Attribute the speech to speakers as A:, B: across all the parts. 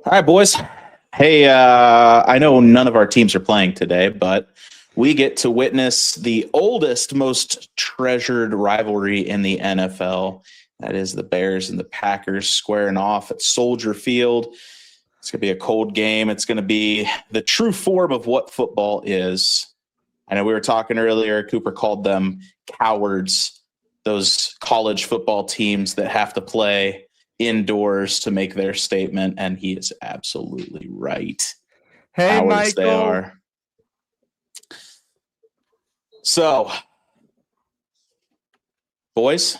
A: All right, boys. Hey, I know none of our teams are playing today, but we get to witness the oldest, most treasured rivalry in the NFL. That is the Bears and the Packers squaring off at Soldier Field. It's going to be a cold game. It's going to be the true form of what football is. I know we were talking earlier, Cooper called them cowards, those college football teams that have to play indoors to make their statement, and he is absolutely right.
B: Hey,
A: Cowards
B: Michael.
A: they are. So, boys,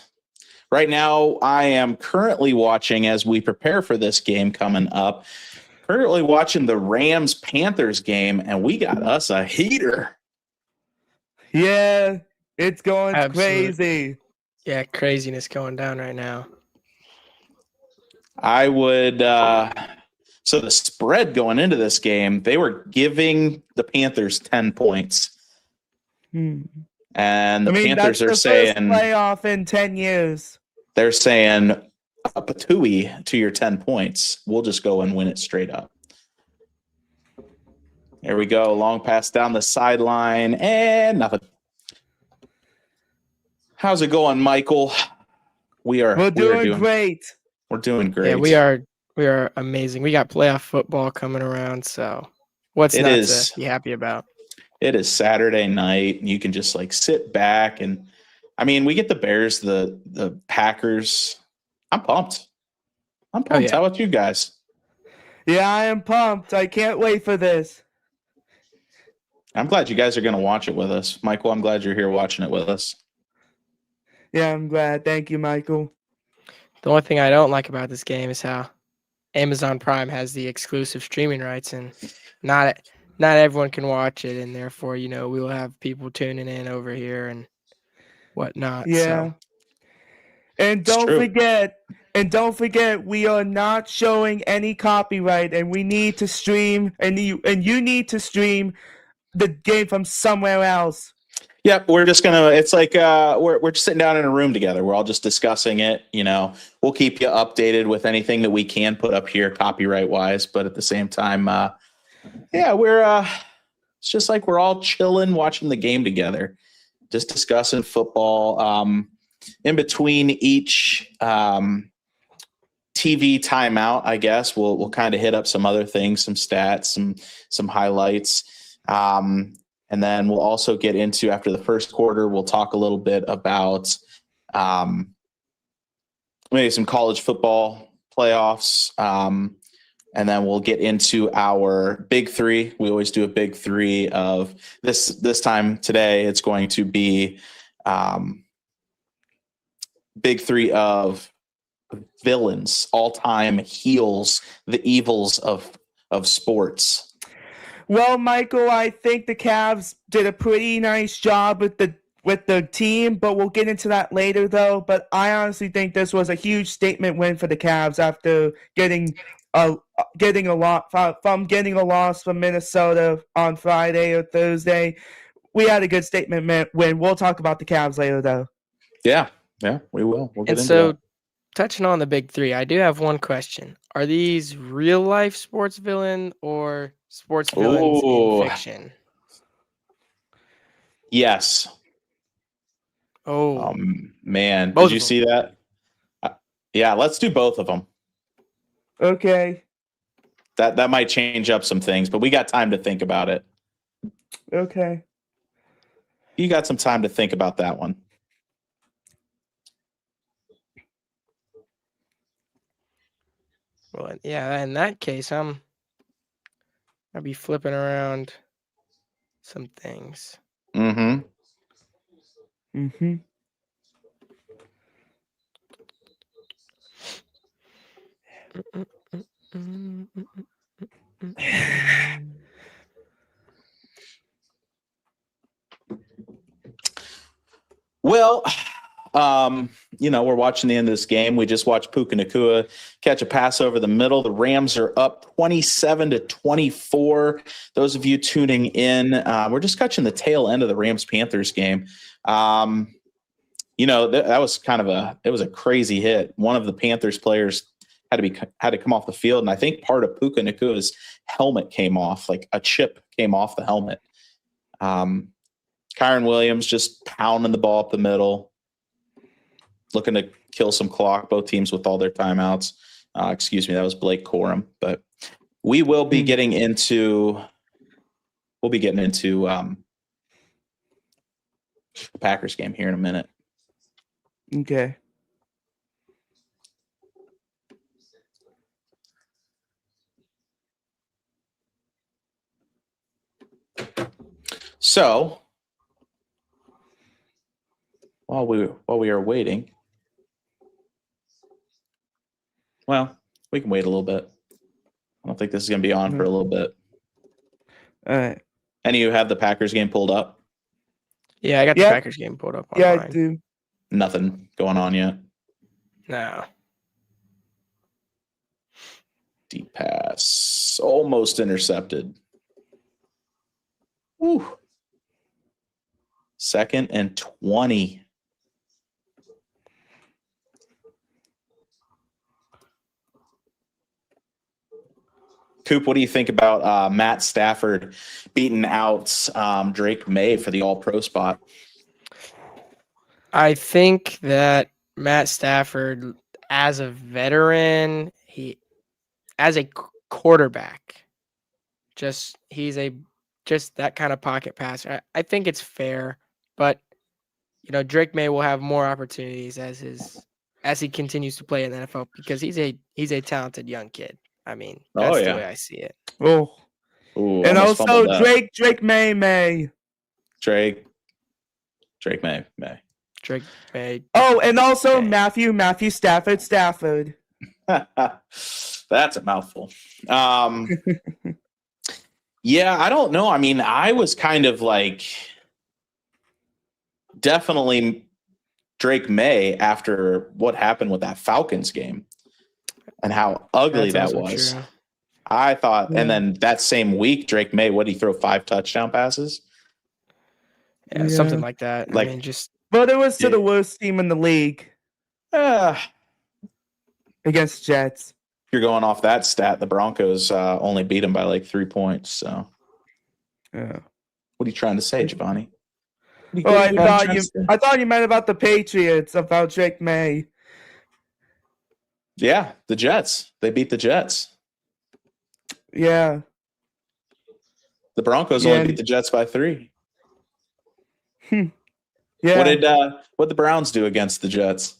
A: right now I am currently watching, as we prepare for this game coming up, currently watching the Rams-Panthers game, and we got us a heater.
B: Yeah, it's going crazy.
C: Yeah, craziness going down right now.
A: I would so the spread going into this game, they were giving the Panthers 10 points. And the Panthers are saying
B: playoff in 10 years.
A: They're saying a patooey to your 10 points. We'll just go and win it straight up. There we go. Long pass down the sideline and nothing. How's it going, Michael?
B: We're doing great.
A: We're doing great.
C: Yeah, we are amazing. We got playoff football coming around, so what's not to be happy about?
A: It is Saturday night. You can just like sit back and I mean, we get the Bears, the Packers. I'm pumped. Oh, yeah. How about you guys?
B: Yeah, I am pumped. I can't wait for this.
A: I'm glad you guys are going to watch it with us. Michael, I'm glad you're here watching it with us.
B: Yeah, I'm glad. Thank you, Michael.
C: The only thing I don't like about this game is how Amazon Prime has the exclusive streaming rights, and not everyone can watch it, and therefore, we will have people tuning in over here and whatnot.
B: Yeah.
C: So.
B: And don't forget, we are not showing any copyright, and we need to stream, and you need to stream the game from somewhere else.
A: Yep, we're just gonna. It's like we're just sitting down in a room together. We're all just discussing it. We'll keep you updated with anything that we can put up here, copyright wise. But at the same time, we're it's just like we're all chilling, watching the game together, just discussing football. In between each TV timeout, I guess we'll kind of hit up some other things, some stats, some highlights. And then we'll also get into, after the first quarter, we'll talk a little bit about maybe some college football playoffs. And then we'll get into our big three. We always do a big three of this time today. It's going to be big three of villains, all-time heels, the evils of sports.
B: Well, Michael, I think the Cavs did a pretty nice job with the team, but we'll get into that later, though. But I honestly think this was a huge statement win for the Cavs after getting a loss from Minnesota on Friday or Thursday. We had a good statement win. We'll talk about the Cavs later, though.
A: Yeah, Yeah, we will. We'll get
C: And
A: into
C: so,
A: that.
C: touching on the big three, I do have one question. Are these real life sports villain or sports villains in
A: Ooh,
C: fiction?
A: yes.
C: Oh,
A: Man,
C: both
A: did you
C: of them.
A: see that? Yeah, let's do both of them.
B: Okay.
A: That might change up some things, but we got time to think about it.
B: Okay.
A: You got some time to think about that one.
C: Well, yeah, in that case, I'll be flipping around some things.
A: Mm-hmm.
B: Mm-hmm.
A: Well, we're watching the end of this game. We just watched Puka Nakua catch a pass over the middle. The Rams are up 27-24. Those of you tuning in, we're just catching the tail end of the Rams-Panthers game. That was it was a crazy hit. One of the Panthers players had to come off the field, and I think part of Puka Nakua's helmet came off, like a chip came off the helmet. Kyron Williams just pounding the ball up the middle, looking to kill some clock, both teams with all their timeouts. Excuse me, that was Blake Corum. But we will be getting into the Packers game here in a minute.
B: Okay.
A: So while we are waiting, well, we can wait a little bit. I don't think this is going to be on for a little bit.
B: All right.
A: Any of you have the Packers game pulled up?
C: Yeah, I got the Packers game pulled up online.
B: Yeah, I do.
A: Nothing going on yet.
C: No.
A: Deep pass. Almost intercepted. Woo. 2nd and 20. Coop, what do you think about Matt Stafford beating out Drake May for the All-Pro spot?
C: I think that Matt Stafford, as a veteran, as a quarterback, he's that kind of pocket passer. I think it's fair, but Drake May will have more opportunities as he continues to play in the NFL because he's a talented young kid. I mean, that's the way I see it.
B: Oh.
A: Ooh,
B: And also Drake May.
A: Drake May.
C: Drake May.
B: Oh, and also Matthew Stafford.
A: That's a mouthful. Yeah, I don't know. I mean, I was kind of like definitely Drake May after what happened with that Falcons game and how ugly that was. True. I thought, and then that same week, Drake May, what did he throw? 5 touchdown passes?
C: Yeah, something like that.
A: Like,
C: I mean,
B: but it was to the worst team in the league. Against Jets.
A: If you're going off that stat, the Broncos only beat them by like 3 points. So,
B: yeah.
A: What are you trying to say, Giovanni?
B: I thought you meant about the Patriots, about Drake May.
A: Yeah, the Jets. They beat the Jets.
B: Yeah.
A: The Broncos only beat the Jets by 3.
B: Yeah.
A: What the Browns do against the Jets?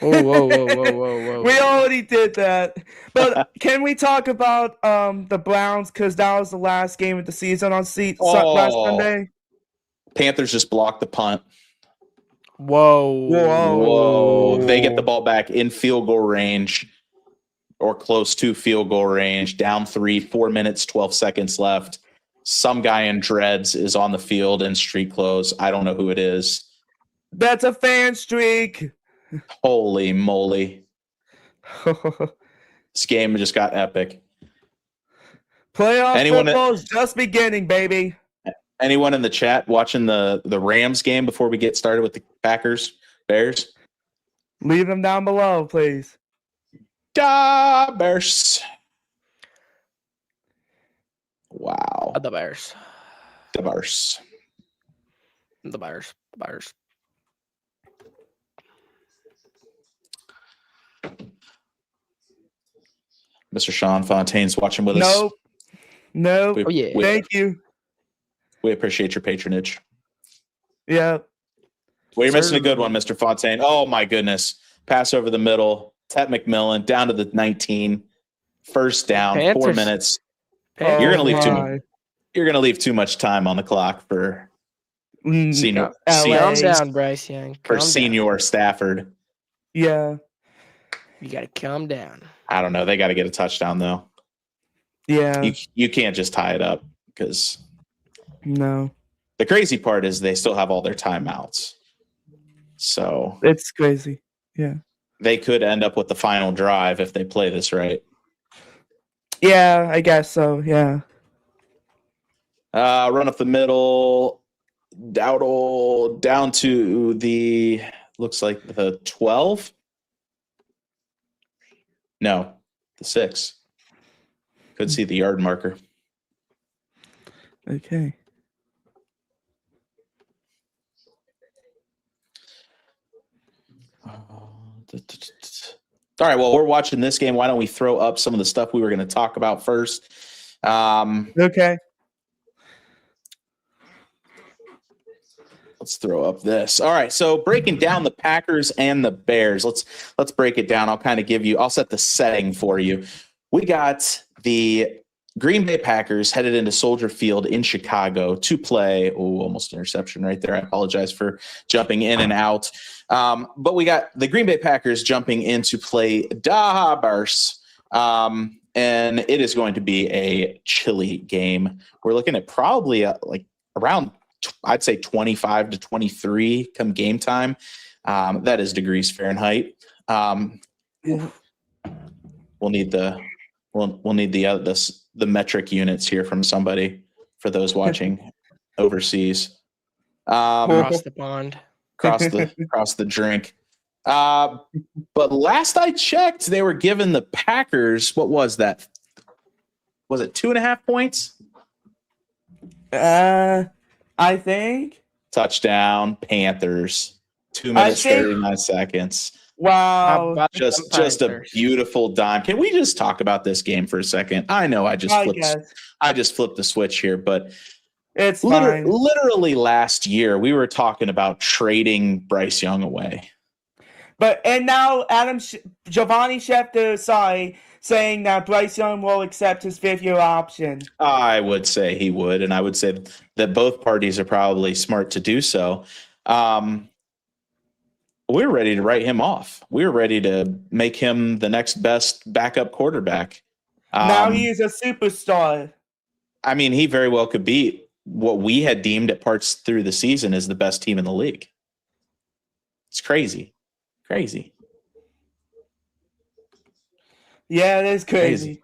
C: Whoa.
B: We already did that. But can we talk about the Browns, because that was the last game of the season on last Sunday?
A: Panthers just blocked the punt.
C: Whoa.
A: They get the ball back in field goal range or close to field goal range, down 3, 4 minutes, 12 seconds left. Some guy in dreads is on the field in street clothes. I don't know who it is.
B: That's a fan streak.
A: Holy moly. This game just got epic.
B: Playoff football is just beginning, baby.
A: Anyone in the chat watching the Rams game before we get started with the Packers? Bears.
B: Leave them down below, please.
A: Da Bears. Wow.
C: The Bears.
A: The Bears.
C: The Bears. The Bears.
A: Mr. Sean Fontaine's watching with us.
B: Nope.
C: Oh, yeah.
B: Thank you.
A: We appreciate your patronage.
B: Yeah.
A: Well, you're missing a good one, Mr. Fontaine. Oh, my goodness. Pass over the middle. Ted McMillan down to the 19. First down,
C: Panthers.
A: 4 minutes.
B: Oh,
A: You're going to
B: my.
A: leave too much time on the clock for senior
B: LA.
C: Calm down, Bryce Young.
A: for
C: Calm
A: senior
C: down.
A: Stafford.
B: Yeah.
C: You got to calm down.
A: I don't know. They got to get a touchdown, though.
B: Yeah.
A: You can't just tie it up because
B: No.
A: the crazy part is they still have all their timeouts. So
B: It's crazy. Yeah.
A: they could end up with the final drive if they play this right.
B: Yeah, I guess so. Yeah.
A: Run up the middle. Dowdle down to the, looks like the 12. No, the 6. Could see the yard marker.
B: Okay.
A: All right, well, we're watching this game. Why don't we throw up some of the stuff we were going to talk about first?
B: Okay.
A: Let's throw up this. All right, so breaking down the Packers and the Bears. Let's break it down. I'll set the setting for you. We got the Green Bay Packers headed into Soldier Field in Chicago to play. Oh, almost interception right there. I apologize for jumping in and out. But we got the Green Bay Packers jumping in to play Da Bears. And it is going to be a chilly game. We're looking at probably around, I'd say 25 to 23 come game time. That is degrees Fahrenheit.
B: Yeah.
A: We'll need the metric units here from somebody for those watching overseas.
C: Across the pond.
A: Across the drink. But last I checked, they were giving the Packers, what was that? Was it 2.5 points?
B: I think.
A: Touchdown, Panthers. 2 minutes, 39 seconds.
B: Wow.
A: Just a beautiful dime. Can we just talk about this game for a second? I know I just flipped the switch here, but
B: it's fine.
A: Literally last year we were talking about trading Bryce Young away.
B: And now Giovanni Schefter saying that Bryce Young will accept his 5th-year option.
A: I would say he would, and I would say that both parties are probably smart to do so. We're ready to write him off. We're ready to make him the next best backup quarterback.
B: Now he is a superstar.
A: I mean, he very well could be what we had deemed at parts through the season as the best team in the league. It's crazy. Crazy.
B: Yeah, it is crazy.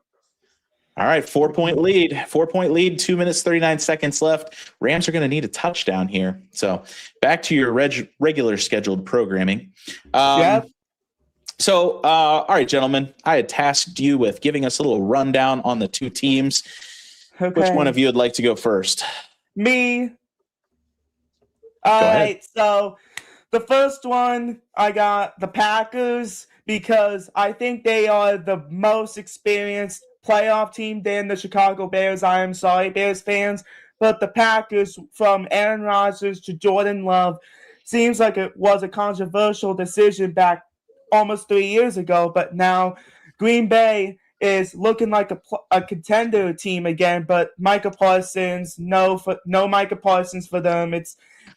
A: All right, 4-point lead. 4-point lead, 2 minutes, 39 seconds left. Rams are going to need a touchdown here. So back to your regular scheduled programming.
B: Yep.
A: So, all right, gentlemen, I had tasked you with giving us a little rundown on the two teams.
B: Okay.
A: Which one of you would like to go first?
B: Me. All right, so the first one, I got the Packers because I think they are the most experienced playoff team than the Chicago Bears. I am sorry, Bears fans, but the Packers, from Aaron Rodgers to Jordan Love, seems like it was a controversial decision back almost 3 years ago, but now Green Bay is looking like a contender team again, but Micah Parsons, no Micah Parsons for them.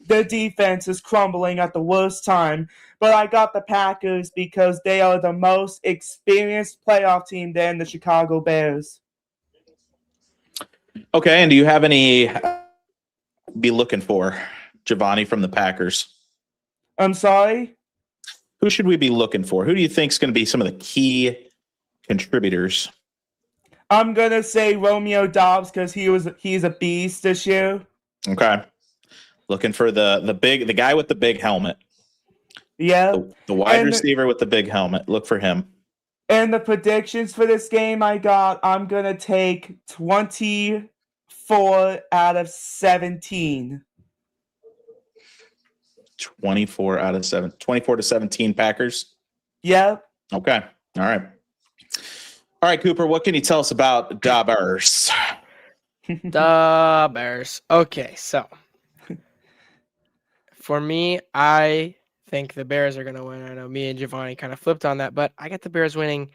B: Their defense is crumbling at the worst time. But I got the Packers because they are the most experienced playoff team than the Chicago Bears.
A: Okay, and do you have any be looking for, Giovanni, from the Packers?
B: I'm sorry?
A: Who should we be looking for? Who do you think is going to be some of the key contributors?
B: I'm going to say Romeo Doubs because he's a beast this year.
A: Okay. Looking for the guy with the big helmet.
B: Yeah.
A: The wide
B: And
A: receiver with the big helmet. Look for him.
B: and the predictions for this game I'm gonna take 24 out of 17.
A: 24 to 17 Packers.
B: Yep.
A: Okay. All right. All right, Cooper, what can you tell us about Da Bears?
C: The Bears. Okay, so for me, I think the Bears are going to win. I know me and Giovanni kind of flipped on that, but I got the Bears winning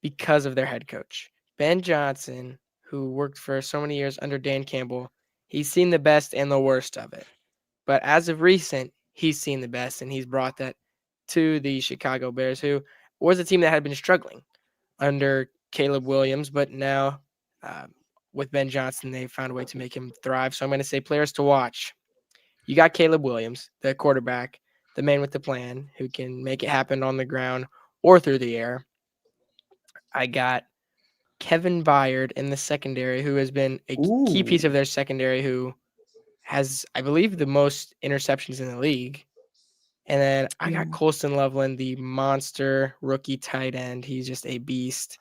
C: because of their head coach. Ben Johnson, who worked for so many years under Dan Campbell, he's seen the best and the worst of it. But as of recent, he's seen the best, and he's brought that to the Chicago Bears, who was a team that had been struggling under Caleb Williams, but now with Ben Johnson, they found a way to make him thrive. So I'm going to say players to watch. You got Caleb Williams, the quarterback, the man with the plan, who can make it happen on the ground or through the air. I got Kevin Byard in the secondary, who has been a key piece of their secondary, who has, I believe, the most interceptions in the league. And then I got Colston Loveland, the monster rookie tight end. He's just a beast.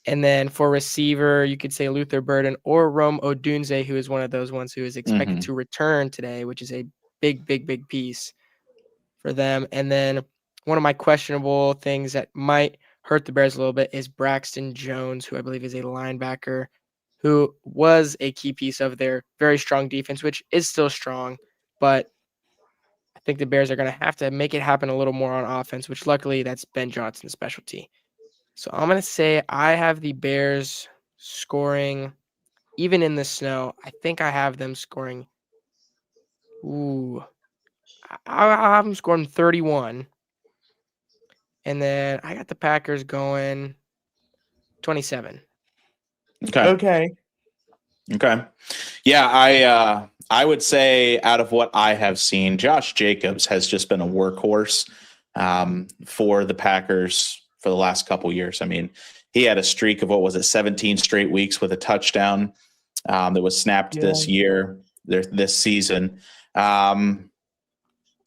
C: And then for receiver, you could say Luther Burden or Rome Odunze, who is one of those ones who is expected to return today, which is a big, big, big piece for them. And then one of my questionable things that might hurt the Bears a little bit is Braxton Jones, who I believe is a linebacker, who was a key piece of their very strong defense, which is still strong. But I think the Bears are going to have to make it happen a little more on offense, which luckily that's Ben Johnson's specialty. So I'm going to say I have the Bears scoring, even in the snow. I think I have them scoring. I have them scoring 31. And then I got the Packers going 27.
A: Okay. Yeah, I would say out of what I have seen, Josh Jacobs has just been a workhorse for the Packers for the last couple years. I mean, he had a streak of 17 straight weeks with a touchdown that was snapped this season.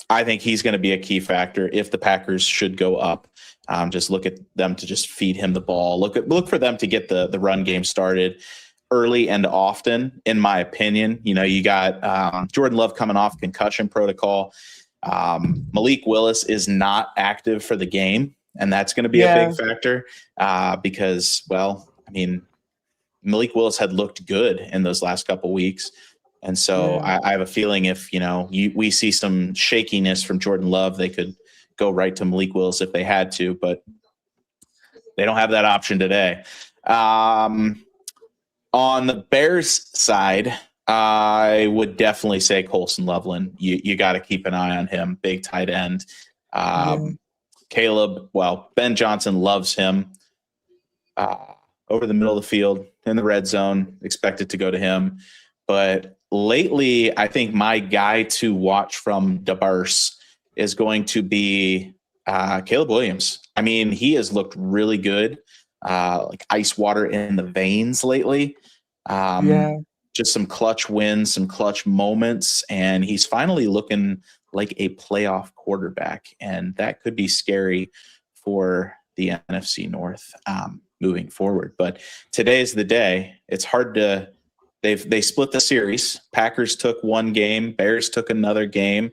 A: I think he's going to be a key factor if the Packers should go up. Just look at them to just feed him the ball. Look for them to get the run game started early and often, in my opinion. You know, you got Jordan Love coming off concussion protocol. Malik Willis is not active for the game, and that's going to be a big factor because, well, I mean, Malik Willis had looked good in those last couple weeks. And so I have a feeling if, we see some shakiness from Jordan Love, they could go right to Malik Willis if they had to, but they don't have that option today. On the Bears side, I would definitely say Colston Loveland. You got to keep an eye on him, big tight end. Caleb, Ben Johnson loves him over the middle of the field in the red zone, expected to go to him. But lately, I think my guy to watch from the Bears is going to be Caleb Williams. I mean, he has looked really good, like ice water in the veins lately. Just some clutch wins, some clutch moments, and he's finally looking like a playoff quarterback, and that could be scary for the NFC North moving forward. But today's the day. It's hard to. They split the series. Packers took one game, Bears took another game,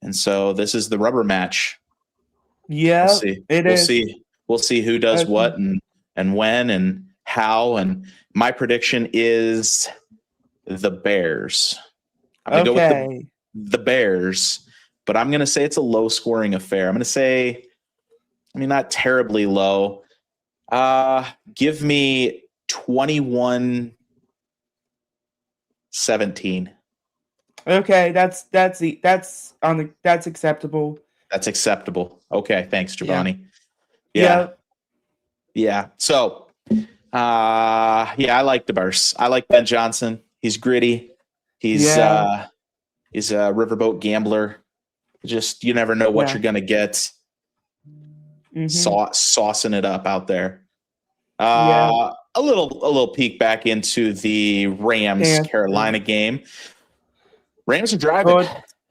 A: and so this is the rubber match.
B: Yeah,
A: We'll see who does what and when and how. And my prediction is the Bears. I'm going to go with the Bears, but I'm going to say it's a low-scoring affair. I'm going to say, not terribly low. Give me 21-17.
B: Okay, that's acceptable.
A: That's acceptable. Okay, thanks, Giovanni.
B: Yeah.
A: So, I like the Bears. I like Ben Johnson. He's gritty. He's a riverboat gambler. Just you never know what you're gonna get. Saucing it up out there. A little peek back into the Rams Carolina game. Rams are driving.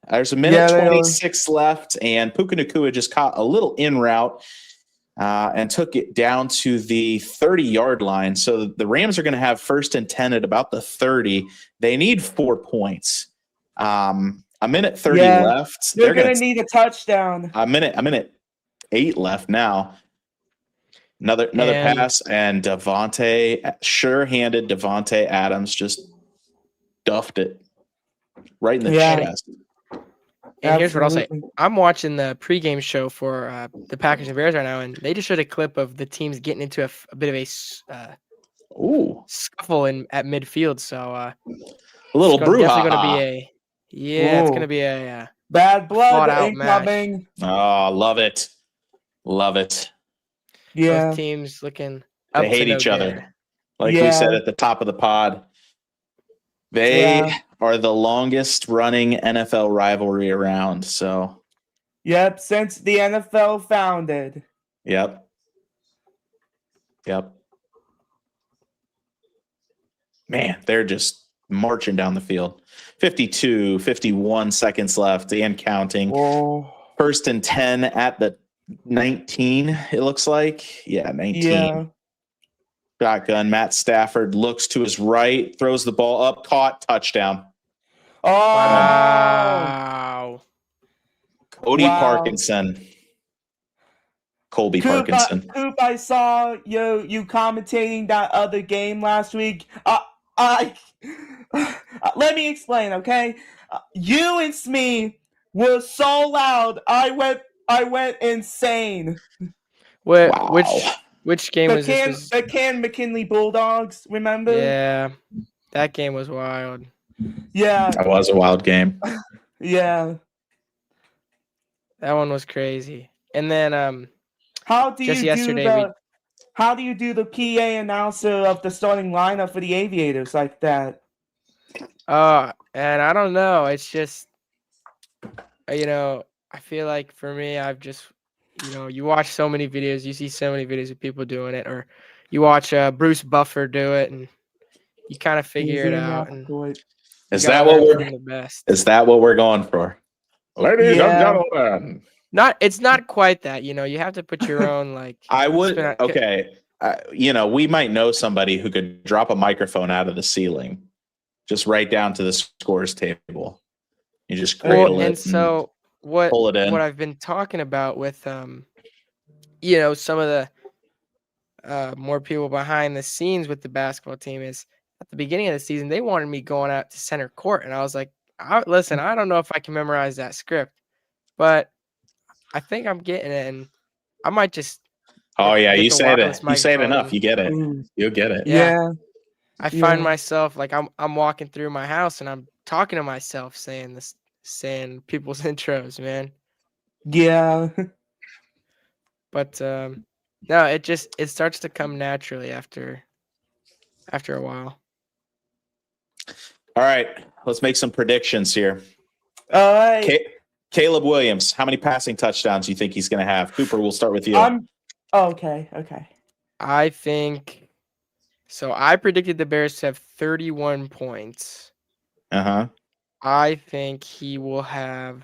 A: There's a minute
B: Yeah, they are.
A: 26 left, and Puka Nacua just caught a little in route and took it down to the 30-yard line. So the Rams are going to have 1st and 10 at about the 30. They need 4 points. A minute 30
B: Yeah.
A: left.
B: They're going to need a touchdown.
A: A minute 8 left now. Another pass, and sure-handed Devontae Adams just duffed it right in the chest.
C: And here's what I'll say. I'm watching the pregame show for the Packers and Bears right now, and they just showed a clip of the teams getting into a bit of a scuffle at midfield. So
A: a little brouhaha.
C: Definitely going to be it's going to be a
B: bad blood incoming.
A: Oh, love it. Love it.
C: Yeah. Both teams looking up
A: they hate each other. Like we said at the top of the pod. They are the longest running NFL rivalry around. So,
B: yep, since the NFL founded.
A: Yep. Man, they're just marching down the field. 52, 51 seconds left and counting.
B: Whoa.
A: 1st and 10 at the 19, it looks like. Yeah, 19.
B: Yeah.
A: Shotgun. Matt Stafford looks to his right, throws the ball up, caught, touchdown.
B: Oh,
C: wow.
A: Cody Parkinson. Colby Parkinson.
B: Coop, I saw you commentating that other game last week. Let me explain, okay? You and Smee were so loud. I went insane.
C: Which game was this?
B: The McKinley Bulldogs, remember?
C: Yeah, that game was wild.
B: Yeah.
A: That was a wild game.
B: Yeah.
C: That one was crazy. And then
B: how do you do the PA announcer of the starting lineup for the Aviators like that?
C: And I don't know. It's just I feel like for me, I've just you watch so many videos, you see so many videos of people doing it, or you watch Bruce Buffer do it, and you kind of figure it out. And
A: is that what we're going for? Ladies and gentlemen.
C: It's not quite that, you have to put your own
A: I would we might know somebody who could drop a microphone out of the ceiling just right down to the scores table. You just cradle it.
C: And so
A: pull it in.
C: What I've been talking about with some of the more people behind the scenes with the basketball team is at the beginning of the season they wanted me going out to center court, and I was like, listen, I don't know if I can memorize that script, but I think I'm getting it, and I might just
A: you say it enough, you get it. You'll get it.
C: Yeah. I find myself I'm walking through my house and I'm talking to myself saying people's intros, man.
B: Yeah.
C: But no, it starts to come naturally after a while.
A: All right, let's make some predictions here.
B: All right.
A: Caleb Williams, how many passing touchdowns do you think he's going to have? Cooper, we'll start with you.
B: Okay.
C: I think so. I predicted the Bears to have 31 points.
A: Uh-huh.
C: I think he will have,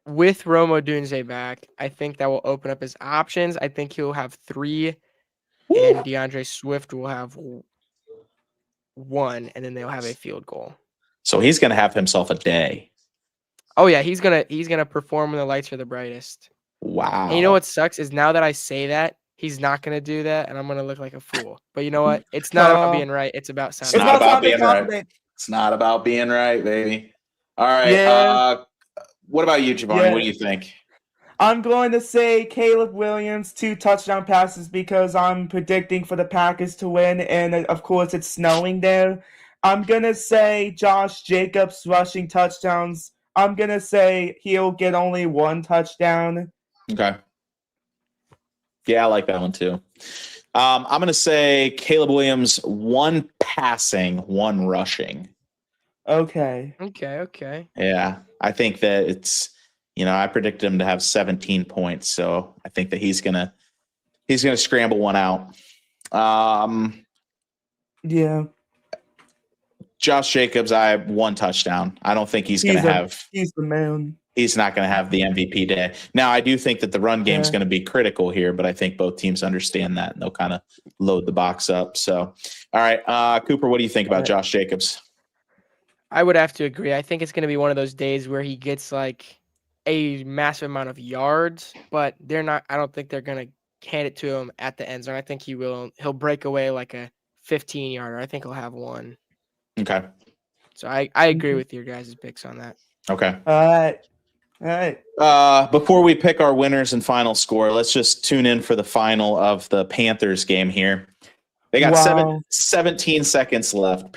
C: with Romo Dunze back, I think that will open up his options. I think he'll have 3, and DeAndre Swift will have 1, and then they'll have a field goal.
A: So he's going to have himself a day.
C: Oh yeah, he's gonna perform when the lights are the brightest.
A: Wow.
C: And you know what sucks is now that I say that, he's not gonna do that, and I'm gonna look like a fool. But you know what? It's not about being right. It's about sounding.
A: It's not about being right. It's not about being right, baby. All right. Yeah. What about you, Giovanni? Yeah. What do you think?
B: I'm going to say Caleb Williams 2 touchdown passes because I'm predicting for the Packers to win, and of course it's snowing there. I'm gonna say Josh Jacobs rushing touchdowns. I'm going to say he'll get only 1 touchdown.
A: Okay. Yeah, I like that one too. I'm going to say Caleb Williams 1 passing, 1 rushing.
B: Okay.
A: Yeah, I think that it's, I predicted him to have 17 points, so I think that he's going to scramble one out.
B: Yeah.
A: Josh Jacobs, I have 1 touchdown. I don't think he's going to have.
B: He's the man.
A: He's not going to have the MVP day. Now, I do think that the run game is going to be critical here, but I think both teams understand that and they'll kind of load the box up. So, all right, Cooper, what do you think about Josh Jacobs?
C: I would have to agree. I think it's going to be one of those days where he gets like a massive amount of yards, but they're not. I don't think they're going to hand it to him at the end zone. I think he'll break away like a 15-yarder. I think he'll have one.
A: Okay.
C: So I agree with your guys' picks on that.
A: Okay.
B: All right.
A: Before we pick our winners and final score, let's just tune in for the final of the Panthers game here. They got 17 seconds left.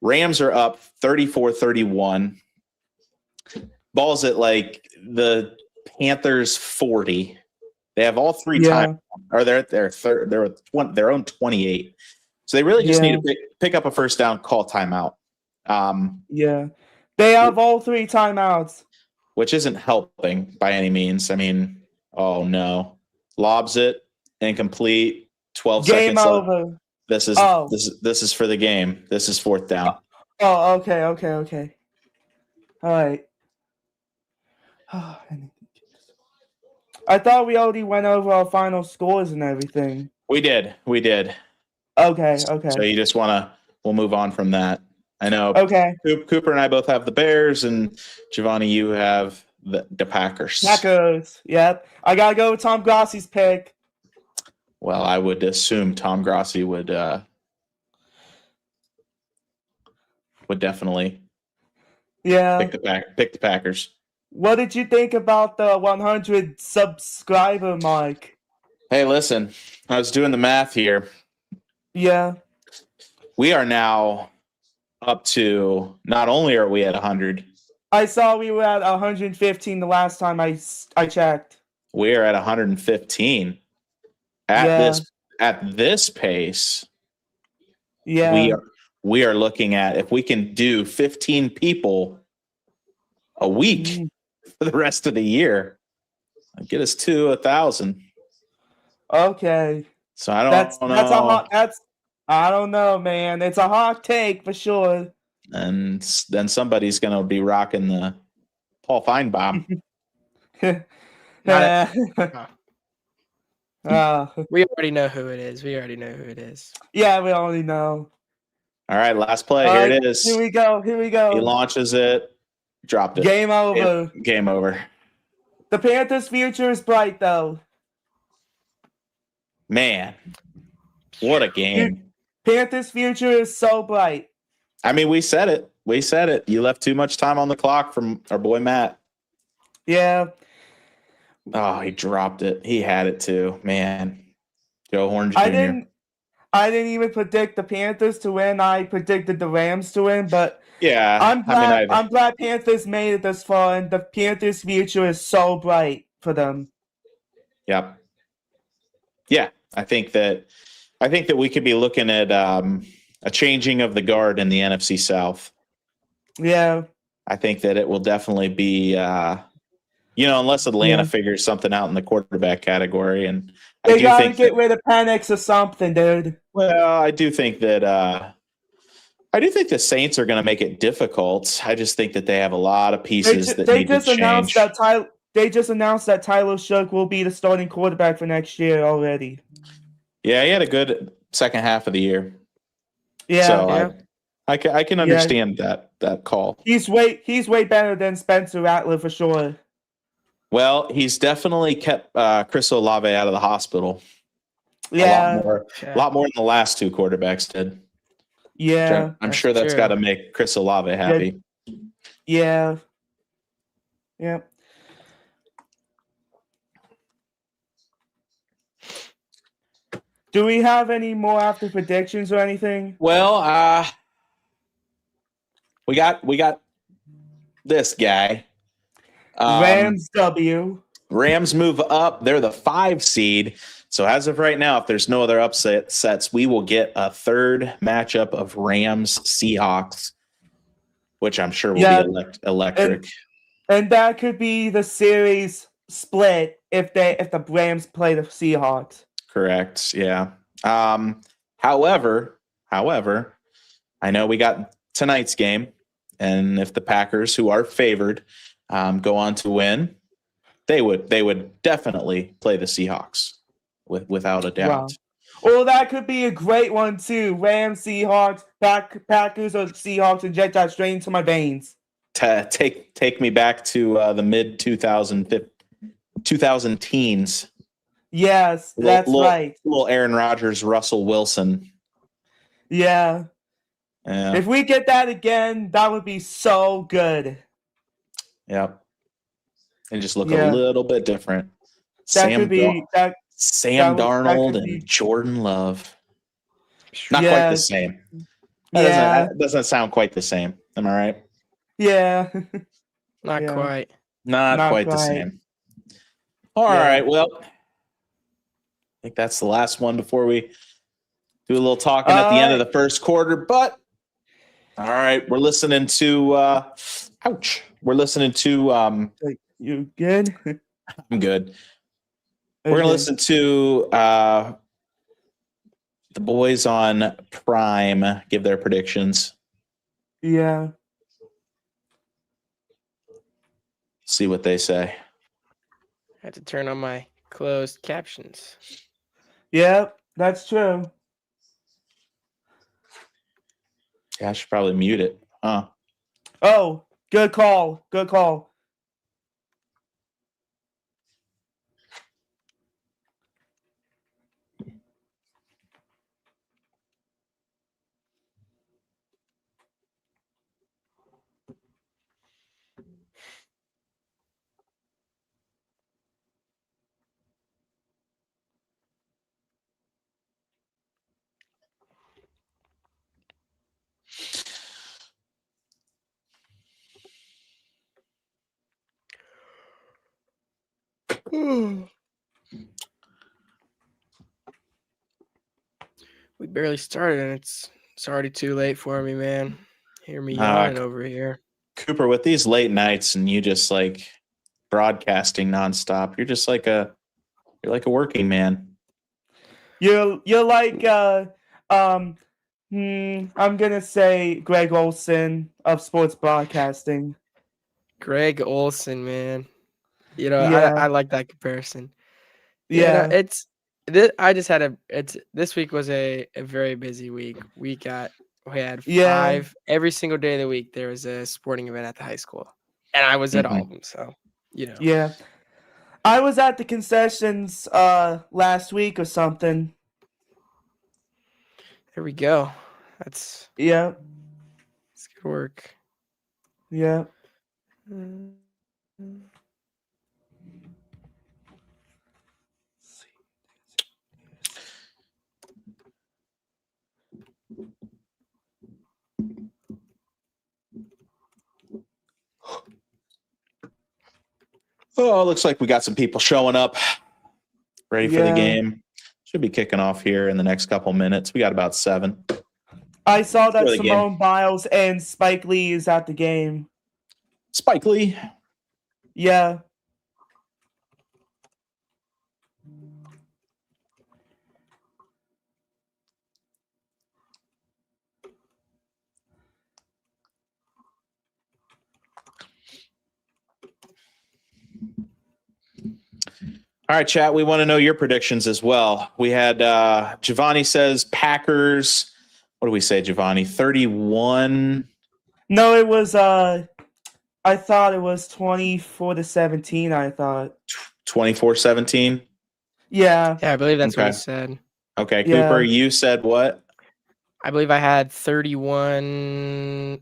A: Rams are up 34-31. Ball's at like the Panthers 40. They have all 3 times, or they're at their own 28. So they really just need to pick up a first down, call timeout.
B: They have all 3 timeouts,
A: which isn't helping by any means. I mean, oh no, lobs it, incomplete. 12
B: game
A: seconds
B: over.
A: left. This is for the game. This is 4th down.
B: Oh, okay. All right. I thought we already went over our final scores and everything.
A: We did.
B: Okay.
A: So you just we'll move on from that. I know.
B: Okay.
A: Cooper and I both have the Bears, and Giovanni, you have the Packers.
B: Yep. I gotta go with Tom Grossi's pick.
A: Well, I would assume Tom Grossi would definitely pick the Packers.
B: What did you think about the 100 subscriber mark?
A: Hey, listen, I was doing the math here.
B: Yeah.
A: We are now up to, not only are we at 100.
B: I saw we were at 115 the last time I checked.
A: We are at 115. At this pace, we are looking at, if we can do 15 people a week for the rest of the year, get us to 1,000.
B: Okay.
A: So I don't know.
B: I don't know, man. It's a hot take for sure.
A: And then somebody's going to be rocking the Paul Feinbaum.
C: We already know who it is.
B: Yeah, we already know.
A: All right, last play. Here it is.
B: Here we go.
A: He launches it. Dropped it.
B: Game over.
A: Game over.
B: The Panthers' future is bright, though.
A: Man, what a game.
B: Panthers' future is so bright.
A: I mean, we said it. You left too much time on the clock from our boy Matt.
B: Yeah.
A: Oh, he dropped it. He had it too. Man. Joe Horn Jr.
B: I didn't even predict the Panthers to win. I predicted the Rams to win, but
A: yeah,
B: I'm glad Panthers made it this far, and the Panthers' future is so bright for them.
A: Yep. Yeah, I think that we could be looking at a changing of the guard in the NFC South.
B: Yeah.
A: I think that it will definitely be, unless Atlanta figures something out in the quarterback category, and
B: they gotta get rid of Penix or something, dude.
A: Well, I do think the Saints are going to make it difficult. I just think that they have a lot of pieces that need to change.
B: They just announced that Tyler Shook will be the starting quarterback for next year already.
A: Yeah, he had a good second half of the year.
B: Yeah,
A: so I can understand that call.
B: He's way better than Spencer Rattler for sure.
A: Well, he's definitely kept Chris Olave out of the hospital.
B: Yeah,
A: a lot more than the last 2 quarterbacks did.
B: Yeah,
A: I'm sure that's got to make Chris Olave happy.
B: Yeah. Do we have any more after predictions or anything?
A: Well, we got this guy.
B: Rams W.
A: Rams move up. They're the 5 seed. So as of right now, if there's no other upsets, we will get a third matchup of Rams Seahawks, which I'm sure will be electric.
B: And that could be the series split if the Rams play the Seahawks.
A: Correct. Yeah. However, I know we got tonight's game, and if the Packers, who are favored, go on to win, they would definitely play the Seahawks without a doubt.
B: Wow. Well, that could be a great one too. Rams, Seahawks, Packers, or Seahawks inject that straight into my veins.
A: Take me back to the mid 2000 teens.
B: Yes, that's right.
A: Little Aaron Rodgers, Russell Wilson.
B: Yeah.
A: Yeah.
B: If we get that again, that would be so good.
A: Yeah. And just look a
B: Yeah.
A: little bit different.
B: That could be
A: Sam
B: that
A: Darnold
B: could be-
A: and Jordan Love. Not quite
B: Yeah.
A: the same.
B: Yeah.
A: That doesn't sound quite the same. Am I right?
B: Yeah.
C: Not
B: Yeah.
C: quite.
A: Not quite the same. All
B: Yeah.
A: right. Well, I think that's the last one before we do a little talking at the end of the first quarter. But all right, we're listening to ouch. We're listening to
B: You good?
A: I'm good. We're gonna listen to the boys on Prime give their predictions.
B: Yeah.
A: See what they say.
C: I had to turn on my closed captions.
B: Yep, that's true.
A: Yeah, I should probably mute it. Huh.
B: Oh, good call. Good call.
C: We barely started, and it's already too late for me, man. Hear me
A: Ah,
C: yawning over here.
A: Cooper, with these late nights and you just like broadcasting nonstop, you're like a working man.
B: You're like I'm gonna say Greg Olson of sports broadcasting.
C: Greg Olson, man. You know,
B: Yeah.
C: I like that comparison.
B: Yeah.
C: I just had this week was a very busy week. We had
B: Yeah.
C: 5 every single day of the week. There was a sporting event at the high school, and I was at all of them. So, you know,
B: Yeah. I was at the concessions last week or something.
C: there we go. That's
B: Yeah.
C: good work.
B: Yeah.
A: Oh, looks like we got some people showing up, ready for the
B: Yeah.
A: game. Should be kicking off here in the next couple minutes. We got about 7.
B: I saw that
A: For the game.
B: Simone Biles and Spike Lee is at the game.
A: Spike Lee.
B: Yeah.
A: All right, chat. We want to know your predictions as well. We had Giovanni says Packers. What do we say, Giovanni? 31.
B: No, it was I thought it was 24-17, I thought.
A: 24-17.
B: Yeah.
C: Yeah, I believe that's what
A: Okay.
C: I said.
A: Okay,
B: Yeah.
A: Cooper, you said what?
C: I believe I had 31-27.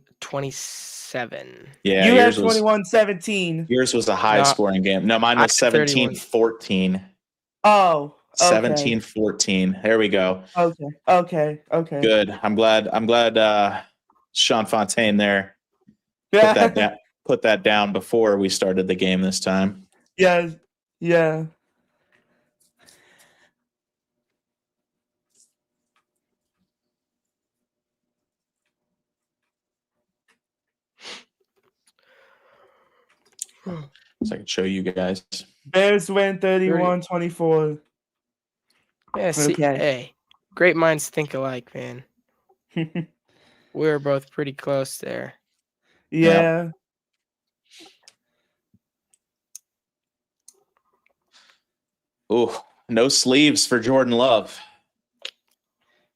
A: Yeah,
B: You had
A: yours was
B: 21-17.
A: yours was a high
C: No,
A: scoring game. No, mine
C: I
A: was
C: had 31.
A: 17-14.
B: Oh. Okay.
A: 17-14. There we go.
B: Okay.
A: Good. I'm glad Sean Fontaine there put that down before we started the game this time.
B: Yeah.
A: So I can show you guys.
B: Bears win 31-24.
C: Yeah, see,
B: Okay.
C: hey, great minds think alike, man. We were both pretty close there.
B: Yeah.
A: Ooh, no sleeves for Jordan Love.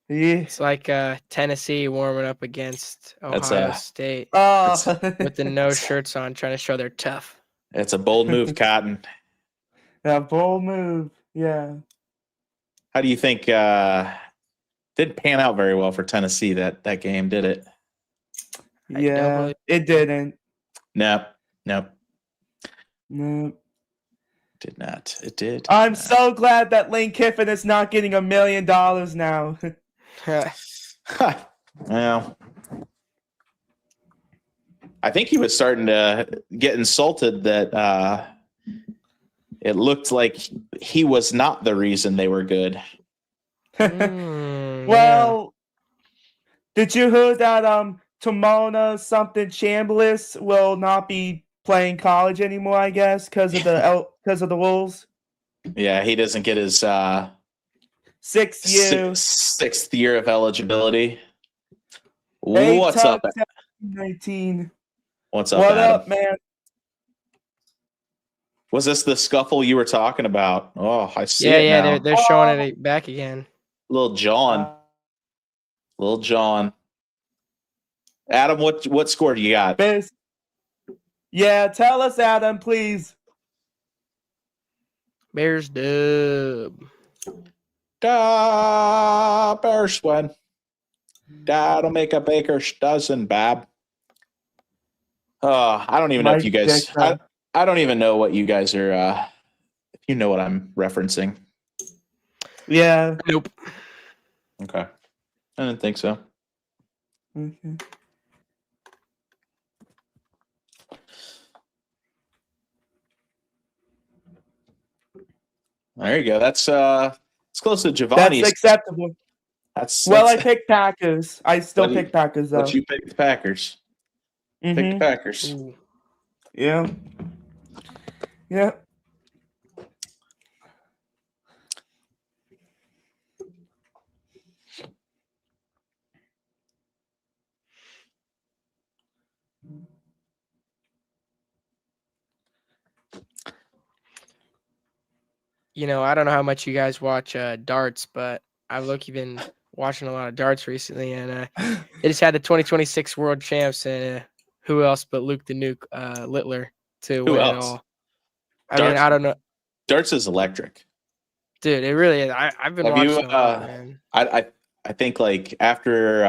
B: Yeah.
C: It's like Tennessee warming up against
A: That's
C: Ohio
A: a-
C: State
B: Oh.
C: with the no shirts on, trying to show they're tough.
A: It's a bold move, Cotton.
B: That bold move. Yeah.
A: How do you think didn't pan out very well for Tennessee that game, did it?
C: I don't
B: Yeah.
C: believe-
B: It didn't.
A: No,
B: No.
A: did not. It did.
B: I'm
A: not.
B: so glad that Lane Kiffin is not getting $1 million now.
A: Well, I think he was starting to get insulted that it looked like he was not the reason they were good.
B: Well, did you hear that Timona something Chambliss will not be playing college anymore, I guess, because of the rules?
A: Yeah, he doesn't get his
B: 6th year.
A: sixth year of eligibility.
B: 8
A: What's up?
B: 19.
A: What's up,
B: What
A: Adam?
B: up, man?
A: Was this the scuffle you were talking about? Oh, I see it
C: yeah,
A: now.
C: they're showing it back again.
A: Little John. Little John. Adam, what score do you got?
B: Yeah, tell us, Adam, please.
C: Bears dub.
A: Bears win. That'll make a baker's dozen, Bab. I don't even know if you guys. I don't even know what you guys are. If you know what I'm referencing.
B: Yeah.
C: Nope.
A: Okay. I didn't think so.
B: Okay.
A: There you go. That's close to Giovanni's.
B: That's acceptable.
A: That's
B: I picked Packers. I still pick Packers though.
A: But you picked the Packers. Pick the Packers.
C: Ooh.
B: Yeah. Yeah.
C: You know, I don't know how much you guys watch darts, but I've been watching a lot of darts recently, and they just had the 2026 World Champs, and who else but Luke the Nuke Littler to win it all. I mean, I don't know.
A: Darts is electric,
C: dude. It really is. I've been watching a lot, man.
A: I think like after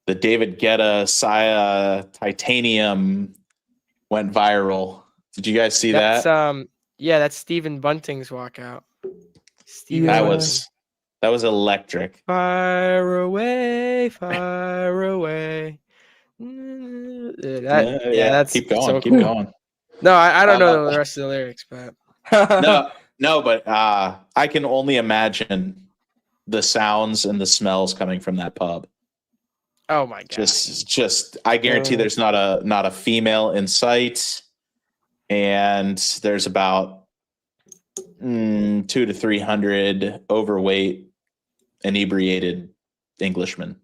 A: the David Guetta Saya Titanium went viral. Did you guys see that?
C: Yeah, that's Stephen Bunting's walkout.
A: That was electric.
C: Fire away, fire away. That's
A: keep going,
C: so
A: keep
C: cool.
A: going.
C: No, I don't know the rest of the lyrics, but
A: no, but I can only imagine the sounds and the smells coming from that pub.
C: Oh my god!
A: Just I guarantee there's not a female in sight. And there's about 200 to 300 overweight, inebriated Englishmen.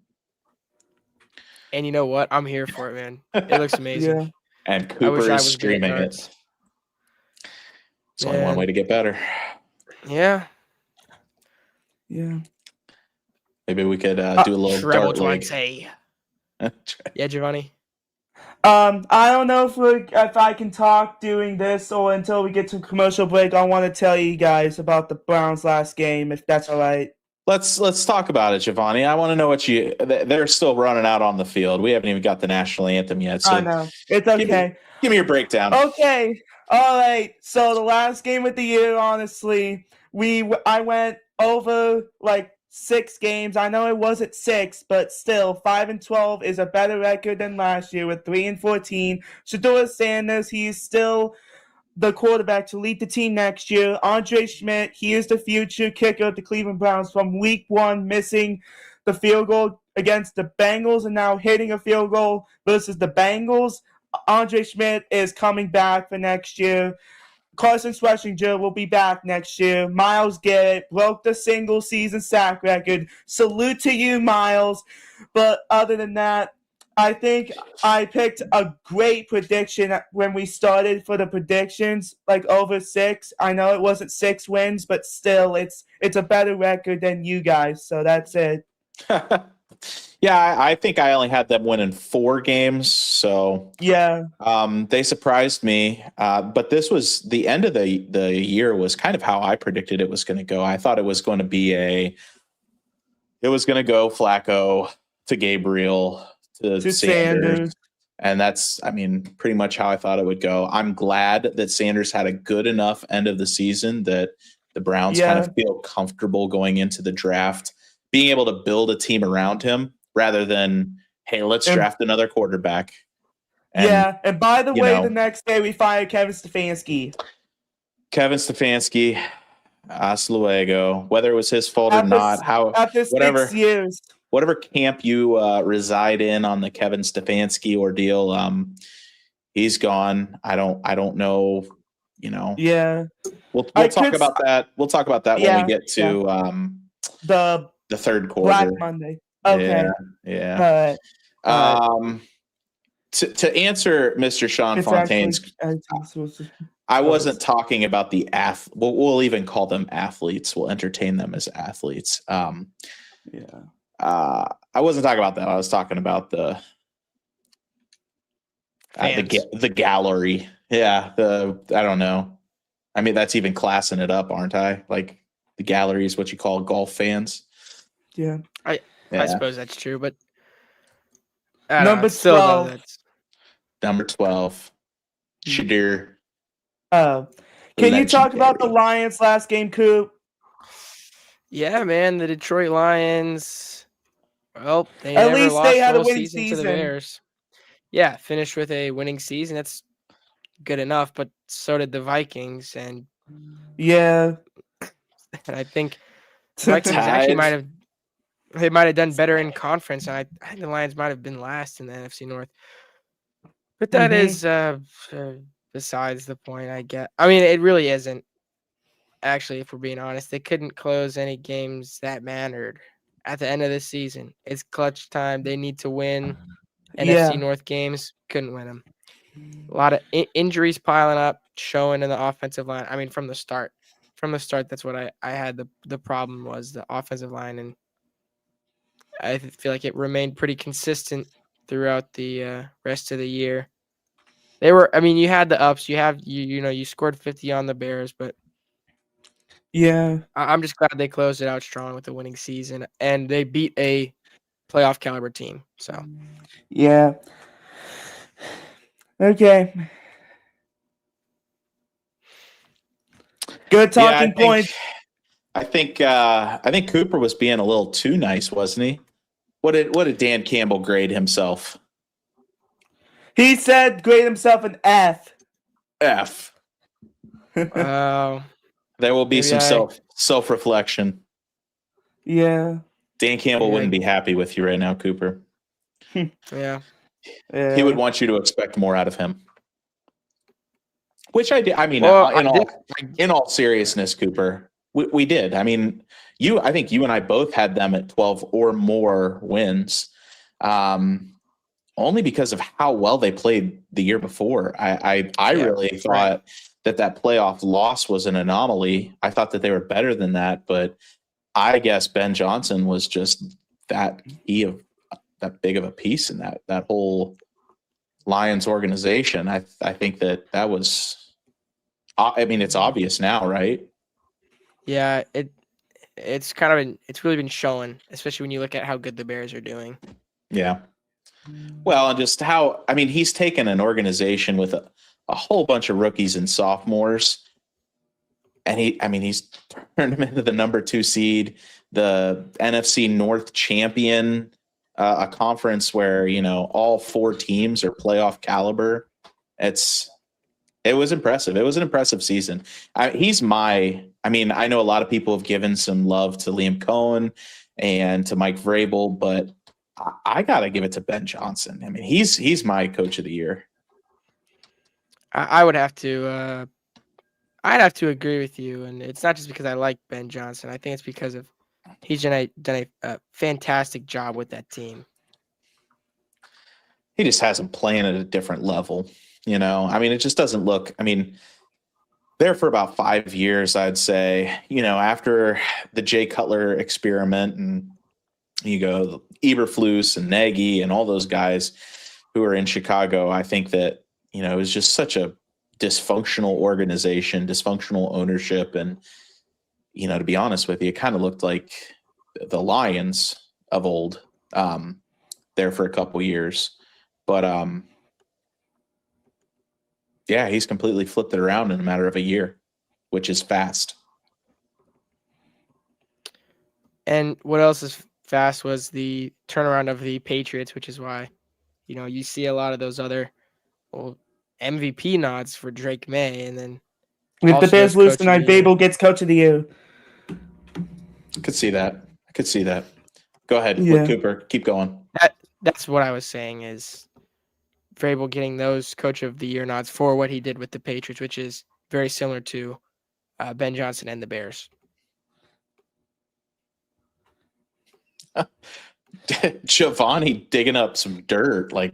C: And you know what? I'm here for it, man. It looks amazing.
B: Yeah.
A: And Cooper is streaming it. It's only one way to get better.
C: Yeah.
B: Yeah.
A: Maybe we could do a little dart league.
C: Yeah, Giovanni.
B: I don't know if I can talk doing this or until we get to commercial break. I want to tell you guys about the Browns' last game, if that's all right.
A: Let's talk about it, Giovanni. I want to know what they're still running out on the field. We haven't even got the national anthem yet. So
B: I know. It's okay.
A: Give me your breakdown.
B: Okay. All right. So the last game of the year, honestly, I went over like 6 games. I know it wasn't 6, but still, 5-12 is a better record than last year with 3-14. Shedeur Sanders, he's still the quarterback to lead the team next year. Andre Schmidt, he is the future kicker of the Cleveland Browns from week 1, missing the field goal against the Bengals and now hitting a field goal versus the Bengals. Andre Schmidt is coming back for next year. Carson Schlesinger will be back next year. Myles Garrett broke the single season sack record. Salute to you, Myles. But other than that, I think I picked a great prediction when we started for the predictions, like over 6. I know it wasn't 6 wins, but still, it's a better record than you guys. So that's it.
A: Yeah, I think I only had them winning 4 games, so
B: Yeah,
A: they surprised me. But this was the end of the year was kind of how I predicted it was going to go. I thought it was going to go Flacco to Gabriel to Sanders. And that's, I mean, pretty much how I thought it would go. I'm glad that Sanders had a good enough end of the season that the Browns kind of feel comfortable going into the draft, being able to build a team around him rather than, hey, let's draft another quarterback.
B: And by the way, the next day we fired Kevin Stefanski.
A: Hasta luego. Whether it was his fault or not,
B: after 6 years.
A: Whatever camp you reside in on the Kevin Stefanski ordeal, he's gone. I don't know.
B: Yeah.
A: We'll talk about that. We'll talk about that when we get to
B: the
A: third quarter.
B: Black Monday. Okay.
A: Yeah. To answer Mr. Sean Fontaine's, I wasn't talking about the we'll even call them athletes. We'll entertain them as athletes. I wasn't talking about that. I was talking about the gallery. Yeah. I don't know. I mean, that's even classing it up, aren't I? Like the gallery is what you call golf fans.
B: Yeah.
C: I suppose that's true, but
B: number 12.
A: Number 12. Shadir.
B: Can you talk about the Lions last game, Coop?
C: Yeah, man, the Detroit Lions. Well, they
B: at
C: never
B: least
C: lost
B: they had
C: the
B: a
C: whole
B: winning
C: season to the Bears. Yeah, finished with a winning season. That's good enough, but so did the Vikings, and I think the Vikings actually might have done better in conference, and I think the Lions might have been last in the NFC North. But that is besides the point. I mean, it really isn't. Actually, if we're being honest, they couldn't close any games that mattered at the end of the season. It's clutch time. They need to win NFC North games. Couldn't win them. A lot of injuries piling up, showing in the offensive line. I mean, from the start, that's what I had the problem was the offensive line, and I feel like it remained pretty consistent throughout the rest of the year. You had the ups. You scored 50 on the Bears, but I'm just glad they closed it out strong with the winning season, and they beat a playoff caliber team. So
B: okay. Good talking points.
A: I think Cooper was being a little too nice, wasn't he? What did Dan Campbell grade himself?
B: He said grade himself an F.
A: F. There will be some self-reflection.
B: Yeah.
A: Dan Campbell wouldn't be happy with you right now, Cooper.
C: Yeah.
A: He would want you to expect more out of him. Which I did. I mean, in all seriousness, Cooper, we did. I mean, I think you and I both had them at 12 or more wins, only because of how well they played the year before. I really thought that playoff loss was an anomaly. I thought that they were better than that, but I guess Ben Johnson was just that big of a piece in that whole Lions organization. I think that was. I mean, it's obvious now, right?
C: Yeah, it's really been showing, especially when you look at how good the Bears are doing.
A: Yeah. Well, and just he's taken an organization with a whole bunch of rookies and sophomores, and he's turned them into the number 2 seed, the NFC North champion, a conference where, all 4 teams are playoff caliber. It was impressive. It was an impressive season. I know a lot of people have given some love to Liam Cohen and to Mike Vrabel, but I got to give it to Ben Johnson. I mean, he's my coach of the year.
C: I would have to I'd have to agree with you, and it's not just because I like Ben Johnson. I think it's because of he's done a fantastic job with that team.
A: He just has him playing at a different level. I mean, it just doesn't look. I mean, there for about 5 years, I'd say. After the Jay Cutler experiment, and you go Eberflus and Nagy and all those guys who are in Chicago, I think that it was just such a dysfunctional organization, dysfunctional ownership, and to be honest with you, it kind of looked like the Lions of old there for a couple years. But yeah, he's completely flipped it around in a matter of a year, which is fast.
C: And what else is fast was the turnaround of the Patriots, which is why, you see a lot of those other MVP nods for Drake May, and then
B: If the
C: also
B: Bears
C: as
B: lose
C: coach of
B: tonight,
C: the year.
B: Babel gets coach of the year.
A: I could see that. Go ahead,
B: Yeah.
A: Cooper. Keep going.
C: That's what I was saying is Vrabel getting those coach of the year nods for what he did with the Patriots, which is very similar to Ben Johnson and the Bears.
A: Giovanni digging up some dirt, like,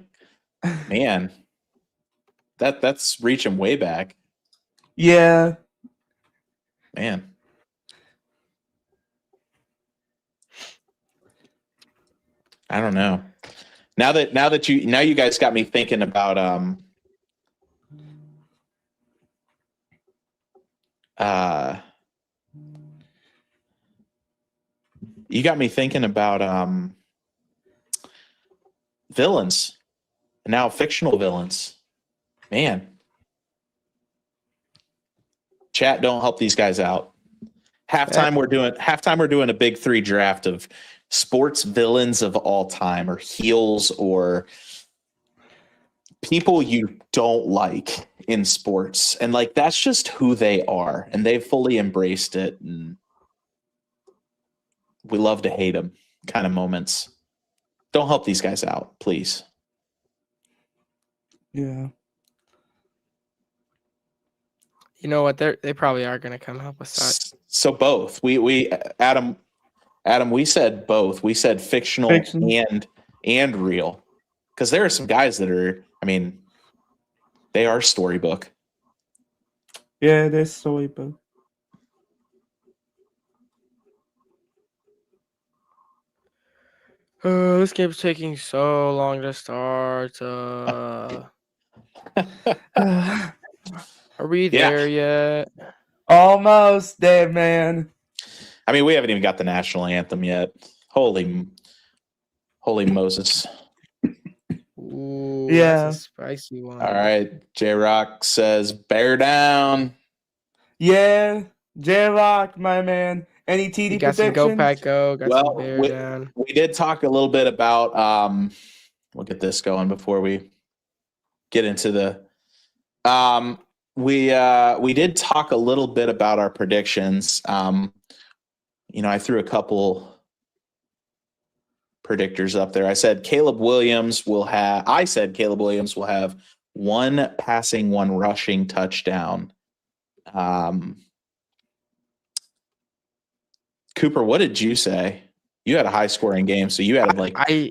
A: man, that's reaching way back,
B: Yeah.
A: man. I don't know. Now you guys got me thinking about you got me thinking about villains, now fictional villains. Man, chat, don't help these guys out. Halftime we're doing a big 3 draft of sports villains of all time, or heels, or people you don't like in sports, and like that's just who they are, and they've fully embraced it, and we love to hate them kind of moments. Don't help these guys out, please.
B: Yeah.
C: You know what? They probably are going to come help us out.
A: So both. We Adam, we said both. We said fictional and real. Because there are some guys that are, I mean, they are storybook.
B: Yeah, they're storybook.
C: This game's taking so long to start. Are we there yet?
B: Almost there, man.
A: I mean, we haven't even got the national anthem yet. Holy Moses.
C: Ooh,
B: Yeah.
C: that's a spicy one.
A: All right. J-Rock says, bear down.
B: Yeah. J-Rock, my man. Any TD
C: You got
B: predictions?
C: some go pack go. Got some bear down.
A: We did talk a little bit about we'll get this going before we get into the we did talk a little bit about our predictions. I threw a couple predictors up there. I said Caleb Williams will have 1 passing, 1 rushing touchdown. Cooper, what did you say? You had a high scoring game, so you had like
C: I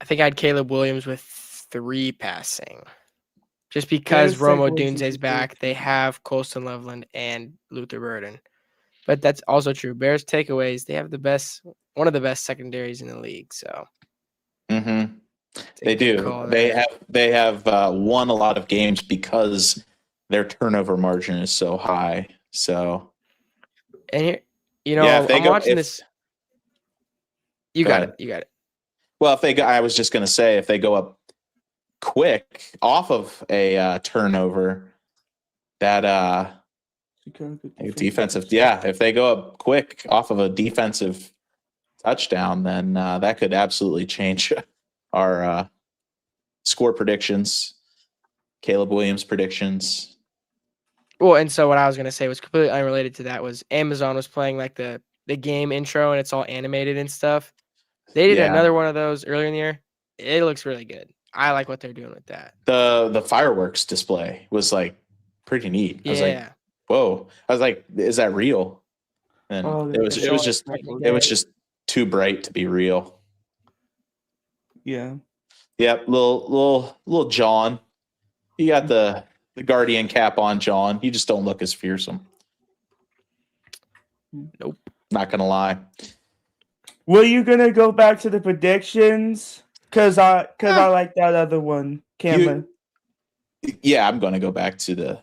C: think I had Caleb Williams with 3 passing. Just because Rome Odunze's back, they have Colston Loveland and Luther Burden. But that's also true. Bears takeaways, they have one of the best secondaries in the league. So
A: they do. They have won a lot of games because their turnover margin is so high. So,
C: and here, I'm watching this. You got it.
A: Well, I was just going to say, if they go up quick off of a turnover, that defensive, if they go up quick off of a defensive touchdown, then that could absolutely change our score predictions, Caleb Williams predictions.
C: Well, and so what I was going to say was completely unrelated to that was Amazon was playing like the game intro, and it's all animated and stuff. They did another one of those earlier in the year. It looks really good. I like what they're doing with that.
A: The fireworks display was like pretty neat. I was like,
C: Yeah.
A: whoa. I was like, is that real? And
B: Oh,
A: it was just too bright to be real.
B: Yeah.
A: Yep, little John. You got the Guardian cap on, John. You just don't look as fearsome.
C: Nope.
A: Not gonna lie.
B: Were you gonna go back to the predictions? Cause I like that other one, Cameron.
A: Yeah, I'm gonna go back to the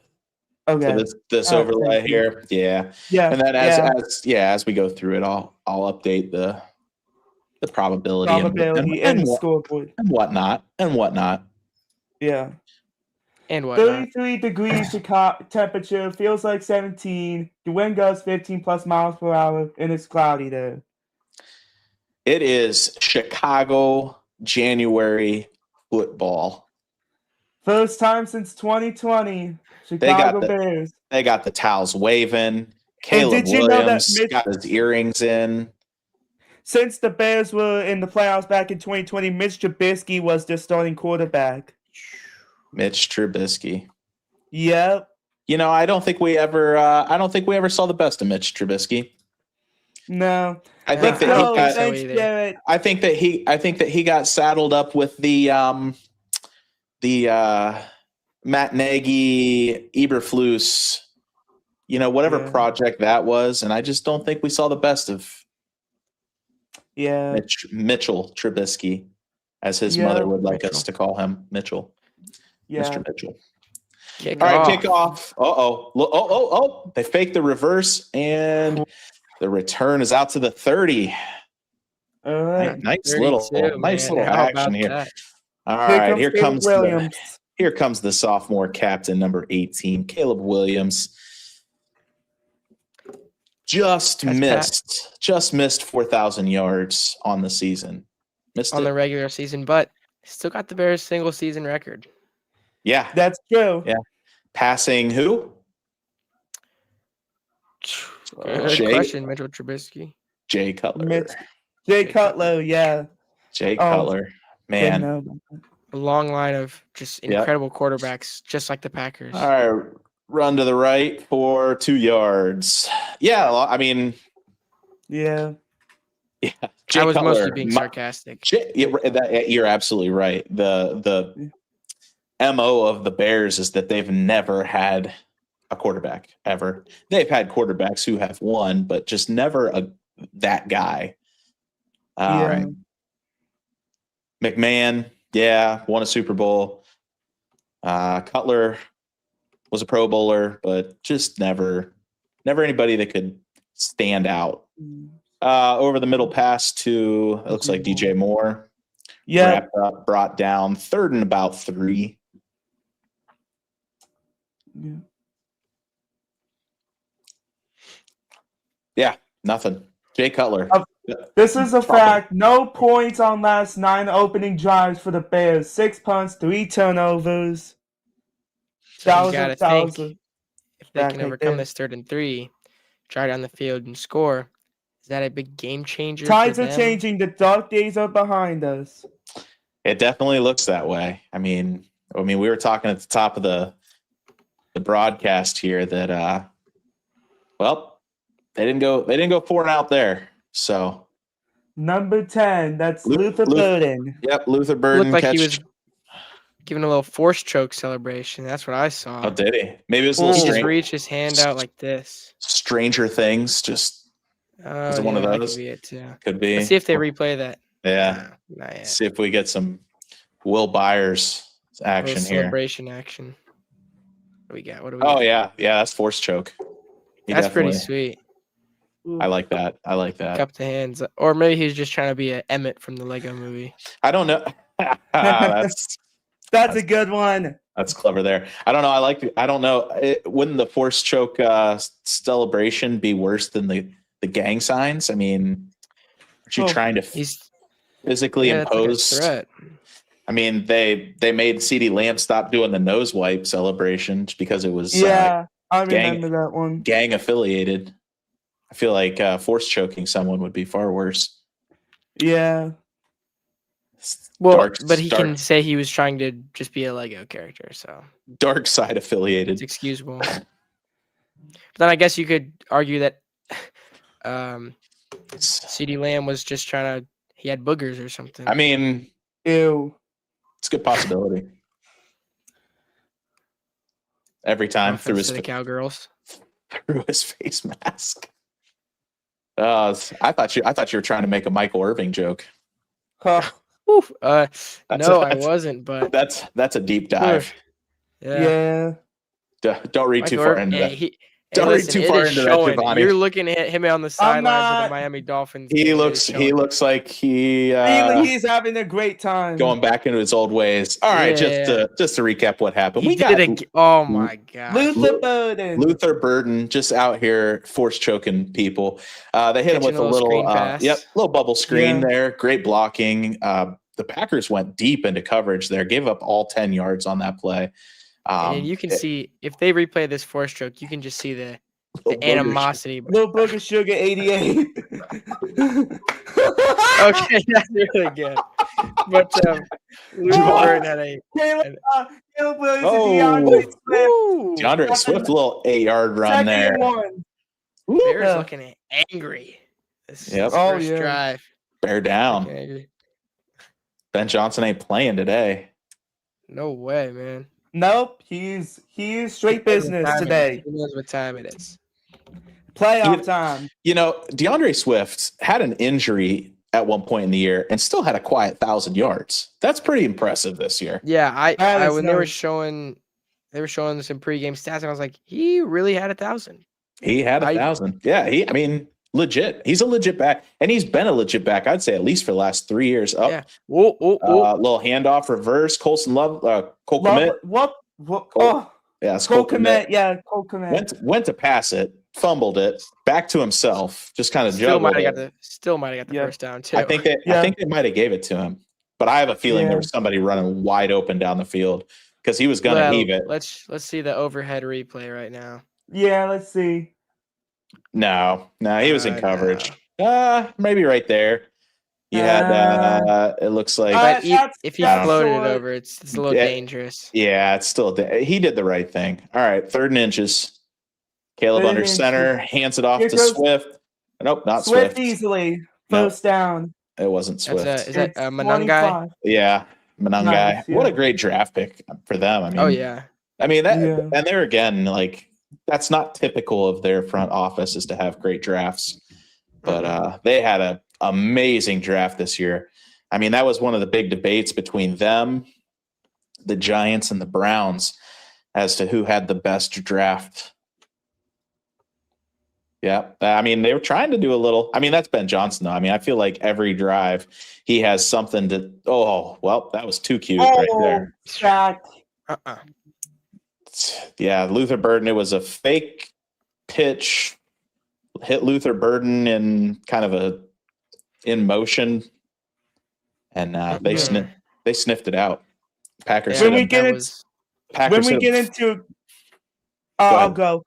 B: Okay.
A: this
B: All right,
A: overlay
B: thank you.
A: here. Yeah.
B: Yeah.
A: And then as we go through it, I'll update the probability,
B: Probability and scoreboard.
A: and whatnot.
B: Yeah.
C: And whatnot.
B: 33 degrees temperature, feels like 17. The wind gusts 15 plus miles per hour, and it's cloudy there.
A: It is Chicago January football.
B: First time since 2020. Chicago Bears.
A: They got the towels waving. Caleb
B: did you know that
A: Williams got his earrings in.
B: Since the Bears were in the playoffs back in 2020, Mitch Trubisky was their starting quarterback.
A: Mitch Trubisky.
B: Yep.
A: You know, I don't think we ever saw the best of Mitch Trubisky.
B: No.
A: I think that he got saddled up with the Matt Nagy Eberflus, whatever project that was, and I just don't think we saw the best of Mitchell Trubisky, as his mother would like us to call him, Mitchell.
B: Yeah.
A: Mr. Mitchell. All right, kickoff. Oh, they faked the reverse, and the return is out to the 30.
B: All right.
A: Nice little action here.
C: That?
A: All right, here comes the sophomore captain, number 18, Caleb Williams. Just missed 4,000 yards on the season.
C: The regular season, but still got the Bears' single season record.
A: Yeah.
B: That's true.
A: Yeah. Passing who?
C: Good question, Mitchell Trubisky.
A: Jay Cutler.
B: Jay Cutler, yeah.
A: Jay Cutler. Man.
C: A long line of just incredible quarterbacks, just like the Packers.
A: All right. Run to the right for 2 yards. Yeah, I mean.
B: Yeah.
A: Yeah.
C: I was mostly being sarcastic.
A: You're absolutely right. The MO of the Bears is that they've never had a quarterback ever. They've had quarterbacks who have won, but just never that guy. Right. McMahon, won a Super Bowl. Cutler was a Pro Bowler, but just never anybody that could stand out. Over the middle pass to, it looks like DJ Moore.
B: Yeah.
A: Wrapped up, brought down, 3rd and about 3. Yeah, nothing. Jay Cutler.
B: This is a fact. No points on last 9 opening drives for the Bears. 6 punts, 3 turnovers.
C: So you gotta think if they can overcome this 3rd and 3, drive down the field and score. Is that a big game changer?
B: Tides are changing. The dark days are behind us.
A: It definitely looks that way. I mean, we were talking at the top of the broadcast here that they didn't go 4 and out there. So
B: number 10, that's Luther Burden.
A: Yep, Luther Burden.
C: Looked like he was giving a little force choke celebration. That's what I saw.
A: Oh, did he? Maybe it was a little
C: He just reached his hand out like this.
A: Stranger Things, just was it one of those?
C: Could be it too.
A: Could be.
C: Let's see if they replay that.
A: Yeah. See if we get some Will Byers action here.
C: Celebration action. What do we got?
A: Oh yeah, that's force choke.
C: That's pretty sweet.
A: I like that.
C: Cup the hands, or maybe he's just trying to be an Emmett from the Lego Movie.
A: I don't know. That's
B: a good one.
A: That's clever there. I don't know. I don't know. Wouldn't the force choke celebration be worse than the gang signs? I mean, aren't you trying to physically impose?
C: Like a threat.
A: I mean, they made CeeDee Lamb stop doing the nose wipe celebration because it was
B: I remember that one.
A: Gang affiliated. I feel like force choking someone would be far worse.
B: Yeah.
C: Well, but he can say he was trying to just be a Lego character, so
A: dark side
C: it's
A: affiliated.
C: excusable. But then I guess you could argue that CeeDee Lamb was just trying to. He had boogers or something.
A: I mean,
B: Ew.
A: it's a good possibility. Every time
C: through the cowgirls.
A: Through his face mask. I thought you were trying to make a Michael Irving joke.
B: Huh.
C: No, I wasn't, but
A: that's a deep dive.
B: Yeah.
A: Don't read too far into that. Don't read too far into that, Giovanni.
C: You're looking at him on the sidelines of the Miami Dolphins.
A: He looks like he's
B: having a great time.
A: Going back into his old ways. All right, just to recap what happened.
C: Oh my god.
B: Luther
A: Burden just out here force choking people. They hit him with a little little bubble screen there. Great blocking. The Packers went deep into coverage there, gave up all 10 yards on that play.
C: And you can see, if they replay this force choke, you can just see the animosity.
B: Little Booger Sugar 88.
C: Okay, that's really good. But Luther had a
A: DeAndre Swift, little 8-yard run there.
C: Bears looking angry. This first drive.
A: Bear down. Ben Johnson ain't playing today.
C: No way, man.
B: Nope, he's straight business today.
C: He knows what time it is.
B: Playoff time.
A: You know, DeAndre Swift had an injury at one point in the year and still had a quiet 1,000 yards. That's pretty impressive this year.
C: Yeah, I when they were showing some pregame stats, and I was like, he really had 1,000.
A: He had 1,000. Yeah, legit. He's a legit back, and he's been a legit back, I'd say, at least for the last 3 years.
C: Yeah.
A: Little handoff, reverse, Cole Kmet.
B: It's Cole Kmet. Yeah, Cole Kmet.
A: Went to pass it, fumbled it, back to himself, just kind of juggled it.
C: Still might have got the first down, too.
A: I think they might have gave it to him, but I have a feeling there was somebody running wide open down the field because he was going to heave it.
C: Let's see the overhead replay right now.
B: Yeah, let's see.
A: No, he was in coverage. Maybe right there. You had it looks like
C: if he floated it over, it's a little dangerous.
A: Yeah, it's still he did the right thing. All right, 3rd and inches. Caleb under center, hands it off to Swift. Nope, not Swift.
B: Swift easily. First down.
A: It wasn't Swift.
C: Is that Manungai?
A: Yeah, Manungai. Nice, yeah. What a great draft pick for them. I mean, and there again, like, that's not typical of their front office is to have great drafts, but they had an amazing draft this year. I mean, that was one of the big debates between them, the Giants, and the Browns as to who had the best draft. Yeah, I mean, they were trying to do a little. I mean, that's Ben Johnson, though. I mean, I feel like every drive he has something to. Oh, well, that was too cute right there.
B: Shaq.
A: Yeah, Luther Burden. It was a fake pitch, hit Luther Burden in kind of in motion, and they sniffed it out. Packers.
B: When we get into, I'll go.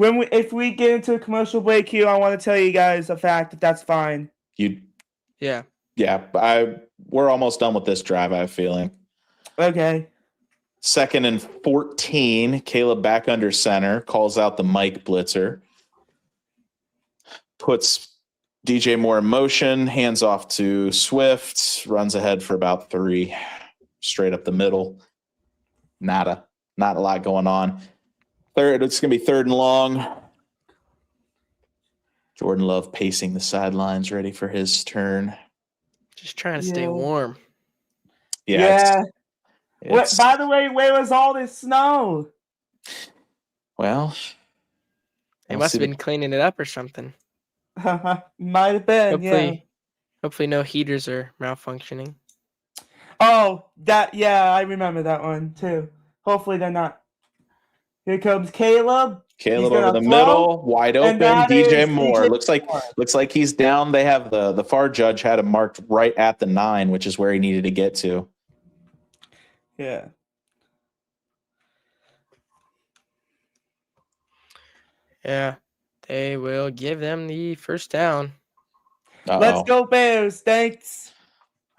B: If we get into a commercial break here, I want to tell you guys a fact that's fine.
A: Yeah. We're almost done with this drive. I have a feeling.
B: Okay.
A: 2nd and 14. Caleb back under center, calls out the Mike blitzer, puts DJ Moore in motion, hands off to Swift, runs ahead for about 3, straight up the middle. Not a lot going on. It's going to be 3rd and long. Jordan Love pacing the sidelines, ready for his turn.
C: Just trying to stay warm.
B: Yeah. By the way, where was all this snow?
A: Well,
C: they must have been cleaning it up or something.
B: Might have been.
C: Hopefully, no heaters are malfunctioning.
B: Oh, I remember that one too. Hopefully, they're not. Here comes Caleb.
A: Caleb over the middle, wide open. DJ Moore looks like he's down. They have the far judge had him marked right at the 9, which is where he needed to get to.
B: Yeah.
C: Yeah, they will give them the first down.
B: Let's go Bears. Thanks.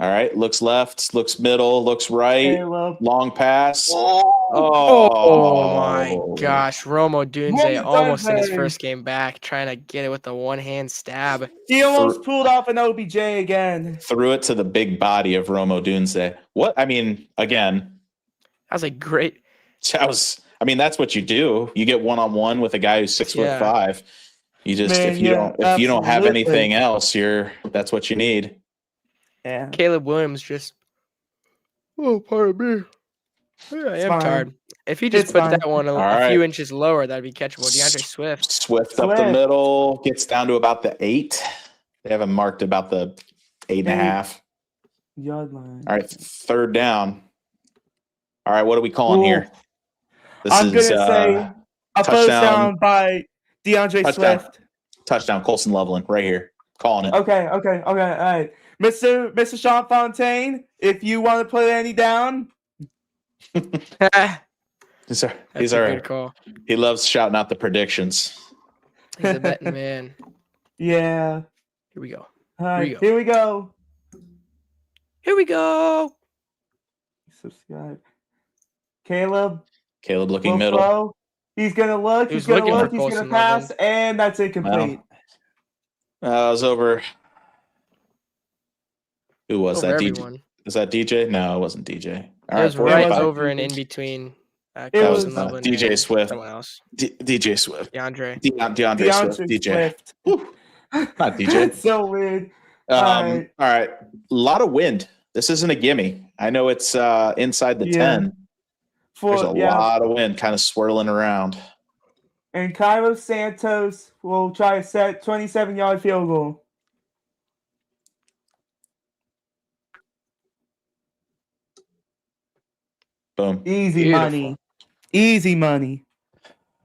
A: All right, looks left, looks middle, looks right.
B: Caleb.
A: Long pass.
C: Oh my gosh. Romo Dunze
B: Romo
C: almost in his
B: Dunze.
C: first game back, trying to get it with the one-hand stab.
B: He almost pulled off an OBJ again.
A: Threw it to the big body of Romo Dunze. What? I mean, again,
C: That was a great.
A: that's what you do. You get one-on-one with a guy who's 6'5". You just
B: Man,
A: if you don't have
B: absolutely.
A: anything else, that's what you need.
B: Yeah.
C: Caleb Williams just. Oh, pardon me. I am tired. If he just
B: It's
C: put
B: fine.
C: that one a
A: All
C: few
A: right.
C: inches lower, that'd be catchable. DeAndre Swift.
A: Swift up the middle, gets down to about the 8. They have him marked about the 8.5.
B: Yard line.
A: All right, third down. All right, what are we calling here?
B: I'm going to say a first down by DeAndre Swift.
A: Touchdown, Colson Loveland, right here. Calling it.
B: Okay. All right. Mr. Sean Fontaine, if you want to put any down.
A: He's
C: a good call.
A: He loves shouting out the predictions.
C: He's a betting man.
B: Yeah.
C: Here we go.
B: All right, here we go. Subscribe. Caleb
A: looking middle.
B: Throw. He's going to look. He's going to pass, and that's incomplete.
A: I was over. Who was that?
C: Everyone.
A: DJ? Is that DJ? No, it wasn't DJ.
C: It was right over and in between.
A: That was DJ Swift.
C: Someone else.
A: DJ Swift.
C: DeAndre
A: Swift. DJ. Not DJ.
B: It's so weird.
A: All right. A lot of wind. This isn't a gimme. I know it's inside the 10. There's a lot of wind kind of swirling around.
B: And Cairo Santos will try to set 27-yard field goal.
A: Boom.
B: Easy money.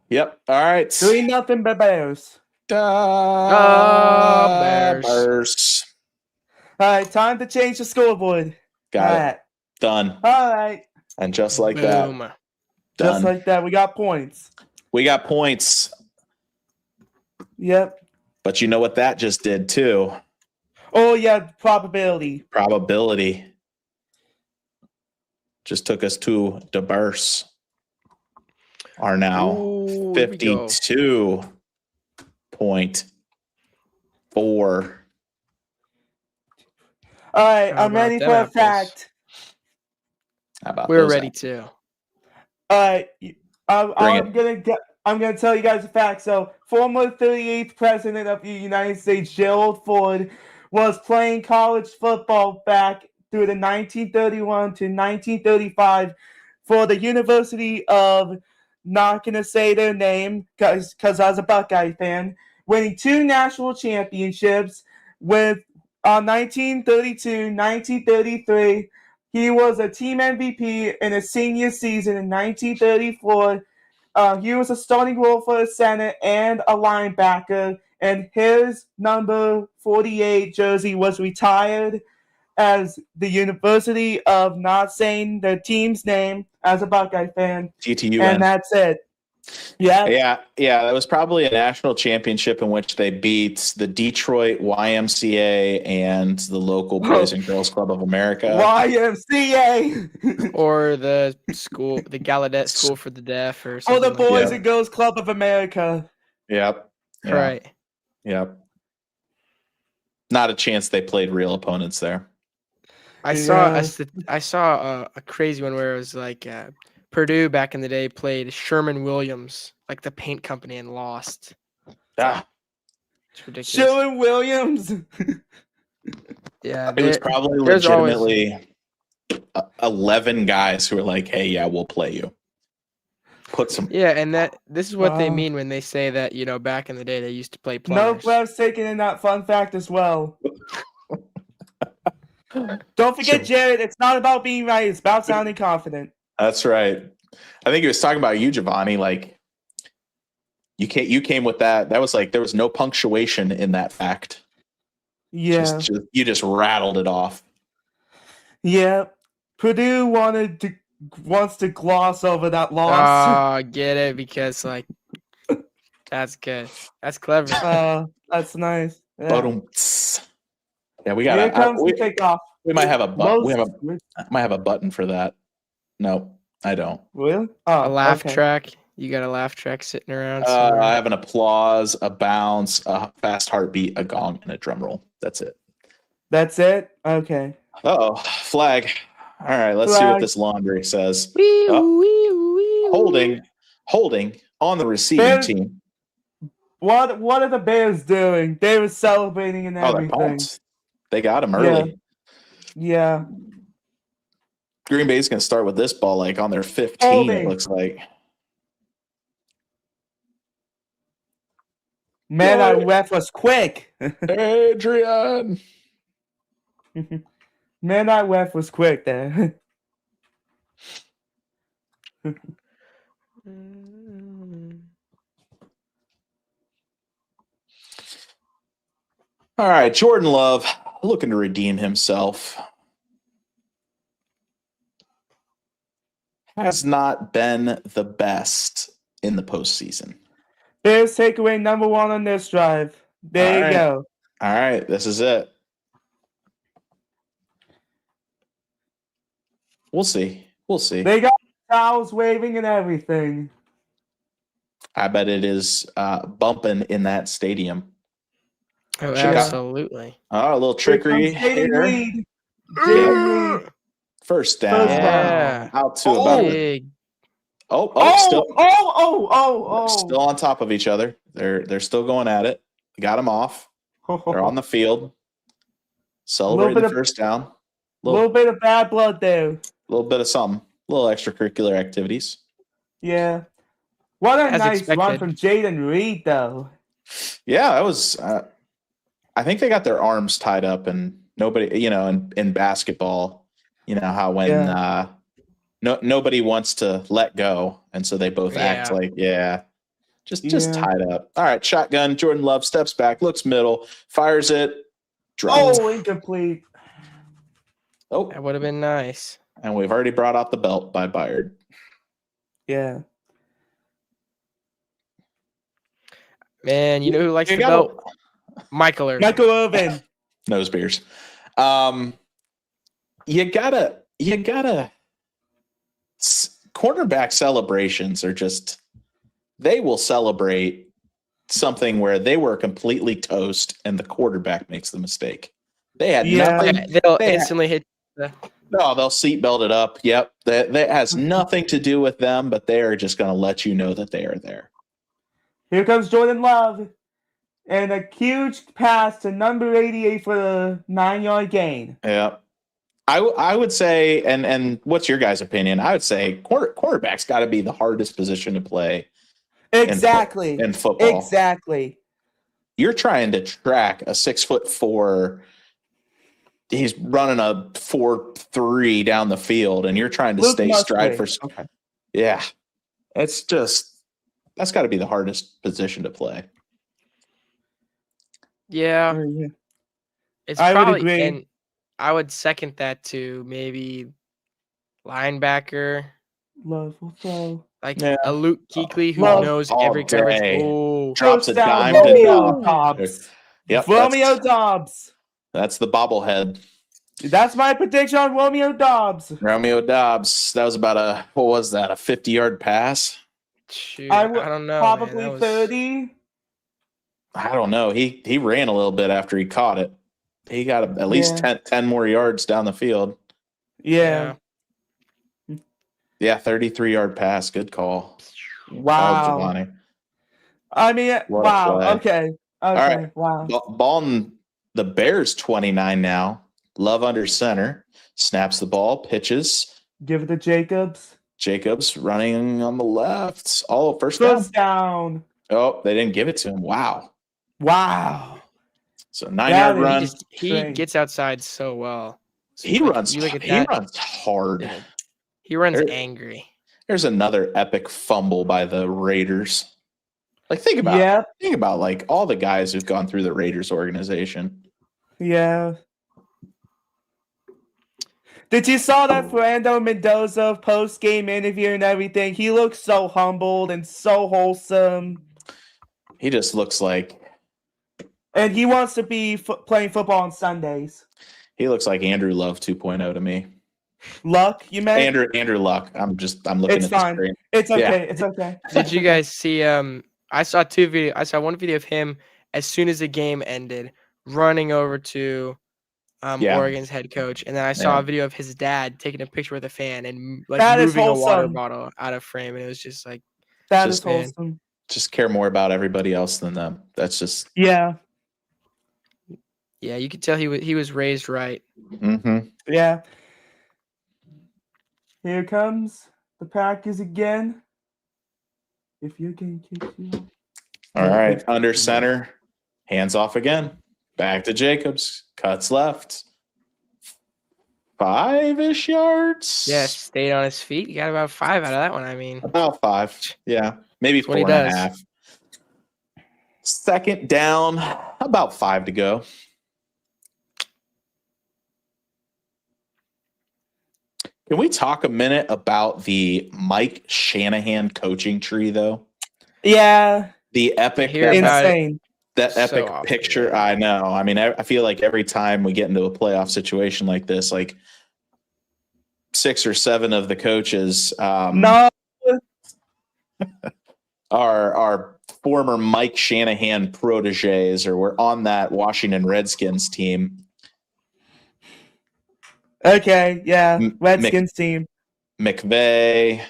A: Yep. All right.
B: 3-0 Bears.
A: Bears.
B: All right, time to change the scoreboard.
A: Got it. Done.
B: All right.
A: And just like that.
C: Done.
B: Just like that, we got points. Yep.
A: But you know what that just did too?
B: Oh, yeah, probability.
A: Just took us to the Bears. Are now 52.4.
B: All right, I'm ready for a fact.
A: How about
C: We're ready too.
B: All right, I'm gonna tell you guys a fact. So, former 38th president of the United States, Gerald Ford, was playing college football back through the 1931 to 1935 for the University of, not gonna say their name because I was a Buckeye fan, winning 2 national championships with 1932, 1933. He was a team MVP in his senior season in 1934. He was a starting role for the center and a linebacker, and his number 48 jersey was retired as the University of, not saying the team's name as a Buckeye fan.
A: TTUN.
B: And that's it. Yeah.
A: That was probably a national championship in which they beat the Detroit YMCA and the local Boys and Girls Club of America.
B: YMCA!
C: Or the school, the Gallaudet School for the Deaf, or something.
B: Or the Boys and Girls Club of America.
A: Yep.
C: Right.
A: Yep. Not a chance they played real opponents there.
C: I saw a crazy one where it was like Purdue back in the day played Sherman-Williams, like the paint company, and lost. It's ridiculous.
B: Sherman-Williams.
C: Yeah,
A: it was probably legitimately 11 guys who were like, "Hey, yeah, we'll play you." Put some.
C: Yeah, and this is what they mean when they say that, back in the day they used to play plumbers.
B: No, Brev's taking in that fun fact as well. Don't forget, Jared, it's not about being right, it's about sounding confident.
A: That's right. I think he was talking about you, Giovanni. Like, you came with that. That was like there was no punctuation in that fact.
B: Yeah.
A: You just rattled it off.
B: Yeah. Purdue wants to gloss over that loss.
C: Oh, get it, because that's good. That's clever.
B: That's nice. Yeah,
A: Yeah, we got.
B: Here comes the kickoff.
A: We might have a
B: Most,
A: might have a button for that. No, I don't.
B: really?
C: A
B: Oh,
C: laugh
B: okay.
C: track. You got a laugh track sitting around
A: I
C: somewhere.
A: have an applause, a bounce, a fast heartbeat, a gong, and a drum roll. That's it.
B: That's it? Okay.
A: Uh-oh, flag. All right, let's see what
B: Flag.
A: this laundry says.
C: Wee,
A: Oh,
C: wee, wee,
A: holding on the receiving
B: Bears-
A: team.
B: What are the Bears doing? They were celebrating and
A: Oh, they're
B: everything.
A: pumped. They got him early.
B: Yeah.
A: Green Bay's going to start with this ball like on their 15,
B: Holding.
A: it looks like.
B: Man,
A: Yeah.
B: that ref was quick.
A: Adrian.
B: Man, that ref was quick there.
A: All right, Jordan Love looking to redeem himself. Has not been the best in the postseason.
B: Bears takeaway number 1 on this drive. There you go.
A: All right, this is it. We'll see. We'll see.
B: They got towels waving and everything.
A: I bet it is bumping in that stadium.
C: Oh,
A: Check out-
C: absolutely.
A: Oh, a little trickery
B: Here comes Jaden
A: here.
B: Reed. Jaden Reed.
A: First down.
C: Yeah.
A: Out to about.
C: Big.
A: Still on top of each other. They're still going at it. Got them off. They're on the field. Celebrating the first down.
B: A little bit of bad blood there.
A: A little bit of something. Little extracurricular activities.
B: Yeah. What a
C: As
B: nice run
C: expected.
B: from Jaden Reed, though.
A: Yeah, that was. I think they got their arms tied up, and nobody, in basketball, how when nobody wants to let go, and so they both act like just tied up. All right, shotgun. Jordan Love steps back, looks middle, fires it, drops.
B: Oh, incomplete.
A: Oh,
C: That would have been nice.
A: and we've already brought out the belt by Byard.
B: Yeah.
C: Man, you know who likes
A: You
C: the
A: gotta-
C: belt? Michael Irvin.
B: Michael Irvin.
A: Nose beers. You gotta cornerback celebrations are just, they will celebrate something where they were completely toast and the quarterback makes the mistake. They had nothing.
C: They'll instantly hit the
A: No, they'll seatbelt it up. Yep. That has nothing to do with them, but they are just going to let you know that they are there.
B: Here comes Jordan Love. And a huge pass to number 88 for the 9-yard gain.
A: Yeah. I would say, and what's your guys' opinion? I would say quarterback's got to be the hardest position to play.
B: Exactly.
A: In football.
B: Exactly.
A: You're trying to track a 6'4". He's running a 4.3 down the field, and you're trying to stay stride for.
B: Okay.
A: Yeah, it's just that's got to be the hardest position to play.
C: Yeah. It's
B: I would
C: probably,
B: agree.
C: and I would second that to maybe linebacker,
B: Love will throw.
C: like
A: Yeah.
C: a Luke Kuechly who
B: Love
C: knows
A: all
C: every coverage.
A: day.
C: Oh,
A: Drops a
B: First down,
A: dime.
B: Romeo Dobbs.
A: Yep,
B: Romeo Dobbs.
A: That's the bobblehead.
B: That's my prediction on Romeo Dobbs.
A: Romeo Dobbs. That was about a 50-yard pass?
C: shoot.
B: I
C: I,
B: would
C: don't know.
B: Probably
C: man. That was-
B: 30.
A: I don't know. He ran a little bit after he caught it. He got at least 10 more yards down the field.
B: Yeah.
A: Yeah, 33-yard pass. Good call.
B: Wow.
A: Giovanni.
B: I mean,
A: What a
B: wow.
A: play.
B: Okay.
A: right.
B: Wow.
A: Ball in the Bears 29 now. Love under center. Snaps the ball. Pitches.
B: Give it to Jacobs.
A: Jacobs running on the left. First
B: First
A: down.
B: down.
A: Oh, they didn't give it to him. Wow.
B: Wow.
A: So 9-yard
B: That is-
A: run.
C: He
B: Train.
C: gets outside so well. So
A: He
C: like,
A: runs.
C: You look at
A: He
C: that.
A: runs hard.
C: He runs
A: There-
C: angry.
A: There's another epic fumble by the Raiders. Like think about like all the guys who've gone through the Raiders organization.
B: Yeah. Did you saw that Fernando Mendoza post-game interview and everything? He looks so humbled and so wholesome.
A: He just looks like
B: And he wants to be playing football on Sundays.
A: He looks like Andrew Love 2.0 to me.
B: Luck, you meant?
A: Andrew Luck. I'm looking
B: It's
A: at the
B: fine.
A: screen.
B: It's
A: Yeah.
B: okay. It's okay.
C: Did you guys see? I saw one video of him as soon as the game ended, running over to
A: Yeah.
C: Oregon's head coach, and then I saw
A: Yeah.
C: a video of his dad taking a picture with a fan and like
B: That is
C: moving a water
B: wholesome.
C: bottle out of frame, and it was just like,
B: That
A: Just
B: is wholesome.
A: Just care more about everybody else than them. That's just.
B: Yeah.
C: yeah, you could tell he was raised right.
A: Mm-hmm.
B: Yeah. Here comes the Packers again. If you can kick you off.
A: All right. Under center. Hands off again. Back to Jacobs. Cuts left. 5-ish yards.
C: Yeah, stayed on his feet. You got about 5 out of that one. I mean,
A: About 5. Yeah. Maybe
C: That's what he
A: 4.5.
C: does.
A: Second down. About 5 to go. Can we talk a minute about the Mike Shanahan coaching tree, though?
B: Yeah.
A: The epic,
C: hear about it.
B: Insane.
A: that
C: so
A: epic
C: often,
A: picture.
C: yeah.
A: I know. I mean, I feel like every time we get into a playoff situation like this, like 6 or 7 of the coaches
B: No.
A: are former Mike Shanahan proteges, or were on that Washington Redskins team.
B: Okay. Yeah.
A: M-
B: Redskins team.
A: McVay,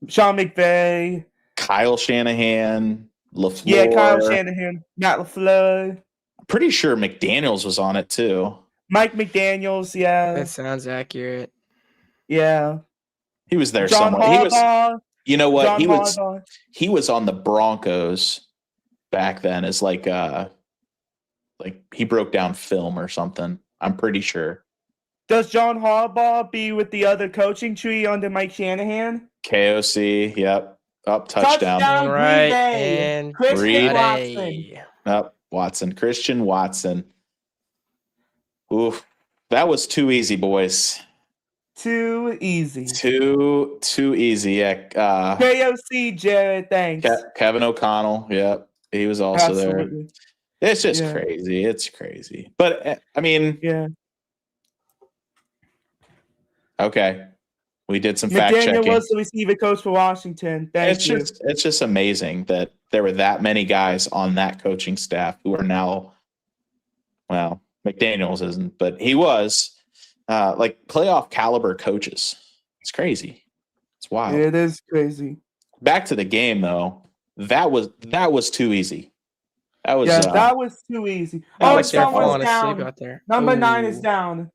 B: Sean McVay.
A: Kyle Shanahan, LaFleur.
B: Yeah. Kyle Shanahan. Matt LaFleur.
A: Pretty sure McDaniels was on it too.
B: Mike McDaniels. Yeah.
C: That sounds accurate.
B: Yeah.
A: He was there
B: John
A: somewhere. He was.
B: Harbaugh.
A: You know what?
B: John
A: He was.
B: Harbaugh.
A: He was on the Broncos back then as like he broke down film or something. I'm pretty sure.
B: Does John Harbaugh be with the other coaching tree under Mike Shanahan?
A: KOC, yep. Up touchdown.
B: Touchdown.
C: Green
B: Green
C: Bay
B: Bay.
C: and
B: Christian
A: Green
B: Watson.
A: Up Watson. Christian Watson. Oof. That was too easy, boys.
B: Too easy.
A: Too easy. Yeah.
B: KOC, Jared, thanks.
A: Kevin O'Connell. Yep. He was also there.
B: Absolutely.
A: It's just
B: Yeah.
A: crazy. It's crazy. But I mean,
B: Yeah.
A: okay. We did some fact
B: McDaniel
A: checking.
B: was the receiver coach for Washington. Thank you.
A: It's just amazing that there were that many guys on that coaching staff who are now, well, McDaniels isn't, but he was like playoff caliber coaches. It's crazy. It's wild.
B: It is crazy.
A: Back to the game though. That was too easy. That was
B: That was too easy.
A: that
B: Oh,
A: was
C: They're
A: someone's
C: falling
B: someone's
C: asleep
B: down.
C: out there.
B: Number 9 is
C: Ooh.
B: down.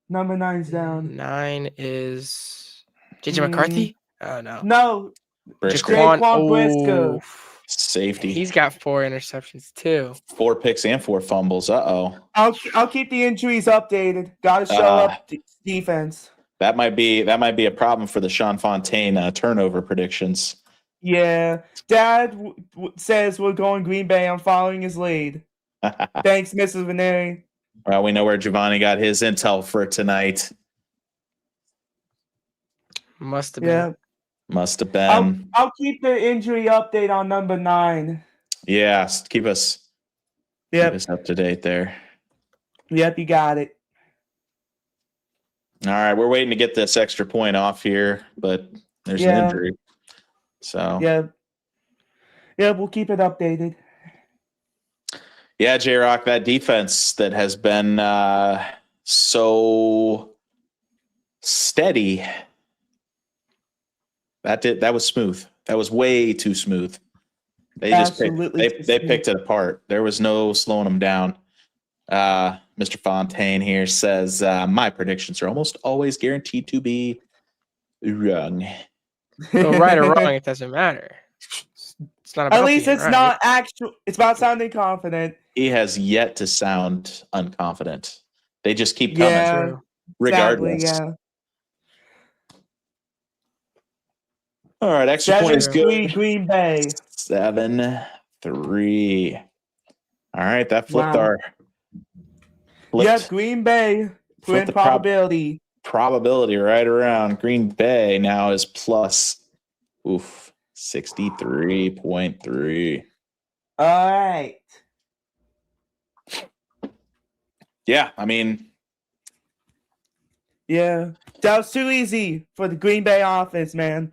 B: Number 9's down.
C: 9 is JJ McCarthy. Oh no.
B: No,
A: Briscoe.
B: Jaquan Briscoe.
A: Safety.
C: He's got 4 interceptions too.
A: 4 picks and 4 fumbles. Uh-oh.
B: I'll keep the injuries updated. Got to show up defense.
A: That might be a problem for the Sean Fontaine turnover predictions.
B: Yeah, Dad says we're going Green Bay. I'm following his lead. Thanks, Mrs. Veneri.
A: Well, we know where Giovanni got his intel for tonight.
C: Must have been.
B: Yeah,
A: Must have been.
B: I'll keep the injury update on number 9.
A: Yeah, keep us up to date there.
B: Yep, you got it.
A: All right, we're waiting to get this extra point off here, but there's an injury. So
B: yeah, we'll keep it updated.
A: Yeah, J-Rock, that defense that has been so steady. That was smooth. That was way too smooth. They just picked it apart. There was no slowing them down. Mr. Fontaine here says my predictions are almost always guaranteed to be wrong.
C: Well, right or wrong, it doesn't matter. It's not about
B: At least
C: being
B: it's
C: right.
B: not actual. It's about sounding confident.
A: He has yet to sound unconfident. They just keep coming,
B: Yeah,
A: regardless.
B: sadly, yeah.
A: All right, extra point is good.
B: 7-3 Green Bay.
A: 7-3. All right, that flipped
B: Wow. Yep, Green Bay.
A: flipped
B: Win
A: the
B: probability.
A: probability right around. Green Bay now is plus 63.3.
B: All right.
A: Yeah, I mean,
B: Yeah, that was too easy for the Green Bay offense, man.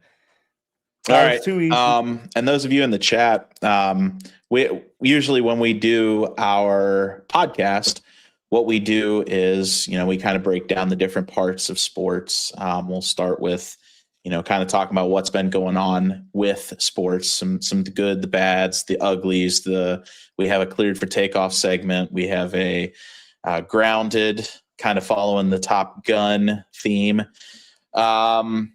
A: all
B: That was
A: right.
B: too easy.
A: And those of you in the chat, we usually when we do our podcast, what we do is, we kind of break down the different parts of sports. We'll start with, kind of talking about what's been going on with sports, some the good, the bads, the uglies. We have a cleared for takeoff segment. We have a grounded, kind of following the Top Gun theme. So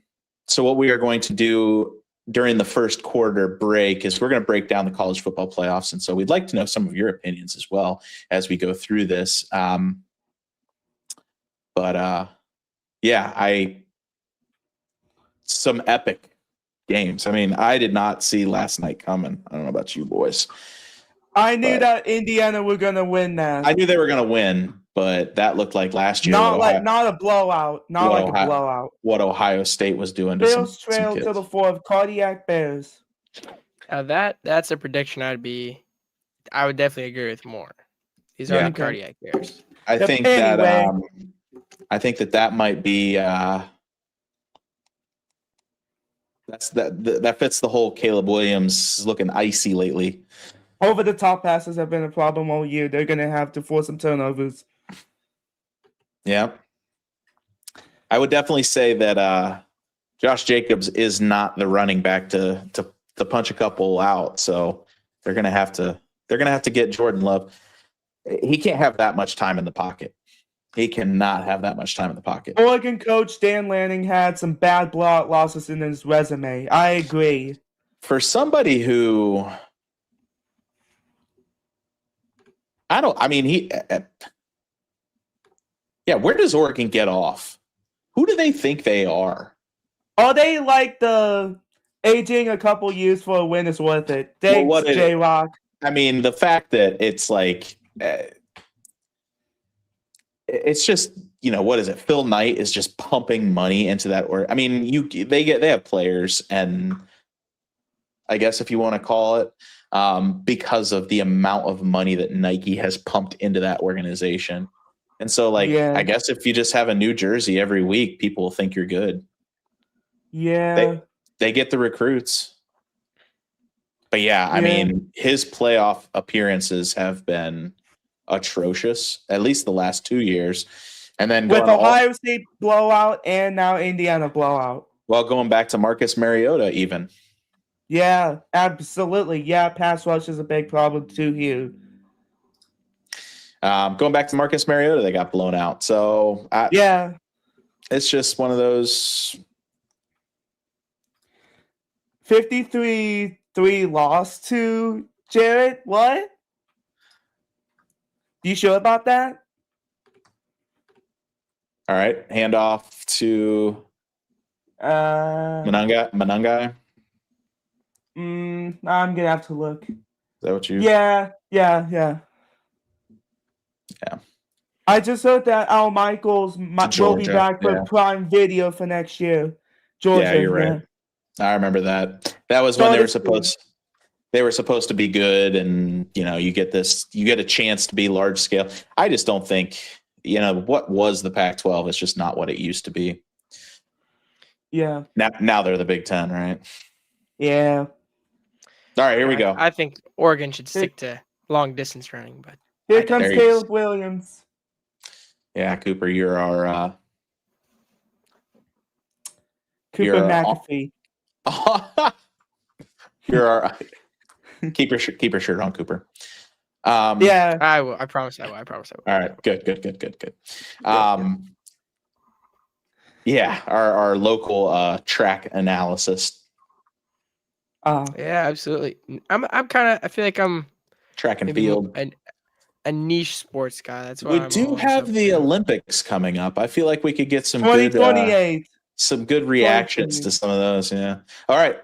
A: what we are going to do during the first quarter break is we're going to break down the college football playoffs. And so we'd like to know some of your opinions as well as we go through this. Some epic games. I mean, I did not see last night coming. I don't know about you boys.
B: I knew that Indiana were gonna win that.
A: I knew they were going to win, but that looked like last year.
B: Not a blowout. Not like a blowout.
A: What Ohio State was doing to
B: Bills
A: some
B: trail
A: kids.
B: to the fourth. Cardiac Bears.
C: That's a prediction I would definitely agree with more. These are the cardiac bears.
A: I think that might be that fits the whole Caleb Williams looking icy lately.
B: Over the top passes have been a problem all year. They're gonna have to force some turnovers.
A: Yeah. I would definitely say that Josh Jacobs is not the running back to punch a couple out. So they're gonna have to get Jordan Love. He can't have that much time in the pocket. He cannot have that much time in the pocket.
B: Oregon coach Dan Lanning had some bad blowout losses in his resume. I agree.
A: For somebody who where does Oregon get off? Who do they think they are?
B: Are they like the aging a couple years for a win is worth it? Thanks, J-Rock.
A: I mean, the fact that it's like, it's just, what is it? Phil Knight is just pumping money into that. Or, I mean, they have players, and I guess if you want to call it, because of the amount of money that Nike has pumped into that organization. And so, I guess if you just have a new jersey every week, people will think you're good.
B: Yeah.
A: They get the recruits. But I mean, his playoff appearances have been atrocious, at least the last 2 years. And then
B: with Ohio State blowout and now Indiana blowout.
A: Well, going back to Marcus Mariota even.
B: Yeah, absolutely. Yeah, pass rush is a big problem too here.
A: Going back to Marcus Mariota, they got blown out. So it's just one of those
B: 53-3 loss to Jared. What? You sure about that?
A: All right, hand off to Manungai.
B: I'm gonna have to look.
A: Is that what you?
B: Yeah. I just heard that Al Michaels will be back for Prime Video for next year. Georgia,
A: yeah, you're right. I remember that. That was when they were supposed to be good, and you get a chance to be large scale. I just don't think what was the Pac-12 is just not what it used to be.
B: Yeah.
A: Now they're the Big Ten, right?
B: Yeah.
A: All right, here we go.
C: I think Oregon should stick to long distance running, but
B: here comes Caleb Williams.
A: Yeah, Cooper, you're our
B: Cooper McAfee.
A: You're our keep your shirt on, Cooper.
B: Yeah,
C: I will. I promise I will.
A: All right, good. Our local track analysis.
C: Yeah, absolutely. I feel like I'm
A: track and field.
C: A niche sports guy. That's why
A: we do have the Olympics coming up. I feel like we could get some
B: 2028.
A: Some good reactions to some of those. Yeah. All right.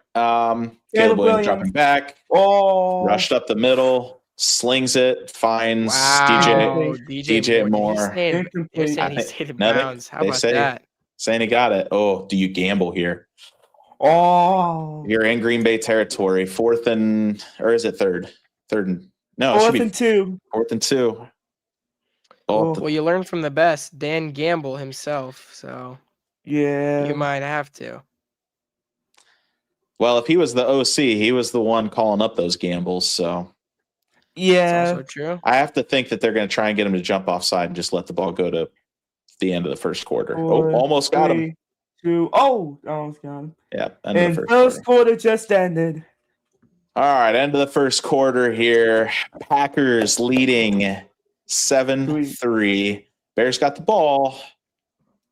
A: Caleb Williams dropping back.
B: Rushed
A: up the middle. Slings it. Finds DJ Moore.
C: They're saying he's hit the bounds. How about that?
A: Saying he got it. Oh, do you gamble here?
B: Oh.
A: You're in Green Bay territory. Third and 2.
B: No,
A: 4th and 2. Oh,
C: Well, you learn from the best, Dan Gamble himself, so
B: Yeah.
C: you might have to.
A: well, if he was the OC, he was the one calling up those gambles. So
C: It's
B: Yeah.
C: also true.
A: I have to think that they're going to try and get him to jump offside and just let the ball go to the end of the first quarter. Oh,
B: 4,
A: almost got him.
B: 3, 2. Oh, almost got him.
A: Yeah, end of
B: And
A: the first
B: first
A: quarter.
B: quarter just ended.
A: All right, end of the first quarter here. Packers leading 7-3. Bears got the ball,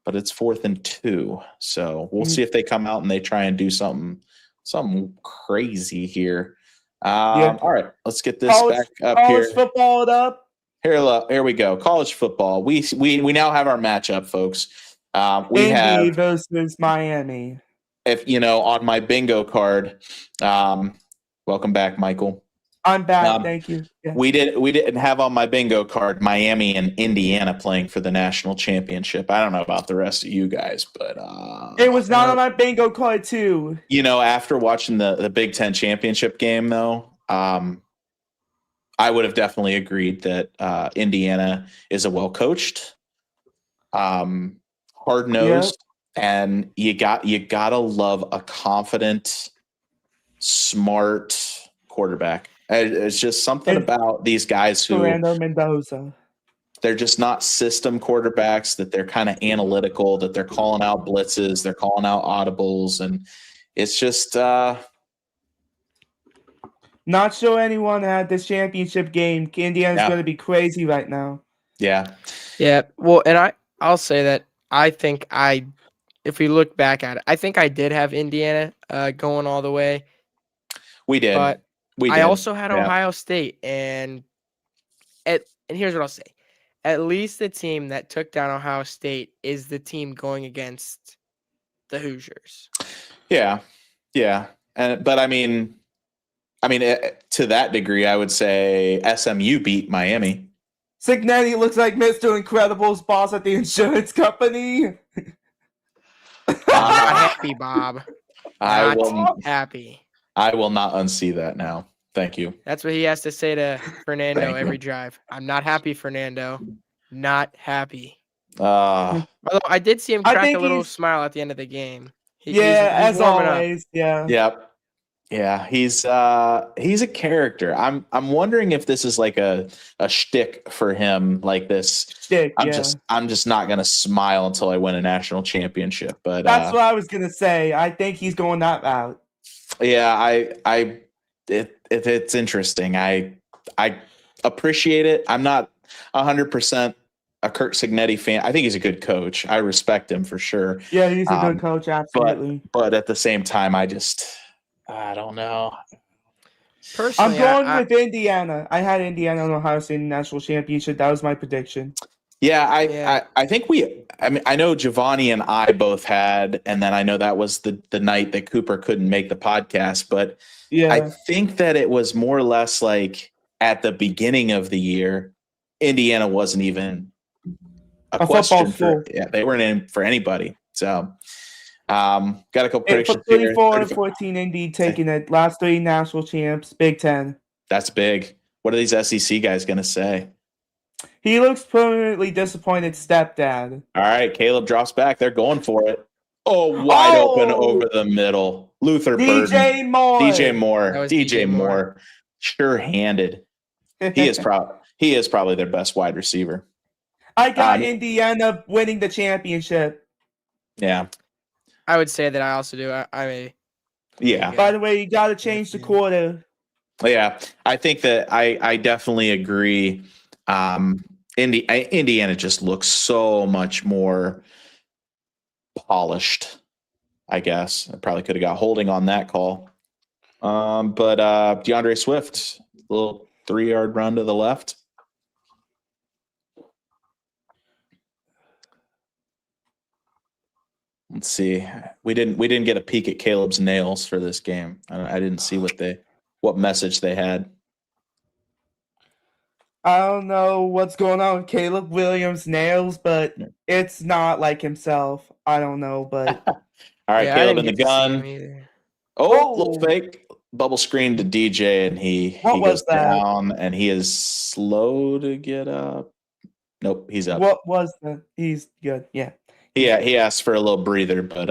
A: but it's 4th and 2. So we'll see if they come out and they try and do something crazy here.
B: Yeah.
A: All right, let's get this back up here.
B: College football it up.
A: Here we go. College football. We now have our matchup, folks. We
B: Indy
A: have,
B: versus Miami.
A: if you know, on my bingo card. Welcome back, Michael.
B: I'm back. Thank you. Yeah.
A: We didn't have on my bingo card Miami and Indiana playing for the national championship. I don't know about the rest of you guys, but
B: It was not on my bingo card too.
A: you know, after watching the Big Ten championship game, though, I would have definitely agreed that Indiana is a well-coached, hard-nosed, and you gotta love a confident, smart quarterback. It's just something about these guys who
B: Fernando Mendoza.
A: they're just not system quarterbacks, that they're kind of analytical, that they're calling out blitzes, they're calling out audibles, and it's just
B: Not sure anyone had this championship game. Indiana's going to be crazy right now.
A: Yeah.
C: Yeah. Well, and I'll say that I think if we look back at it, I think I did have Indiana going all the way.
A: We did.
C: But
A: I
C: also had Ohio State, and here's what I'll say. At least the team that took down Ohio State is the team going against the Hoosiers.
A: Yeah. Yeah. But I mean, to that degree, I would say SMU beat Miami.
B: Cignetti looks like Mr. Incredible's boss at the insurance company.
C: Not happy, Bob. Happy.
A: I will not unsee that now. Thank you.
C: That's what he has to say to Fernando every drive. I'm not happy, Fernando. Not happy. Although I did see him crack a little smile at the end of the game. He's
B: as
C: warming
B: always.
C: up.
B: Yeah.
A: Yep. Yeah, he's a character. I'm wondering if this is like a shtick for him, like this.
B: Shtick,
A: I'm just not gonna smile until I win a national championship. But
B: that's what I was gonna say. I think he's going that route.
A: Yeah, it's interesting. I appreciate it. I'm not 100% a Kirk Cignetti fan. I think he's a good coach. I respect him for sure.
B: Yeah, he's a good coach, absolutely.
A: But at the same time, I don't know.
B: Personally, I'm going with Indiana. I had Indiana and Ohio State in the national championship. That was my prediction.
A: Yeah, I think I know Giovanni and I both had, and then I know that was the night that Cooper couldn't make the podcast, but
B: yeah,
A: I think that it was more or less like at the beginning of the year, Indiana wasn't even a question for, they weren't in for anybody. So got a couple predictions here.
B: 34-14 Indy taking it. Last 3 national champs, Big Ten.
A: That's big. What are these SEC guys going to say?
B: He looks permanently disappointed, stepdad.
A: All right, Caleb drops back. They're going for it. Oh, wide open over the middle. Luther
B: DJ Moore.
A: DJ Moore. Sure-handed. He is probably their best wide receiver.
B: I got Indiana winning the championship.
A: Yeah.
C: I would say that I also do.
A: Yeah.
B: By the way, you got to change the quarter.
A: Yeah, I think that I definitely agree. Indiana just looks so much more polished, I guess. I probably could have got holding on that call. But DeAndre Swift, little 3-yard run to the left. Let's see. We didn't get a peek at Caleb's nails for this game. I didn't see what message they had.
B: I don't know what's going on with Caleb Williams' nails, but it's not like himself. I don't know, but
A: all right, Caleb in the gun. Little fake bubble screen to DJ, and he goes down, and he is slow to get up. Nope, he's up.
B: What was the? He's good. Yeah.
A: Yeah, he asked for a little breather, but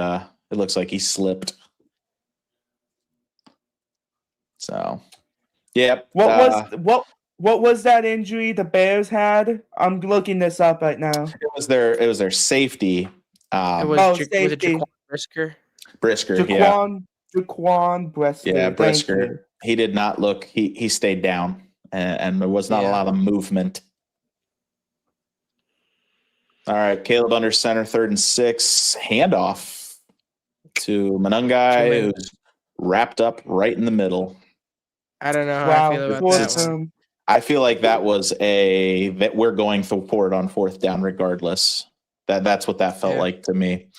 A: it looks like he slipped. So, yep.
B: What was that injury the Bears had? I'm looking this up right now.
A: It was their safety.
C: was it
B: safety.
C: Jaquan Brisker?
A: Brisker, yeah.
B: Jaquan Brisker.
A: Yeah,
B: Thank
A: Brisker.
B: you.
A: He did not look. He stayed down, and there was not a
C: Yeah.
A: lot of movement. All right, Caleb under center, 3rd and 6. Handoff to Manungai, who's wrapped up right in the middle.
C: I don't know how I feel about that one.
A: I feel like that was that we're going for it on 4th down regardless. That's what that felt like to me.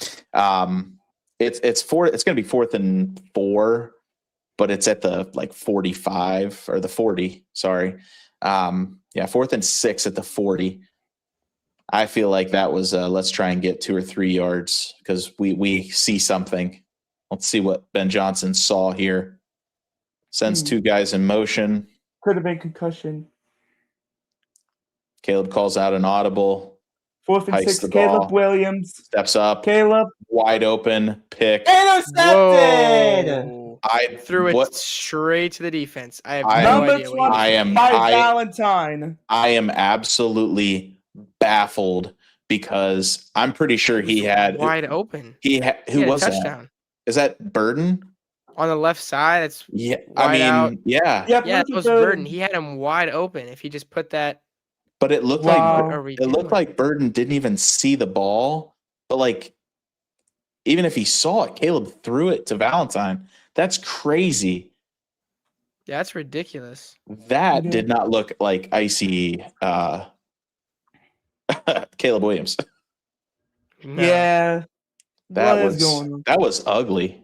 A: It's going to be 4th and 4, but it's at the 45 or the 40. Sorry, 4th and 6 at the 40. I feel like that was let's try and get 2 or 3 yards because we see something. Let's see what Ben Johnson saw here. Sends 2 guys in motion.
B: Could have been concussion.
A: Caleb calls out an audible.
B: 4th and 6. Caleb Williams
A: steps up.
B: Caleb
A: wide open pick.
B: Intercepted.
C: Whoa. I threw it straight to the defense. I have no idea.
B: Valentine.
A: I am absolutely baffled because I'm pretty sure he had
C: wide open.
A: Who was that? Is that Burden?
C: On the left side, it's
A: out.
C: Yeah, it was Burden. He had him wide open. If he just put that,
A: but it looked like Burden didn't even see the ball. But even if he saw it, Caleb threw it to Valentine. That's crazy.
C: Yeah, that's ridiculous.
A: That did not look like icy Caleb Williams.
C: No.
B: Yeah,
A: that was ugly.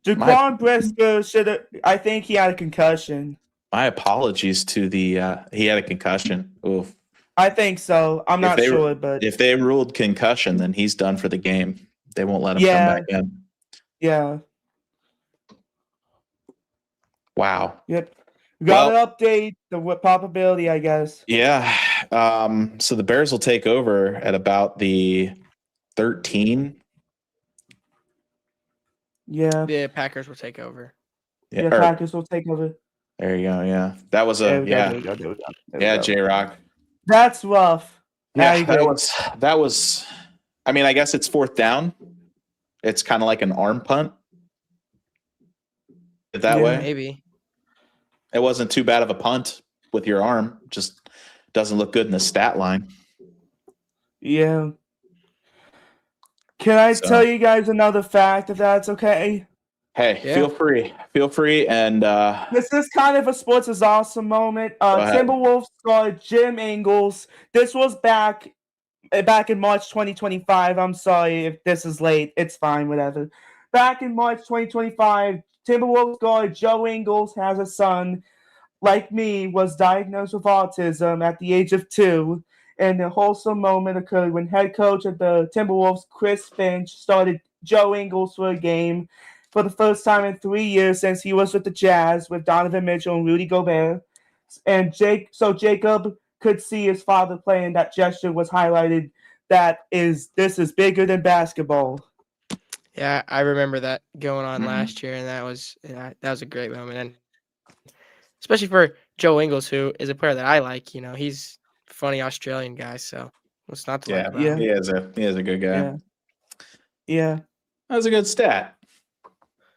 B: Jaquan Brisker should have. I think he had a concussion.
A: My apologies to the. He had a concussion. Oof.
B: I think so. I'm not sure, but
A: if they ruled concussion, then he's done for the game. They won't let him come back in.
B: Yeah.
A: Wow.
B: Yep. Got to update the probability, I guess.
A: Yeah. So the Bears will take over at about the 13.
B: Yeah.
C: The Packers will take over.
B: Yeah, Packers will take over.
A: There you go. Yeah. That was a J-Rock.
B: That's rough.
A: Yeah, that was I mean, I guess it's 4th down. It's kind of like an arm punt. That way.
C: Maybe.
A: It wasn't too bad of a punt with your arm. Just doesn't look good in the stat line.
B: Yeah. Can I tell you guys another fact, if that's okay?
A: Hey, feel free. And
B: this is kind of a sports is awesome moment. Timberwolves guard Jim Ingles. This was back in March 2025. I'm sorry if this is late. It's fine, whatever. Back in March 2025, Timberwolves guard Joe Ingles has a son, like me, was diagnosed with autism at the age of 2. And the wholesome moment occurred when head coach of the Timberwolves, Chris Finch, started Joe Ingles for a game for the first time in 3 years since he was with the Jazz with Donovan Mitchell and Rudy Gobert. And Jacob could see his father play, and that gesture was highlighted. This is bigger than basketball.
C: Yeah, I remember that going on last year, and that was a great moment, and especially for Joe Ingles, who is a player that I like. He's a funny Australian guy, so what's not to like about him?
A: He is a good guy.
B: Yeah.
A: That was a good stat.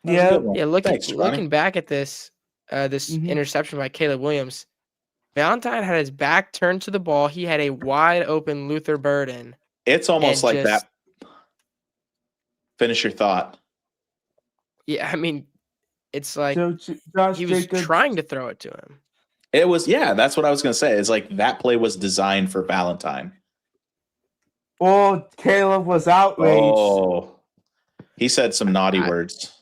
C: Looking back at this interception by Caleb Williams, Valentine had his back turned to the ball. He had a wide open Luther Burden.
A: It's almost like that. Finish your thought.
C: Yeah, I mean, it's like he was trying to throw it to him.
A: It was, that's what I was going to say. It's like that play was designed for Valentine.
B: Oh, Caleb was outraged.
A: Oh, he said some naughty words.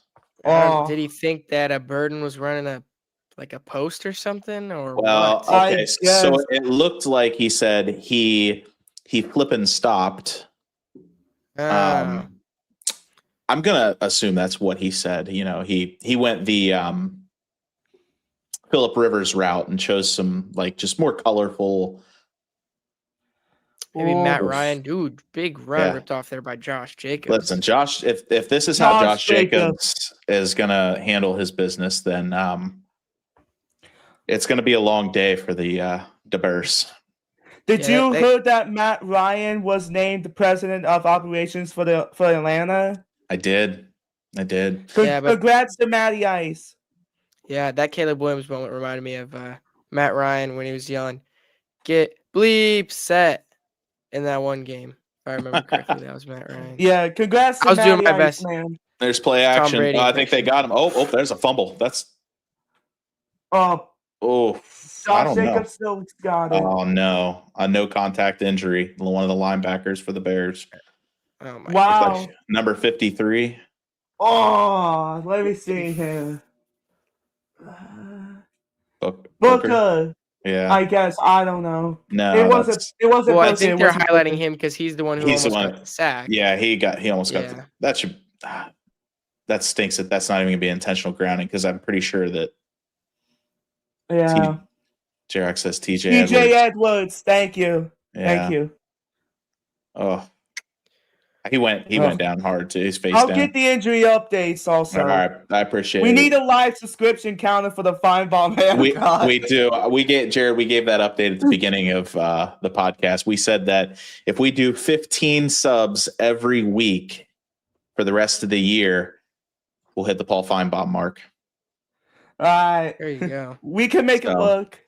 C: Did he think that a Burden was running a post or something? Or what?
A: Okay, so it looked like he said he flippin' stopped. I'm gonna assume that's what he said. He went the Phillip Rivers route and chose some just more colorful
C: Maybe Matt
B: Oof.
C: Ryan. Dude, big run
A: Yeah.
C: ripped off there by Josh Jacobs.
A: Listen, Josh, if this is how
B: Josh
A: Josh Jacobs is going to handle his business, then it's going to be a long day for the Bears.
B: Did you heard that Matt Ryan was named the president of operations for Atlanta?
A: I did.
B: Congrats to Matty Ice.
C: Yeah, that Caleb Williams moment reminded me of Matt Ryan when he was yelling, "Get bleep set" in that one game. If I remember correctly, that was Matt Ryan.
B: Yeah, congrats to
C: I was doing
B: Matty
C: my
B: Ice,
C: best.
B: man.
A: There's play action.
C: Brady
A: I think they got him. Oh, there's a fumble. That's I
B: Josh
A: don't know.
B: Jacobs still got it.
A: Oh no, a no contact injury. One of the linebackers for the Bears.
C: Oh my
B: Wow.
C: gosh.
A: Number 53.
B: Oh, let me see here.
A: Booker. Yeah.
B: I guess I don't know.
A: No,
B: It wasn't.
C: Well,
B: Booker,
C: I think
B: it
C: they're
B: wasn't
C: highlighting
B: Booker.
C: him because he's the one who
A: He's the
C: almost
A: one-
C: got the sack.
A: Yeah, he almost got
C: Yeah.
A: that should that stinks that that's not even gonna be intentional grounding because I'm pretty sure that
B: Yeah.
A: Jarek says TJ
B: Edwards. Thank you.
A: Yeah.
B: Thank you.
A: Oh, he went down hard too. His face
B: I'll
A: down.
B: get the injury updates also.
A: All right, I appreciate
B: We
A: it.
B: need a live subscription counter for the Fine Bomb haircut.
A: We do. We gave that update at the beginning of the podcast. We said that if we do 15 subs every week for the rest of the year, we'll hit the Paul Feinbaum mark.
B: All right.
C: There you go.
B: We can make it work.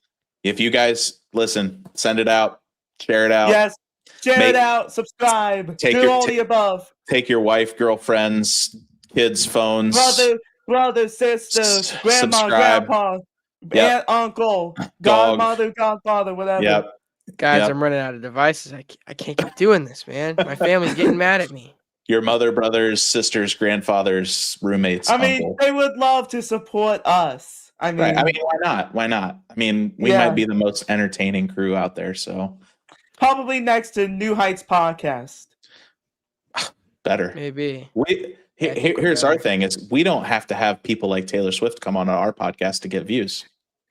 A: If you guys listen, send it out, share it out.
B: Yes. Share it out, subscribe, do all the above.
A: Take your wife, girlfriends, kids' phones.
B: Brother, sister, grandma,
A: subscribe.
B: grandpa, aunt, uncle, godmother, godfather, whatever.
A: Yep.
C: Guys, I'm running out of devices. I can't keep doing this, man. My family's getting mad at me.
A: Your mother, brothers, sisters, grandfathers, roommates.
B: I mean,
A: uncle.
B: they would love to support us. I mean,
A: right. I mean, why not? Why not? I mean, we might be the most entertaining crew out there. So
B: probably next to New Heights podcast.
A: Better.
C: Maybe.
A: Here's our thing: is we don't have to have people like Taylor Swift come on our podcast to get views.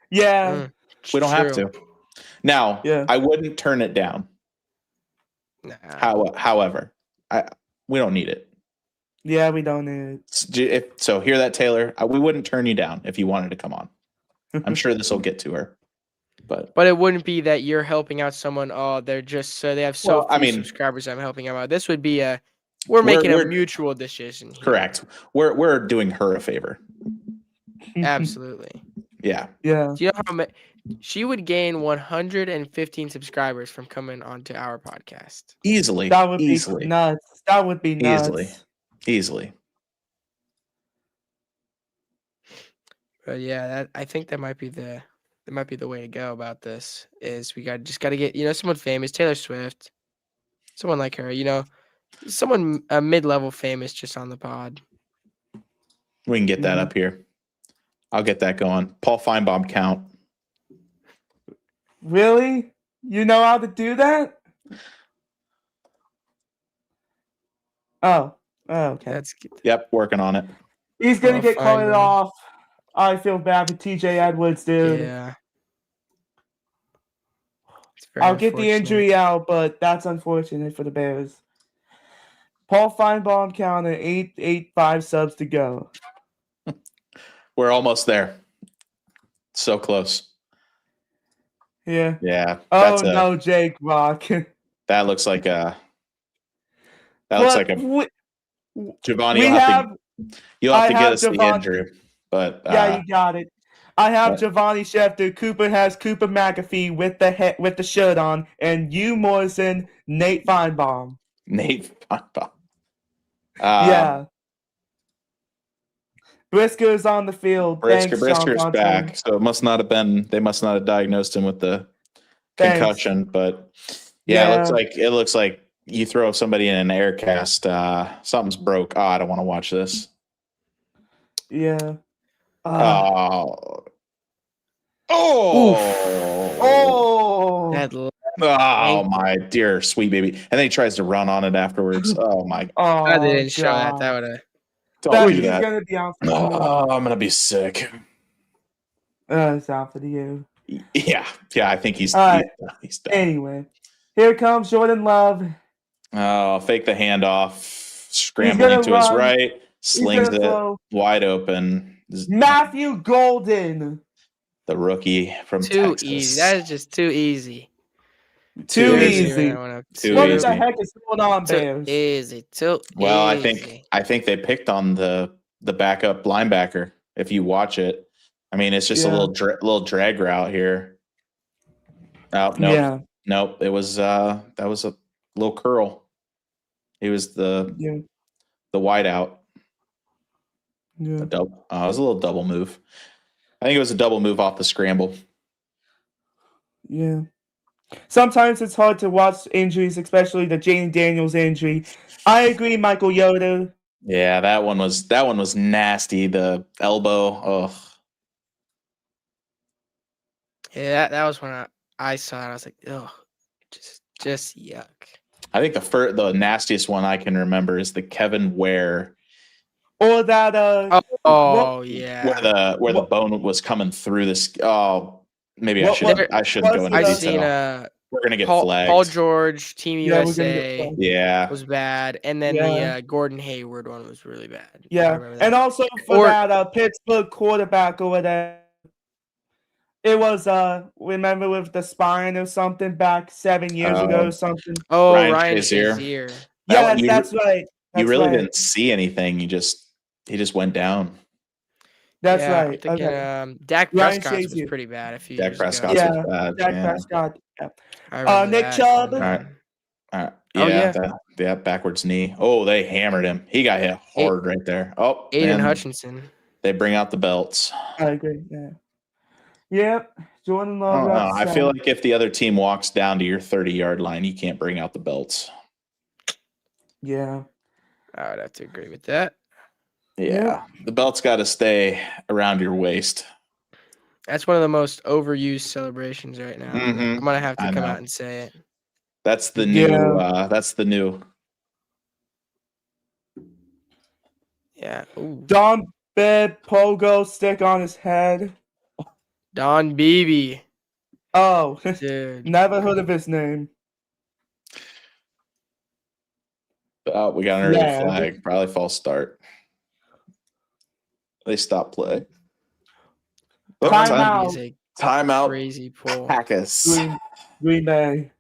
B: Yeah,
A: we don't have to. Now, I wouldn't turn it down.
C: Nah.
A: However, we don't need it.
B: Yeah, we don't need it.
A: So hear that, Taylor? We wouldn't turn you down if you wanted to come on. I'm sure this will get to her. But
C: it wouldn't be that you're helping out someone. Oh, they're just so they have few subscribers. I'm helping them out. This would be we're making a mutual decision. Here.
A: Correct. We're doing her a favor.
C: Absolutely.
A: Yeah.
B: Yeah.
C: Do you know how many? She would gain 115 subscribers from coming onto our podcast.
A: Easily.
B: That would be nuts. That would be nuts.
A: Easily.
C: But yeah, I think that might be the way to go about this. Is we got to get someone famous, Taylor Swift, someone like her, someone mid-level famous just on the pod.
A: We can get that up here. I'll get that going. Paul Feinbaum count.
B: Really? You know how to do that? Oh, okay.
C: That's good.
A: Yep, working on it.
B: He's gonna get called off. I feel bad for TJ Edwards, dude.
C: Yeah.
B: I'll get the injury out, but that's unfortunate for the Bears. Paul Feinbaum counter 885 subs to go.
A: We're almost there. So close.
B: Yeah.
A: Yeah.
B: Oh no, Jake Rock.
A: That looks like a. Giovanni. You'll have to get us the injury, but
B: yeah, you got it. I have Giovanni Schefter. Cooper has Cooper McAfee with the shirt on, and you Morrison, Nate Feinbaum. Yeah. Brisker's on the field.
A: Brisker's back, so it must not have been. They must not have diagnosed him with the concussion. But it looks like you throw somebody in an air cast. Something's broke. Oh, I don't want to watch this.
B: Yeah.
A: Oh. My dear sweet baby. And then he tries to run on it afterwards. Oh my.
C: Oh, they didn't show that. That would have.
A: Don't do that.
B: Gonna be out for
A: I'm gonna be sick.
B: It's out for you.
A: Yeah. I think he's
B: done.
A: He's
B: Anyway, Here comes Jordan Love.
A: Oh, fake the handoff, scrambling
B: gonna
A: to his
B: run.
A: right, slings
B: gonna
A: it
B: throw.
A: wide open.
B: Matthew Golden.
A: The rookie from
C: Too
A: Texas.
C: easy. That is just too easy.
B: Too
C: Never
B: easy.
C: given that one up.
A: Too
B: What
A: easy.
B: the heck is going on,
C: Too
B: Bears?
C: easy. Too
A: Well,
C: easy.
A: I think they picked on the backup linebacker. If you watch it, I mean, it's just a
B: Yeah.
A: little drag route here. Oh no,
B: Yeah.
A: nope. It was that was a little curl. He was the
B: Yeah.
A: wideout.
B: Yeah.
A: It was a little double move. I think it was a double move off the scramble.
B: Yeah. Sometimes it's hard to watch injuries, especially the Jane Daniels injury. I agree, Michael Yoder.
A: Yeah, that one was nasty. The elbow. Oh,
C: Yeah, that was when I saw it. I was like, oh, just yuck.
A: I think the nastiest one I can remember is the Kevin Ware,
B: Or that
C: Oh yeah.
A: where the bone was coming through this. Oh, maybe I
B: What-
A: should
B: what-
A: I shouldn't go into
C: I
B: I've
C: seen
A: detail. We're gonna get
C: Paul
A: flagged.
C: George, Team
B: Yeah, we're gonna get
C: USA
B: flagged.
A: Yeah,
C: was bad, and then
B: Yeah.
C: the Gordon Hayward one was really bad. I
B: Yeah,
C: remember that.
B: and also for
C: Or-
B: that Pittsburgh quarterback or whatever. It was remember with the spine or something back 7 years ago or something.
C: Oh,
A: Ryan
C: Ryan
A: Shazier.
C: Shazier.
A: That one,
B: Yes, that's right.
A: you
B: That's
A: really
B: right.
A: didn't see anything. He just went down.
B: That's
C: Yeah, I'm
B: right.
C: thinking,
B: Okay.
C: Dak
B: Ryan
C: Prescott's was
B: Shazier.
C: pretty bad a few
A: Dak
C: years
A: Prescott's
C: ago.
A: was bad.
B: Dak
A: Yeah.
B: Prescott. Yeah.
C: I remember
B: Nick
C: that
B: Chubb.
C: one.
A: All right. All right.
C: Oh, yeah.
A: That backwards knee. Oh, they hammered him. He got hit hard right there. Oh,
C: Aiden
A: and
C: Hutchinson.
A: they bring out the belts.
B: I agree. Yeah. Yep. Jordan
A: I
B: Love.
A: don't know.
B: got
A: I feel
B: sacked.
A: like if the other team walks down to your 30-yard line, you can't bring out the belts.
B: Yeah.
C: I would have to agree with that.
A: Yeah. The belt's got to stay around your waist.
C: That's one of the most overused celebrations right now.
A: Mhm.
C: I'm gonna have to
A: I
C: come
A: know.
C: out and say it.
A: That's the new.
B: Yeah.
A: That's the new.
C: Yeah. Ooh.
B: Don Bed Pogo stick on his head.
C: Don Beebe.
B: Oh,
C: Dude.
B: never heard of his name.
A: Oh, we got an early
B: Yeah.
A: flag. Probably false start. They stopped play. Oh,
B: Timeout.
C: Is a
A: Timeout.
C: crazy pull.
A: Packers.
B: Green Bay.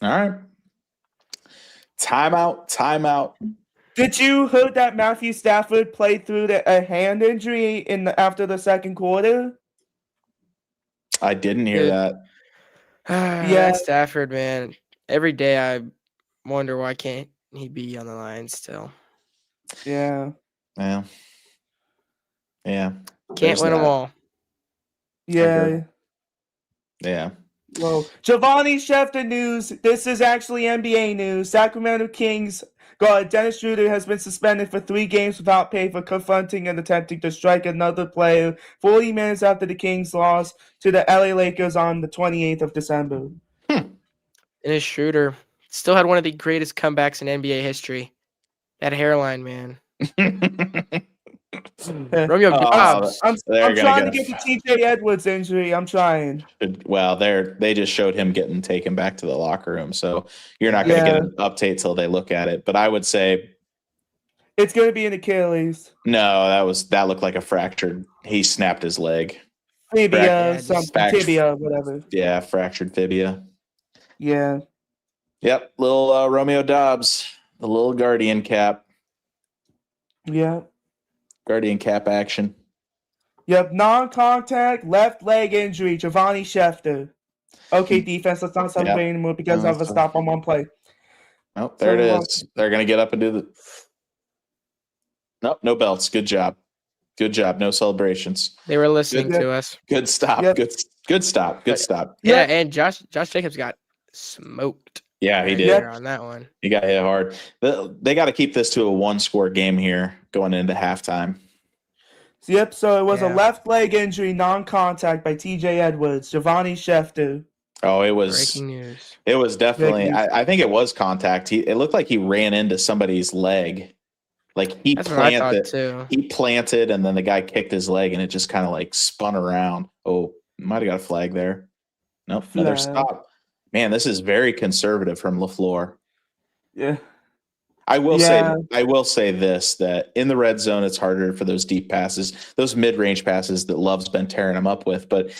A: All right. Timeout.
B: Did you heard that Matthew Stafford played through a hand injury after the second quarter?
A: I didn't hear
C: Dude.
A: that.
B: Yeah.
C: Stafford, man. Every day I wonder why can't he be on the line still.
B: Yeah.
A: Yeah. Yeah.
C: Can't
A: There's
C: win them
A: that.
C: all.
B: Yeah.
A: Yeah.
B: Well, Giovanni Schefter news. This is actually NBA news. Sacramento Kings guard Dennis Schroeder has been suspended for 3 games without pay for confronting and attempting to strike another player 40 minutes after the Kings lost to the LA Lakers on the 28th of December.
C: Dennis Schroeder still had one of the greatest comebacks in NBA history. That hairline, man. Romeo
A: Oh,
C: Dobbs.
B: I'm
A: They're gonna
B: trying to
A: get-
B: get the TJ Edwards injury. I'm trying.
A: Well, they just showed him getting taken back to the locker room, so you're not going to get an update till they look at it. But I would say
B: It's going to be an Achilles.
A: no. That looked like a fractured. He snapped his leg.
B: Tibia,
C: Yeah,
B: something.
A: back-
B: Tibia, whatever.
A: Yeah, fractured tibia.
B: Yeah.
A: Yep, little Romeo Dobbs, the little guardian cap action.
B: Yep. Non-contact left leg injury. Giovanni Schefter. Okay, defense. Let's not celebrate anymore because of a stop on one play.
A: Oh, there it
B: So,
A: is. They're going to get up and do the. Nope, no belts. Good job. No celebrations.
C: They were listening
B: Good.
C: to us.
A: Good stop.
B: Yep.
A: Good stop.
C: Yeah,
B: Yep.
C: and Josh Jacobs got smoked.
A: Yeah, he
C: right
A: did.
C: there on that one.
A: He got hit hard. They got to keep this to a 1-score game here going into halftime.
B: Yep. So it was a
C: Yeah.
B: left leg injury, non-contact by TJ Edwards. Giovanni Schefter.
A: Oh, it was
C: Breaking news.
A: It was definitely.
B: Breaking news.
A: I think it was contact. It looked like he ran into somebody's leg. Like he
C: That's what I thought
A: planted.
C: too.
A: He planted, and then the guy kicked his leg, and it just kind of like spun around. Oh, might have got a flag there. Nope, another
B: Flag.
A: stop. Man, this is very conservative from LaFleur.
B: Yeah.
A: I will
B: Yeah.
A: say this, that in the red zone, it's harder for those deep passes, those mid-range passes that Love's been tearing them up with. But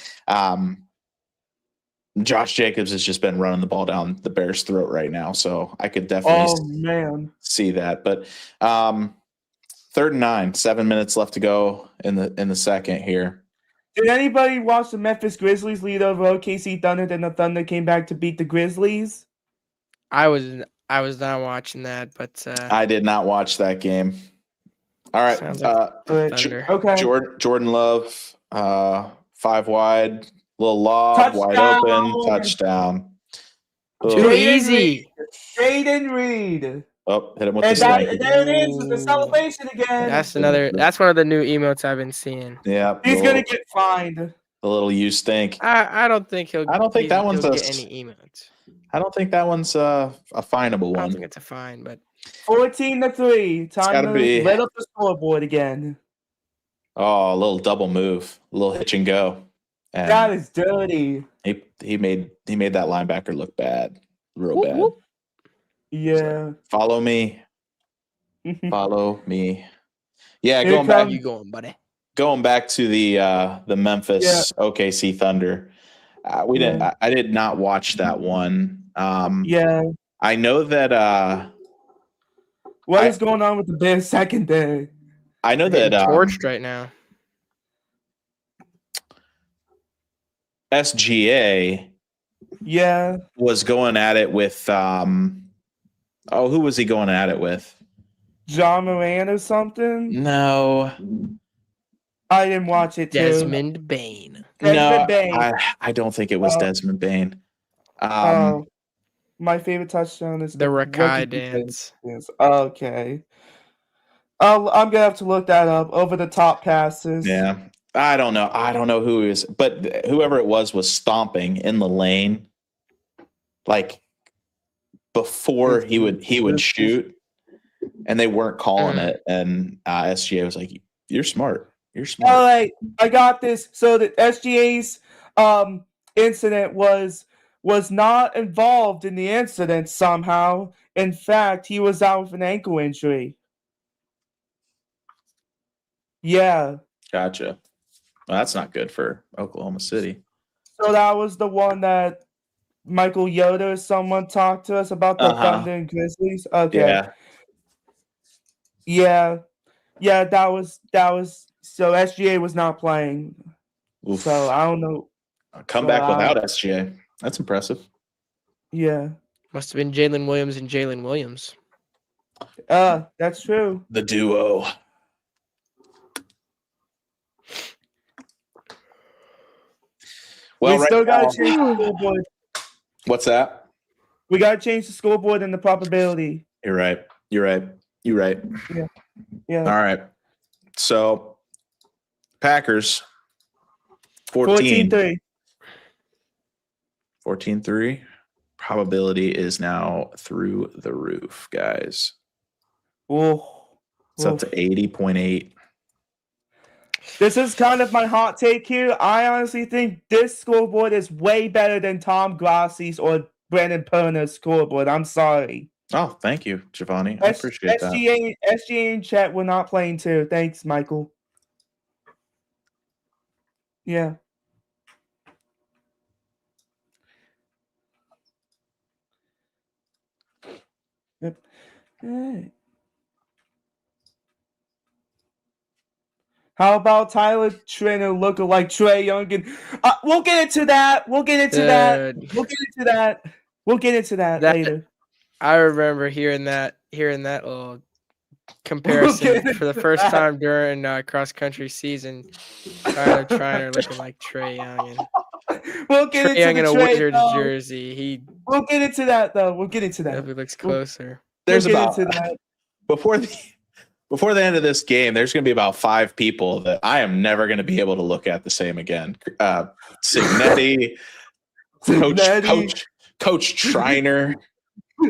A: Josh Jacobs has just been running the ball down the Bears' throat right now. So I could definitely see that. But 3rd and 9, 7 minutes left to go in the second here.
B: Did anybody watch the Memphis Grizzlies lead over OKC Thunder? Then the Thunder came back to beat the Grizzlies.
C: I was not watching that, but
A: I did not watch that game. All right.
C: sounds like Thunder.
B: Okay.
A: Jordan Love, 5 wide, little lob, wide open, touchdown.
C: Too easy.
B: Jaden Reed.
A: Oh, hit him with
B: And
A: the
B: there
A: sling.
B: it is with the celebration again.
C: That's one of the new emotes I've been seeing.
A: Yeah.
B: He's gonna get fined.
A: The little you stink.
C: I don't think he'll
A: I don't think that one's
C: get any emotes.
A: I don't think that one's a finable one.
C: I don't think it's a fine, but
B: 14-3. Time to lit up the scoreboard again.
A: Oh, a little double move, a little hitch and go. And
B: that is dirty.
A: He made that linebacker look bad, real bad.
C: Whoop.
A: Yeah. So, follow me. Follow me. Yeah,
C: you going, buddy?
A: Going back to the Memphis OKC Thunder. I did not watch that one. I know that
B: what is going on with the Bears secondary?
A: I know that
C: torched right now.
A: SGA was going at it with who was he going at it with?
B: John Moran or something?
A: No.
B: I didn't watch it too.
C: Desmond Bain.
A: I don't think it was Desmond Bain.
B: My favorite touchdown is
C: the Rakai dance.
B: Okay. I'm gonna have to look that up. Over the top passes.
A: Yeah. I don't know who he is, but whoever it was stomping in the lane, like before he would shoot, and they weren't calling it. And SGA was like, "You're smart. You're smart."
B: All right, I got this. So the SGA's incident was not involved in the incident somehow. In fact, he was out with an ankle injury. Yeah.
A: Gotcha. Well, that's not good for Oklahoma City.
B: So that was the one that Michael Yoder or someone talked to us about the Thunder and Grizzlies. Okay. Yeah. That was. So SGA was not playing. Oof. So I don't know.
A: Come back without SGA. That's impressive.
B: Yeah.
C: Must have been Jalen Williams and Jalen Williams.
B: That's true.
A: The duo. Well,
B: we still got to change the scoreboard.
A: What's that?
B: We got to change the scoreboard and the probability.
A: You're right.
B: Yeah.
A: All right. So, Packers, 14-3. 14-3. Probability is now through the roof, guys. It's up to 80.8.
B: This is kind of my hot take here. I honestly think this scoreboard is way better than Tom Grassi's or Brandon Perner's scoreboard. I'm sorry.
A: Oh, thank you, Giovanni. I appreciate that.
B: SGA and Chet were not playing too. Thanks, Michael. Yeah. Yep. All right. How about Tyler Trainer looking like Trae Young? And we'll get into that. We'll get into that later.
C: I remember hearing that little comparison for the first time during cross country season. Tyler Trainer looking like Trae Young.
B: We'll get
C: Trae Young
B: into
C: in a Wizards
B: though.
C: jersey.
B: We'll get into that though. We'll get into that.
C: If he looks closer.
A: There's about before the end of this game, there's going to be about 5 people that I am never going to be able to look at the same again. Signetti, Coach Triner.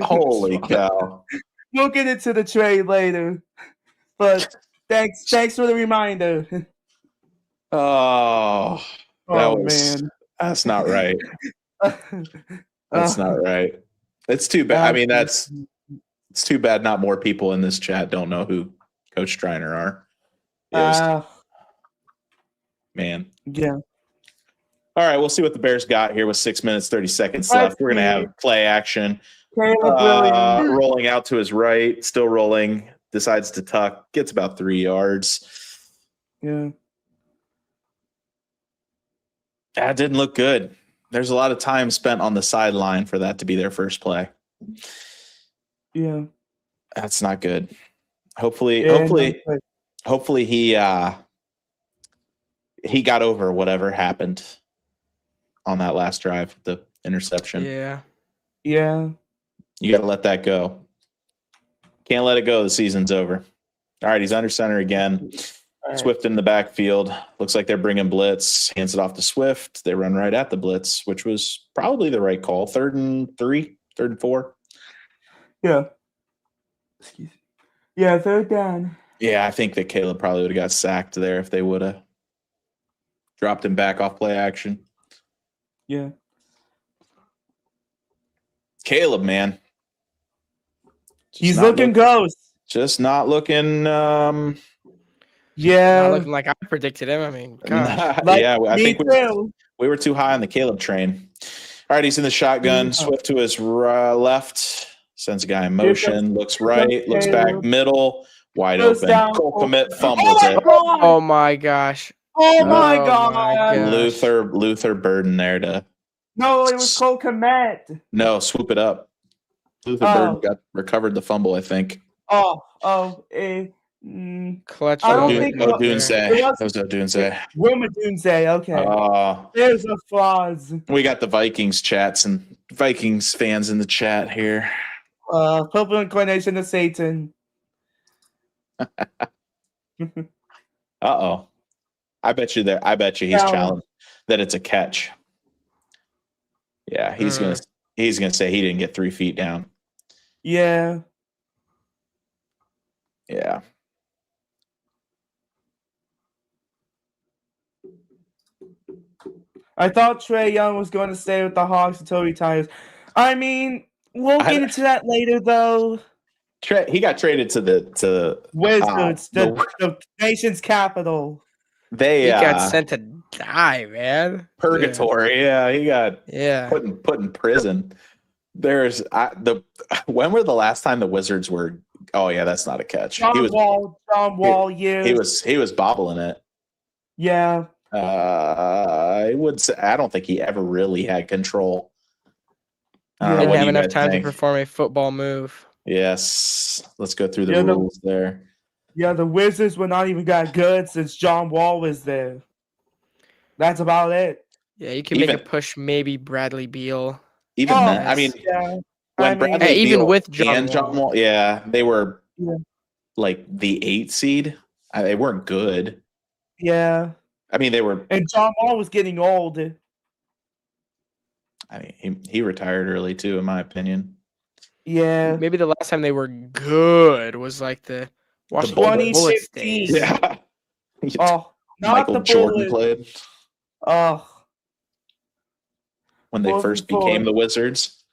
A: Holy cow!
B: We'll get into the trade later, but thanks for the reminder.
A: Man, that's not right. That's not right. It's too bad. I mean, it's too bad not more people in this chat don't know who Coach Striner is. Man.
B: Yeah.
A: All right, we'll see what the Bears got here with 6 minutes, 30 seconds left. We're going to have play action. Rolling out to his right, still rolling, decides to tuck, gets about 3 yards.
B: Yeah.
A: That didn't look good. There's a lot of time spent on the sideline for that to be their first play.
B: Yeah.
A: That's not good. Hopefully he got over whatever happened on that last drive, the interception.
C: Yeah.
B: Yeah.
A: You got to let that go. Can't let it go. The season's over. All right, he's under center again. Right. Swift in the backfield. Looks like they're bringing blitz. Hands it off to Swift. They run right at the blitz, which was probably the right call. 3rd and 3, 3rd and 4.
B: Yeah. Excuse me. Yeah, 3rd down.
A: Yeah, I think that Caleb probably would have got sacked there if they would have dropped him back off play action.
B: Yeah.
A: Caleb, man.
B: He's looking ghost.
A: Just not looking
C: Not looking like I predicted him. I mean, gosh.
A: Yeah, I think we were too high on the Caleb train. All right, he's in the shotgun. Swift to his left. Sends a guy in motion. Looks right. Looks back middle. Wide open. Cole Kmet fumbles it.
C: Oh my gosh.
B: Oh my god.
A: Luther Burden there to.
B: No, it was Cole Kmet.
A: No, swoop it up. Luther Burden recovered the fumble, I think.
C: Clutch.
A: Odunze. That was Odunze.
B: Wilma Odunze, okay. There's a pause.
A: We got the Vikings chats and Vikings fans in the chat here.
B: Purple incarnation of Satan.
A: Uh-oh. I bet you he's challenged that it's a catch. Yeah, he's gonna say he didn't get 3 feet down.
B: Yeah.
A: Yeah.
B: I thought Trey Young was going to stay with the Hawks until he retires. I mean, we'll get into that later, though.
A: He got traded to
B: Wizards, the nation's capital.
A: He
C: got sent to die, man.
A: Purgatory. Yeah, he got put in prison. When were the last time the Wizards were? Oh yeah, that's not a catch.
B: John Wall. Yeah,
A: he was bobbling it.
B: Yeah.
A: I would say I don't think he ever really had control.
C: Didn't have enough time to perform a football move.
A: Yes, let's go through the rules there.
B: Yeah, the Wizards were not even that good since John Wall was there. That's about it.
C: Yeah, you can make a push, maybe Bradley Beal.
A: Even then, I mean,
C: with John
A: Wall, yeah, they were like the 8 seed. They weren't good.
B: Yeah.
A: I mean, they were.
B: And John Wall was getting old.
A: I mean, he retired early too, in my opinion.
B: Yeah.
C: Maybe the last time they were good was like the Washington Bullets days.
A: Yeah.
B: Michael
A: Jordan played. When they first became the Wizards.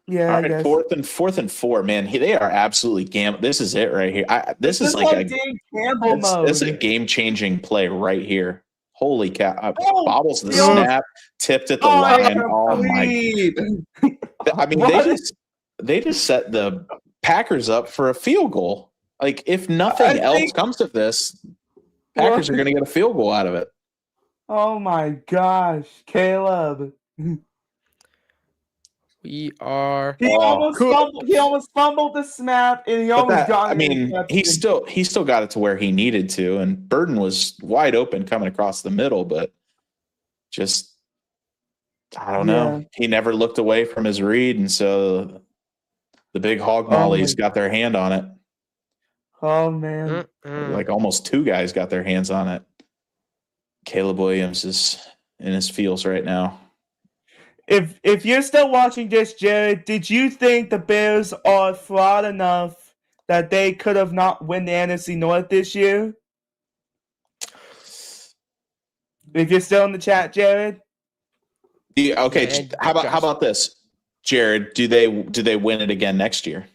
B: Yeah.
A: All right, fourth and 4, man. They are absolutely gambling. This is it right here. This is like
B: Dave Campbell mode.
A: This is a game-changing play right here. Holy cow! Bobbles the snap, tipped at the line. Oh my! I mean, they just set the Packers up for a field goal. Like, if nothing else comes of this, Packers are going to get a field goal out of it.
B: Oh my gosh, Caleb!
C: We are.
B: He almost fumbled the snap, and he almost got it.
A: I mean, he still got it to where he needed to, and Burden was wide open coming across the middle, but just I don't know. He never looked away from his read, and so the big hog mollies got their hand on it.
B: Oh man!
A: Like almost 2 guys got their hands on it. Caleb Williams is in his feels right now.
B: If you're still watching this, Jared, did you think the Bears are flawed enough that they could have not win the NFC North this year? If you're still in the chat, Jared?
A: Okay,
C: and
A: how
C: Josh-
A: about this, Jared? Do they win it again next year?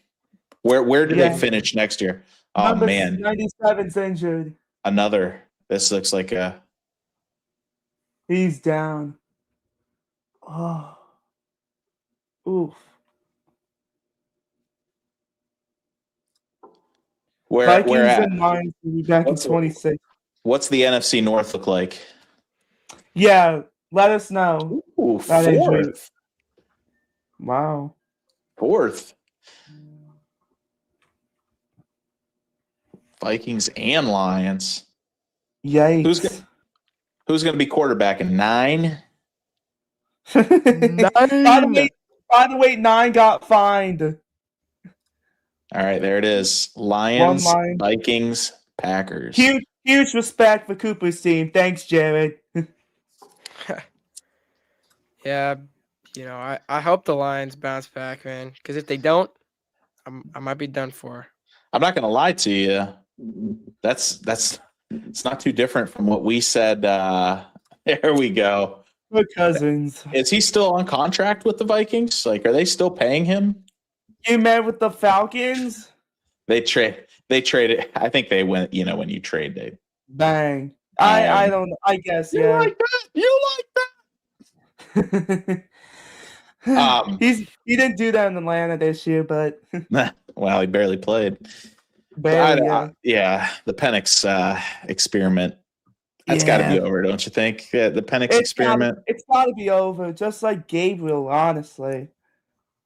A: Where do they
B: Yeah.
A: finish next year? Oh
B: Number
A: man,
B: 97's injured.
A: another. This looks like a.
B: He's down. Oh. Oof.
A: Where
B: Vikings
A: at?
B: and Lions will be back in
A: What's
B: 26.
A: what's the NFC North look like?
B: Yeah, let us know.
A: Ooh,
B: That injury.
A: fourth.
B: Wow.
A: Fourth. Vikings and Lions.
B: Yikes.
A: Who's going to be quarterback in 9?
B: By the way, 9 got fined.
A: All right, there it is. Lions,
B: One line.
A: Vikings, Packers.
B: Huge respect for Cooper's team. Thanks, Jared.
C: Yeah, I hope the Lions bounce back, man. Because if they don't, I might be done for.
A: I'm not going to lie to you. That's it's not too different from what we said. There we go.
B: Good Cousins.
A: Is he still on contract with the Vikings? Like, are they still paying him?
B: You met with the Falcons?
A: They traded. I think they went. When you trade, they
B: Bang. I don't know. I guess,
A: you
B: yeah.
A: like that. You like that.
B: He didn't do that in Atlanta this year, but
A: Well, he barely played.
B: barely,
A: Yeah, the Penix experiment. That's got to be over, don't you think? Yeah, the Penix experiment.
B: It's got to be over, just like Gabriel, honestly.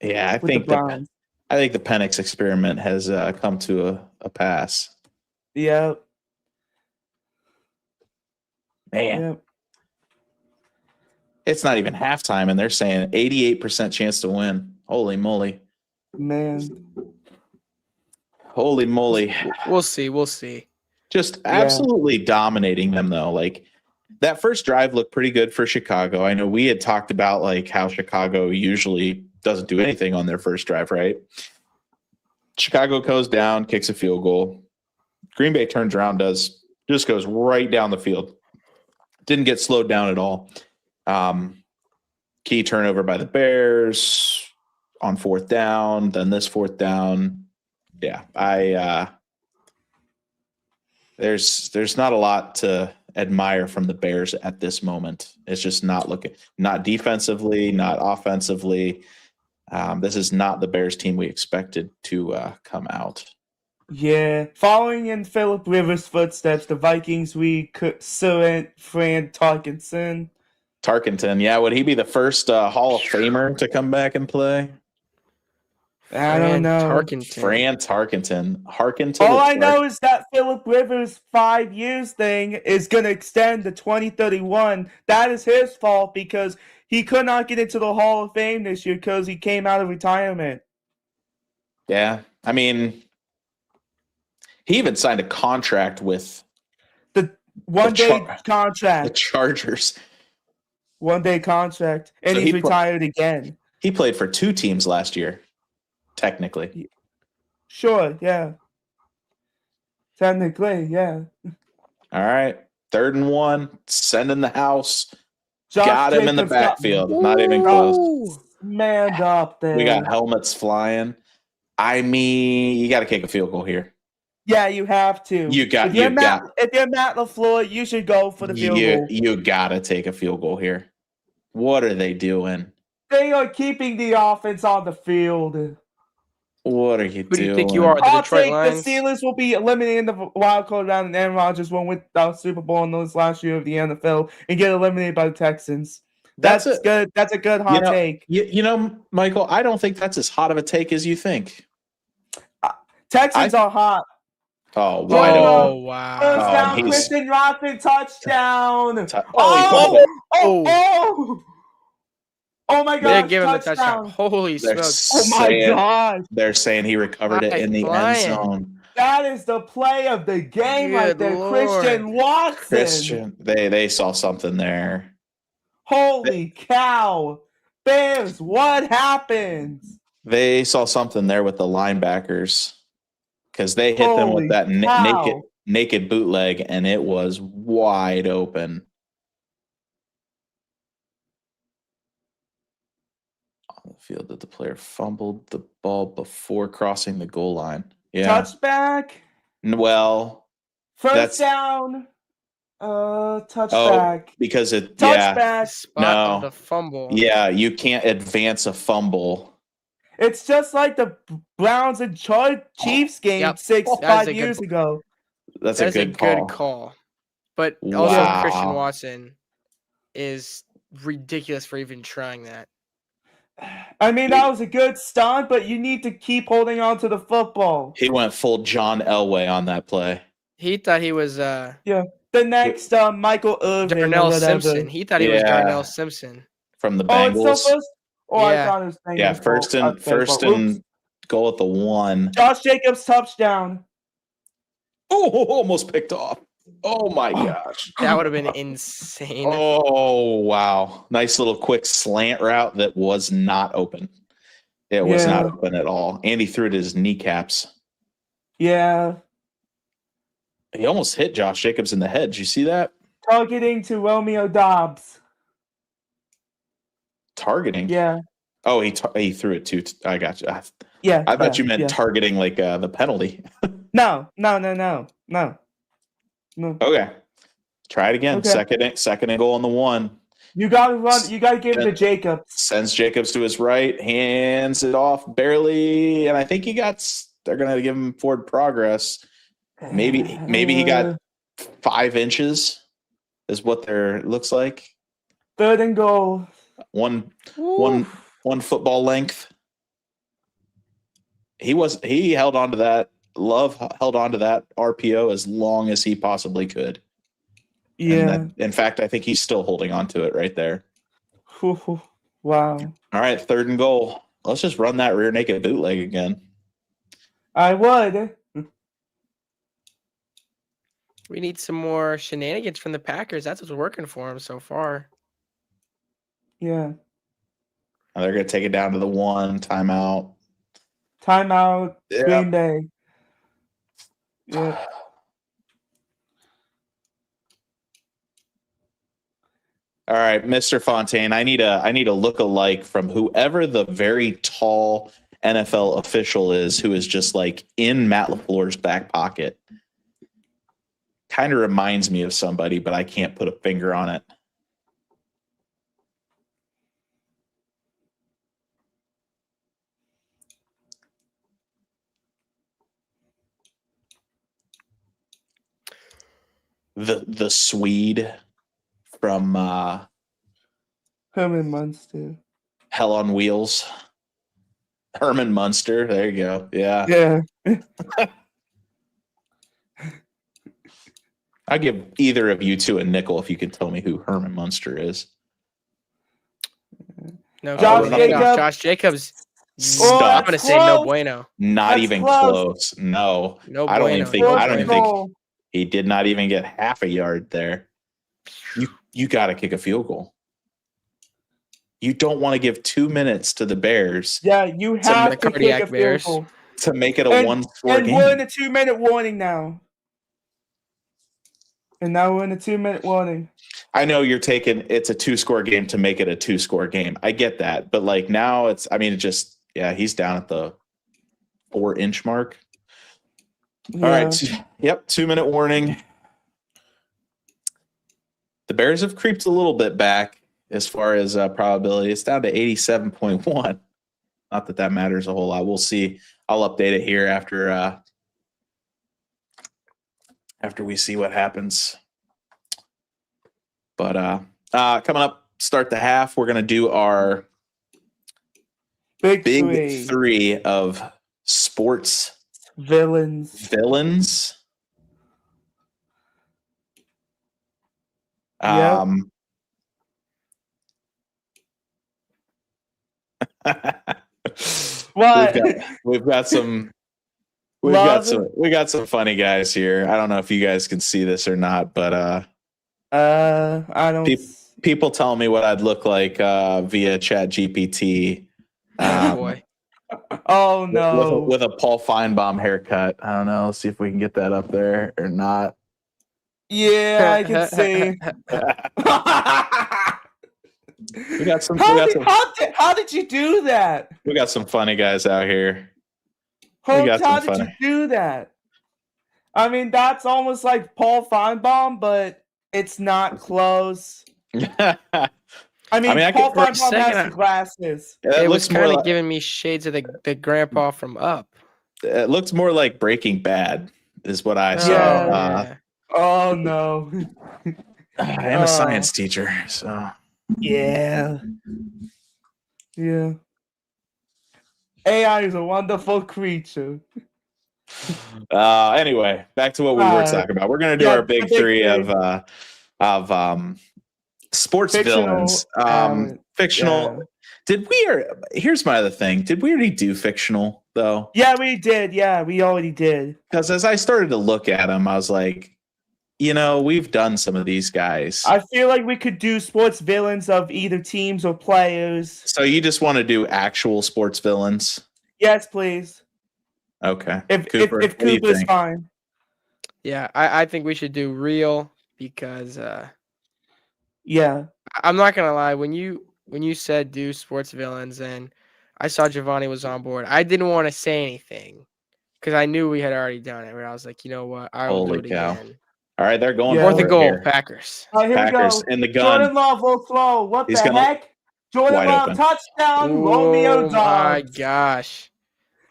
A: Yeah, I
B: with
A: think
B: the Browns.
A: I think the Penix experiment has come to a pass.
B: Yep.
A: Man,
B: Yep.
A: it's not even halftime, and they're saying 88% chance to win. Holy moly!
B: Man.
A: Holy moly!
C: We'll see.
A: Just absolutely dominating them, though. Like, that first drive looked pretty good for Chicago. I know we had talked about like how Chicago usually doesn't do anything on their first drive, right? Chicago goes down, kicks a field goal. Green Bay turns around, just goes right down the field. Didn't get slowed down at all. Key turnover by the Bears on fourth down. Then this fourth down. Yeah, there's not a lot to admire from the Bears at this moment. It's just not defensively, not offensively. This is not the Bears team we expected to come out.
B: Yeah. Following in Philip Rivers' footsteps, the Vikings select Fran Tarkenton.
A: Tarkenton, yeah, would he be the first Hall of Famer to come back and play?
B: I don't know.
A: Fran Tarkenton. Hearken to
B: All I know is that Philip Rivers' 5 years thing is going to extend to 2031. That is his fault because he could not get into the Hall of Fame this year because he came out of retirement.
A: Yeah, I mean, he even signed a contract with
B: the one-day contract.
A: The Chargers.
B: One-day contract, and so he's retired again.
A: He played for 2 teams last year, technically.
B: Sure, yeah. Technically, yeah.
A: All right, 3rd and 1, send in the house. Got him in the backfield. Not even close.
B: Manned up there.
A: We got helmets flying. I mean, you got to kick a field goal here.
B: Yeah, you have to. If you're Matt LaFleur, you should go for the field goal.
A: You got to take a field goal here. What are they doing?
B: They are keeping the offense on the field.
A: What are you doing?
C: Who do you think you are? The Detroit Lions?
B: The Steelers will be eliminated in the wild card round, and Aaron Rodgers won with the Super Bowl in this last year of the NFL and get eliminated by the Texans. That's good. That's a good hot take.
A: Michael, I don't think that's as hot of a take as you think.
B: Texans are hot.
A: Oh, wide open.
C: Wow.
B: First down, Christian Watson, touchdown. Oh my God!
C: They're giving him a touchdown. Holy smokes!
B: Oh my God!
A: They're saying he recovered it in the end zone.
B: That is the play of the game right there, Lord. Christian Watson.
A: They saw something there.
B: Holy cow! Bears, what happened?
A: They saw something there with the linebackers because they hit them with that naked bootleg, and it was wide open. the field that the player fumbled the ball before crossing the goal line. Yeah.
B: Touchback.
A: Well,
B: First down.
A: oh,
B: Touchback.
A: because it,
C: The
B: Touchback.
C: spot of
A: No.
C: the fumble.
A: yeah, you can't advance a fumble.
B: It's just like the Browns and Chiefs game
C: Yep.
B: 5 years ago.
A: That's
C: That is
A: a good call.
C: But also
A: Wow.
C: Christian Watson is ridiculous for even trying that.
B: I mean, that was a good stunt, but you need to keep holding on to the football.
A: He went full John Elway on that play.
C: He thought he was
B: The next Michael Irvin or
C: Darnell
B: whatever.
C: Simpson. He thought he was
A: Yeah.
C: Darnell Simpson.
A: From the
B: Oh, it's still
A: Bengals.
B: first? Oh, I
C: Yeah.
B: thought it was Bengals.
A: Yeah, first and goal at the 1.
B: Josh Jacobs touchdown.
A: Oh, almost picked off. Oh my gosh.
C: That would have been insane.
A: Oh, wow. Nice little quick slant route that was not open. It was not open at all. Andy threw it at his kneecaps.
B: Yeah.
A: He almost hit Josh Jacobs in the head. Did you see that?
B: Targeting to Romeo Dobbs.
A: Targeting?
B: Yeah.
A: Oh, he threw it too. I got you.
B: Yeah.
A: I thought you meant targeting like the penalty.
B: No.
A: Okay. Try it again.
B: Okay.
A: Second and goal on the 1.
B: You gotta run. You gotta give it to Jacobs.
A: Sends Jacobs to his right, hands it off barely, and I think they're gonna give him forward progress. Maybe he got 5 inches, is what there looks like.
B: 3rd and goal.
A: One football length. He held on to that. Love held on to that RPO as long as he possibly could.
B: Yeah.
A: In fact, I think he's still holding on to it right there.
B: Wow.
A: All right, 3rd and goal. Let's just run that rear naked bootleg again.
B: I would.
C: We need some more shenanigans from the Packers. That's what's working for them so far.
B: Yeah.
A: And they're going to take it down to the 1. Timeout.
B: Yeah. Green Bay. Yeah.
A: All right, Mr. Fontaine, I need a look-alike from whoever the very tall NFL official is who is just like in Matt LaFleur's back pocket. Kind of reminds me of somebody, but I can't put a finger on it. The Swede from
B: Herman Munster.
A: Hell on Wheels. Herman Munster. There you go. Yeah.
B: Yeah.
A: I'll give either of you two a nickel if you can tell me who Herman Munster is.
C: No,
B: Josh
C: Jacobs.
A: Stop.
C: I'm gonna say no bueno.
A: Not
B: That's
A: even
B: close.
A: No.
C: No
A: I don't
C: bueno.
A: even think. I don't even think he did not even get half a yard there. You got to kick a field goal. You don't want to give 2 minutes to the Bears.
B: Yeah, you have to kick a field goal
A: to make it a one-score game.
B: And we're in a 2-minute warning now. And now we're in a 2-minute warning.
A: I know you're taking it's a 2-score game to make it a 2-score game. I get that, but like now he's down at the 4-inch mark.
B: Yeah.
A: All right. Yep. 2-minute warning. The Bears have creeped a little bit back as far as probability. It's down to 87.1. Not that matters a whole lot. We'll see. I'll update it here after we see what happens. But coming up, start the half. We're gonna do our big three of sports
B: villains.
A: Yep.
B: What?
A: We got some funny guys here. I don't know if you guys can see this or not, but
B: I don't.
A: People tell me what I'd look like via Chat GPT.
C: Oh boy.
B: Oh no.
A: With a Paul Feinbaum haircut. I don't know. Let's see if we can get that up there or not.
B: Yeah, I can see.
A: We got some.
B: How did you do that?
A: We got some funny guys out here.
B: Holmes, how did you do that? I mean, that's almost like Paul Feinbaum, but it's not close. I mean Paul Feinbaum has the glasses.
C: It was kind of giving me shades of the grandpa from Up.
A: It looks more like Breaking Bad, is what I saw.
B: Yeah. Oh no.
A: I am a science teacher, so
B: yeah. AI is a wonderful creature.
A: Anyway, back to what we were talking about. We're gonna do our big three of sports villains. Fictional.
B: Yeah.
A: Here's my other thing. Did we already do fictional though?
B: Yeah, we did. Yeah, we already did.
A: Because as I started to look at them, I was like, we've done some of these guys.
B: I feel like we could do sports villains of either teams or players.
A: So you just want to do actual sports villains?
B: Yes, please.
A: Okay.
B: If Cooper's fine.
C: Yeah, I think we should do real because
B: yeah.
C: I'm not gonna lie, when you said do sports villains and I saw Giovanni was on board, I didn't want to say anything because I knew we had already done it. But I was like, you know what? I will do it again.
A: All right, they're going
C: for the goal,
A: here.
C: Packers.
B: Here
A: Packers
B: we go.
A: in the gun.
B: Jordan Love will throw. What the heck? Jordan Love touchdown. Romeo Dobbs.
C: Oh my gosh!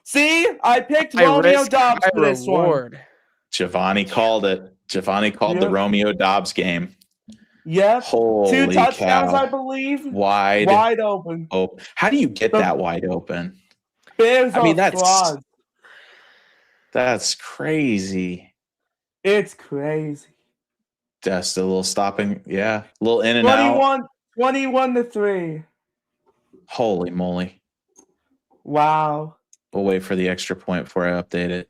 B: See, I picked Romeo Dobbs for this one.
A: Giovanni called it. Giovanni called the Romeo Dobbs game.
B: Yep.
A: Holy
B: 2 touchdowns,
A: cow.
B: I believe.
A: Wide
B: open.
A: Oh, how do you get that wide open?
B: Bears
A: that's crazy.
B: It's crazy.
A: Just a little stopping, a little in and out.
B: 21-3.
A: Holy moly!
B: Wow.
A: We'll wait for the extra point before I update it.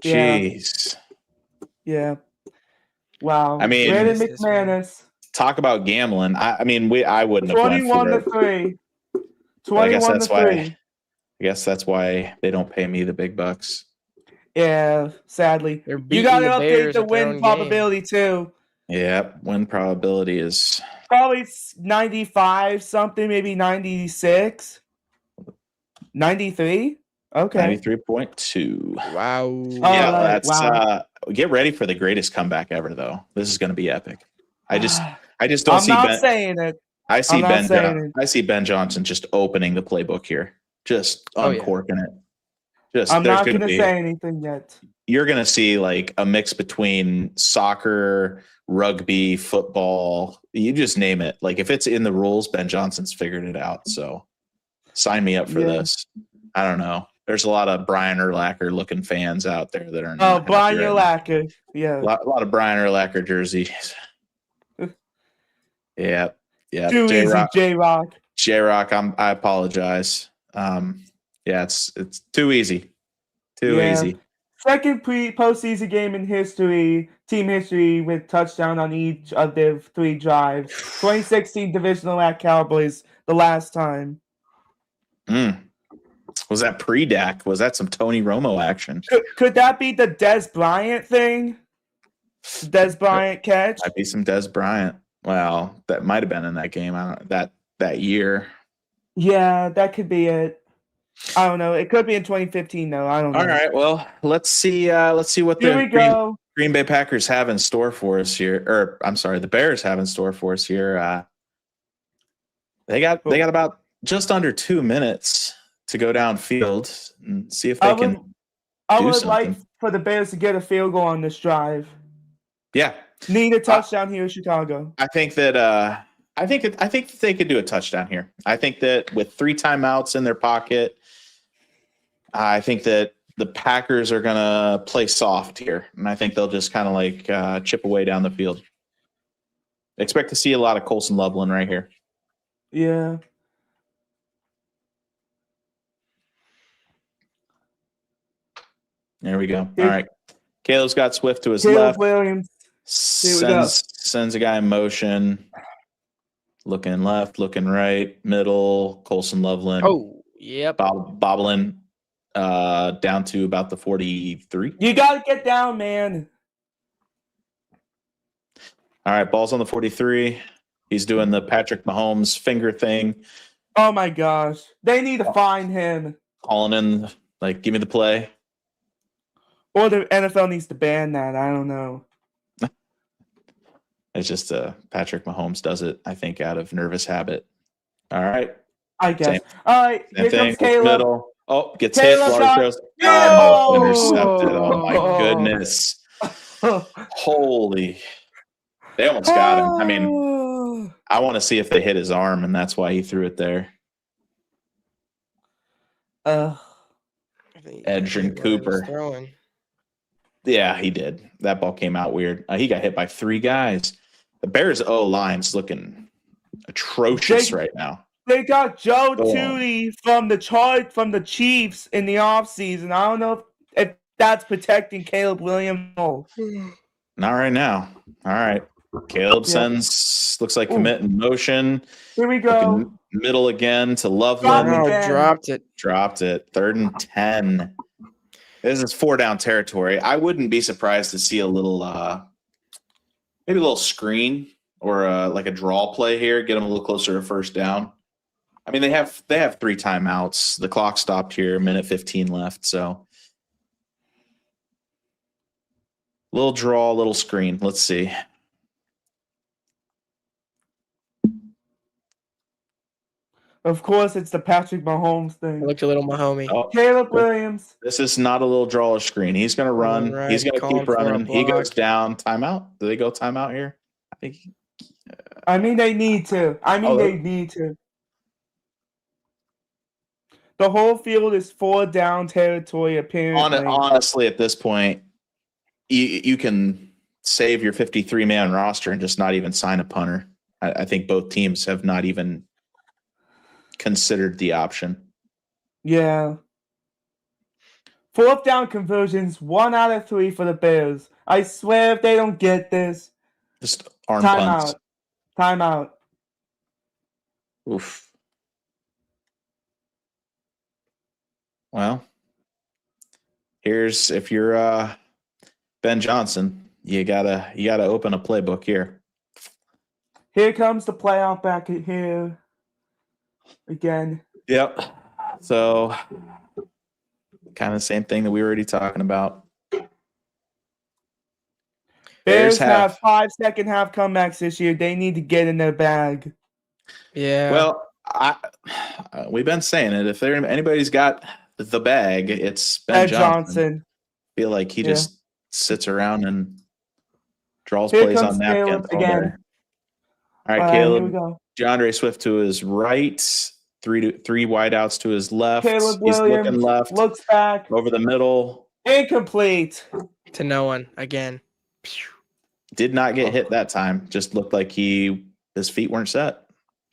A: Jeez.
B: Yeah. Wow.
A: I mean,
B: Brandon McManus.
A: Talk about gambling. I wouldn't have went for it.
B: 21-3.
A: I guess that's why they don't pay me the big bucks.
B: Yeah, sadly. You got to update the win probability too.
A: Yeah, win probability is
B: probably 95 something, maybe 96. 93? Okay.
A: 93.2.
C: Wow.
A: Yeah, that's get ready for the greatest comeback ever though. This is going to be epic. I just don't see Ben.
B: I'm not saying it.
A: I see Ben Johnson just opening the playbook here. Just uncorking it.
B: I'm not going to say anything yet.
A: You're going to see like a mix between soccer, rugby, football. You just name it. Like if it's in the rules, Ben Johnson's figured it out. So sign me up for this. I don't know. There's a lot of Brian Urlacher looking fans out there that are.
B: Oh, Brian Urlacher. Yeah.
A: A lot of Brian Urlacher jerseys. Yeah.
B: Too easy, J-Rock.
A: J-Rock, I apologize. It's too easy. Too easy.
B: Second postseason game in team history with touchdown on each of their 3 drives. 2016 divisional at Cowboys the last time.
A: Was that pre-Dak? Was that some Tony Romo action?
B: Could that be the Dez Bryant thing? Dez Bryant catch?
A: Might be some Dez Bryant. Well, that might have been in that game. That year.
B: Yeah, that could be it. I don't know. It could be in 2015 though. I don't know.
A: All right. Well, let's see what the Green Bay Packers have in store for us here. Or I'm sorry, the Bears have in store for us here. They got about just under 2 minutes to go downfield and see if they can.
B: I would like for the Bears to get a field goal on this drive.
A: Yeah.
B: Need a touchdown here in Chicago.
A: I think that I think that they could do a touchdown here. I think that with 3 timeouts in their pocket, I think that the Packers are going to play soft here, and I think they'll just kind of like chip away down the field. Expect to see a lot of Colson Loveland right here.
B: Yeah.
A: There we go. All right. Caleb's got Swift to his left.
B: Williams.
A: Sends a guy in motion. Looking left, looking right, middle, Colson Loveland.
C: Oh, yep.
A: Bobbling down to about the 43.
B: You got to get down, man.
A: All right, ball's on the 43. He's doing the Patrick Mahomes finger thing,
B: Oh my gosh. They need to find him.
A: calling in, like, give me the play.
B: Or the NFL needs to ban that. I don't know.
A: It's just Patrick Mahomes does it, I think, out of nervous habit. All right.
B: I guess.
A: Same-
B: All right,
A: Same
B: here comes
A: thing.
B: Caleb.
A: Middle. Oh, gets
B: Caleb
A: hit.
B: got-
A: Throws.
B: Yeah!
A: Almost intercepted. Oh, my
B: Oh.
A: goodness. Holy. They almost got him. I mean, I want to see if they hit his arm, and that's why he threw it there. Edgerrin Cooper.
C: Throwing.
A: Yeah, he did. That ball came out weird. He got hit by 3 guys. The Bears' O-line's looking atrocious right now.
B: They got Joe
A: Go on.
B: Tootie from the Chiefs in the offseason. I don't know if that's protecting Caleb Williams.
A: Not right now. All right. Caleb sends, looks like commit in motion.
B: Here we go.
A: Looking middle again to Loveland.
B: Drop it.
C: Oh,
B: Again.
C: dropped it.
A: Dropped it. 3rd and 10. This is 4-down territory. I wouldn't be surprised to see a little, maybe a little screen or like a draw play here. Get them a little closer to 1st down. I mean, they have 3 timeouts. The clock stopped here. Minute 15 left. So, little draw, little screen. Let's see.
B: Of course, it's the Patrick Mahomes thing.
C: Looked a little Mahomey.
A: Oh,
B: Caleb Williams.
A: this is not a little draw or screen. He's going to run.
C: Right,
A: He's going to
C: calling
A: keep
C: for a
A: running. He goes
C: block.
A: down. Timeout. Do they go timeout here? I think.
B: I mean, they need to. They need to. The whole field is 4-down territory, apparently.
A: Honestly, at this point, you can save your 53-man roster and just not even sign a punter. I think both teams have not even considered the option.
B: Yeah. 4th down conversions, 1 out of 3 for the Bears. I swear if they don't get this,
A: Just arm punts.
B: Timeout.
A: Oof. Well, here's if you're Ben Johnson, you gotta open a playbook here.
B: Here comes the playoff back here again.
A: Yep. So kind of the same thing that we were already talking about.
B: Bears have 5-second half comebacks this year. They need to get in their bag.
C: Yeah.
A: Well, we've been saying it. If anybody's got the bag, it's Ben Johnson. I feel like he just sits around and draws
B: Here
A: plays
B: comes
A: on napkins
B: Caleb
A: all
B: again.
A: day. All right,
B: Here
A: Caleb.
B: we go.
A: DeAndre Swift to his right, three wideouts to his left.
B: Caleb
A: He's
B: Williams
A: looking left,
B: looks back.
A: over the middle.
B: Incomplete.
C: To no one again.
A: Did not get hit that time. Just looked like his feet weren't set.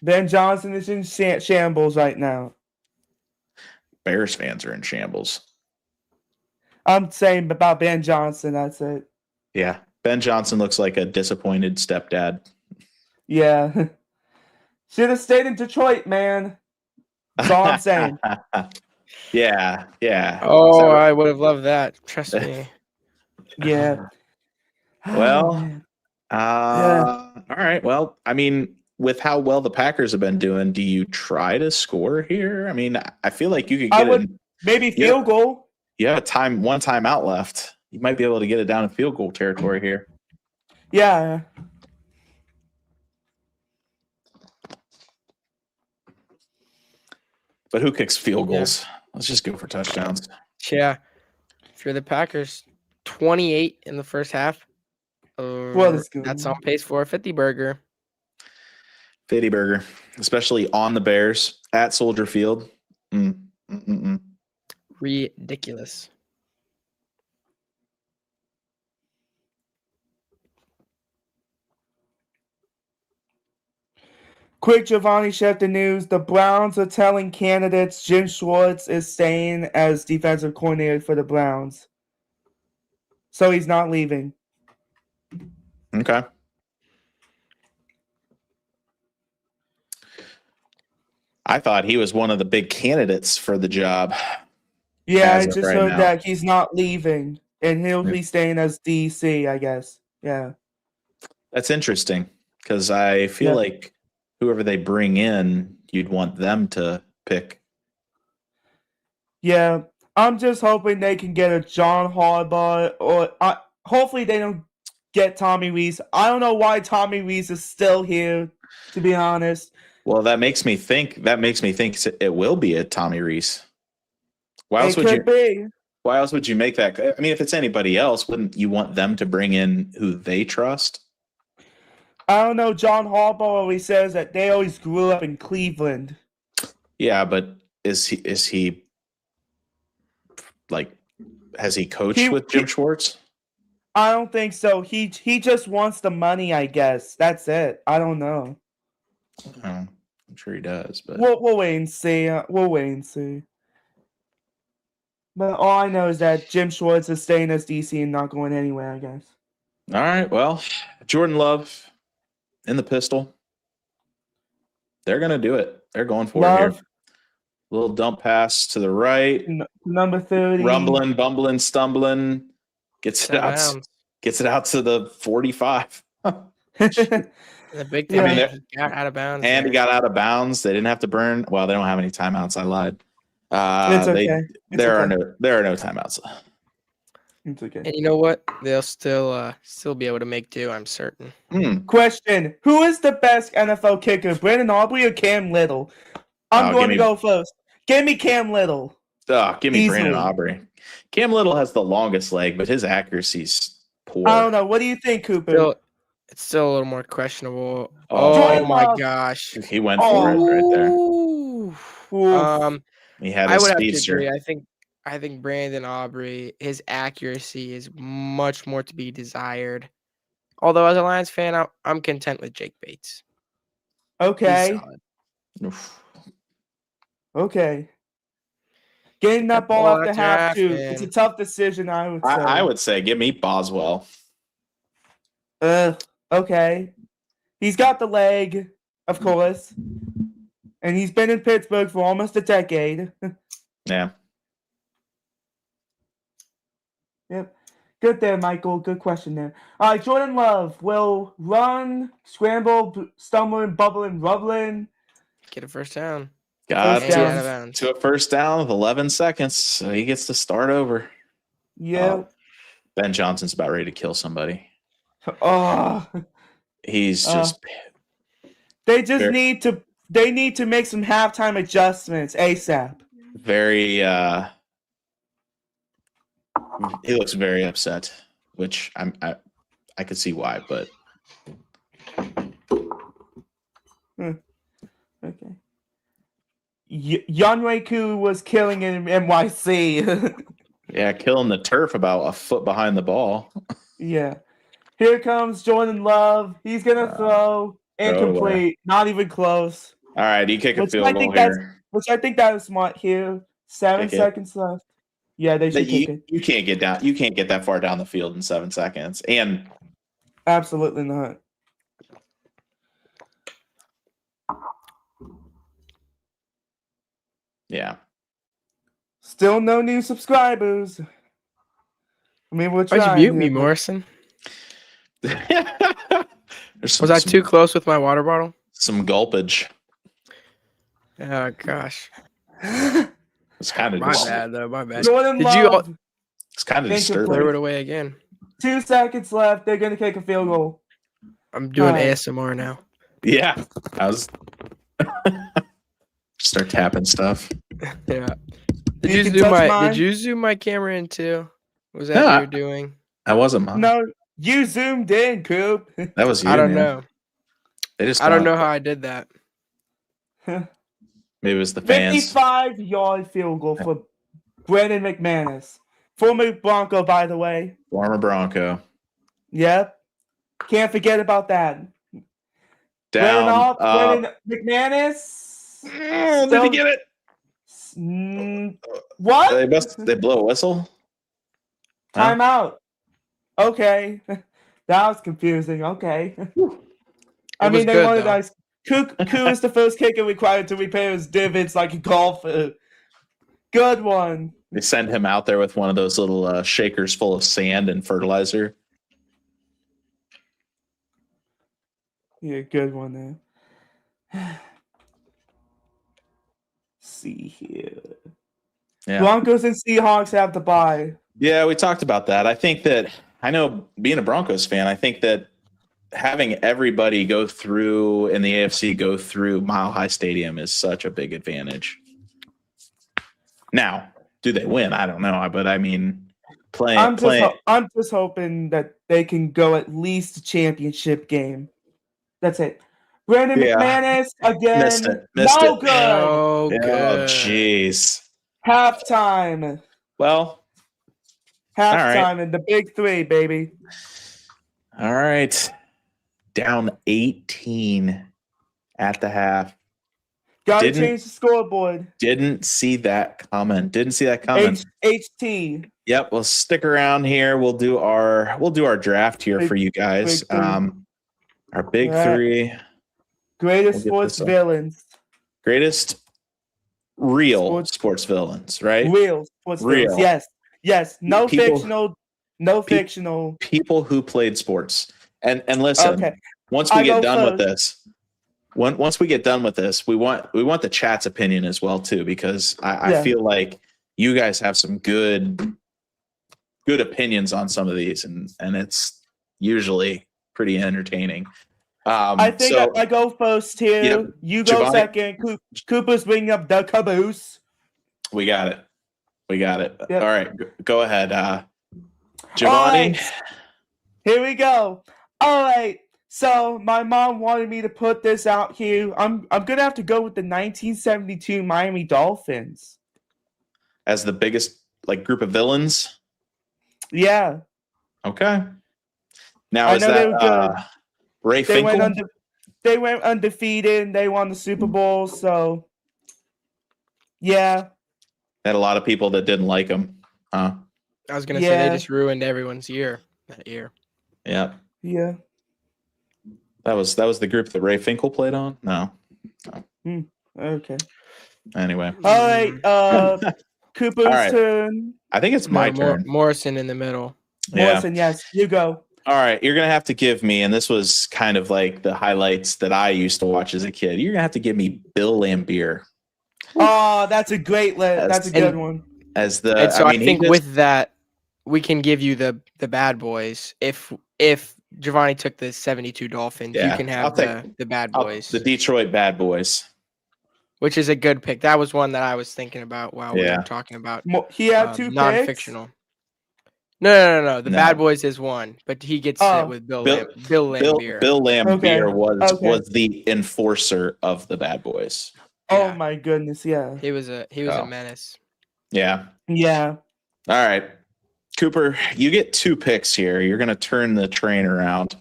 B: Ben Johnson is in shambles right now.
A: Bears fans are in shambles.
B: I'm saying about Ben Johnson. That's it.
A: Yeah. Ben Johnson looks like a disappointed stepdad.
B: Yeah. Should have stayed in Detroit, man. That's all I'm saying.
A: Yeah.
C: Oh,
A: So-
C: I would have loved that. Trust me.
B: Yeah.
A: Well,
B: Oh, man.
A: All right. Well, I mean, with how well the Packers have been doing, do you try to score here? I mean, I feel like you could
B: I
A: get
B: would
A: it.
B: maybe field goal.
A: You have one timeout left. You might be able to get it down in field goal territory here.
B: Yeah.
A: But who kicks field goals? Let's just go for touchdowns.
C: Yeah. If you're the Packers, 28 in the first half.
B: That's good.
C: That's on pace for a 50 burger.
A: 50 burger, especially on the Bears at Soldier Field.
C: Ridiculous.
B: Quick Giovanni Schefter news. The Browns are telling candidates Jim Schwartz is staying as defensive coordinator for the Browns. So he's not leaving.
A: Okay. I thought he was one of the big candidates for the job.
B: Yeah, I
A: As of
B: just
A: right
B: heard
A: now.
B: that he's not leaving. And he'll be staying as DC, I guess. Yeah.
A: That's interesting. because I feel
B: Yeah.
A: like whoever they bring in, you'd want them to pick.
B: Yeah, I'm just hoping they can get a John Harbaugh, or hopefully they don't get Tommy Rees. I don't know why Tommy Rees is still here, to be honest.
A: Well, that makes me think. It will be a Tommy Rees. Why
B: It
A: else would you?
B: could be.
A: Why else would you make that? I mean, if it's anybody else, wouldn't you want them to bring in who they trust?
B: I don't know. John Harbaugh always says that they always grew up in Cleveland.
A: Yeah, but is he like, has he coached
B: He-
A: with Jim
B: he-
A: Schwartz?
B: I don't think so. He just wants the money, I guess. That's it. I don't know.
A: I'm sure he does, but
B: We'll wait and see. We'll wait and see. But all I know is that Jim Schwartz is staying as DC and not going anywhere, I guess.
A: all right. Well, Jordan Love in the pistol. They're gonna do it. They're going for it
B: Love,
A: here. Little dump pass to the right.
B: number 30.
A: Rumbling, bumbling, stumbling. Gets it out.
C: Bounds.
A: Gets it out to the 45.
C: The big thing,
B: Yeah.
C: is he got out of bounds.
A: And he
C: there.
A: got out of bounds. They didn't have to burn. Well, they don't have any timeouts. I lied.
B: It's okay.
A: There are no timeouts.
B: It's okay.
C: And you know what? They'll still be able to make do. I'm certain.
B: Question: who is the best NFL kicker, Brandon Aubrey or Cam Little? I'm going to go first. Give me Cam Little.
A: Give me
B: Easily.
A: Brandon Aubrey. Cam Little has the longest leg, but his accuracy's poor.
B: I don't know. What do you think, Cooper?
C: It's still a little more questionable.
A: Oh,
C: Oh my
B: Love.
C: gosh.
A: He went for it right there.
C: Ooh.
B: Oof.
A: He had
C: I
A: his
C: would have to
A: speedster.
C: agree. I think Brandon Aubrey, his accuracy is much more to be desired. Although as a Lions fan, I'm content with Jake Bates. He's
B: Okay.
C: solid.
A: Oof.
B: Okay. Getting that ball
C: ball
B: after
C: after
B: half,
C: half,
B: too.
C: man.
B: It's a tough decision, I would say.
A: I would say give me Boswell.
B: Okay. He's got the leg, of course. And he's been in Pittsburgh for almost a decade.
A: Yeah.
B: Yep. Good there, Michael. Good question there. All right, Jordan Love will run, scramble, stumbling, bubbling, rubbling.
C: Get a first down.
A: Got
B: First down.
C: Out of bounds.
A: to a first down with 11 seconds. So he gets to start over.
B: Yeah.
A: Ben Johnson's about ready to kill somebody.
B: Oh.
A: He's just
B: They just
A: Very-
B: need to make some halftime adjustments ASAP.
A: very he looks very upset, which I could see why, but
B: Okay. Yanweku was killing it in NYC.
A: yeah, killing the turf about a foot behind the ball.
B: Yeah. Here comes Jordan Love. He's gonna throw incomplete, not even close.
A: All right, you kick a
B: Which
A: field
B: I
A: goal
B: think that's-
A: here.
B: Which I think that was smart here. 7
A: Kick it.
B: seconds left. Yeah, they should kick it.
A: You can't get down. You can't get that far down the field in 7 seconds. And
B: Absolutely not.
A: yeah,
B: Still no new subscribers. I mean, we're
C: Why'd
B: trying.
C: you mute me,
B: here, but-
C: Morrison?
A: There's
C: Was I too close with my water bottle?
A: some gulpage?
C: Oh gosh.
A: It's kind of
C: My bad though. My bad.
B: Jordan
C: Did you all-
B: Love.
A: It's kind of
B: Incomplete.
A: disturbing.
C: Throw it away again.
B: 2 seconds left. They're gonna kick a field goal.
C: I'm doing
B: Alright.
C: ASMR now.
A: Yeah, I was start tapping stuff.
C: Yeah.
B: You can touch mine.
C: Did you zoom my camera in too? Was that
A: Yeah.
C: what you were doing?
A: That wasn't mine.
B: No, you zoomed in, Coop.
A: That was you.
C: I don't
A: man.
C: know.
A: They just
C: I don't
A: want-
C: know how I did that.
A: Maybe it was the fans.
B: 55-yard field goal for Brandon McManus. Former Bronco, by the way.
A: Former Bronco.
B: Yep. Can't forget about that.
A: Down.
B: Brandon McManus.
A: Did
B: Still-
A: he get it?
B: What?
A: They blow a whistle. Huh?
B: Timeout. Okay. That was confusing. Okay. I
C: It was
B: mean, they
C: good,
B: wanted
C: though.
B: us. Koo is the first kicker required to repair his divots like a golfer. Good one.
A: They send him out there with one of those little shakers full of sand and fertilizer.
B: Yeah, good one there. See here.
A: Yeah.
B: Broncos and Seahawks have to bye.
A: Yeah, we talked about that. I know being a Broncos fan, I think that having everybody go through in the AFC go through Mile High Stadium is such a big advantage. Now, do they win? I don't know, but I mean,
B: I'm
A: playing.
B: just hoping that they can go at least a championship game. That's it. Brandon
A: Yeah.
B: McManus again.
A: Missed
B: No
A: it.
B: good.
C: Oh,
A: Oh,
C: good.
A: jeez.
B: Halftime.
A: Well,
B: Halftime in the big three, baby.
A: all right. Down 18 at the half.
B: Gotta change the scoreboard.
A: Didn't see that coming.
B: HT.
A: Yep. Well, stick around here. We'll do our draft here for you guys. Our big three.
B: Greatest sports villains.
A: Greatest real sports villains, right?
B: Real sports villains. Yes. Yes. No fictional. No fictional.
A: People who played sports. And listen,
B: okay.
A: once we get done with this, we want the chat's opinion as well too, because I feel like you guys have some good opinions on some of these, and it's usually pretty entertaining.
B: I think I go first here. Yep. You go
A: Giovanni,
B: second. Cooper's bringing up the caboose.
A: We got it. Yep. All right, go ahead,
B: All
A: Giovanni.
B: right. Here we go. All right. So my mom wanted me to put this out here. I'm gonna have to go with the 1972 Miami Dolphins
A: as the biggest group of villains.
B: Yeah.
A: Okay. Now is that Ray Finkel?
B: They went undefeated. They won the Super Bowl. So yeah.
A: Had a lot of people that didn't like him. Huh?
C: I was gonna say they just ruined everyone's year that year.
A: Yeah.
B: Yeah.
A: That was the group that Ray Finkel played on? No.
B: Okay.
A: Anyway.
B: All right. Cooper's turn.
A: I think it's my turn.
C: Morrison in the middle.
B: Morrison, yes. You go.
A: All right. You're going to have to give me, and this was kind of like the highlights that I used to watch as a kid. You're going to have to give me Bill Lambier.
B: Oh, that's a great list. That's a good one.
C: I think with that, we can give you the Bad Boys. If Giovanni took the 72 Dolphins, you can have the Bad Boys.
A: The Detroit Bad Boys.
C: Which is a good pick. That was one that I was thinking about while we were talking about.
B: He had two
C: non-fictional. No. The Bad Boys is one, but he gets it with Bill Lambier.
A: Bill Lambier was the enforcer of the Bad Boys.
B: Oh my goodness, yeah.
C: He was a menace.
A: Yeah.
B: Yeah.
A: All right. Cooper, you get 2 picks here. You're gonna turn the train around.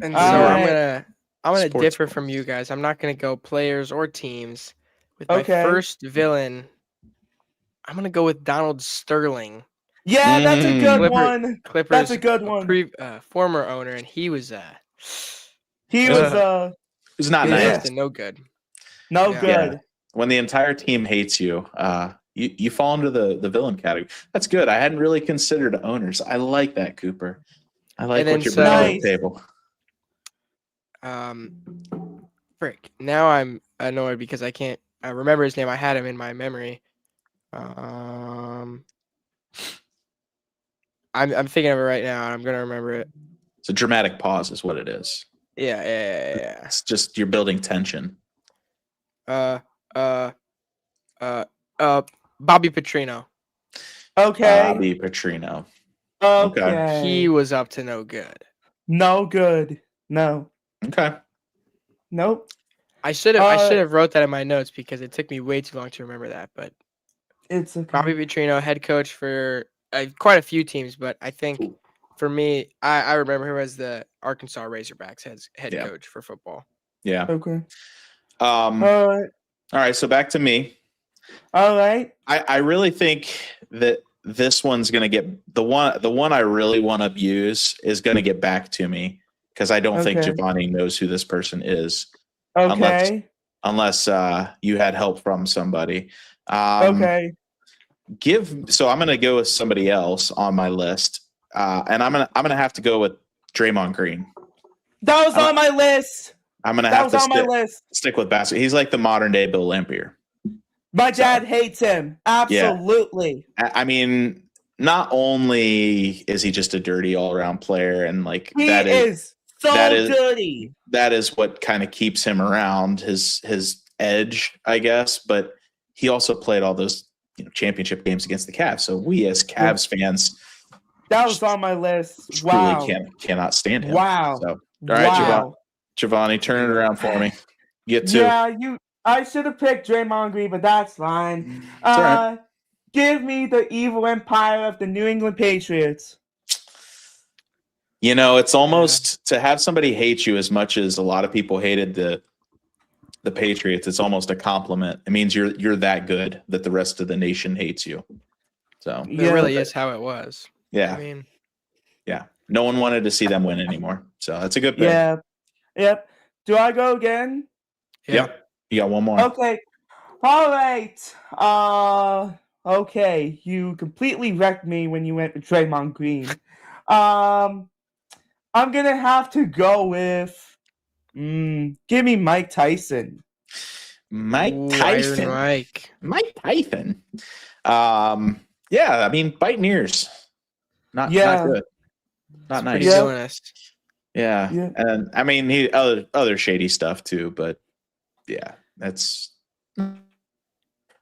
C: And so I'm gonna differ from you guys. I'm not gonna go players or teams. With my first villain, I'm gonna go with Donald Sterling.
B: Yeah, that's a good one.
C: Clippers.
B: That's a good one.
C: Former owner, and he was
A: not
C: nice. No good.
B: No good.
A: Yeah. When the entire team hates you, you fall into the villain category. That's good. I hadn't really considered owners. I like that, Cooper. I like what you're bringing to the table.
C: Frick. Now I'm annoyed because I can't remember his name. I had him in my memory. I'm thinking of it right now, and I'm gonna remember it.
A: It's a dramatic pause, is what it is.
C: Yeah.
A: It's just you're building tension.
C: Bobby Petrino.
B: Okay.
A: Bobby Petrino.
B: Okay.
C: He was up to no good.
B: No good. No.
A: Okay.
B: Nope.
C: I should have wrote that in my notes because it took me way too long to remember that. But
B: it's okay.
C: Bobby Petrino, head coach for quite a few teams, but I think for me, I remember him as the Arkansas Razorbacks head coach for football.
A: Yeah.
B: Okay.
A: All right. So back to me.
B: All right.
A: I really think that this one's going to get the one I really want to use is going to get back to me because I don't think Giovanni knows who this person is.
B: Okay.
A: Unless you had help from somebody.
B: Okay.
A: So I'm going to go with somebody else on my list, and I'm gonna have to go with Draymond Green.
B: That was on my list.
A: I'm gonna
B: That
A: have
B: was
A: to
B: on my list.
A: stick with basketball. He's like the modern day Bill Laimbeer.
B: My dad hates him. Absolutely.
A: I mean, not only is he just a dirty all around player, and like
B: He is so dirty.
A: That is what kind of keeps him around, his edge, I guess. But he also played all those championship games against the Cavs. So we as Cavs fans,
B: that was on my list.
A: Truly cannot stand him.
B: Wow.
A: So, all right, Giovanni, turn it around for me. Get to.
B: Yeah, I should have picked Draymond Green, but that's fine.
A: Right.
B: Give me the evil empire of the New England Patriots.
A: It's almost to have somebody hate you as much as a lot of people hated the Patriots. It's almost a compliment. It means you're that good that the rest of the nation hates you. So
C: it really is how it was.
A: Yeah.
C: I mean,
A: yeah. No one wanted to see them win anymore. So that's a good pick.
B: Yeah. Yep. Do I go again?
A: Yep. You got one more.
B: Okay. All right. Okay. You completely wrecked me when you went with Draymond Green. I'm gonna have to go with give me Mike Tyson.
A: Mike Tyson. Mike Tyson. Yeah, I mean, biting ears. Not good. Not nice.
C: Pretty honest.
A: Yeah. And I mean, he other shady stuff too, but yeah, that's all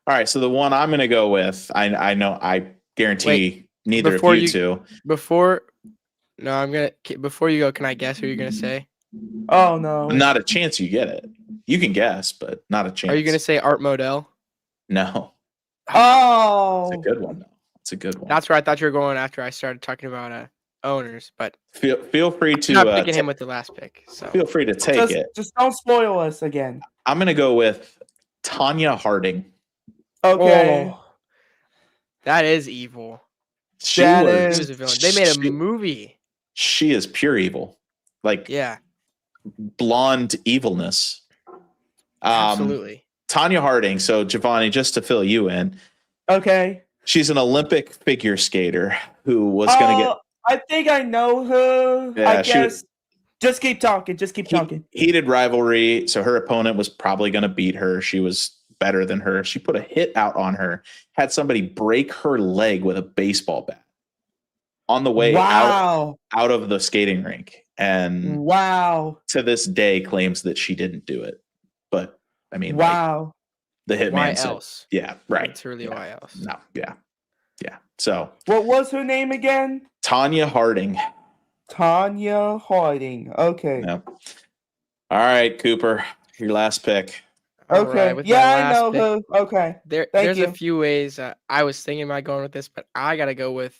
A: right. So the one I'm going to go with, I know, I guarantee neither of you two.
C: Before you go, can I guess who you're going to say?
B: Oh no,
A: not a chance you get it. You can guess, but not a chance.
C: Are you going to say Art Modell?
A: No.
B: Oh,
A: it's a good one though. It's a good one.
C: That's where I thought you were going after I started talking about owners, but
A: feel free to
C: not picking him with the last pick. So
A: feel free to take it.
B: Just don't spoil us again.
A: I'm gonna go with Tanya Harding.
B: Okay.
C: Oh, that is evil.
A: She
C: was a villain. They made a movie.
A: She is pure evil. Like blonde evilness.
C: Absolutely.
A: Tanya Harding. So Giovanni, just to fill you in.
B: Okay.
A: She's an Olympic figure skater who was going to get.
B: I think I know her.
A: Yeah,
B: I guess. Just keep talking.
A: Heated rivalry. So her opponent was probably going to beat her. She was better than her. She put a hit out on her, had somebody break her leg with a baseball bat on the way out of the skating rink. And to this day claims that she didn't do it. But I mean, the hitman said,
C: else?
A: Yeah, right.
C: It's really why else?
A: No, yeah. So
B: what was her name again?
A: Tanya Harding.
B: Tanya Harding. Okay.
A: Yeah. All right, Cooper, your last pick.
B: Okay. I know her. Okay.
C: There's a few ways I was thinking about going with this, but I gotta go with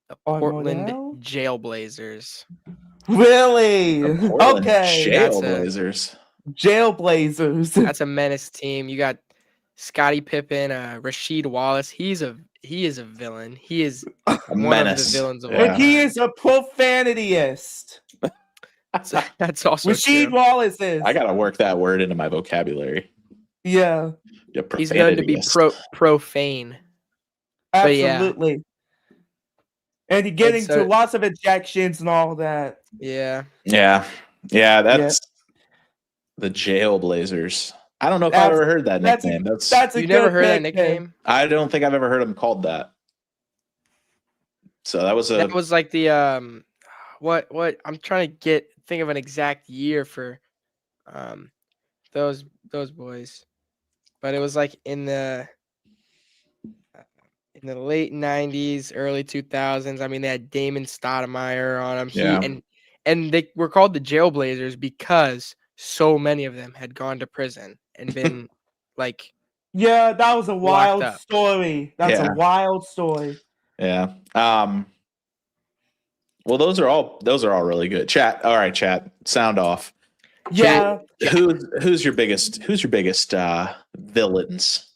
C: the Portland Jailblazers.
B: Really? Okay.
A: Jailblazers.
C: That's a menace team. You got Scottie Pippen, Rasheed Wallace. He is a villain. He is
A: a menace.
C: Of the villains of all
B: and he is a profanityist.
C: That's also
B: Rasheed Wallace is.
A: I gotta work that word into my vocabulary.
B: Yeah.
C: He's known to be profane.
B: Absolutely. And you get into lots of ejections and all that.
C: Yeah.
A: That's the Jailblazers. I don't know if I've ever heard that nickname.
B: That's
C: you never heard that nickname?
A: I don't think I've ever heard him called that. So that was
C: like the what I'm trying to think of an exact year for those boys, but it was like in the late 90s, early 2000s. I mean, they had Damon Stoudemire on them. And they were called the Jailblazers because so many of them had gone to prison and been like.
B: Yeah, that was a wild story. That's a wild story.
A: Yeah. Well, those are all really good. Chat. All right, chat. Sound off.
B: Yeah.
A: Who's your biggest villains?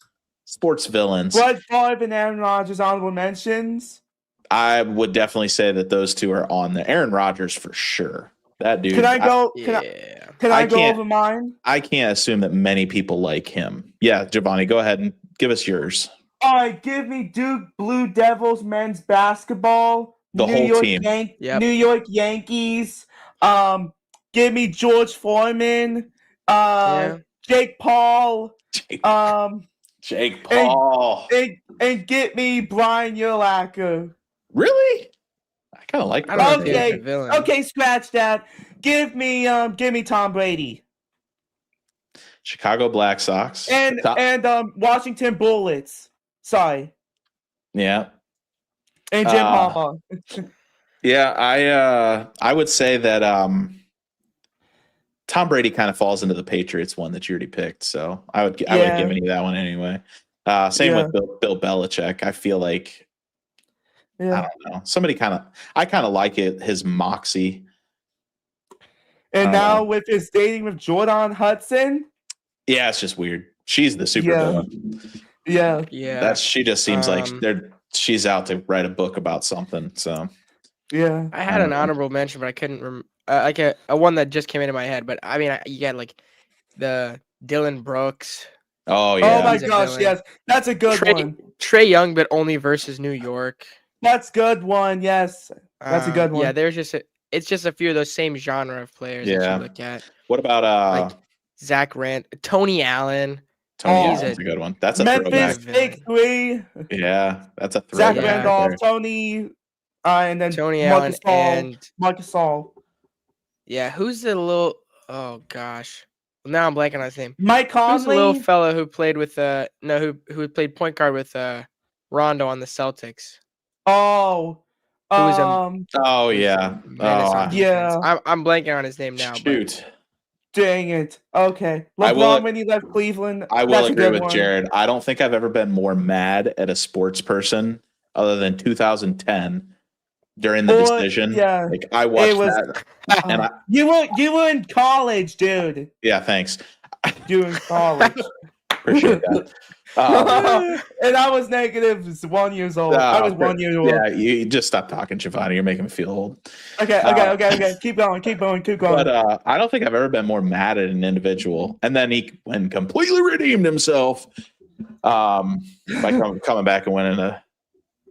A: Sports villains.
B: Brett Favre and Aaron Rodgers honorable mentions.
A: I would definitely say that those two are on the Aaron Rodgers for sure. That dude.
B: Can I go? Can I go over mine?
A: I can't assume that many people like him. Yeah, Giovanni, go ahead and give us yours.
B: All right, give me Duke Blue Devils men's basketball.
A: The whole team.
B: New York Yankees. give me George Foreman, Jake Paul,
A: Jake,
B: um,
A: Jake Paul.
B: and get me Brian Urlacher.
A: Really? I kind of like
C: I don't know if
A: Brian.
C: he was
B: Okay,
C: the villain.
B: okay, scratch that. Give me Tom Brady
A: Chicago Black Sox.
B: and Washington Bullets. Sorry,
A: Yeah.
B: and Jim Harbaugh.
A: Yeah, I would say that Tom Brady kind of falls into the Patriots one that you already picked, so I would have given you that one anyway. Same with Bill Belichick. I feel like I don't know. I kind of like it, his moxie.
B: And now with his dating with Jordan Hudson.
A: Yeah, it's just weird. She's the super villain.
B: Yeah.
A: She just seems like she's out to write a book about something. So
B: yeah,
C: I had an honorable mention, but I couldn't remember. Like a one that just came into my head. But I mean, you got like the Dylan Brooks.
A: Oh yeah.
B: Oh my gosh, yes, that's a good one.
C: Trae Young, but only versus New York.
B: That's good one. Yes, that's a good one.
C: Yeah, there's it's just a few of those same genre of players that you look at.
A: What about
C: like Zach Rand, Tony Allen?
A: He's a good one. That's a
B: Memphis
A: throwback.
B: Big Three.
A: Yeah, that's a throwback.
B: Zach Randolph, Tony, and then
C: Tony Allen and
B: Marcus All.
C: Yeah, who's the little? Oh gosh, now I'm blanking on his name.
B: Mike Conley.
C: Who's the little fella who played with who played point guard with Rondo on the Celtics?
B: Oh.
C: Who was
A: yeah.
C: I'm blanking on his name now.
A: Shoot.
B: Dang it. Okay. LeBron when he left Cleveland.
A: I will agree with Jared. I don't think I've ever been more mad at a sports person other than 2010 during the decision.
B: Yeah.
A: Like I watched that. And
B: you were in college, dude.
A: Yeah, thanks.
B: You were in college.
A: Appreciate that.
B: And I was -1 years old. I was 1 year old.
A: Yeah, you just stop talking, Giovanni. You're making me feel old.
B: Okay. Keep going.
A: But I don't think I've ever been more mad at an individual. And then he completely redeemed himself by coming back and winning an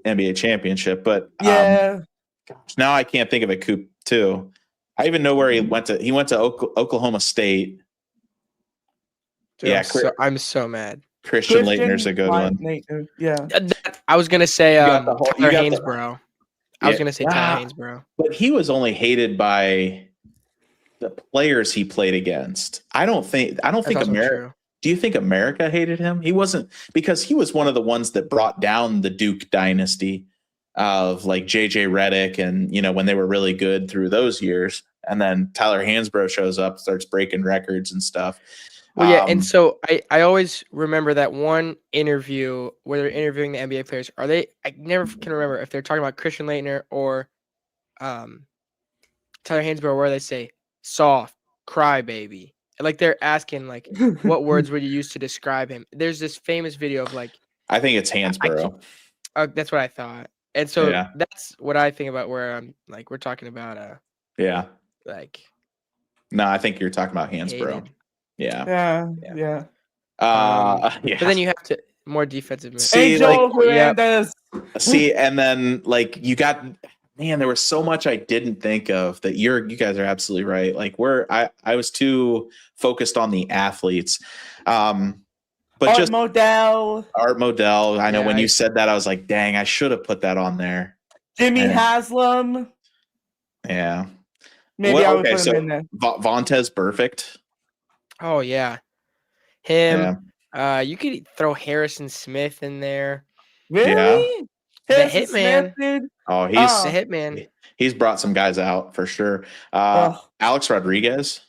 A: NBA championship. But now I can't think of a coup too. I even know where he went to. He went to Oklahoma State.
C: Dude, I'm so mad.
A: Christian Laettner's a good one.
B: Yeah.
C: I was going to say Tyler Hainsborough. I was going to say Tyler Hainsborough.
A: But he was only hated by the players he played against. I don't think America. Do you think America hated him? He wasn't, because he was one of the ones that brought down the Duke dynasty of like JJ Redick and, when they were really good through those years. And then Tyler Hansbrough shows up, starts breaking records and stuff.
C: Well, yeah, and so I always remember that one interview where they're interviewing the NBA players. I never can remember if they're talking about Christian Laettner or Tyler Hansbrough, where they say soft, crybaby. Like they're asking like what words would you use to describe him? There's this famous video of like
A: I think it's Hansbrough.
C: That's what I thought. And so that's what I think about where I'm like we're talking about like
A: no, I think you're talking about Hansbrough.
C: Hated.
B: Yeah.
C: But then you have to more defensive.
A: See, see, and then like you got, man, there was so much I didn't think of that. You guys are absolutely right. Like I was too focused on the athletes. But
B: Art Modell.
A: I know when you said that, I was like, dang, I should have put that on there.
B: Jimmy Haslam.
A: Yeah.
B: Maybe I would put him in there.
A: Vontez Perfect.
C: Oh yeah, him. Yeah. You could throw Harrison Smith in there.
B: Really?
C: Yeah. The Hitman.
B: Smith,
A: oh, he's
C: the Hitman.
A: He's brought some guys out for sure. Alex Rodriguez,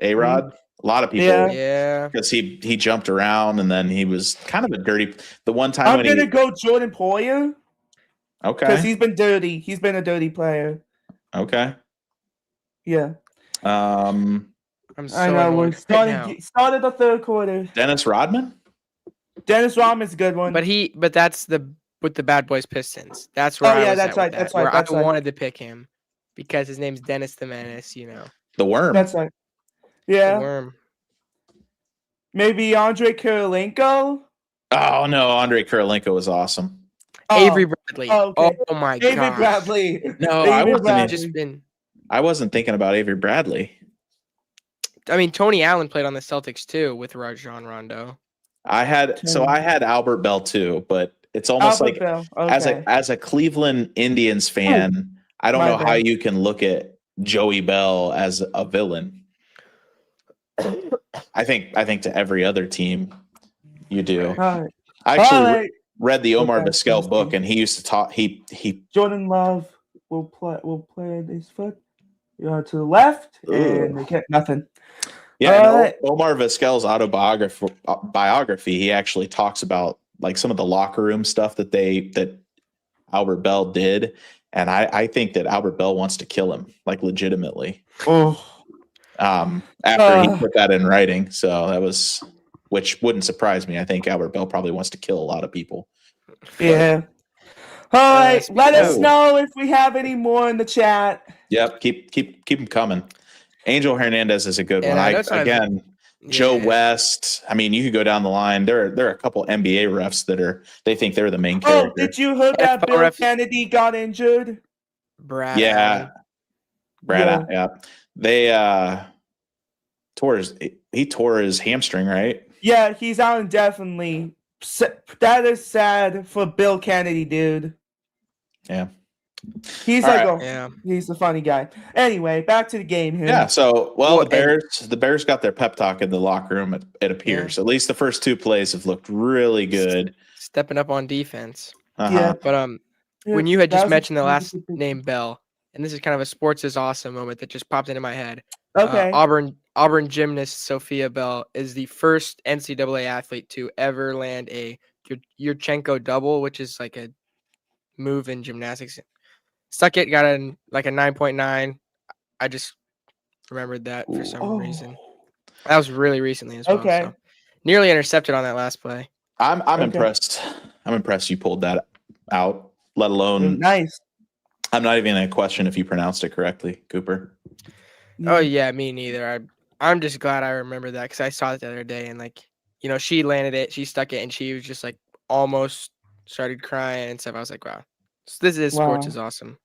A: A-Rod. A lot of people, because he jumped around and then he was kind of a dirty. The one time
B: I'm gonna go Jordan Poyer.
A: Okay,
B: because he's been dirty. He's been a dirty player.
A: Okay.
B: Yeah.
C: I know
B: we're started the third quarter.
A: Dennis Rodman.
B: Dennis Rodman's a good one.
C: But that's with the Bad Boys Pistons. That's where
B: that's right.
C: I wanted to pick him because his name's Dennis the Menace.
A: The Worm.
B: That's right. Yeah.
C: The Worm.
B: Maybe Andre Kirilenko.
A: Oh no, Andre Kirilenko was awesome.
C: Avery Bradley.
B: Oh, okay.
C: Oh my god.
B: Avery Bradley.
A: No, I wasn't thinking about Avery Bradley.
C: I mean, Tony Allen played on the Celtics too with Rajon Rondo.
A: I had Albert Bell too, but it's almost
B: Albert
A: like
B: Bell.
A: as
B: Okay.
A: a Cleveland Indians fan, I don't
B: my
A: know how
B: bad.
A: you can look at Joey Bell as a villain. I think to every other team you do.
C: Right.
B: All right.
A: I actually
B: All right.
A: read the Omar
B: Okay,
A: Vizquel book, and he used to talk. He
B: Jordan Love will play at his foot. To the left, and they get nothing.
A: Yeah,
B: All
A: no,
B: right.
A: Omar Vizquel's biography, he actually talks about like some of the locker room stuff that Albert Bell did, and I think that Albert Bell wants to kill him, like legitimately.
B: Oh.
A: After he put that in writing, so that was, which wouldn't surprise me. I think Albert Bell probably wants to kill a lot of people.
B: Yeah. All right. Let us
A: of-
B: know if we have any more in the chat.
A: Yep, keep them coming. Angel Hernandez is a good
C: And
A: one.
C: I know it's not
A: Joe
C: Yeah.
A: West. I mean, you could go down the line. There are a couple NBA refs that they think they're the main
B: Oh,
A: character.
B: did you hear that
C: NFL
B: Bill
C: ref-
B: Kennedy got injured?
C: Brad Allen.
A: Brad. Yeah. They tore his hamstring, right?
B: Yeah, he's out indefinitely. That is sad for Bill Kennedy, dude.
A: Yeah.
B: He's
A: All
B: he's a funny guy. Anyway, back to the game here.
A: Yeah. So,
C: Well,
A: the Bears got their pep talk in the locker room. It appears. At least the first two plays have looked really good.
C: Stepping up on defense.
B: Yeah.
C: But
B: Yeah,
C: when you had
B: that
C: just
B: was
C: mentioned the
B: a
C: last
B: good pick.
C: name Bell, and this is kind of a sports is awesome moment that just popped into my head.
B: Okay.
C: Auburn gymnast Sophia Bell is the first NCAA athlete to ever land a Yurchenko double, which is like a move in gymnastics. Stuck it, got a 9.9. I just remembered that for some reason. That was really recently as well.
B: Okay.
C: So nearly intercepted on that last play.
A: I'm
B: Okay.
A: impressed. I'm impressed you pulled that out, let alone
B: Nice.
A: I'm not even going to question if you pronounced it correctly, Cooper.
C: Oh yeah, me neither. I'm just glad I remember that because I saw it the other day and she landed it, she stuck it, and she was just like almost started crying and stuff. I was like, wow, sports is awesome.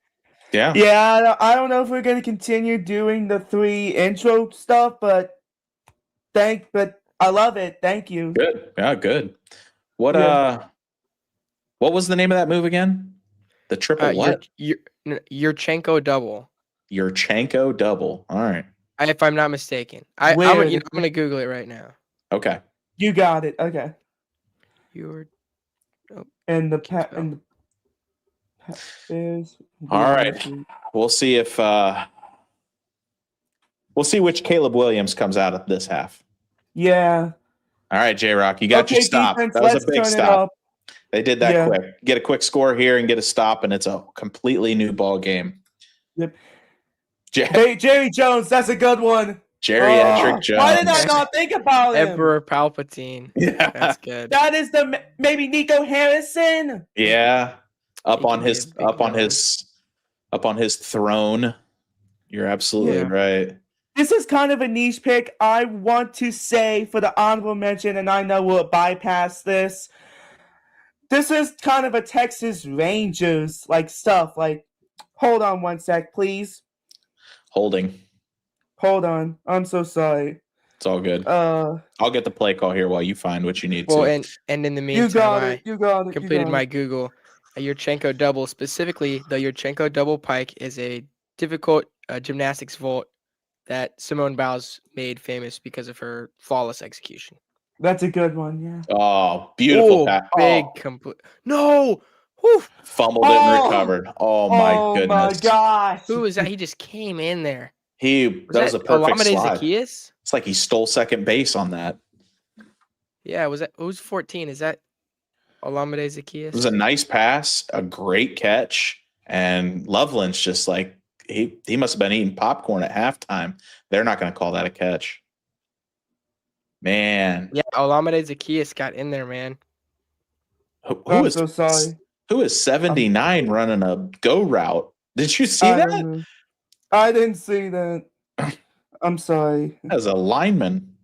A: Yeah.
B: Yeah, I don't know if we're gonna continue doing the 3 intro stuff, but I love it. Thank you.
A: Good. Yeah, good. What was the name of that move again? The triple what?
C: Yurchenko double.
A: Yurchenko double. All right.
C: If I'm not mistaken. I'm gonna Google it right now.
A: Okay.
B: You got it. Okay. And the is.
A: All right. We'll see if which Caleb Williams comes out of this half.
B: Yeah.
A: All right, J-Rock, you got your stop.
B: Defense,
A: that was a big stop. They did that quick. Get a quick score here and get a stop, and it's a completely new ball game.
B: Yep. Jerry Jones, that's a good one.
A: Geriatric Jones.
B: Why did I not think about him?
C: Emperor Palpatine.
A: Yeah.
C: That's good.
B: That is maybe Nico Harrison.
A: Yeah. Up on his throne. You're absolutely right.
B: This is kind of a niche pick. I want to say for the honorable mention, and I know we'll bypass this. This is kind of a Texas Rangers stuff. Hold on one sec, please.
A: Holding.
B: Hold on. I'm so sorry.
A: It's all good. I'll get the play call here while you find what you need
C: to.
A: And
C: in the meantime,
B: you got it.
C: Completed my Google. A Yurchenko double, specifically the Yurchenko double pike, is a difficult gymnastics vault that Simone Biles made famous because of her flawless execution.
B: That's a good one, yeah.
A: Oh, beautiful pass.
C: Big complete. No! Whew.
A: Fumbled it and recovered. Oh, my goodness.
B: Oh, my gosh.
C: Who was that? He just came in there.
A: That was a perfect slide.
C: Zacchaeus?
A: It's like he stole second base on that.
C: Yeah, who's 14? Is that Olamide Zacchaeus?
A: It was a nice pass, a great catch, and Loveland's just like, he must have been eating popcorn at halftime. They're not going to call that a catch. Man.
C: Yeah, Olamide Zacchaeus got in there, man.
B: I'm so sorry.
A: Who is 79 running a go route? Did you see that?
B: I didn't see that. I'm sorry.
A: As a lineman.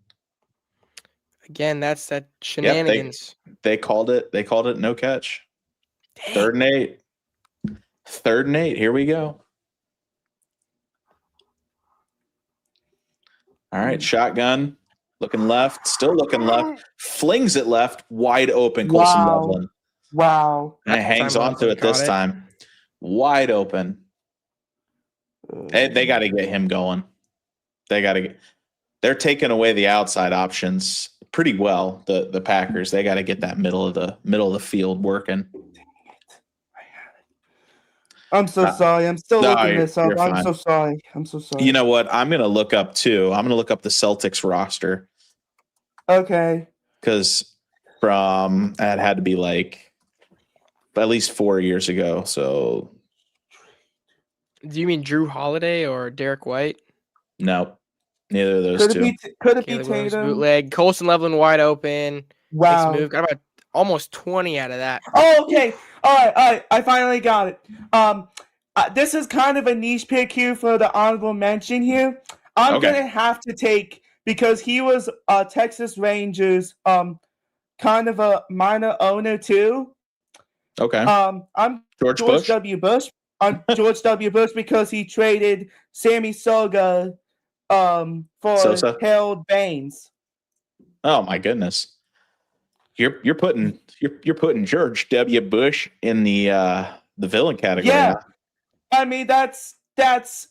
C: Again, that's that shenanigans.
A: Yep, they called it no catch. Dang. 3rd and 8. 3rd and 8. Here we go. All right, shotgun, looking left, still looking left, flings it left, wide open. Colson
B: Wow.
A: Devlin.
B: Wow.
A: And hangs on to it this time. Wide open. They got to get him going. They're taking away the outside options pretty well. The Packers. They got to get that middle of the field working.
B: I'm so sorry. I'm still looking this up. I'm so sorry.
A: You know what? I'm gonna look up too. I'm gonna look up the Celtics roster.
B: Okay.
A: Because from that had to be like at least 4 years ago. So.
C: Do you mean Drew Holiday or Derek White?
A: No, neither of those two.
B: Could it be Tatum?
C: Bootleg. Colson Leveland wide open.
B: Wow.
C: Nice move. Got about almost 20 out of that.
B: Oh, okay. All right. I finally got it. This is kind of a niche pick here for the honorable mention here. I'm gonna have to take, because he was Texas Rangers kind of a minor owner too.
A: Okay.
B: I'm George W. Bush. I'm George W. Bush because he traded Sammy Soga for
A: Sosa?
B: Harold Baines.
A: Oh my goodness. You're putting George W. Bush in the villain category.
B: Yeah.
A: Now.
B: I mean that's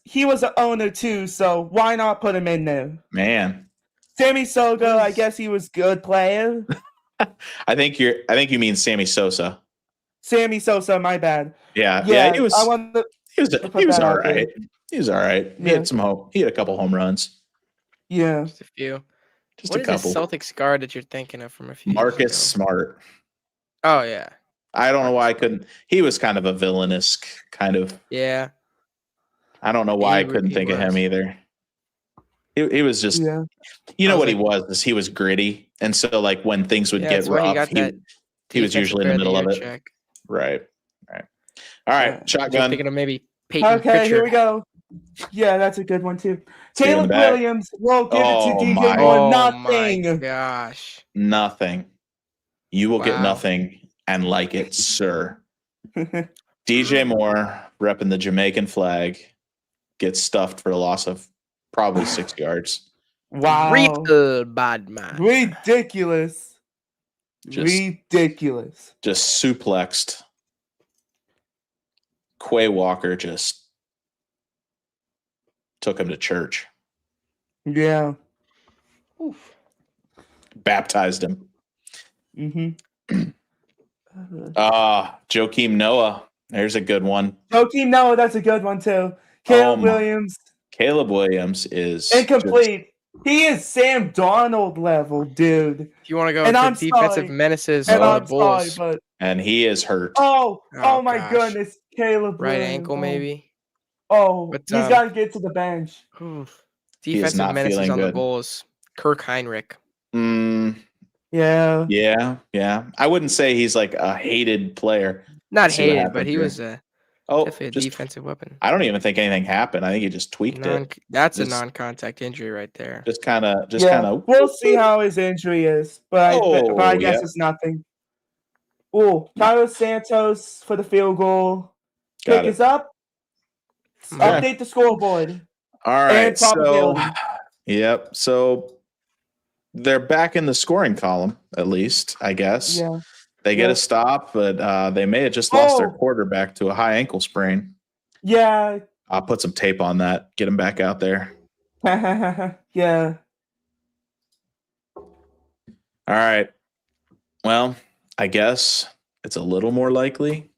B: he was an owner too, so why not put him in there?
A: Man.
B: Sammy Soga, I guess he was good player.
A: I think you mean Sammy Sosa.
B: Sammy Sosa, my bad.
A: Yeah, he was all right.
B: There.
A: He was all right.
B: Yeah.
A: He had a couple home runs.
B: Yeah.
C: Just a few.
A: Just
C: what
A: a couple.
C: What is the Celtics guard that you're thinking of from a few
A: Marcus
C: years ago?
A: Smart.
C: Oh, yeah.
A: I don't know why I couldn't. He was kind of a villainous kind of.
C: Yeah.
A: I don't know why I couldn't think of him either. He was just, you know what he was? Is he was gritty. And so like when things would get rough, he was usually in the middle of it.
C: Check.
A: Right. All right. Shotgun.
C: Thinking of maybe Peyton
B: Okay,
C: Pritchard.
B: here we go. Yeah, that's a good one too. Caleb Williams will give it to DJ Moore. Nothing.
C: Oh my gosh.
A: Nothing. You will get nothing and like it, sir. DJ Moore, repping the Jamaican flag, gets stuffed for a loss of probably 6 yards.
B: Wow.
C: Real bad man.
B: Ridiculous. Ridiculous.
A: Just suplexed. Quay Walker just took him to church.
B: Yeah.
C: Oof.
A: Baptized him.
B: Mm-hmm.
A: Joakim Noah. There's a good one.
B: Joakim Noah, that's a good one too. Caleb Williams.
A: Caleb Williams is
B: incomplete. He is Sam Darnold level, dude.
C: If you want to go with the defensive menaces of the Bulls.
A: And he is hurt.
B: Oh my goodness. Caleb
C: right
B: Williams.
C: ankle, maybe.
B: Oh, but, he's got to get to the bench.
C: Defensive menaces on the Bulls. Kirk Heinrich.
B: Yeah.
A: I wouldn't say he's like a hated player.
C: Not hated, but he was definitely a
A: just
C: defensive weapon.
A: I don't even think anything happened. I think he just tweaked it.
C: That's a non-contact injury right there.
A: Just kind of.
B: We'll see how his injury is, but I guess it's nothing. Oh, Carlos Santos for the field goal. Kick is up. Update the scoreboard.
A: All right. So, So they're back in the scoring column, at least, I guess.
B: Yeah.
A: They get a stop, but they may have just lost their quarterback to a high ankle sprain.
B: Yeah.
A: I'll put some tape on that. Get him back out there.
B: Yeah.
A: All right. Well, I guess it's a little more likely.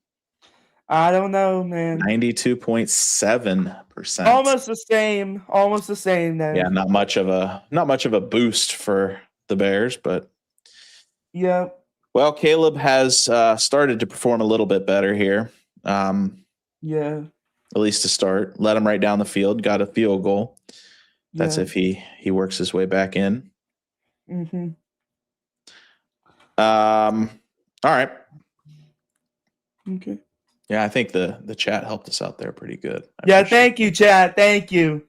B: I don't know, man.
A: 92.7%.
B: Almost the same then.
A: Yeah, not much of a boost for the Bears, but
B: yeah.
A: Well, Caleb has started to perform a little bit better here.
B: Yeah.
A: At least to start. Let him right down the field, got a field goal. That's if he works his way back in.
B: Mm-hmm.
A: All right.
B: Okay.
A: Yeah, I think the chat helped us out there pretty good.
B: Thank you, chat. Thank you.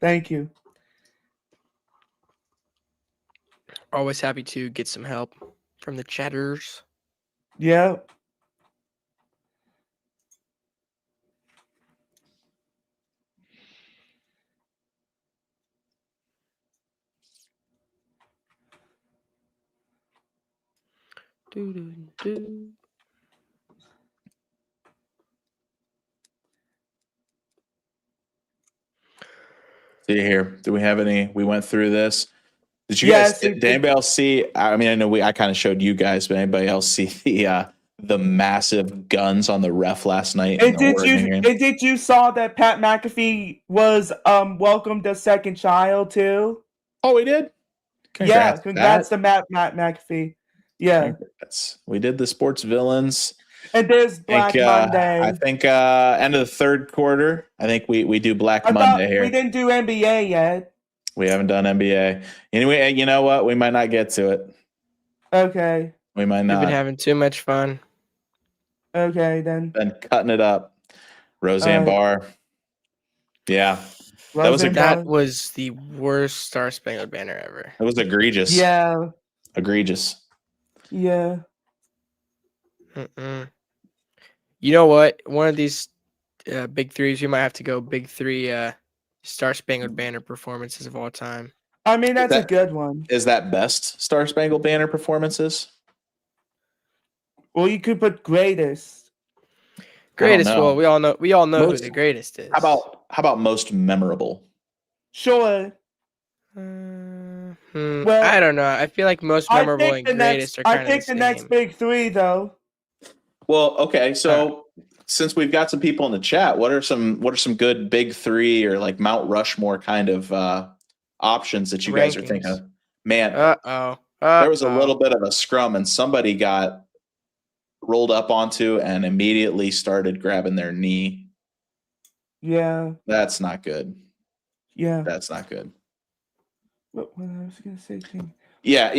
C: Always happy to get some help from the chatters.
B: Yeah.
C: Do-do-do.
A: See here. Do we have any? We went through this. Did you guys?
B: Yes,
A: Did anybody else see? I mean, I know I kind of showed you guys, but anybody else see the massive guns on the ref last night in
B: And
A: the
B: did
A: Oregon
B: you
A: game?
B: and did you saw that Pat McAfee was welcomed a second child too?
A: Oh, we did.
B: Yeah,
A: Congrats,
B: congrats
A: Pat.
B: to Matt McAfee. Yeah,
A: Congrats. We did the sports villains.
B: and there's
A: I
B: Black
A: think,
B: Monday.
A: I think end of the third quarter. I think we do Black
B: I
A: Monday
B: thought
A: here.
B: we didn't do NBA yet.
A: We haven't done NBA. Anyway, you know what? We might not get to it.
B: Okay,
A: We might
C: We've been
A: not.
C: having too much fun.
B: okay then.
A: Then cutting it up. Roseanne
B: Alright.
A: Barr. Yeah, that was
B: Roseanne
C: That
B: Barr.
C: was the worst Star Spangled Banner ever.
A: it was egregious.
B: Yeah,
A: Egregious.
B: yeah.
C: Mm-mm. You know what? One of these big threes, you might have to go big three Star Spangled Banner performances of all time.
B: I mean, that's a
A: that-
B: good one.
A: Is that best Star Spangled Banner performances?
B: Well, you could put greatest.
C: Greatest,
A: know.
C: well, we all know who
A: Most-
C: the greatest is.
A: How about most memorable?
B: Sure. Well,
C: I don't know. I feel like most
B: I
C: memorable
B: picked
C: and
B: the
C: greatest
B: next.
C: are kind
B: I
C: of the
B: picked the next
C: same.
B: big three though.
A: Well, okay, so since we've got some people in the chat, what are some good big three or like Mount Rushmore kind of options that you guys are thinking
C: Rankings.
A: of? Man,
C: Uh-oh.
A: there was a little bit of a scrum and somebody got rolled up onto and immediately started grabbing their knee.
B: Yeah,
A: That's not good.
B: yeah.
A: That's not good.
B: What I was gonna say? Thing.
A: Yeah.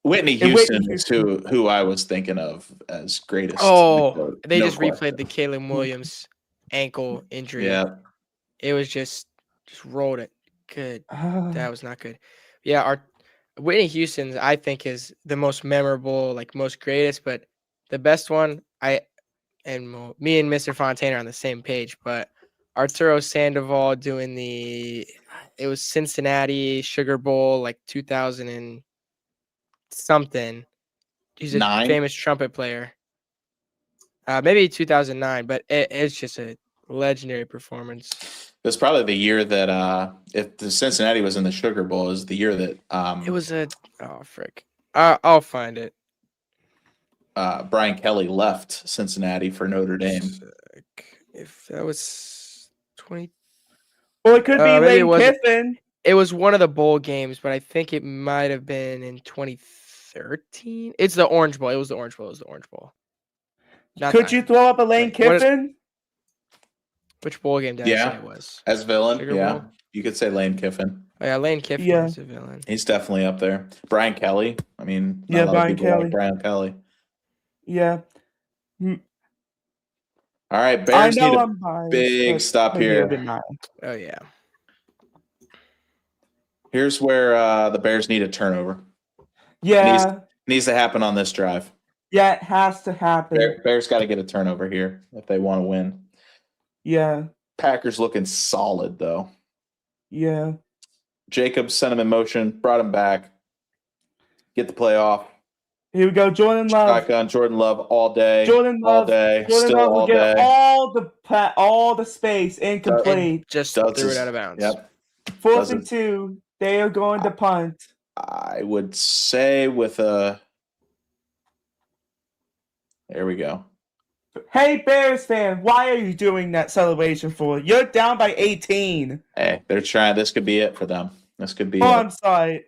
A: Whitney
B: and
A: Houston
B: Whitney
A: is who I was thinking of as greatest.
C: Oh, they
A: No
C: just replayed the
A: question.
C: Caleb Williams ankle injury.
A: Yeah.
C: It was just rolled it. Good. That
B: Ah,
C: was not good. Yeah, our Whitney Houston's I think is the most memorable, like most greatest, but the best one me and Mr. Fontaine are on the same page, but Arturo Sandoval doing it was Cincinnati Sugar Bowl like 2000 and something. He's a
A: 9.
C: famous trumpet player. Maybe 2009, but it's just a legendary performance.
A: It was probably the year that if the Cincinnati was in the Sugar Bowl, is the year that
C: It was frick. I'll find it.
A: Brian Kelly left Cincinnati for Notre Dame.
C: If that was 20,
B: or it could be
C: maybe it
B: Lane
C: wasn't.
B: Kiffin.
C: It was one of the bowl games, but I think it might have been in 2013. It's the Orange Bowl. It was the Orange Bowl. Not
B: Could
C: the
B: you
C: Iron
B: throw up a Lane
C: Wait, what is-
B: Kiffin?
C: Which bowl game did I say it was?
A: As villain,
C: Sugar
A: yeah.
C: Bowl?
A: You could say Lane Kiffin.
C: Oh, yeah, Lane Kiffin
B: Yeah.
C: is a villain.
A: He's definitely up there. Brian Kelly. I mean, not
B: Yeah,
A: a lot
B: Brian
A: of people
B: Kelly.
A: like Brian Kelly.
B: Yeah,
A: All right,
B: I
A: Bears need
B: know
A: a
B: I'm biased.
A: big
B: but
A: stop
B: maybe
A: here.
B: a bit not.
C: Oh yeah.
A: Here's where the Bears need a turnover.
B: Yeah,
A: Needs to happen on this drive.
B: yeah, it has to happen.
A: Bears got to get a turnover here if they want to win.
B: Yeah,
A: Packers looking solid though.
B: yeah.
A: Jacobs sent him in motion, brought him back. Get the play off.
B: Here we go, Jordan Love.
A: Shotgun, Jordan Love all day.
B: Jordan
A: all
B: Love.
A: day.
B: Jordan
A: Still
B: Love will
A: all
B: get
A: day.
B: all the space incomplete.
C: Just
A: Does
C: threw
A: his-
C: it out of bounds.
A: Yep.
B: Fourth
A: does
B: and
A: it.
B: 2. They are going to punt.
A: I would say with a. There we go.
B: Hey, Bears fan, why are you doing that celebration for? You're down by 18.
A: Hey, they're trying. This could be it for them. This could be
B: Oh,
A: it.
B: I'm sorry.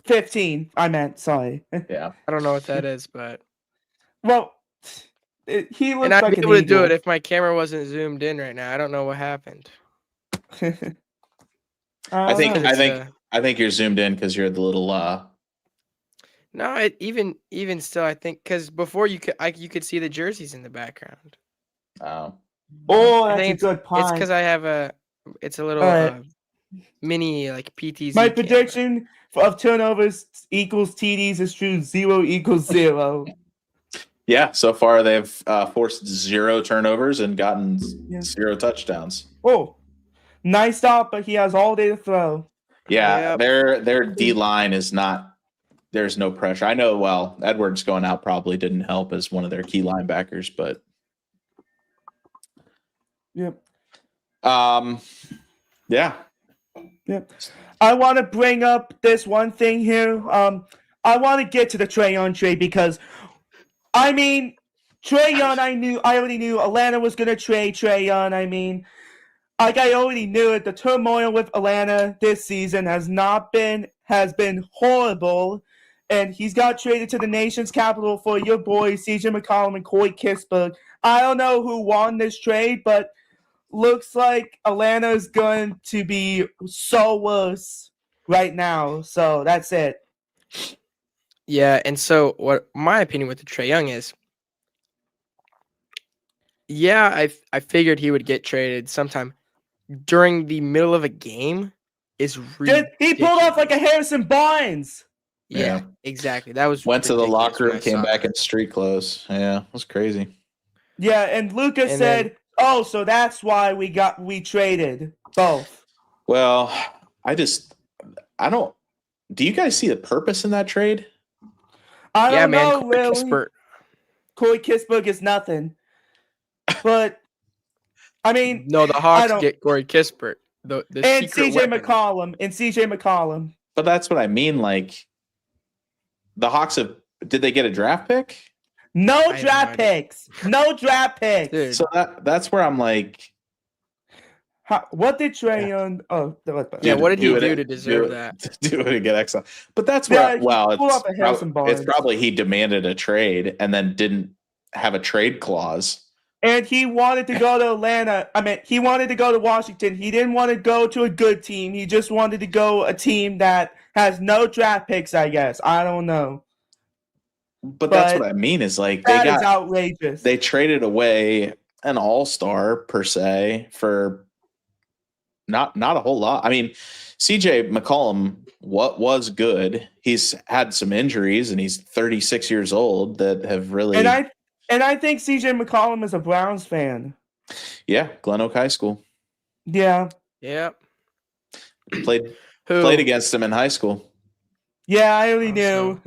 B: 15. I meant sorry.
A: Yeah.
C: I don't know what that is, but
B: Well, he looks
C: and I'd
B: like
C: be
B: an
C: able to do
B: eagle.
C: it if my camera wasn't zoomed in right now. I don't know what happened.
A: I think
C: Because it's,
A: I think you're zoomed in because you're the little
C: no, even still, I think because before you could see the jerseys in the background.
B: Oh,
C: I
B: that's a
C: think
B: good
C: It's
B: punt.
C: because I have it's a little
B: Alright.
C: mini like PTZ.
B: My
C: camera.
B: prediction of turnovers equals TDs is true. 0 equals 0.
A: Yeah, so far they've forced 0 turnovers and gotten
B: Yeah.
A: 0 touchdowns.
B: Oh, nice stop, but he has all day to throw.
A: Yeah,
C: Yep.
A: their D line is not there's no pressure. I know. Well, Edwards going out probably didn't help as one of their key linebackers, but
B: Yep.
A: Yeah.
B: Yep. I want to bring up this one thing here. I want to get to the Trae Young trade because, I mean, Trae Young, I already knew Atlanta was going to trade Trae Young. I mean, like I already knew it. The turmoil with Atlanta this season has been horrible. And he's got traded to the nation's capital for your boys, CJ McCollum and Corey Kispert. I don't know who won this trade, but looks like Atlanta is going to be so worse right now. So that's it.
C: Yeah, and so what my opinion with the Trae Young is, yeah, I figured he would get traded sometime during the middle of a game. Is
B: He pulled off like a Harrison Barnes.
C: Yeah, exactly. That was
A: went to the
C: ridiculous
A: locker
C: when
A: room,
C: I
A: came
C: saw
A: back
C: that.
A: in street clothes. Yeah, it was crazy.
B: Yeah, and Lucas
C: And
B: said, "Oh, so that's why we traded both."
A: Well, I don't. Do you guys see the purpose in that trade?
B: I
C: Yeah,
B: don't
C: man,
B: know,
C: Corey
B: really.
C: Kispert.
B: Corey Kispert is nothing. But I mean,
C: No, the Hawks get Corey Kispert, the
B: and
C: secret
B: CJ
C: weapon.
B: McCollum.
A: But that's what I mean. Like the Hawks did they get a draft pick?
B: No draft picks. No draft picks.
C: Dude.
A: So that's where I'm like,
B: what did Trae Young? Oh,
C: Yeah, what did he
A: it-
C: do to deserve that?
A: Do it to get excellent. But that's where
B: he pulled off a Harrison
A: it's
B: Barnes.
A: probably he demanded a trade and then didn't have a trade clause.
B: And he wanted to go to Atlanta. I mean, he wanted to go to Washington. He didn't want to go to a good team. He just wanted to go a team that has no draft picks, I guess. I don't know.
A: But that's what I mean is like
B: that is outrageous.
A: They traded away an all-star per se for not a whole lot. I mean, CJ McCollum was good. He's had some injuries and he's 36 years old that have really
B: And I think CJ McCollum is a Browns fan.
A: Yeah, Glen Oak High School.
B: Yeah.
C: Yep.
A: Played against him in high school.
B: Yeah, I already knew.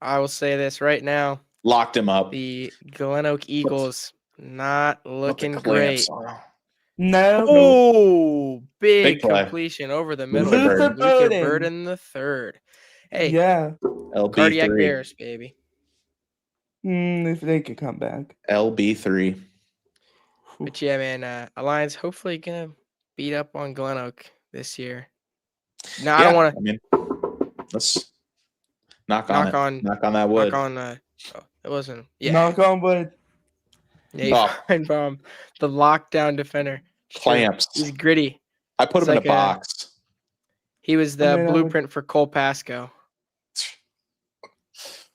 C: I will say this right now.
A: Locked him up.
C: The Glen Oak Eagles not looking great.
B: No.
C: Oh, big
A: play.
C: completion over the middle.
B: Luther
C: Burden the third. Hey,
B: yeah.
A: LB3.
C: Cardiac Bears, baby.
B: If they could come back.
A: LB3.
C: But yeah, man, Alliance hopefully gonna beat up on Glen Oak this year. No, I don't want to.
A: I mean, let's knock on that wood.
C: It wasn't. Yeah.
B: Knock on wood.
C: Yeah, from the lockdown defender.
A: Clamps.
C: He's gritty.
A: I put him in a box.
C: He was the blueprint for Cole Pasco.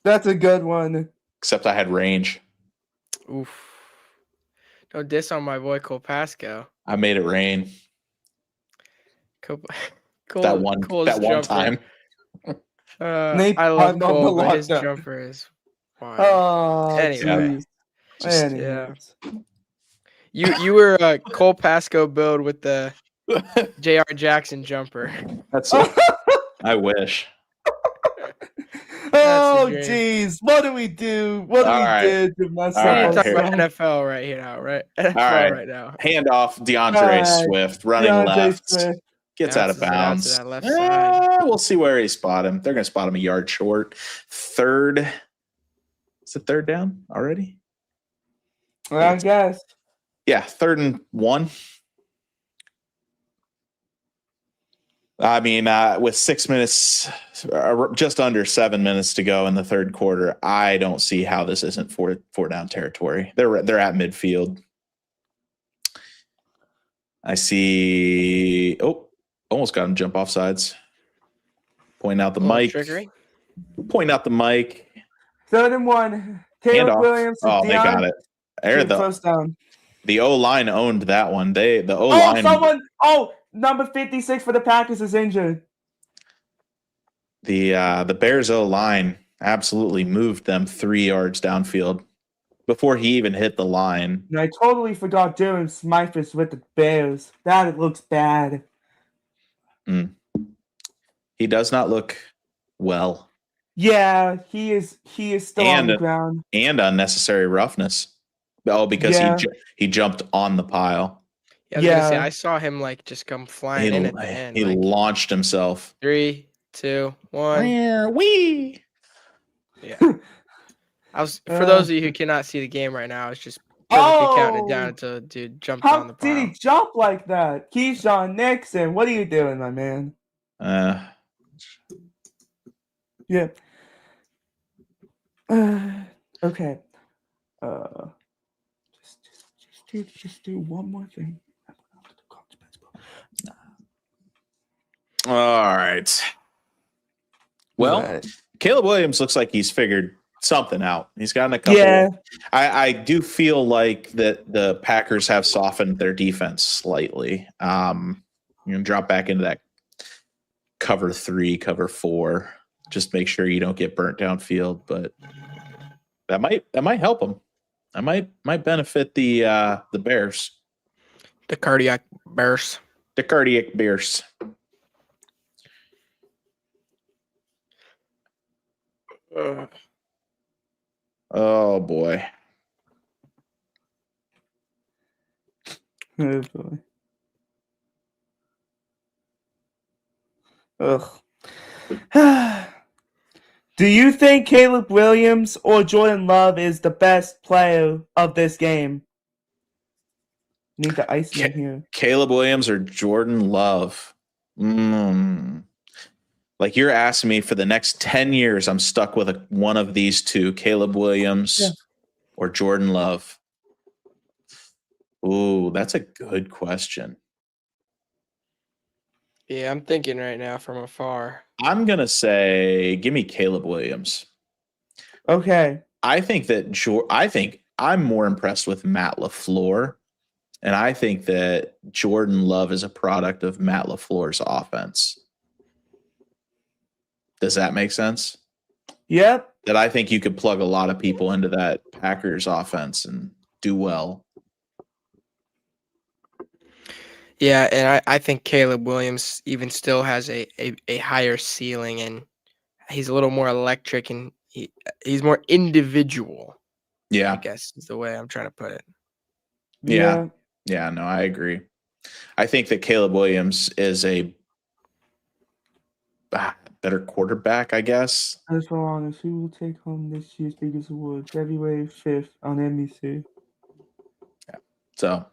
B: That's a good one.
A: Except I had range.
C: Oof. Don't diss on my boy Cole Pasco.
A: I made it rain.
C: Cole,
A: that one time.
C: I love Cole, but his jumper is wild.
B: Oh,
C: anyway.
B: Yeah.
C: You were a Cole Pasco build with the J.R. Jackson jumper.
A: That's it. I wish.
B: Oh, jeez. What do we do? What do we do to mess up?
C: We're talking about NFL right here now, right? NFL right now.
A: Hand off DeAndre Swift, running left.
B: Swift.
A: Gets out of bounds.
C: That left side.
A: We'll see where he spot him. They're going to spot him a yard short. Third. Is it third down already?
B: I guess.
A: Yeah, 3rd and 1. I mean, with 6 minutes, just under 7 minutes to go in the third quarter, I don't see how this isn't four down territory. They're at midfield. I see. Oh, almost got him jump off sides. Point out the mic.
C: Trickery.
A: Point out the mic.
B: 3rd and 1. Taylor Williams.
A: Oh, they got it.
B: First down.
A: The O-line owned that one. The O-line.
B: Number 56 for the Packers is injured.
A: The Bears O-line absolutely moved them 3 yards downfield before he even hit the line.
B: And I totally forgot Durham Smythe is with the Bears. That looks bad.
A: He does not look well.
B: Yeah, he is still on the
A: And
B: ground.
A: and unnecessary roughness. Oh, because
B: Yeah.
A: he jumped on the pile.
C: Yeah, I was gonna say
B: Yeah.
C: I saw him like just come flying in at the end.
A: He
C: Like
A: launched himself.
C: 3, 2, 1.
A: Wee.
C: Yeah. I was for
B: Uh,
C: those of you who cannot see the game right now, I was just perfectly counting it down
B: oh,
C: until dude jumped on
B: how
C: the
B: did he
C: pile.
B: jump like that? Keyshawn Nixon, what are you doing, my man?
A: Uh,
B: Yeah. Okay. Just do one more thing.
A: all right. Well,
B: Right.
A: Caleb Williams looks like he's figured something out. He's gotten a couple.
B: Yeah.
A: I do feel like that the Packers have softened their defense slightly. Drop back into that cover 3, cover 4. Just make sure you don't get burnt downfield, but that might help them. That might benefit the Bears.
C: The cardiac burst.
A: The cardiac Bears. Oh boy.
B: Oh boy. Ugh. Do you think Caleb Williams or Jordan Love is the best player of this game? Need the Iceman here.
A: Caleb Williams or Jordan Love? Like you're asking me for the next 10 years, I'm stuck with one of these two, Caleb Williams or Jordan Love. Ooh, that's a good question.
C: Yeah, I'm thinking right now from afar.
A: I'm going to say, give me Caleb Williams.
B: Okay.
A: I think I'm more impressed with Matt LaFleur. And I think that Jordan Love is a product of Matt LaFleur's offense. Does that make sense?
B: Yep.
A: That I think you could plug a lot of people into that Packers offense and do well.
C: Yeah, and I think Caleb Williams even still has a higher ceiling, and he's a little more electric, and he's more individual.
A: Yeah.
C: I guess is the way I'm trying to put it.
A: Yeah. Yeah, no, I agree. I think that Caleb Williams is a better quarterback, I guess.
B: As for honest, who will take home this year's biggest award? February 5th on NBC.
A: Yeah. So,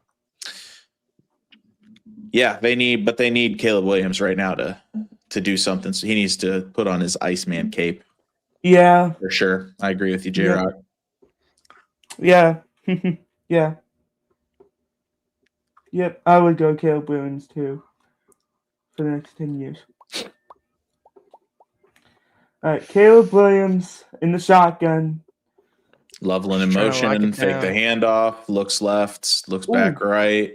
A: yeah, they need Caleb Williams right now to do something. So he needs to put on his Iceman cape.
B: Yeah.
A: For sure. I agree with you, J-Rock.
B: Yeah. Yeah. Yep, I would go Caleb Williams too for the next 10 years. All right, Caleb Williams in the shotgun.
A: Loveland in
C: Just trying to lock
A: motion,
C: it
A: fake the
C: down.
A: handoff, looks left, looks back right,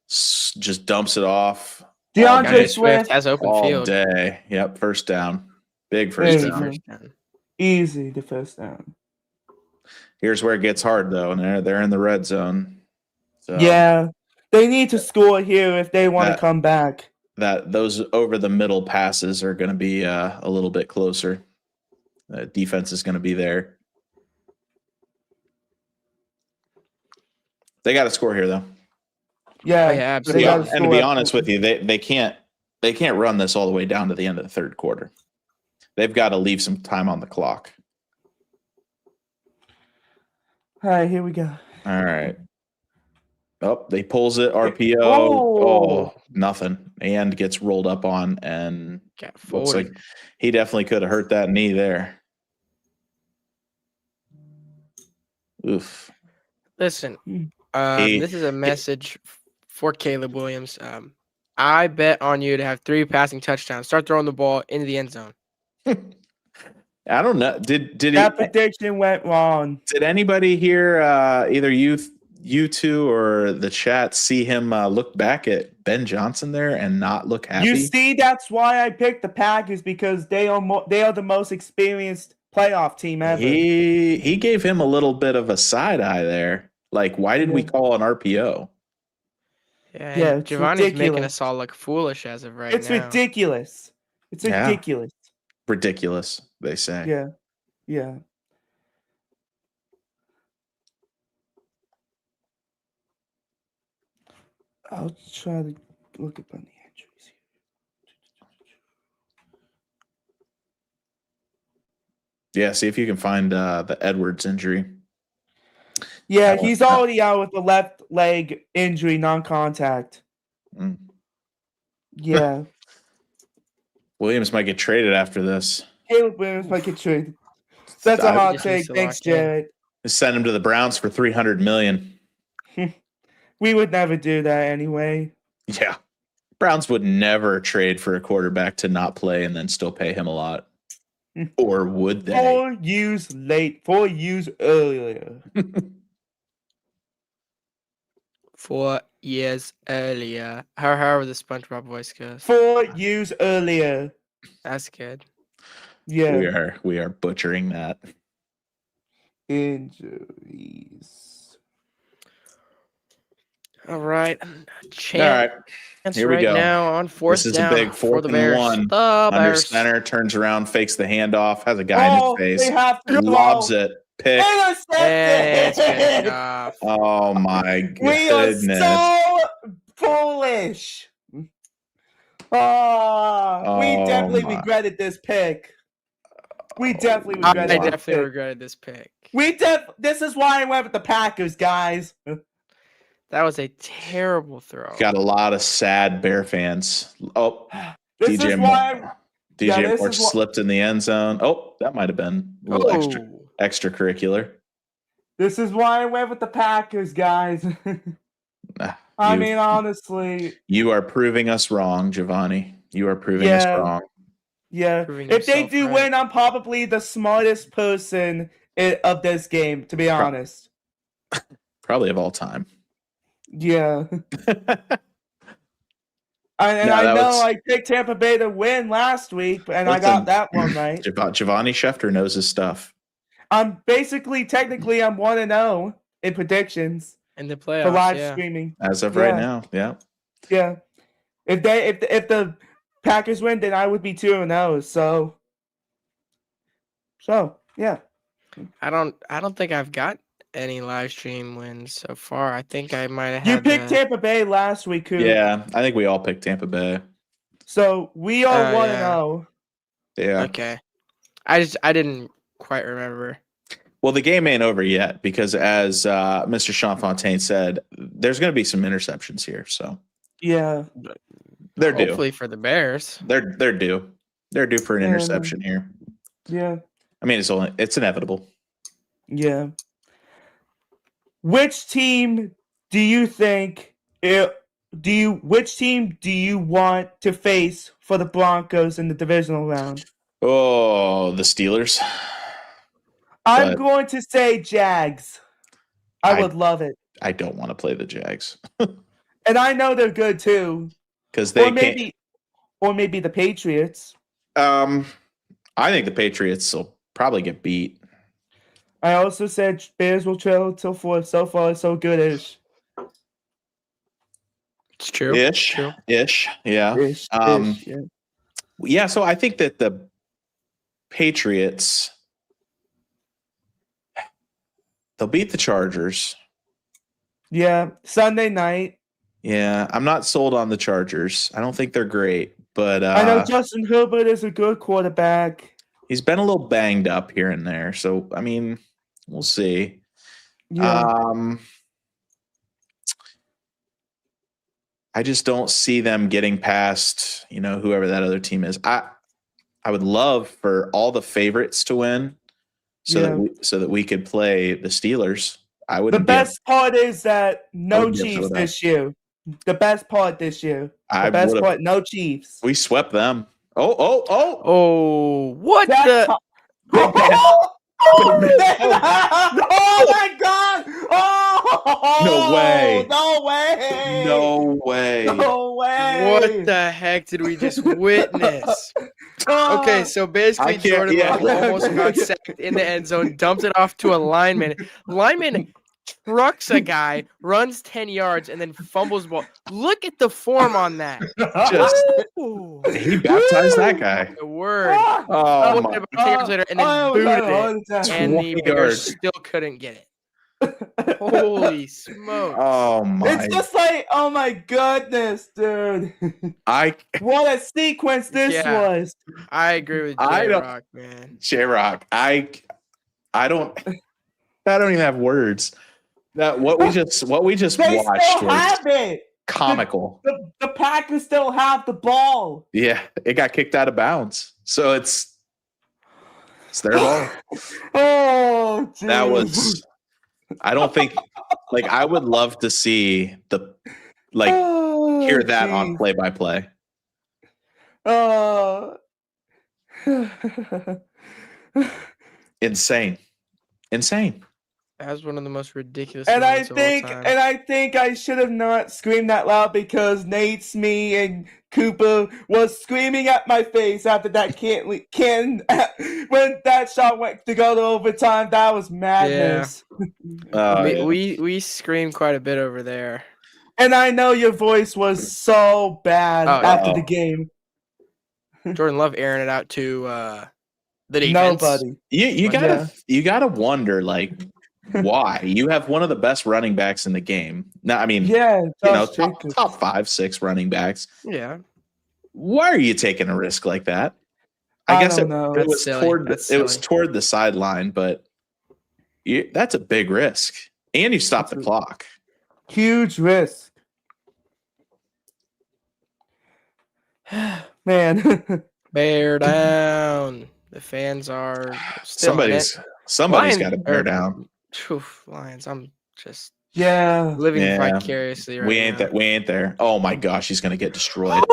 A: just dumps it off.
B: DeAndre Swift
C: has open
A: all
C: field.
A: day. Yep, first down. Big first
B: Easy
A: down.
B: first down. Easy the first down.
A: Here's where it gets hard though, and they're in the red zone. So
B: yeah, they need to score here if they want to come back.
A: Those over the middle passes are going to be a little bit closer. Defense is going to be there. They got to score here though.
B: Yeah,
C: absolutely.
A: And to be honest with you, they can't run this all the way down to the end of the third quarter. They've got to leave some time on the clock.
B: All right, here we go.
A: All right. Oh, they pulls it, RPO. Oh, nothing. And gets rolled up on and looks like he definitely could have hurt that knee there. Oof.
C: Listen, this is a message for Caleb Williams. I bet on you to have 3 passing touchdowns. Start throwing the ball into the end zone.
A: I don't know. Did
B: that prediction went wrong?
A: Did anybody here, either you two or the chat, see him look back at Ben Johnson there and not look happy?
B: You see, that's why I picked the Packers, because they are the most experienced playoff team ever.
A: He gave him a little bit of a side eye there. Like, why did we call an RPO?
C: Yeah, Giovanni's making us all look foolish as of right now.
B: It's ridiculous. It's ridiculous.
A: Ridiculous. they say.
B: Yeah. Yeah. I'll try to look up on the injuries here.
A: Yeah, see if you can find the Edwards injury.
B: Yeah, he's already out with the left leg injury, non-contact.
A: Mm.
B: Yeah.
A: Williams might get traded after this.
B: Caleb Williams might get traded. That's a hot
C: just needs
B: take.
C: to
B: Thanks,
C: lock in.
B: Jared.
A: Send him to the Browns for $300 million.
B: We would never do that anyway.
A: Yeah. Browns would never trade for a quarterback to not play and then still pay him a lot. Or would they?
B: 4 years late. 4 years earlier.
C: 4 years earlier. However the SpongeBob voice goes.
B: 4 years earlier.
C: That's good.
B: Yeah.
A: We are butchering that.
B: Injuries.
C: All right.
A: All right. Here we
C: right
A: go.
C: now on fourth
A: This is
C: down
A: a big
C: for
A: 4th
C: the
A: and
C: Bears.
A: 1.
C: The
A: Under
C: Bears.
A: center, turns around, fakes the handoff, has a guy in his
B: They
A: face,
B: have to
A: lobs
B: go.
A: it, pick.
C: Hey, it's good
B: Intercepted.
C: enough.
A: Oh my
B: We are
A: goodness.
B: so foolish. We
A: Oh
B: definitely
A: my.
B: regretted this pick. We definitely
C: I
B: regretted this
C: definitely
B: pick.
C: regretted this pick.
B: This is why I went with the Packers, guys.
C: That was a terrible throw.
A: Got a lot of sad Bear fans. Oh,
B: This
A: DJ
B: is why
A: DJ Moore
B: this is why-
A: slipped in the end zone. Oh, that might have been a little extracurricular.
B: This is why I went with the Packers, guys. I mean, honestly.
A: You are proving us wrong, Giovanni. You are proving us wrong.
B: Yeah.
C: Proving
B: If they
C: himself
B: do
C: right.
B: win, I'm probably the smartest person of this game, to be honest.
A: Probably of all time.
B: Yeah. I picked Tampa Bay to win last week, and I got that one right.
A: Giovanni Schefter knows his stuff.
B: I'm technically, I'm 1-0 in predictions
C: In the playoffs.
B: for live streaming.
A: As of right now, yeah.
B: Yeah. If the Packers win, then I would be 2-0. So yeah.
C: I don't think I've got any live stream wins so far. I think I might have
B: You
C: had
B: picked Tampa Bay last week, Coop.
A: Yeah, I think we all picked Tampa Bay.
B: So we are 1-0.
A: Yeah.
C: Okay. I didn't quite remember.
A: Well, the game ain't over yet because, as Mr. Sean Fontaine said, there's going to be some interceptions here. So
B: yeah,
A: they're due.
C: Hopefully for the Bears.
A: They're due. They're due for an interception here.
B: Yeah.
A: I mean, it's inevitable.
B: Yeah. Which team do you think? Which team do you want to face for the Broncos in the divisional round?
A: Oh, the Steelers.
B: I'm going to say Jags. I would love it.
A: I don't want to play the Jags.
B: And I know they're good too.
A: Because they
B: or maybe the Patriots.
A: I think the Patriots will probably get beat.
B: I also said Bears will trail till 4th. So far, so good-ish.
C: It's true.
A: Ish. Yeah.
B: Ish, yeah.
A: Yeah, so I think that the Patriots, they'll beat the Chargers.
B: Yeah, Sunday night.
A: Yeah, I'm not sold on the Chargers. I don't think they're great, but
B: I know Justin Herbert is a good quarterback.
A: He's been a little banged up here and there, so I mean, we'll see.
B: Yeah.
A: I just don't see them getting past, whoever that other team is. I would love for all the favorites to win, so that we could play the Steelers. The
B: best part is that no Chiefs this year. The best part this year. No Chiefs.
A: We swept them. Oh!
C: What the?
B: Oh my God! Oh!
A: No way!
B: No way!
C: What the heck did we just witness? Okay, so basically Jordan Love almost got sacked in the end zone, dumped it off to a lineman. Lineman trucks a guy, runs 10 yards, and then fumbles the ball. Look at the form on that.
A: He baptized that guy.
C: word.
A: Oh
C: Looked
A: my!
C: about 10 yards later and then
B: I was
C: booted
B: having a heart
C: it,
B: attack.
C: and the
A: 20
C: Bears
A: yards.
C: still couldn't get it. Holy smokes!
A: Oh my!
B: It's just like, oh my goodness, dude.
A: I
B: What a sequence this
C: Yeah.
B: was.
C: I agree with
A: I don't-
C: J-Rock, man.
A: J-Rock. I don't even have words. That what we just
B: They
A: watched
B: still
A: was
B: have it.
A: comical.
B: The Packers still have the ball.
A: Yeah, it got kicked out of bounds, so it's their ball.
B: Oh, geez.
A: That was. I don't think. Like, I would love to see hear that on
B: geez.
A: play-by-play.
B: Oh.
A: Insane.
C: That was one of the most ridiculous
B: And I
C: moments of all time.
B: think I should have not screamed that loud because Nate, Smee, and Cooper was screaming at my face after that when that shot went to go to overtime. That was madness.
C: We screamed quite a bit over there.
B: And I know your voice was so bad after the game.
C: Jordan Love airing it out to the defense.
B: Nobody.
A: You gotta wonder, like, why? You have one of the best running backs in the game. Now, I mean, top 5, 6 running backs.
C: Yeah.
A: Why are you taking a risk like that? I guess
B: don't know.
A: it was toward the sideline, but that's a big risk. And you stop the clock.
B: Huge risk. Man.
C: Bear down. The fans are still
A: somebody's got to bear down.
C: Lions, I'm just
B: living
C: vicariously right now.
A: We ain't there. Oh my gosh, he's gonna get destroyed.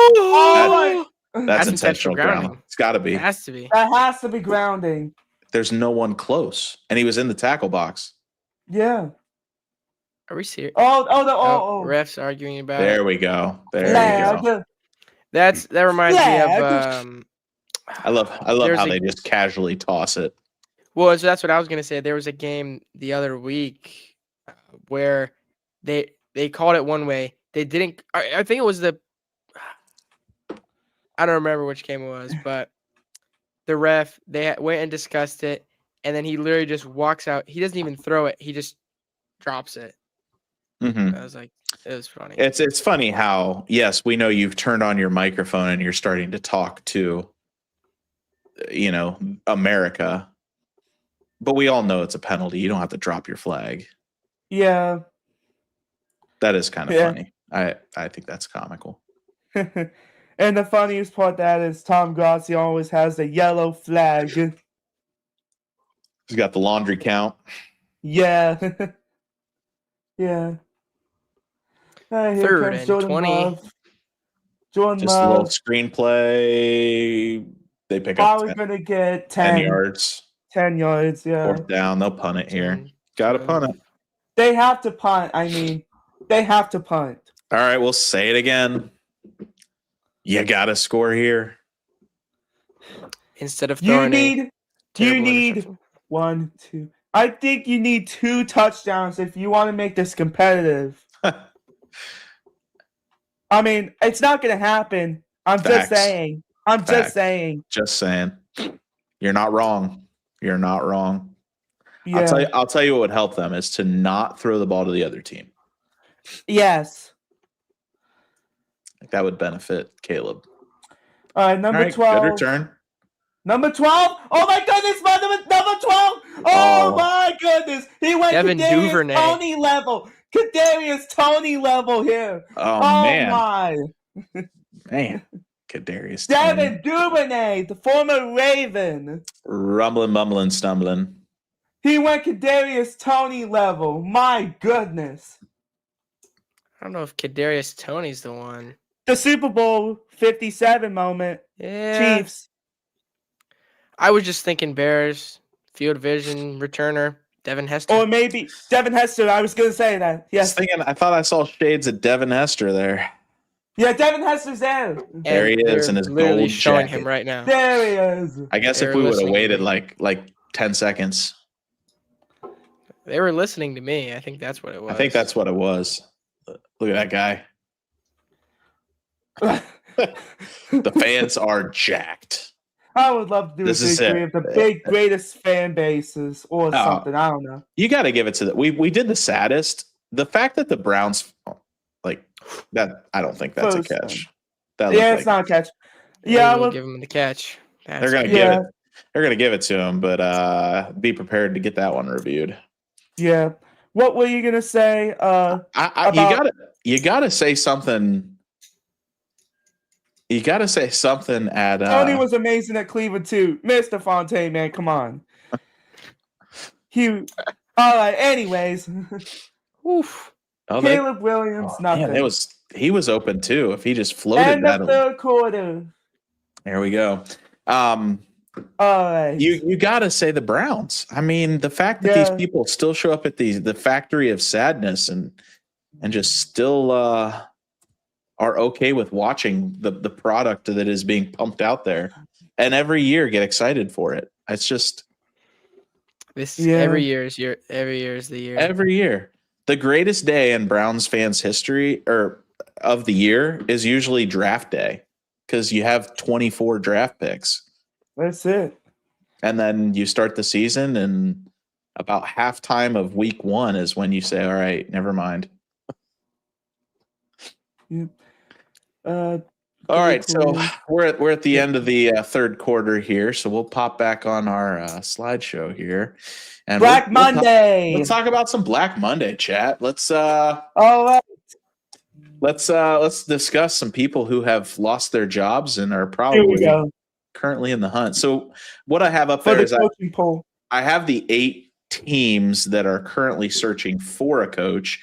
A: That's intentional grounding. It's got to be.
C: It has to be.
B: That has to be grounding.
A: There's no one close, and he was in the tackle box.
B: Yeah.
C: Are we serious?
B: Oh.
C: Refs arguing about.
A: There we go. There you go.
C: That reminds me of.
A: I love how they just casually toss it.
C: Well, so that's what I was gonna say. There was a game the other week where they called it one way. They didn't. I think it was the. I don't remember which game it was, but the ref went and discussed it, and then he literally just walks out. He doesn't even throw it. He just drops it.
A: Mm-hmm.
C: I was like, it was funny.
A: It's funny how, yes, we know you've turned on your microphone and you're starting to talk to, America, but we all know it's a penalty. You don't have to drop your flag.
B: Yeah.
A: That is kind of funny. I think that's comical.
B: And the funniest part that is Tom Grassi always has the yellow flag.
A: He's got the laundry count.
B: Yeah. Yeah.
C: Third and
B: Jordan
C: 20.
B: Love. Jordan
A: Just
B: Love.
A: a little screenplay. They pick up
B: Probably going to get
A: 10 yards.
B: 10 yards, yeah.
A: 4th down. They'll punt it here. Got to punt it.
B: They have to punt. I mean, they have to punt.
A: All right, we'll say it again. You got to score here.
C: Instead of throwing
B: you need 1, 2. I think you need 2 touchdowns if you want to make this competitive. I mean, it's not going to happen. I'm just saying.
A: Just saying. You're not wrong. You're not wrong.
B: Yeah.
A: I'll tell you what would help them is to not throw the ball to the other team.
B: Yes.
A: That would benefit Caleb.
B: All right, number 12.
A: Good return.
B: Number 12? Oh my goodness, number 12! Oh my goodness! He went Kadarius Toney level. Kadarius Toney level here.
A: Oh man.
B: My.
A: Man. Kadarius
B: Devin Duvernay, the former Raven.
A: Rumbling, mumbling, stumbling.
B: He went Kadarius Toney level. My goodness.
C: I don't know if Kadarius Toney's the one.
B: The Super Bowl 57 moment.
C: Yeah.
B: Chiefs.
C: I was just thinking Bears, field vision returner, Devin Hester.
B: Or maybe Devin Hester. I was going to say that. Yes.
A: I thought I saw shades of Devin Hester there.
B: Yeah, Devin Hester's there.
A: There he is in his
C: literally
A: gold
C: showing
A: jacket.
C: him right now.
B: There he is.
A: I guess if we would have waited like 10 seconds.
C: They were listening to me. I think that's what it was.
A: I think that's what it was. Look at that guy. The fans are jacked.
B: I would love to do
A: This
B: a
A: is
B: victory
A: it.
B: of the big greatest fan bases or
A: Oh.
B: something. I don't know.
A: You got to give it to we did the saddest. The fact that the Browns like that, I don't think that's
B: First
A: a
B: one.
A: catch. That
B: Yeah,
A: looked
B: it's
A: like
B: not a catch.
C: Yeah,
B: Yeah, I
C: we'll
B: would.
C: give him the catch.
A: they're gonna
C: That's
A: give
B: Yeah.
A: it. They're gonna give it to him, but be prepared to get that one reviewed.
B: Yeah. What were you gonna say?
A: You
B: About
A: gotta say something. You gotta say something at
B: Tony was amazing at Cleveland too. Mr. Fontaine, man, come on. All right, anyways.
C: Oof.
B: Caleb Williams, nothing.
A: Man, he was open too. If he just floated
B: End
A: that.
B: of third quarter.
A: There we go.
B: All right.
A: You gotta say the Browns. I mean, the fact that these people still show up at the factory of sadness and just still are okay with watching the product that is being pumped out there, and every year get excited for it. It's just
C: every year is the year.
A: Every year. The greatest day in Browns fans' history or of the year is usually draft day because you have 24 draft picks.
B: That's it.
A: And then you start the season, and about halftime of week 1 is when you say, all right, never mind.
B: Yeah.
A: All right, so we're at the end of the third quarter here, so we'll pop back on our slideshow here, and
B: Black Monday.
A: Let's talk about some Black Monday, chat. Let's
B: all right.
A: Let's discuss some people who have lost their jobs and are probably currently in the hunt. So what I have up there is I have the 8 teams that are currently searching for a coach,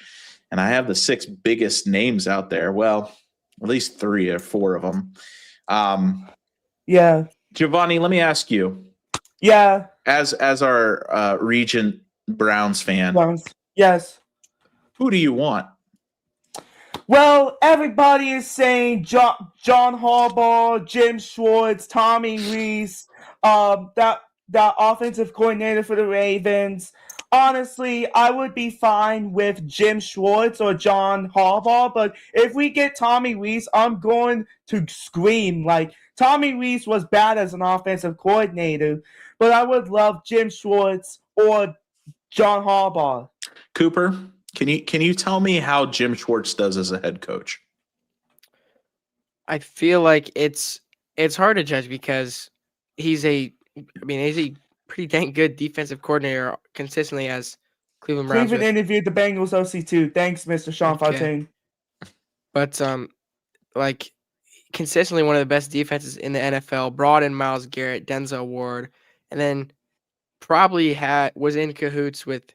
A: and I have the 6 biggest names out there. Well, at least 3 or 4 of them.
B: Yeah.
A: Giovanni, let me ask you.
B: Yeah.
A: As our Regent Browns fan.
B: Yes.
A: Who do you want?
B: Well, everybody is saying John Harbaugh, Jim Schwartz, Tommy Rees, that offensive coordinator for the Ravens. Honestly, I would be fine with Jim Schwartz or John Harbaugh, but if we get Tommy Rees, I'm going to scream. Like, Tommy Rees was bad as an offensive coordinator, but I would love Jim Schwartz or John Harbaugh.
A: Cooper, can you tell me how Jim Schwartz does as a head coach?
C: I feel like it's hard to judge because he's a pretty dang good defensive coordinator consistently as Cleveland Browns.
B: Cleveland interviewed the Bengals OC too. Thanks, Mr. Sean Fontaine.
C: But like consistently one of the best defenses in the NFL. Brought in Myles Garrett, Denzel Ward, and then probably was in cahoots with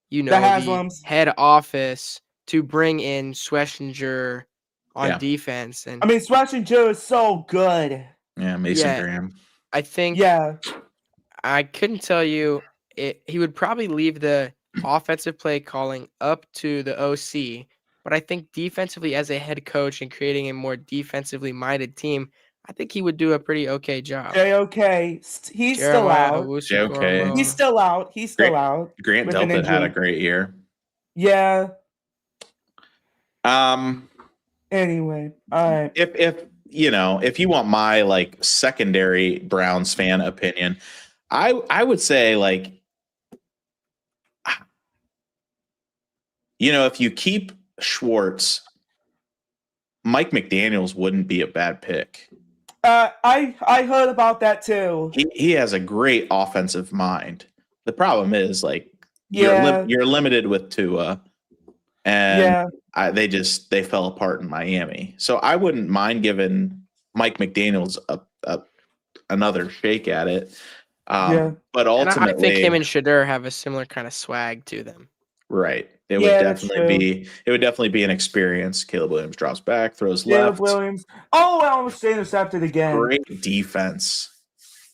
C: the head office to bring in Schlesinger on defense. And
B: I mean, Schlesinger is so good.
A: Yeah, Mason Graham.
C: I think.
B: Yeah.
C: I couldn't tell you. He would probably leave the offensive play calling up to the OC, but I think defensively as a head coach and creating a more defensively minded team, I think he would do a pretty okay job.
B: Okay. He's still out. He's still out.
A: Grant Delpit had a great year.
B: Yeah. Anyway, all right.
A: If you want my secondary Browns fan opinion, I would say if you keep Schwartz, Mike McDaniels wouldn't be a bad pick.
B: I heard about that too.
A: He has a great offensive mind. The problem is you're limited with Tua, and they fell apart in Miami. So I wouldn't mind giving Mike McDaniels another shake at it. But ultimately,
C: I think him and Shadur have a similar kind of swag to them.
A: Right. It would definitely be an experience. Caleb Williams drops back, throws left.
B: Williams. Oh, I almost intercepted again.
A: Great defense.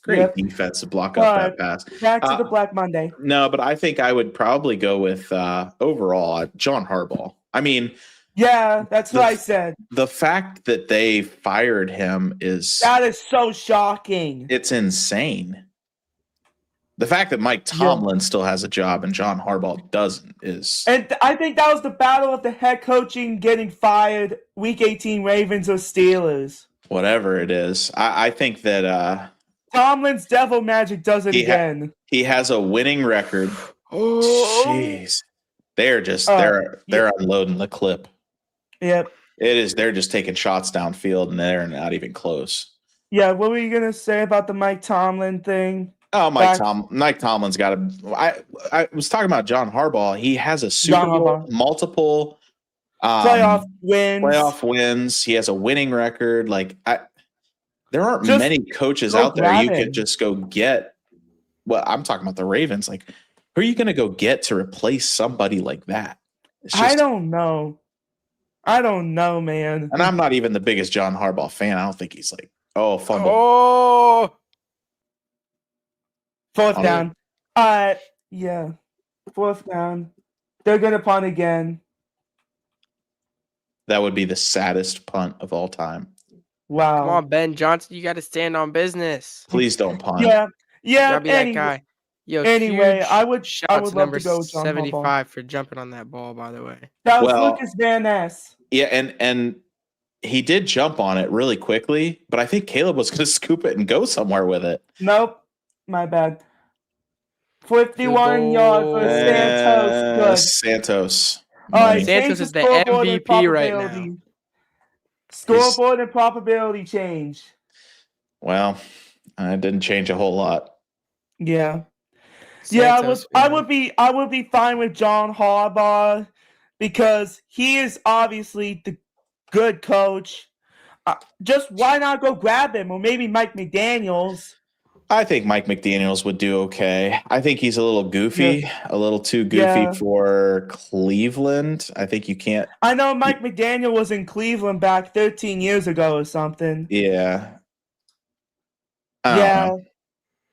A: Great defense to block up that pass.
B: Back to the Black Monday.
A: No, but I think I would probably go with overall John Harbaugh. I mean,
B: yeah, that's what I said.
A: The fact that they fired him
B: that is so shocking.
A: It's insane. The fact that Mike Tomlin still has a job and John Harbaugh doesn't is...
B: And I think that was the battle of the head coaching getting fired, Week 18 Ravens or Steelers.
A: Whatever it is. I think that
B: Tomlin's devil magic does it
A: He ha-
B: again.
A: He has a winning record.
C: Oh,
A: Jeez. They're just
B: Uh,
A: they're unloading the clip.
B: Yep.
A: They're just taking shots downfield and they're not even close.
B: Yeah, what were you gonna say about the Mike Tomlin thing?
A: Oh,
B: Back-
A: Mike Tomlin's got a. I was talking about John Harbaugh. He has a Super
B: John
A: Bowl,
B: Harbaugh.
A: multiple
B: Playoff wins.
A: playoff wins. He has a winning record. There aren't
B: Just
A: many coaches
B: go
A: out there you
B: grab
A: could
B: him.
A: just go get. Well, I'm talking about the Ravens. Like, who are you going to go get to replace somebody like that? It's
B: I
A: just,
B: don't know. I don't know, man.
A: and I'm not even the biggest John Harbaugh fan. I don't think he's like, oh, fumble.
C: oh,
B: Fourth
A: Oh.
B: down. Yeah. Fourth down. They're gonna punt again.
A: That would be the saddest punt of all time.
B: Wow.
C: come on, Ben Johnson, you got to stand on business.
A: Please don't punt.
B: Yeah.
C: You
B: Yeah.
C: gotta be that guy. Yo,
B: Anyway,
C: huge
B: I would
C: shout to
B: love
C: number
B: to go with John Harbaugh.
C: 75 for jumping on that ball. By the way,
B: That was
A: Well-
B: Lucas Van Ness.
A: Yeah, and he did jump on it really quickly, but I think Caleb was going to scoop it and go somewhere with it.
B: Nope. My bad. 51 yards for Santos. Good.
A: Santos.
B: All right,
A: Money.
C: Santos
B: change
C: is the
B: scoreboard and
C: MVP right now.
B: probability. Scoreboard and probability change.
A: Well, I didn't change a whole lot.
B: Yeah. Yeah,
C: Santos,
B: I
C: man.
B: would be fine with John Harbaugh because he is obviously the good coach. Just why not go grab him, or maybe Mike McDaniels?
A: I think Mike McDaniels would do okay. I think he's a little goofy, a little too goofy
B: Yeah.
A: for Cleveland. I think you can't.
B: I know Mike McDaniel was in Cleveland back 13 years ago or something.
A: Yeah. I don't
B: Yeah.
A: know.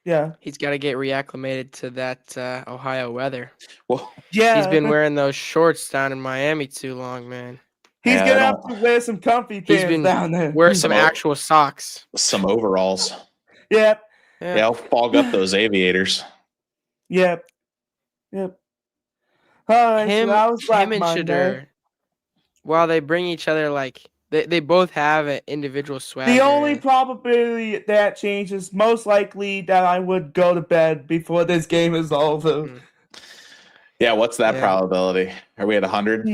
B: Yeah.
C: He's got to get reacclimated to that Ohio weather.
A: Well,
B: Yeah.
C: He's been wearing those shorts down in Miami too long, man.
B: He's
A: Yeah, I
B: gonna have
A: don't-
B: to wear some comfy
C: He's
B: pants
C: been
B: down there.
C: Wear some
A: Oh.
C: actual socks.
A: some overalls.
B: Yep.
A: Yeah, I'll fog up those aviators.
B: Yep. All right, so that was Black
C: him and
B: Monday.
C: Shadur, while they bring each other like they both have an individual swagger.
B: The only probability that changes, most likely that I would go to bed before this game is over.
C: Mm.
A: Yeah, what's that
C: Yeah.
A: probability? Are we at 100?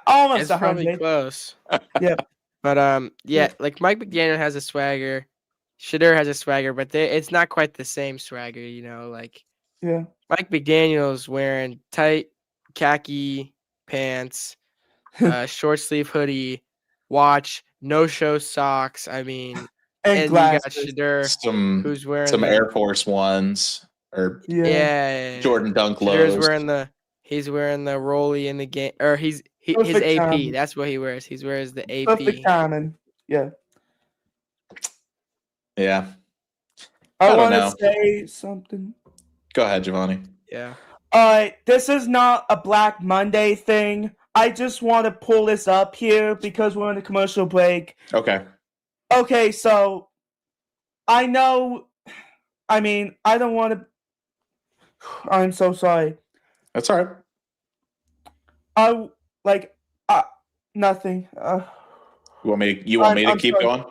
B: Almost
C: it's probably
B: 100.
C: close.
B: Yep.
C: But like Mike McDaniel has a swagger, Shadur has a swagger, but it's not quite the same swagger, you know. Like
B: Yeah.
C: Mike McDaniel's wearing tight khaki pants, short sleeve hoodie, watch, no show socks. I mean,
B: And
C: you got
B: glasses.
C: Shadur, who's wearing
A: Some
C: the,
A: Air Force Ones or
B: Yeah.
A: Jordan Dunk
C: Shadur's
A: lows.
C: he's wearing the rollie in the game, or his
B: Perfect
C: AP.
B: timing.
C: That's what he wears. He wears the AP.
B: Perfect timing. Yeah.
A: Yeah.
B: I
A: don't
B: want
A: know.
B: to say something.
A: Go ahead, Giovanni.
C: Yeah.
B: All right, this is not a Black Monday thing. I just want to pull this up here because we're in a commercial break.
A: Okay.
B: Okay, so I know. I mean, I don't want to. I'm so sorry.
A: That's all right.
B: I like nothing.
A: You want me to
B: I'm
A: keep
B: sorry.
A: going?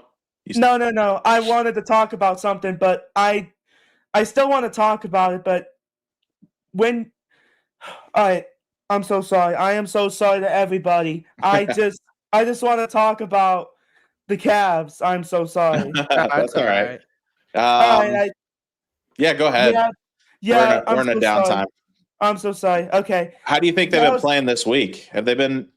B: No. I wanted to talk about something, but I still want to talk about it. But when, all right, I'm so sorry. I am so sorry to everybody. I just want to talk about the Cavs. I'm so sorry.
A: That's all right.
B: All right.
A: Yeah, go ahead.
B: Yeah.
A: We're in a
B: so
A: downtime.
B: sorry. I'm so sorry. Okay.
A: How do you think they've been playing this week? Have they been?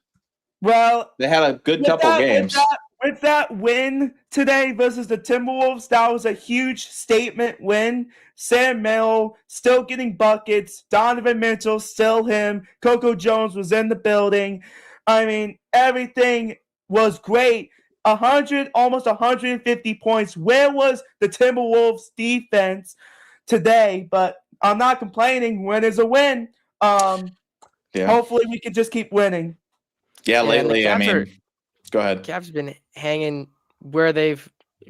B: Well,
A: They had a good couple games.
B: With that win today versus the Timberwolves, that was a huge statement win. Sam Merrill still getting buckets. Donovan Mitchell still him. Coco Jones was in the building. I mean, everything was great. Almost 150 points. Where was the Timberwolves defense today? But I'm not complaining. Win is a win. Hopefully we can just keep winning.
A: Yeah,
C: and the
A: lately, I
C: Cavs
A: mean,
C: are-
A: go ahead.
C: Cavs been hanging where they've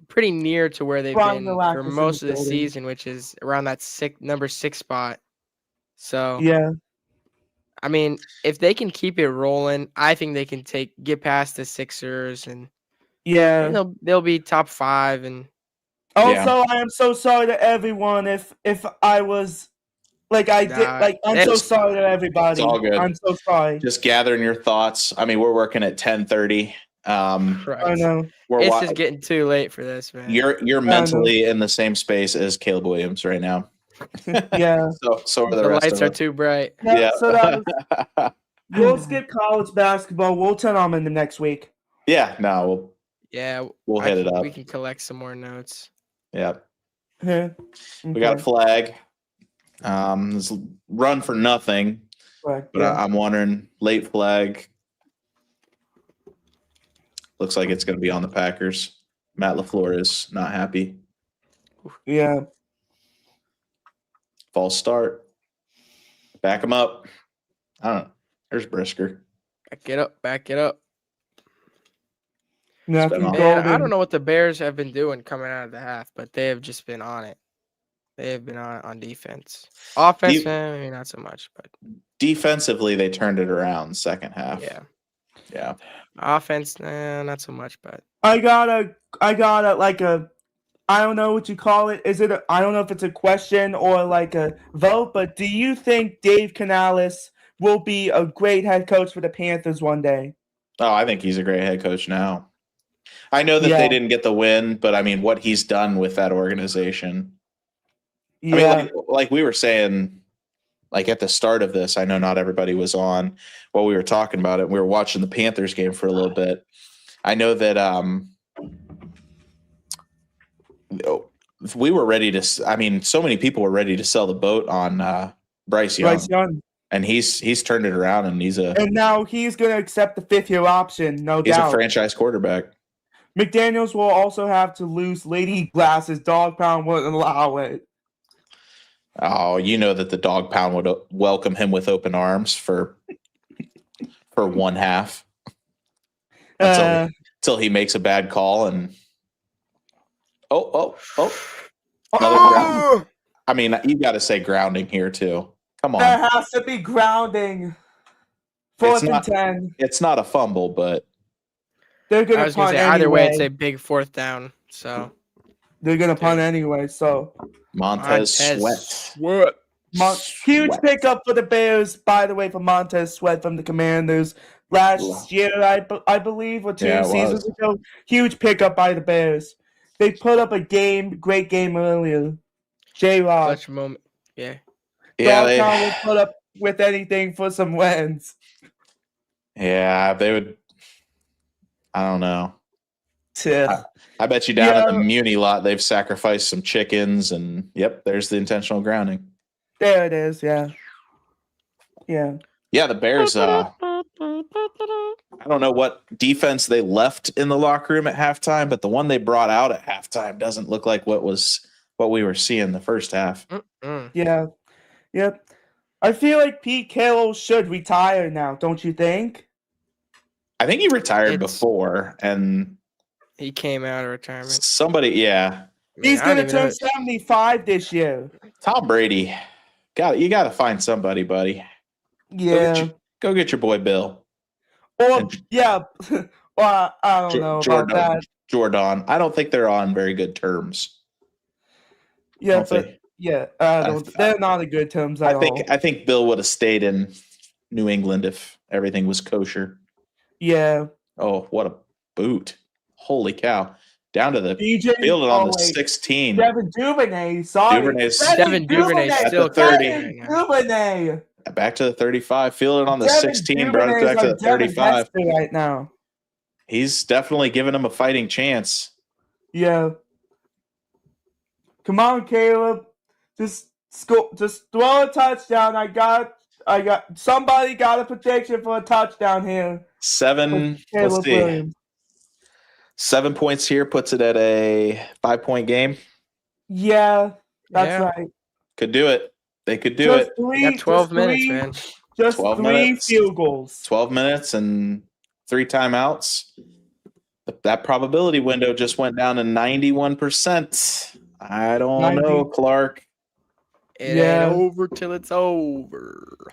C: pretty near to where they've
B: Brian
C: been
B: Galactus
C: for
B: in the
C: most of the
B: building.
C: season, which is around that number 6 spot. So
B: Yeah.
C: I mean, if they can keep it rolling, I think they can get past the Sixers and
B: Yeah.
C: they'll be top 5 and
B: Also, I am so sorry to everyone if I was like I did.
C: Nah,
B: Like I'm so
C: it's-
B: sorry to everybody.
A: It's all good.
B: I'm so sorry.
A: Just gathering your thoughts. I mean, we're working at 10:30.
B: I
C: Right.
B: know.
C: It's just getting too late for this, man.
A: You're mentally in the same space as Caleb Williams right now.
B: Yeah.
A: So are the
C: The
A: rest
C: lights
A: of
C: are
A: us.
C: too bright.
B: Yeah. So that was, we'll skip college basketball. We'll turn on in the next week.
A: Yeah, no,
C: Yeah,
A: we'll hit it up.
C: We can collect some more notes.
A: Yeah.
B: Okay.
A: We got a flag. This run for nothing.
B: Correct,
A: But I'm wondering, late flag. Looks like it's going to be on the Packers. Matt LaFleur is not happy.
B: Yeah.
A: False start. Back him up. I don't know. There's Brisker.
C: Back it up. Back it up.
B: Matthew
A: Man,
C: Man, I
B: Golden.
C: don't know what the Bears have been doing coming out of the half, but they have just been on it. They have been on defense. Offense, maybe not so much, but
A: defensively, they turned it around second half. Yeah.
C: Offense, not so much, but
B: I got a like a, I don't know what you call it. Is it? I don't know if it's a question or like a vote. But do you think Dave Canales will be a great head coach for the Panthers one day?
A: Oh, I think he's a great head coach now. I know that they didn't get the win, but I mean, what he's done with that organization.
B: Yeah.
A: I mean, like we were saying, like at the start of this, I know not everybody was on while we were talking about it. We were watching the Panthers game for a little bit. I know that we were ready to. I mean, so many people were ready to sell the boat on Bryce Young. And he's turned it around, and
B: now he's going to accept the 5th-year option, no doubt.
A: He's a franchise quarterback.
B: McDaniels will also have to lose Lady Glasses. Dog Pound wouldn't allow it.
A: Oh, you know that the Dog Pound would welcome him with open arms for one half until he makes a bad call and another ground. I mean, you got to say grounding here too. Come on.
B: There has to be grounding. 4th and 10.
A: It's not a fumble, but
B: they're going to punt anyway.
C: Either way, it's a big 4th down. So
B: they're going to punt anyway. So
A: Montez Sweat.
B: Huge pickup for the Bears, by the way, for Montez Sweat from the Commanders last year, I believe, or 2 seasons ago. Huge pickup by the Bears. They put up a great game earlier. J-Rock.
C: Such a moment. Yeah.
A: Yeah,
B: they will put up with anything for some wins.
A: Yeah, they would. I don't know.
B: Yeah.
A: I bet you down at the Muni lot, they've sacrificed some chickens, and yep, there's the intentional grounding.
B: There it is. Yeah.
A: Yeah, the Bears. I don't know what defense they left in the locker room at halftime, but the one they brought out at halftime doesn't look like what we were seeing the first half.
B: Yeah. Yep. I feel like Pete Carroll should retire now, don't you think?
A: I think he retired before, and
C: he came out of retirement.
A: Somebody,
B: he's going to turn 75 this year.
A: Tom Brady, you got to find somebody, buddy.
B: Yeah.
A: Go get your boy Bill.
B: Or well, I don't know about that.
A: Jordan. I don't think they're on very good terms.
B: Yeah, they're not on good terms at all.
A: I think Bill would have stayed in New England if everything was kosher.
B: Yeah.
A: Oh, what a boot. Holy cow. Down to the field on the 16.
B: Devin Duvernay, sorry.
C: Devin Duvernay still
A: 30.
B: Duvernay.
A: Back to the 35. Fielded on the 16, brought it back to the 35.
B: Right now.
A: He's definitely giving him a fighting chance.
B: Yeah. Come on, Caleb. Just throw a touchdown. Somebody got a prediction for a touchdown here.
A: 7. Let's see.
B: Williams.
A: 7 points here puts it at a 5-point game.
B: Yeah, that's right.
A: Could do it. They could do it.
C: They got 12 minutes, man.
B: Just 3 field goals.
A: 12 minutes and 3 timeouts. That probability window just went down to 91%. I don't know, Clark.
C: It ain't over till it's over.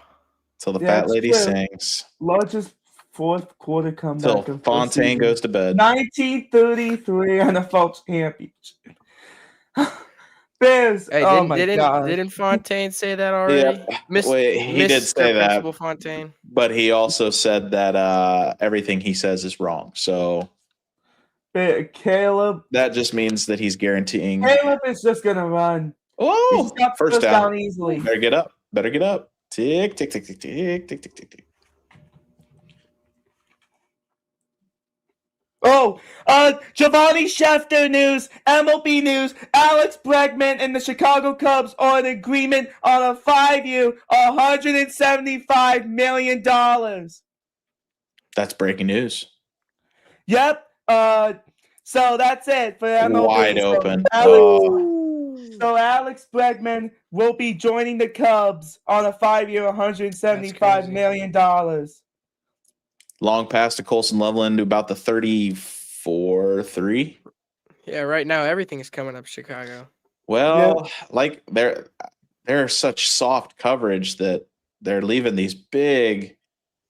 A: Till the fat lady sings.
B: Largest fourth quarter comeback.
A: Till Fontaine goes to bed.
B: 1933 NFL championship. Bears.
C: Hey,
B: Oh my god.
C: didn't Fontaine say that already?
A: Wait, he did say that.
C: Principal Fontaine.
A: But he also said that everything he says is wrong. So
B: Caleb.
A: that just means that he's guaranteeing.
B: Caleb is just gonna run.
A: Oh, first down
B: easily.
A: Better get up. Better get up. Tick, tick, tick, tick, tick, tick, tick, tick, tick.
B: Oh, Giovanni Schefter news, MLB news, Alex Bregman and the Chicago Cubs are in agreement on a 5-year, $175 million.
A: That's breaking news.
B: Yep. So that's it for MLB.
A: Wide open.
B: So Alex Bregman will be joining the Cubs on a 5-year, $175 million.
A: Long pass to Colson Loveland to about the 34-3.
C: Yeah, right now everything is coming up Chicago.
A: Well, like they're such soft coverage that they're leaving these big.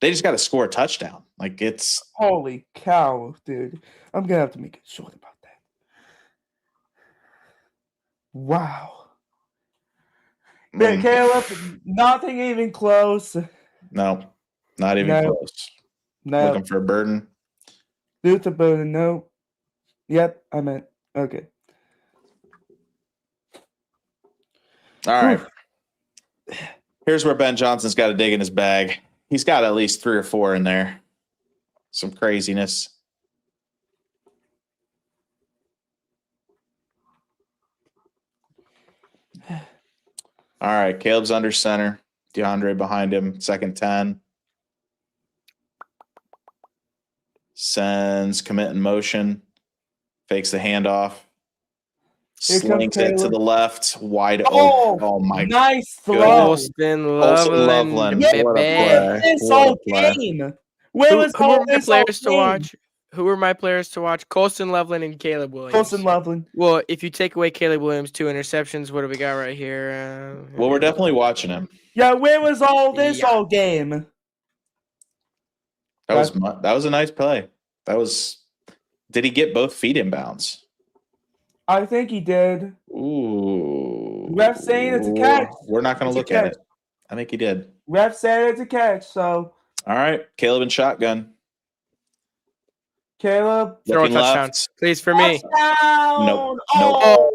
A: They just got to score a touchdown. Like it's
B: holy cow, dude. I'm gonna have to make it short about that. Wow. Caleb, nothing even close.
A: No, not even close.
B: No.
A: Looking for a burden.
B: Luther Burden, no. Yep, I meant okay.
A: All right. Here's where Ben Johnson's got to dig in his bag. He's got at least 3 or 4 in there. Some craziness. All right. Caleb's under center. DeAndre behind him. 2nd 10. Sends commit in motion. Fakes the handoff. Slings it to the left. Wide open. Oh my god.
B: Nice throw.
A: Colson Loveland. What a play.
B: This whole game. Where was
C: who were my players to watch? Who were my players to watch? Colson Loveland and Caleb Williams.
B: Colson Loveland.
C: Well, if you take away Caleb Williams' 2 interceptions, what do we got right here?
A: Well, we're definitely watching him.
B: Yeah, where was all this all game?
A: That was a nice play. Did he get both feet in bounds?
B: I think he did.
A: Ooh.
B: Ref saying it's a catch.
A: We're not going to look at it. I think he did.
B: Ref said it's a catch, so.
A: All right. Caleb in shotgun.
B: Caleb.
C: Throw a touchdown. Please, for me.
A: Nope.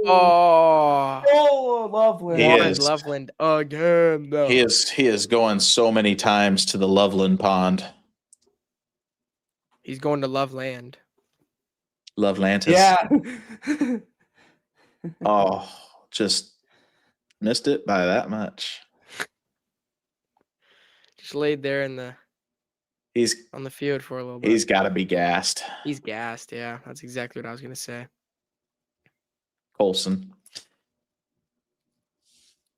B: Oh, Loveland.
A: He is.
C: Loveland again, though.
A: He is going so many times to the Loveland pond.
C: He's going to Loveland.
A: Lovelantis.
B: Yeah.
A: Oh, just missed it by that much.
C: Just laid there on the field for a little bit.
A: He's got to be gassed.
C: He's gassed, yeah. That's exactly what I was going to say.
A: Colson.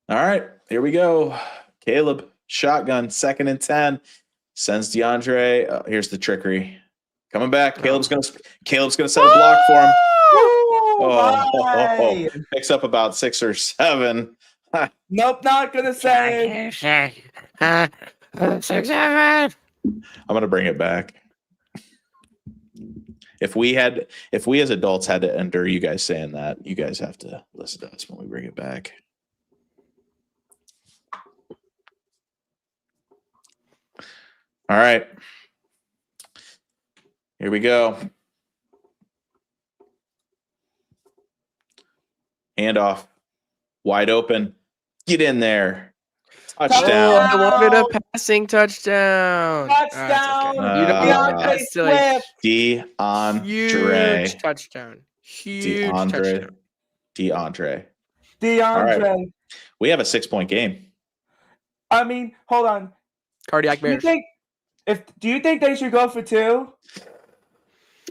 A: All right, here we go. Caleb, shotgun, 2nd and 10. Sends DeAndre. Oh, here's the trickery. Coming back. Caleb's gonna set a block for him. Oh, picks up about 6 or 7.
B: Nope, not gonna say.
C: 6, 7.
A: I'm gonna bring it back. If we as adults had to endure you guys saying that, you guys have to listen to us when we bring it back. All right. Here we go. Handoff. Wide open. Get in there. Touchdown.
C: I wanted a passing touchdown.
B: Touchdown.
A: DeAndre.
C: Huge touchdown. Huge touchdown.
A: DeAndre.
B: All right.
A: We have a 6-point game.
B: I mean, hold on.
C: Cardiac Bears.
B: Do you think they should go for 2?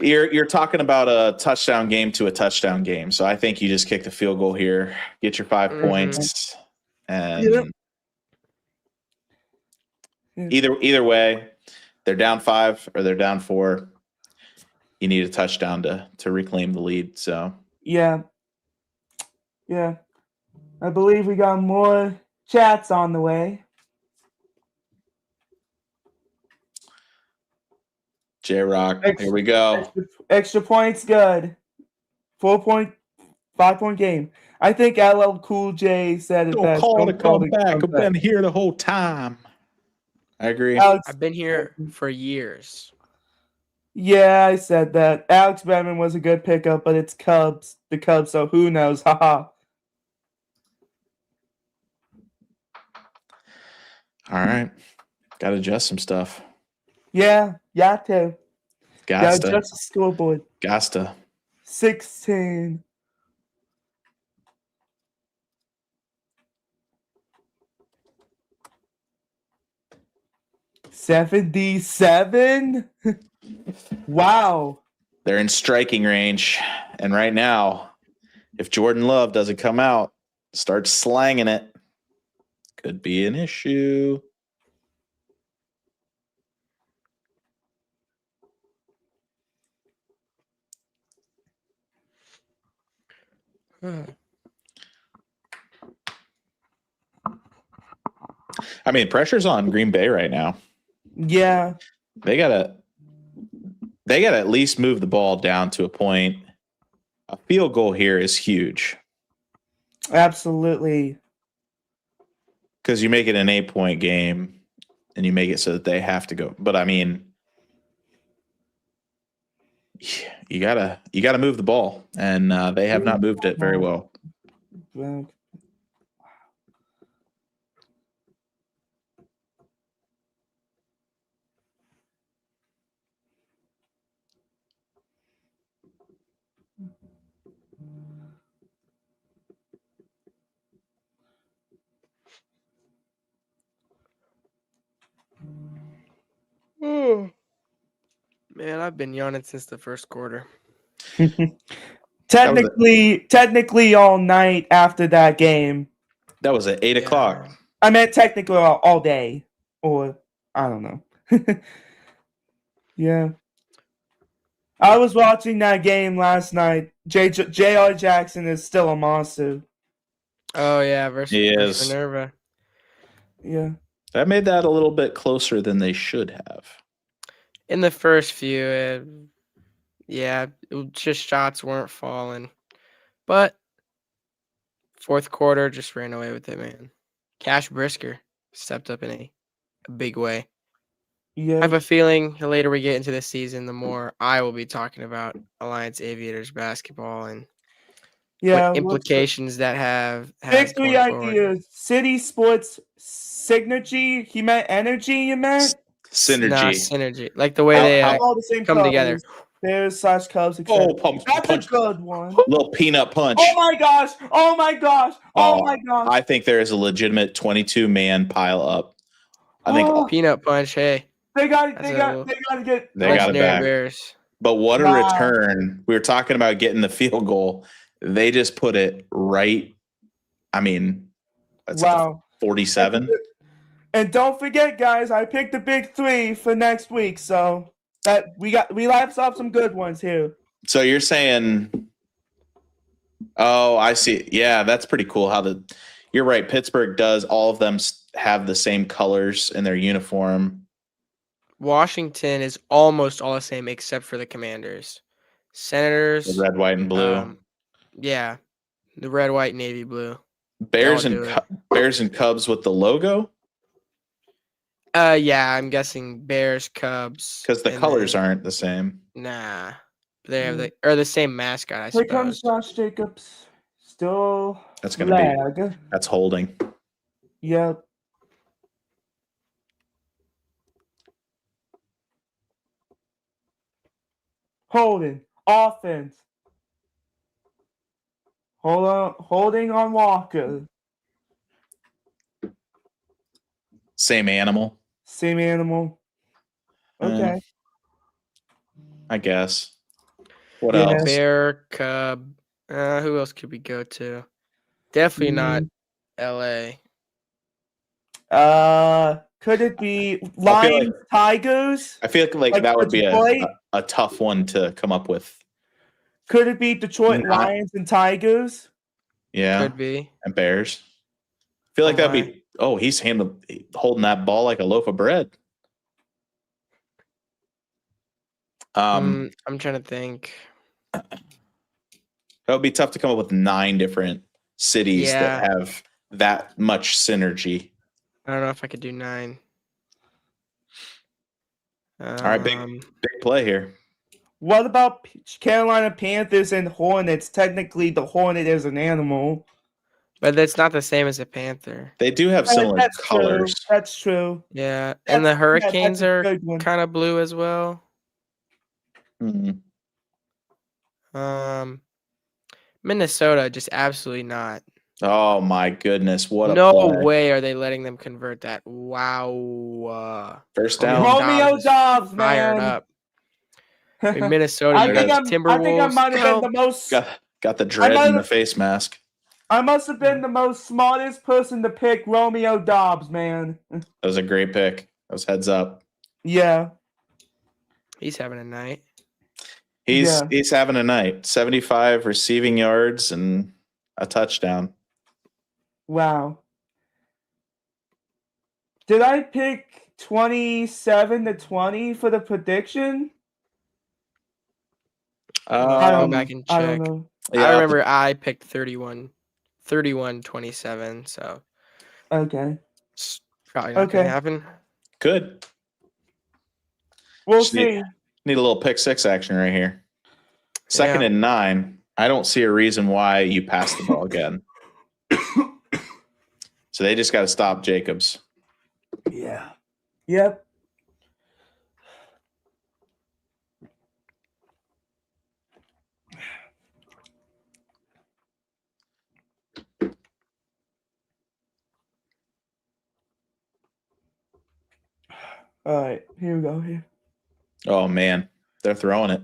A: You're talking about a touchdown game to a touchdown game. So I think you just kick the field goal here, get your 5 points, and either way, they're down 5 or they're down 4. You need a touchdown to reclaim the lead. So
B: yeah. I believe we got more chats on the way.
A: J-Rock, here we go.
B: Extra points, good. 5-point game. I think LL Cool J said it
A: Don't
B: best.
A: call
B: Don't
A: to
B: call
A: come
B: to
A: back.
B: come
A: I've
B: back.
A: been here the whole time. I agree.
B: Alex,
C: I've been here for years.
B: yeah, I said that. Alex Bregman was a good pickup, but it's Cubs. The Cubs, so who knows? Haha.
A: All right. Got to adjust some stuff.
B: Yeah, too. Yeah,
A: Gots to.
B: just the scoreboard.
A: Gots to.
B: 16. $77? Wow.
A: They're in striking range. And right now, if Jordan Love doesn't come out, start slanging it, could be an issue. I mean, pressure's on Green Bay right now.
B: Yeah.
A: They gotta at least move the ball down to a point. A field goal here is huge
B: Absolutely.
A: because you make it an 8-point game and you make it so that they have to go. But I mean, you gotta move the ball, and they have not moved it very well.
B: Well,
C: Man, I've been yawning since the first quarter.
B: technically all night after that game.
A: That was at 8 o'clock.
B: I meant technically all day. Or I don't know. Yeah. I was watching that game last night. J.R. Jackson is still a monster.
C: Oh yeah,
A: He
C: versus
A: is.
C: Minerva.
B: Yeah.
A: That made that a little bit closer than they should have.
C: In the first few, just shots weren't falling, but fourth quarter just ran away with it, man. Cash Brisker stepped up in a big way.
B: Yeah.
C: I have a feeling the later we get into this season, the more I will be talking about Alliance Aviators basketball and what implications that has
B: Big three
C: going forward.
B: ideas. City Sports Synergy. He meant energy, you meant?
A: Synergy.
C: Nah, synergy. Like the way they
B: all the same
C: come
B: colors.
C: together.
B: Bears / Cubs, etc.
A: Oh,
B: That's
A: punch.
B: a good one.
A: Little peanut punch.
B: Oh my gosh! Oh my gosh! Oh my gosh!
A: I think there is a legitimate 22-man pile up. I think
C: Peanut punch. Hey,
B: they got
C: that's
B: to get.
A: they got it
C: legendary
A: back.
C: Bears.
A: But what a
B: Wow.
A: return. We were talking about getting the field goal. They just put it right. I mean, that's
B: Wow.
A: 47.
B: And don't forget, guys, I picked the big three for next week, so that we lapped off some good ones here.
A: So you're saying, oh, I see. Yeah, that's pretty cool. You're right. Pittsburgh does. All of them have the same colors in their uniform.
C: Washington is almost all the same except for the Commanders. Senators.
A: The red, white, and blue.
C: Yeah, the red, white, navy blue.
A: Bears and Cubs with the logo.
C: Yeah, I'm guessing Bears, Cubs.
A: Because the colors aren't the same.
C: Nah, they have the same mascot. I
B: Here
C: suppose.
B: comes Josh Jacobs. Still.
A: That's gonna be. That's holding.
B: Yep. Holding. Offense. Holding on Walker.
A: Same animal.
B: Same animal. Okay.
A: I guess. What else?
C: Bear, Cub. Who else could we go to? Definitely not L.A.
B: Could it be Lions, Tigers?
A: I feel like that would be a tough one to come up with.
B: Could it be Detroit Lions and Tigers?
A: Yeah.
C: Could be.
A: And Bears. I feel like that'd be. Oh, he's holding that ball like a loaf of bread.
C: I'm trying to think.
A: That would be tough to come up with 9 different cities
C: Yeah.
A: that have that much synergy.
C: I don't know if I could do 9.
A: All right, big play here.
B: What about Carolina Panthers and Hornets? Technically, the Hornet is an animal.
C: But that's not the same as a panther.
A: They do have similar
B: That's
A: colors.
B: True. That's true.
C: Yeah, and the Hurricanes
B: a
C: are
B: good one.
C: kind of blue as well.
A: Mhm.
C: Minnesota just absolutely not.
A: Oh my goodness! What a
C: No
A: play.
C: way are they letting them convert that. Wow.
A: First down.
B: Romeo
C: is
B: Dobbs,
C: fired
B: man.
C: up. I mean, Minnesota,
B: I
C: you
B: think
C: got
B: I
C: Timberwolves.
B: might have been the most.
A: Got the dread in the face mask.
B: I must have been the most smartest person to pick Romeo Dobbs, man.
A: That was a great pick. That was heads up.
B: Yeah.
C: He's having a night.
A: He's having a night. 75 receiving yards and a touchdown.
B: Wow. Did I pick 27-20 for the prediction?
C: I'll go back and
B: I
C: check.
B: don't know.
C: I remember I picked 31-27, so
B: Okay.
C: it's probably not going to happen.
A: Good.
B: We'll
A: Just
B: see.
A: Need a little pick 6 action right here. 2nd and 9. I don't see a reason why you pass the ball again. So they just got to stop Jacobs.
B: Yeah. Yep. All right, here we go. Here.
A: Oh man, they're throwing it.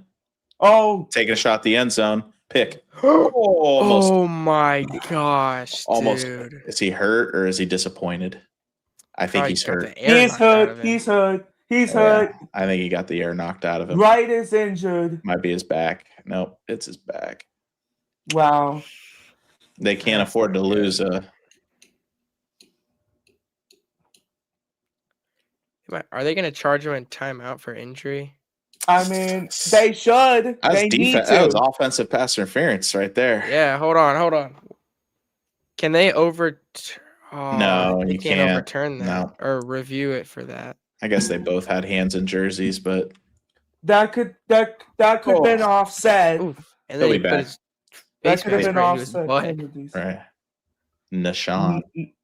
B: Oh,
A: Taking a shot at the end zone. Pick.
C: Almost. Oh my gosh,
A: almost.
C: dude.
A: Is he hurt or is he disappointed? I think he's hurt.
B: He's hurt. He's hurt. He's hurt.
A: I think he got the air knocked out of him.
B: Right is injured.
A: Might be his back. Nope, it's his back.
B: Wow.
A: They can't afford to lose a.
C: Are they going to charge him in timeout for injury?
B: I mean, they should. They need to.
A: That was offensive pass interference right there.
C: Yeah, hold on. Can they
A: no,
C: you
A: you
C: can't overturn that
A: no.
C: or review it for that.
A: I guess they both had hands in jerseys, but
B: that could have been offset.
C: Oof. And
A: He'll
C: then
A: be back.
B: That could have been offset.
A: Right. Nashawn.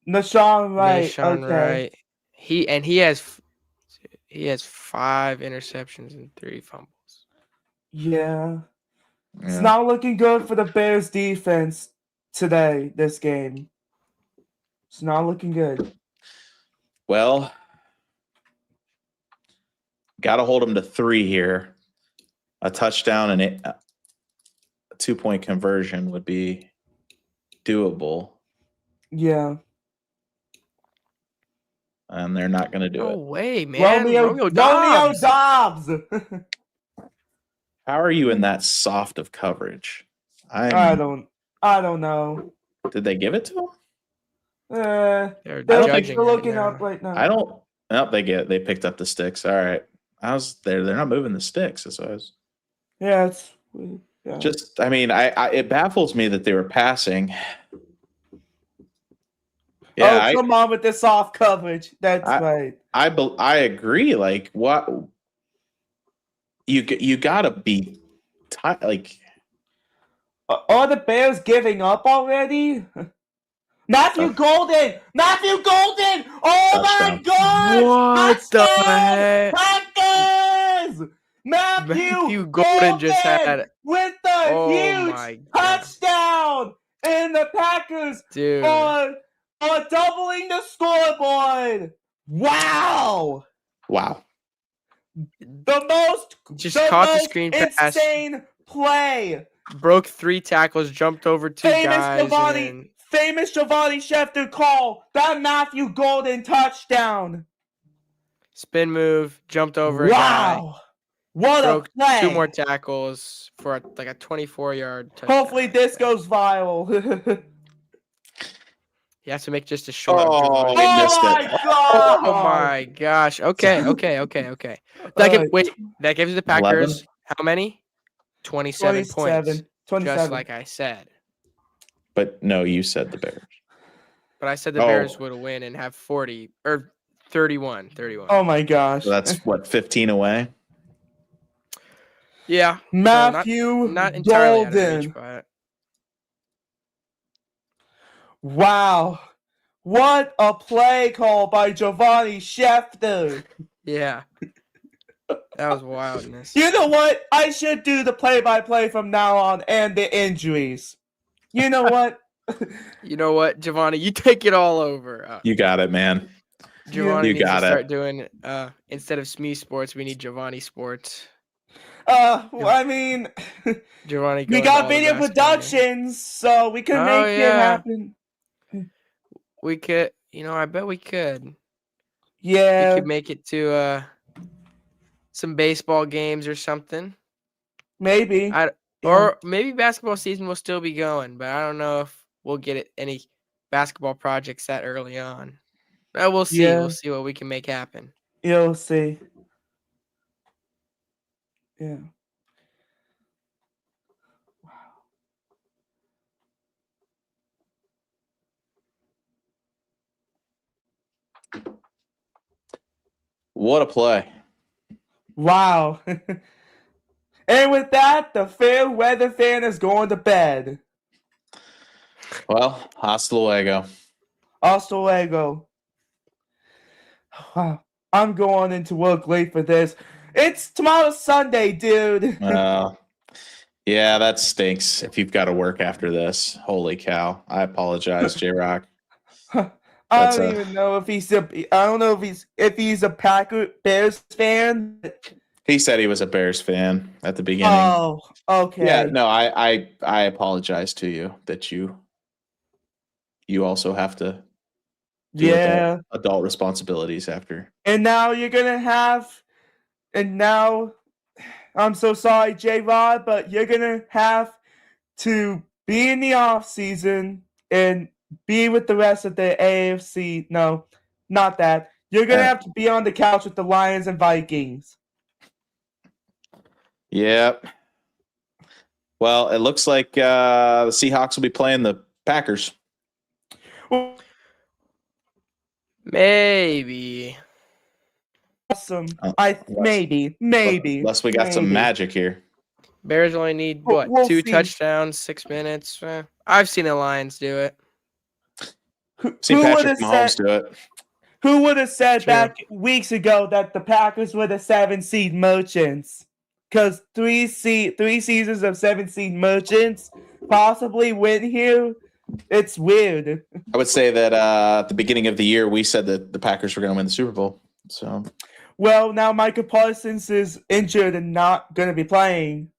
B: Nashawn Wright.
C: Nashawn
B: Okay.
C: Wright. He has 5 interceptions and 3 fumbles.
B: Yeah. It's not looking good for the Bears defense today, this game. It's not looking good.
A: Well, got to hold them to 3 here. A touchdown and a 2-point conversion would be doable.
B: Yeah.
A: And they're not going to do it.
C: No way, man. Romeo
B: Dobbs.
A: How are you in that soft of coverage?
B: I don't know.
A: Did they give it to him?
C: They're
B: looking up right now.
A: I don't. Nope, they picked up the sticks. All right. I was there. They're not moving the sticks. That's what I was.
B: Yeah, it's
A: just. I mean, it baffles me that they were passing. Yeah,
B: come on with the soft coverage. That's right.
A: I agree. Like what? You gotta be like.
B: Are the Bears giving up already? Matthew Golden! Oh my God!
C: What the heck?
B: Packers! Matthew
C: Golden just had
B: with the huge touchdown, and the Packers are doubling the scoreboard. Wow! The most insane play.
C: Broke 3 tackles, jumped over 2 guys.
B: Famous Giovanni Schefter call. That Matthew Golden touchdown.
C: Spin move, jumped over a guy.
B: What
C: broke
B: a play.
C: 2 more tackles for a 24-yard touchdown.
B: Hopefully this goes viral.
C: You have to make just a short.
A: Oh
C: my gosh. Okay. That gives the Packers
A: 11?
C: how many? 27 points.
B: 27.
C: Just like I said.
A: But no, you said the Bears.
C: But I said the Bears would win and have 40 or 31.
B: Oh my gosh.
A: So that's what, 15 away?
C: Yeah.
B: Matthew
C: so not entirely out of reach,
B: Golden.
C: but
B: Wow. What a play call by Giovanni Schefter.
C: yeah. That was wildness.
B: You know what? I should do the play-by-play from now on and the injuries. You know what?
C: You know what, Giovanni? You take it all over.
A: You got it, man.
C: Giovanni
A: You
C: needs to
A: got it.
C: start doing instead of Smee Sports, we need Giovanni Sports.
B: I mean,
C: Giovanni,
B: we got video productions, so we could make it happen.
C: We could, I bet we could.
B: Yeah.
C: We could make it to some baseball games or something.
B: Maybe.
C: Or maybe basketball season will still be going, but I don't know if we'll get any basketball projects that early on. We'll see.
B: Yeah.
C: We'll see what we can make happen.
B: You'll see. Yeah.
A: What a play.
B: Wow. And with that, the fair weather fan is going to bed.
A: Well, hasta luego.
B: Hasta luego. Wow. I'm going into work late for this. It's tomorrow's Sunday, dude.
A: Yeah, that stinks if you've got to work after this. Holy cow. I apologize, J-Rock.
B: I don't even know if he's a Packers Bears fan.
A: He said he was a Bears fan at the beginning.
B: Oh, okay.
A: Yeah, no, I apologize to you that you also have to do adult responsibilities after.
B: And now I'm so sorry, J-Rod, but you're gonna have to be in the off season and be with the rest of the AFC. No, not that. You're gonna have to be on the couch with the Lions and Vikings.
A: Yep. Well, it looks like the Seahawks will be playing the Packers.
C: Maybe.
B: Awesome. Maybe.
A: Unless we got some magic here.
C: Bears only need what?
B: We'll
C: 2
B: see.
C: touchdowns, 6 minutes. I've seen the Lions do it.
A: See Patrick Mahomes do it.
B: Who would have said back weeks ago that the Packers were the 7-seed merchants? Because three seasons of 7-seed merchants possibly win here. It's weird.
A: I would say that at the beginning of the year, we said that the Packers were going to win the Super Bowl. So,
B: well, now Micah Parsons is injured and not going to be playing.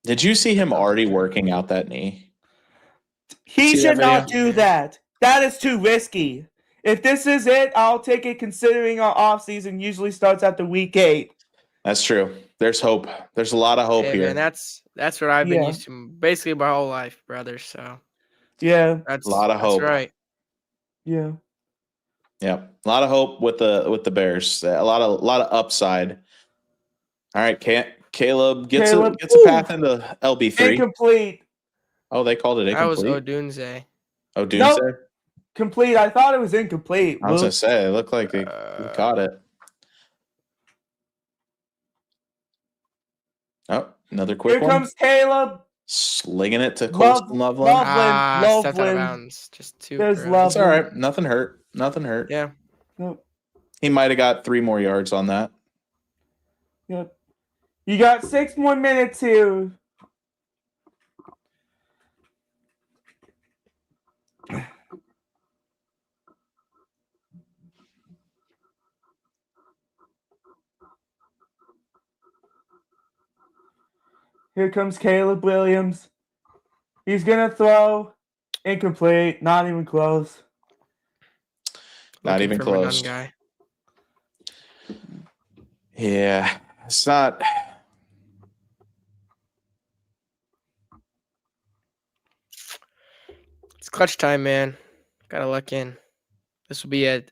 A: Did you see him already working out that knee?
B: He should not do that. That is too risky. If this is it, I'll take it, considering our offseason usually starts after week 8.
A: That's true. There's hope. There's a lot of hope here.
C: Man, that's what I've been used to basically my whole life, brother. So
B: that's
A: a lot of hope.
C: That's right.
B: Yeah.
A: A lot of hope with the Bears. A lot of upside. All right, Caleb gets a path into LB3.
B: Incomplete.
A: Oh, they called it incomplete.
C: That was Odunze.
A: Odunze?
B: Nope. Complete. I thought it was incomplete.
A: I was going to say, it looked like he caught it. Oh, another quick one.
B: Here comes Caleb.
A: Slinging it to Colston Loveland.
C: Stepped out of bounds. Just 2.
B: It's
A: all right. Nothing hurt.
C: Yeah.
B: Nope.
A: He might have got 3 more yards on that.
B: Yep. You got 6 more minutes here. Here comes Caleb Williams. He's going to throw. Incomplete. Not even close.
A: Not even close.
C: Guy.
A: Yeah. It's not.
C: It's clutch time, man. Gotta look in. This will be a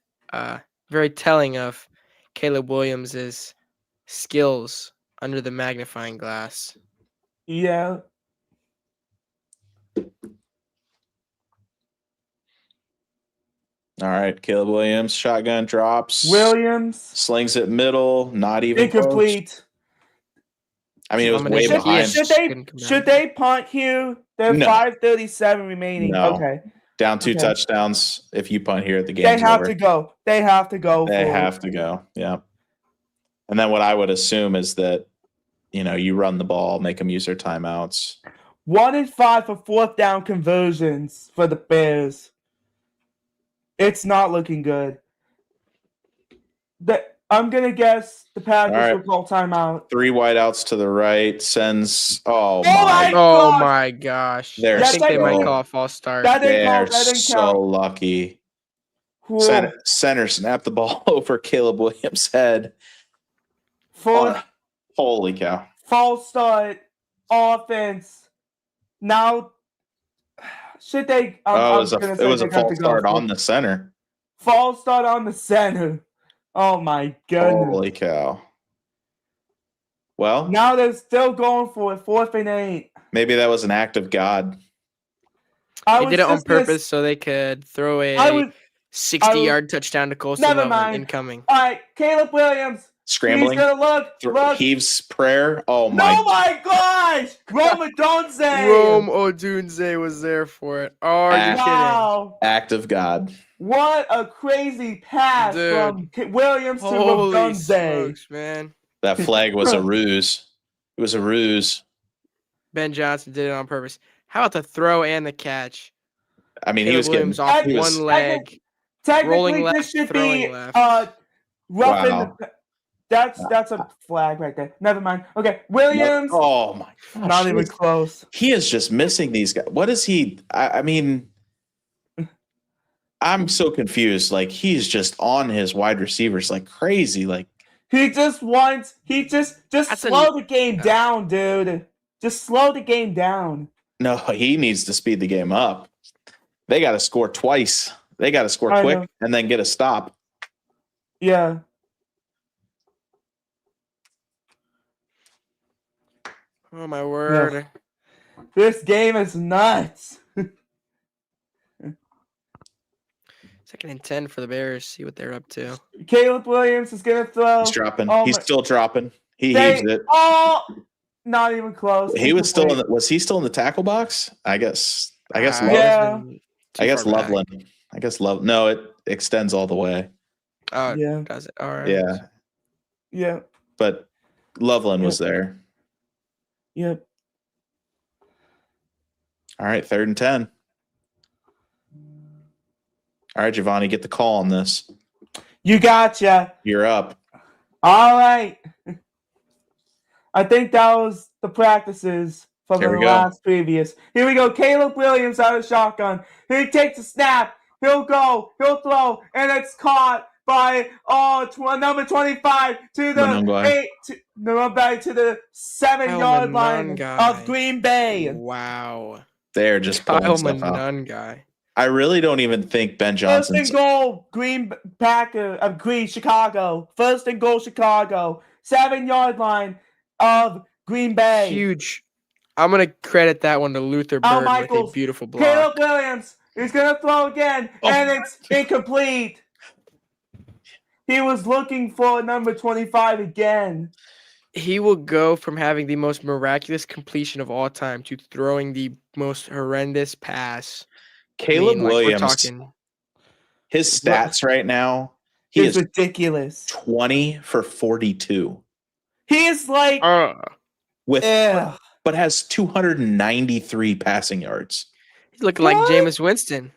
C: very telling of Caleb Williams' skills under the magnifying glass.
B: Yeah.
A: All right, Caleb Williams, shotgun drops.
B: Williams,
A: Slings it middle, not even close.
B: incomplete.
A: I mean, it was
C: I'm
A: way
C: gonna
A: behind.
B: Should they punt here? There's
A: No.
B: 5:37 remaining.
A: No.
B: Okay.
A: Down 2
B: Okay.
A: touchdowns. If you punt here, the
B: They
A: game's
B: have
A: over.
B: to go. They have to go.
A: They
B: for
A: have to go. Yeah. And then what I would assume is that, you run the ball, make them use their timeouts.
B: 1 and 5 for fourth down conversions for the Bears. It's not looking good. I'm gonna guess the Packers will call timeout.
A: 3 wideouts to the right sends. Oh
C: my gosh!
A: They're
C: I think they might call a false start.
A: They're so lucky.
B: Cool.
A: Center snap the ball over Caleb Williams' head. Holy cow!
B: False start. Offense. Now, should they?
A: It was a false start on the center.
B: False start on the center. Oh my goodness!
A: Holy cow! Well,
B: now they're still going for it. 4th and 8.
A: Maybe that was an act of God.
C: They did it on purpose so they could throw a 60-yard touchdown to Colson Loveland incoming.
B: All right, Caleb Williams.
A: Scrambling.
B: He's gonna look.
A: Heaves prayer. Oh
B: my gosh! Rome
C: Odunze was there for it. Oh, are you kidding?
A: Act of God.
B: What a crazy pass from Williams to Odunze.
C: Man.
A: That flag was a ruse. It was a ruse.
C: Ben Johnson did it on purpose. How about the throw and the catch?
A: I mean, he was
C: Williams
A: getting
C: off one leg.
B: Technically, this should be roughing the. That's a flag right there. Never mind. Okay, Williams.
A: Oh my gosh.
B: Not even close.
A: He is just missing these guys. What is he? I mean, I'm so confused. Like, he's just on his wide receivers like crazy. Like,
B: he just slow the game down, dude. Just slow the game down.
A: No, he needs to speed the game up. They got to score twice. They got to score quick and then get a stop.
B: Yeah.
C: Oh my word.
B: This game is nuts.
C: 2nd and 10 for the Bears. See what they're up to.
B: Caleb Williams is gonna throw.
A: He's dropping. He's still dropping. He heaves it.
B: Oh, not even close.
A: He was still was he still in the tackle box? I guess.
B: Yeah.
A: I guess Loveland. No, it extends all the way.
C: Oh, yeah. Does it? All right.
A: Yeah.
B: Yeah.
A: But Loveland was there.
B: Yep.
A: All right, 3rd and 10. All right, Giovanni, get the call on this.
B: You gotcha.
A: You're up.
B: All right. I think that was the practices from the last previous. Here we go. Caleb Williams out of shotgun. He takes a snap. He'll go. He'll throw. And it's caught by number 25 to the 7-yard line of Green Bay.
C: Wow.
A: They're just pulling stuff out.
C: Guy.
A: I really don't even think Ben Johnson.
B: 1st and goal, Chicago. 1st and goal, Chicago. 7-yard line of Green Bay.
C: Huge. I'm going to credit that one to Luther Bird with a beautiful block.
B: Caleb Williams is going to throw again, and it's incomplete. He was looking for number 25 again.
C: He will go from having the most miraculous completion of all time to throwing the most horrendous pass.
A: Caleb Williams, his stats right now, he is
B: ridiculous.
A: 20 for 42.
B: He is like
A: but has 293 passing yards.
C: He's looking like Jameis Winston.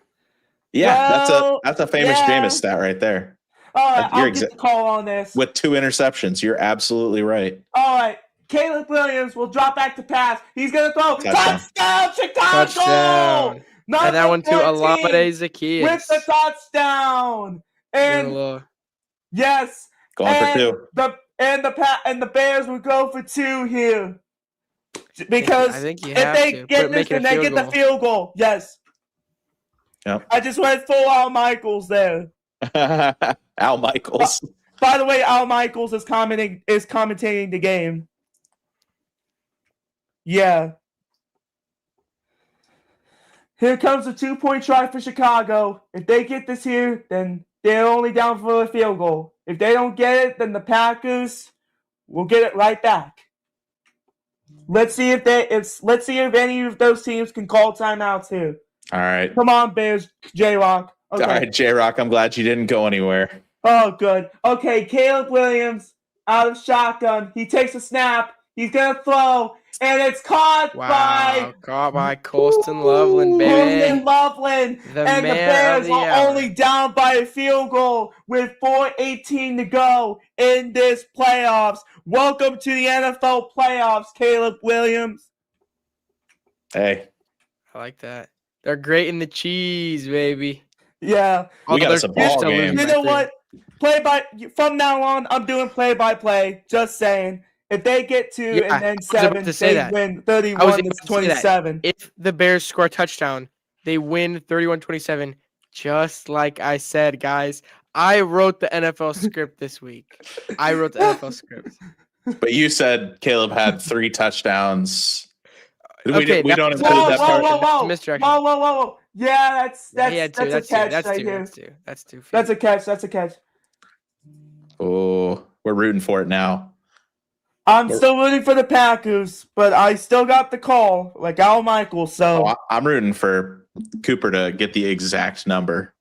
A: Yeah, that's a famous Jameis stat right there.
B: All right, I'll get the call on this.
A: With 2 interceptions, you're absolutely right.
B: All right, Caleb Williams will drop back to pass. He's going to throw. Touchdown, Chicago!
C: Touchdown. And that one to Alameda Zacchaeus.
B: With the touchdown. And yes.
A: Going for 2.
B: And the Bears will go for 2 here. Because
C: I think
B: if they get this, then they get the field goal. Yes.
A: Yep.
B: I just went full Al Michaels there.
A: Al Michaels.
B: By the way, Al Michaels is commentating the game. Yeah. Here comes a 2-point try for Chicago. If they get this here, then they're only down for a field goal. If they don't get it, then the Packers will get it right back. Let's see if any of those teams can call timeouts here.
A: All right.
B: Come on, Bears, J-Rock. Okay.
A: All right, J-Rock, I'm glad you didn't go anywhere.
B: Oh, good. Okay, Caleb Williams out of shotgun. He takes a snap. He's going to throw, and it's caught
C: by Colston Loveland, baby.
B: Colston Loveland. And the Bears are only down by a field goal with 4:18 to go in this playoffs. Welcome to the NFL playoffs, Caleb Williams.
A: Hey.
C: I like that. They're great in the cheese, baby.
B: Yeah.
A: We got us a ball game.
B: You know what? From now on, I'm doing play-by-play. Just saying. If they get 2 and then 7, they win 31-27.
C: If the Bears score a touchdown, they win 31-27, just like I said, guys. I wrote the NFL script this week.
A: But you said Caleb had 3 touchdowns.
C: Okay,
A: we don't include that part.
B: Whoa. Yeah, that's a catch right here.
C: That's two.
B: That's a catch.
A: Oh, we're rooting for it now.
B: I'm still rooting for the Packers, but I still got the call, like Al Michaels. So
A: I'm rooting for Cooper to get the exact number.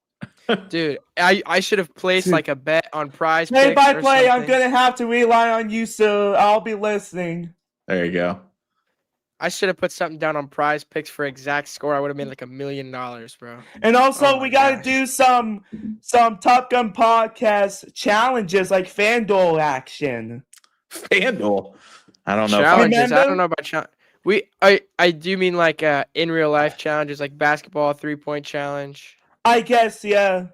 C: Dude, I should have placed like a bet on prize.
B: Play by play, I'm gonna have to rely on you, so I'll be listening.
A: There you go.
C: I should have put something down on prize picks for exact score. I would have made like $1 million, bro.
B: And also, we gotta do some Top Gun podcast challenges like FanDuel action.
A: FanDuel. I don't know.
C: Challenges. I don't know about challenges. I do mean like in real life challenges, like basketball 3-point challenge.
B: I guess, yeah.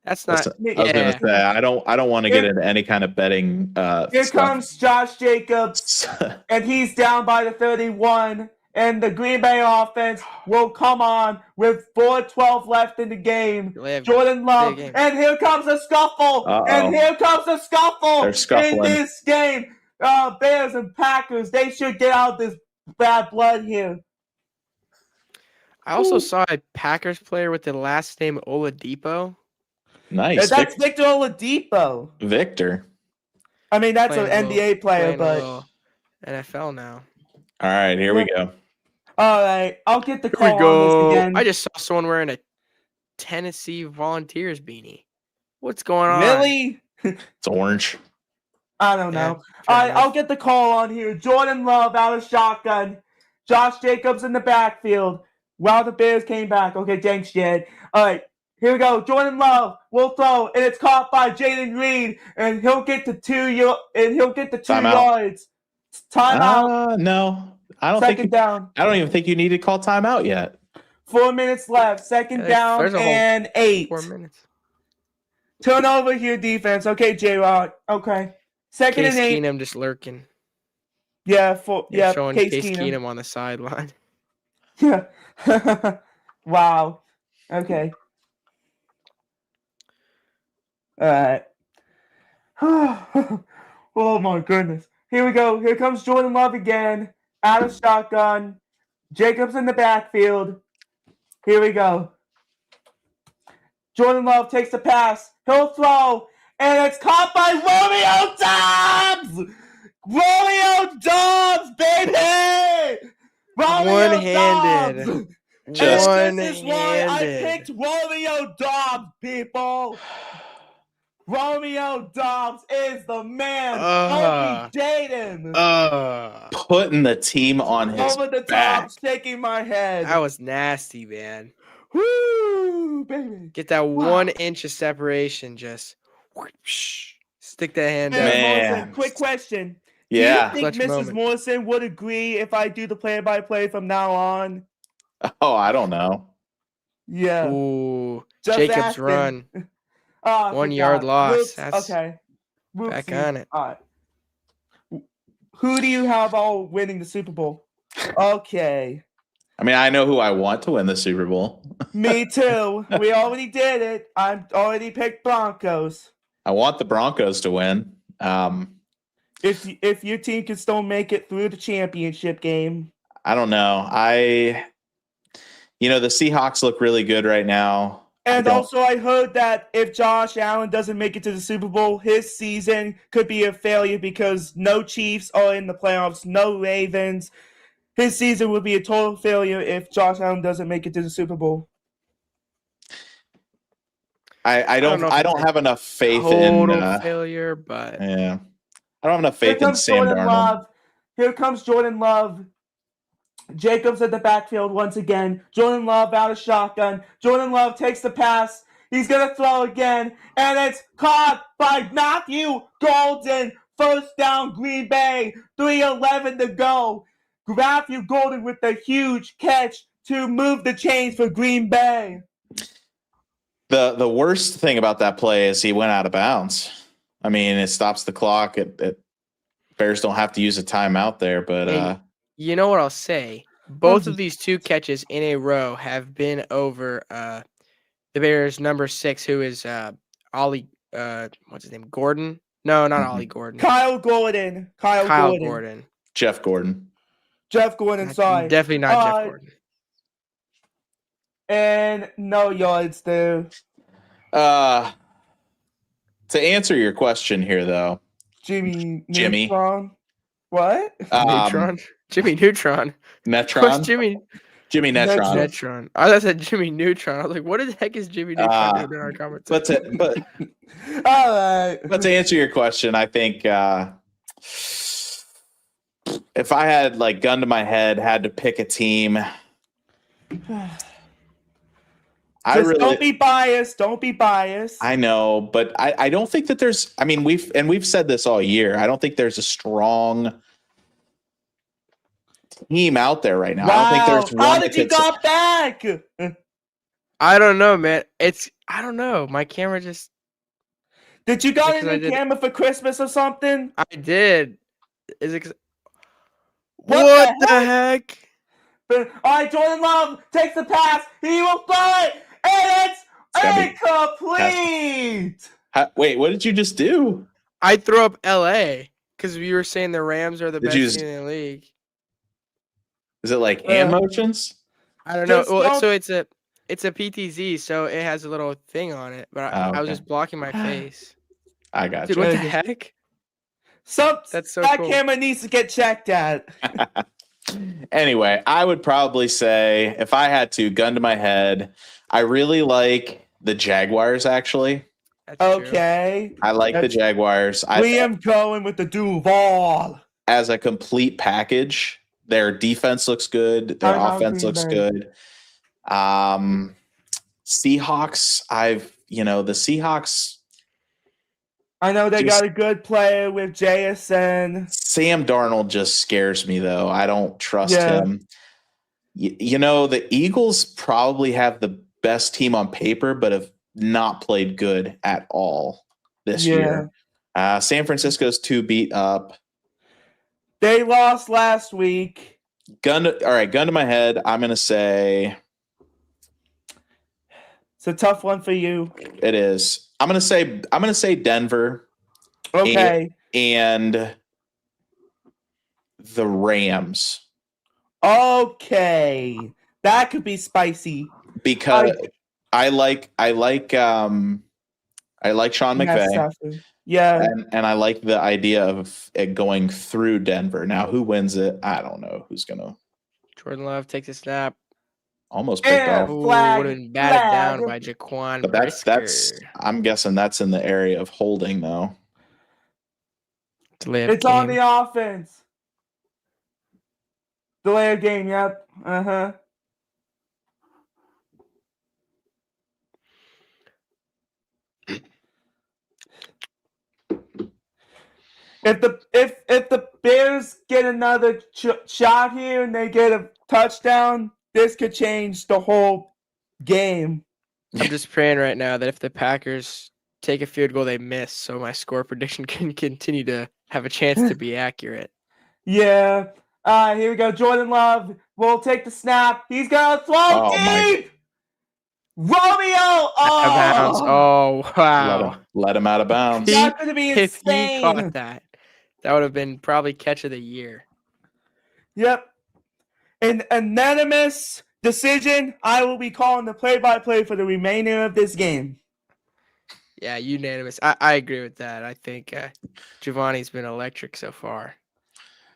C: That's not.
A: I was gonna say I don't want to get into any kind of betting.
B: Here comes Josh Jacobs, and he's down by the 31. And the Green Bay offense will come on with 4:12 left in the game. Jordan Love, and here comes a scuffle. And here comes a scuffle in this game. Bears and Packers, they should get out this bad blood here.
C: I also saw a Packers player with the last name Oladipo.
A: Nice.
B: That's Victor Oladipo.
A: Victor.
B: I mean, that's an NBA player, but
C: NFL now.
A: All right, here we go.
B: All right, I'll get the call on this again.
C: I just saw someone wearing a Tennessee Volunteers beanie. What's going on?
B: Really?
A: It's orange.
B: I don't know. All right, I'll get the call on here. Jordan Love out of shotgun. Josh Jacobs in the backfield. Wow, the Bears came back. Okay, thanks, Jed. All right, here we go. Jordan Love will throw, and it's caught by Jaden Reed, and he'll get to 2 yards. Timeout.
A: No, I don't
B: Second down.
A: I don't even think you need to call timeout yet.
B: 4 minutes left. Second down and 8.
C: 4 minutes.
B: Turnover here, defense. Okay, J-Rock. Okay. Second and 8.
C: Keenum just lurking.
B: Yeah,
C: showing Case Keenum on the sideline.
B: Yeah. Wow. Okay. All right. Oh my goodness. Here we go. Here comes Jordan Love again. Out of shotgun. Jacobs in the backfield. Here we go. Jordan Love takes the pass. He'll throw. And it's caught by Romeo Doubs! Romeo Doubs, baby!
C: One-handed.
A: Just
B: this is why I picked Romeo Doubs, people. Romeo Doubs is the man. Jaden.
A: Putting the team on his
B: over the
A: back.
B: top, shaking my head.
C: That was nasty, man.
B: Woo, baby.
C: Get that 1 inch of separation. Just stick that hand out.
A: Man.
B: Morrison, quick question.
A: Yeah.
B: Do you think Mrs. Morrison would agree if I do the play-by-play from now on?
A: Oh, I don't know.
B: Yeah.
C: Ooh.
B: Just
C: Jacobs
B: asking.
C: run. 1 yard loss. That's
B: okay.
C: Back on it.
B: All right. Who do you have all winning the Super Bowl? Okay.
A: I mean, I know who I want to win the Super Bowl.
B: Me too. We already did it. I already picked Broncos.
A: I want the Broncos to win.
B: If your team can still make it through the championship game.
A: I don't know. the Seahawks look really good right now.
B: And also, I heard that if Josh Allen doesn't make it to the Super Bowl, his season could be a failure because no Chiefs are in the playoffs, no Ravens. His season would be a total failure if Josh Allen doesn't make it to the Super Bowl.
A: I don't have enough faith
C: total
A: in
C: failure, but
A: yeah. I don't have enough faith in Sam Darnold.
B: Here comes Jordan Love. Jacobs at the backfield once again. Jordan Love out of shotgun. Jordan Love takes the pass. He's going to throw again. And it's caught by Matthew Golden. First down, Green Bay. 3:11 to go. Matthew Golden with the huge catch to move the chains for Green Bay.
A: The worst thing about that play is he went out of bounds. I mean, it stops the clock. Bears don't have to use a timeout there, but
C: you know what I'll say? Both of these two catches in a row have been over the Bears' number 6, who is Ollie. What's his name? Gordon? No, not Ollie Gordon.
B: Kyle Gordon.
C: Kyle Gordon.
A: Jeff Gordon.
B: Jeff Gordon, sorry.
C: Definitely not Jeff Gordon.
B: And no yards there.
A: To answer your question here, though,
B: Jimmy. Neutron. What?
C: Neutron? Jimmy Neutron.
A: Metron?
C: What's Jimmy
A: Neutron.
C: Neutron. I said Jimmy Neutron. I was like, what the heck is Jimmy Neutron doing in our comments?
A: But
B: all right.
A: But to answer your question, I think if I had gun to my head, had to pick a team,
B: don't be biased. Don't be biased.
A: I know, but I don't think that there's. I mean, we've said this all year. I don't think there's a strong team out there right now.
B: Wow.
A: I don't think there's one.
B: How did you got back?
C: I don't know, man. I don't know. My camera just.
B: Did you got a new camera for Christmas or something?
C: I did. Is it?
B: What the heck? All right, Jordan Love takes the pass. He will throw it, and it's incomplete.
A: Wait, what did you just do?
C: I threw up LA because you were saying the Rams are the best team in the league.
A: Is it like hand motions?
C: I don't know. Well, so it's a PTZ, so it has a little thing on it, but I was just blocking my face.
A: I got
C: you. Dude, what the heck?
B: That's so cool. Camera needs to get checked at.
A: Anyway, I would probably say, if I had to, gun to my head, I really like the Jaguars, actually.
C: That's
B: okay.
C: True.
A: I like the Jaguars.
B: We am going with the Duval.
A: As a complete package, their defense looks good. Their offense looks good. Seahawks, the Seahawks.
B: I know they got a good player with JSN.
A: Sam Darnold just scares me, though. I don't trust him. The Eagles probably have the best team on paper, but have not played good at all this year. San Francisco's too beat up.
B: They lost last week.
A: Gun to my head, I'm going to say...
B: It's a tough one for you.
A: It is. I'm gonna say Denver.
B: Okay.
A: And the Rams.
B: Okay. That could be spicy.
A: Because I like Sean McVay.
B: Yeah.
A: And I like the idea of it going through Denver. Now, who wins it? I don't know who's gonna.
C: Jordan Love takes a snap.
A: Almost picked off.
C: Would have been batted down by Jaquan.
A: But that's I'm guessing that's in the area of holding, though.
B: It's on the offense. Delay of game, yep. Uh-huh. If the Bears get another shot here and they get a touchdown, this could change the whole game.
C: I'm just praying right now that if the Packers take a field goal, they miss, so my score prediction can continue to have a chance to be accurate.
B: Yeah. Here we go. Jordan Love will take the snap. He's going to throw deep. Romeo.
C: Oh, wow.
A: Let him out of bounds.
B: That's going to be insane.
C: If he caught that would have been probably catch of the year.
B: Yep. An anonymous decision, I will be calling the play-by-play for the remainder of this game.
C: Yeah, unanimous. I agree with that. I think Giovanni's been electric so far.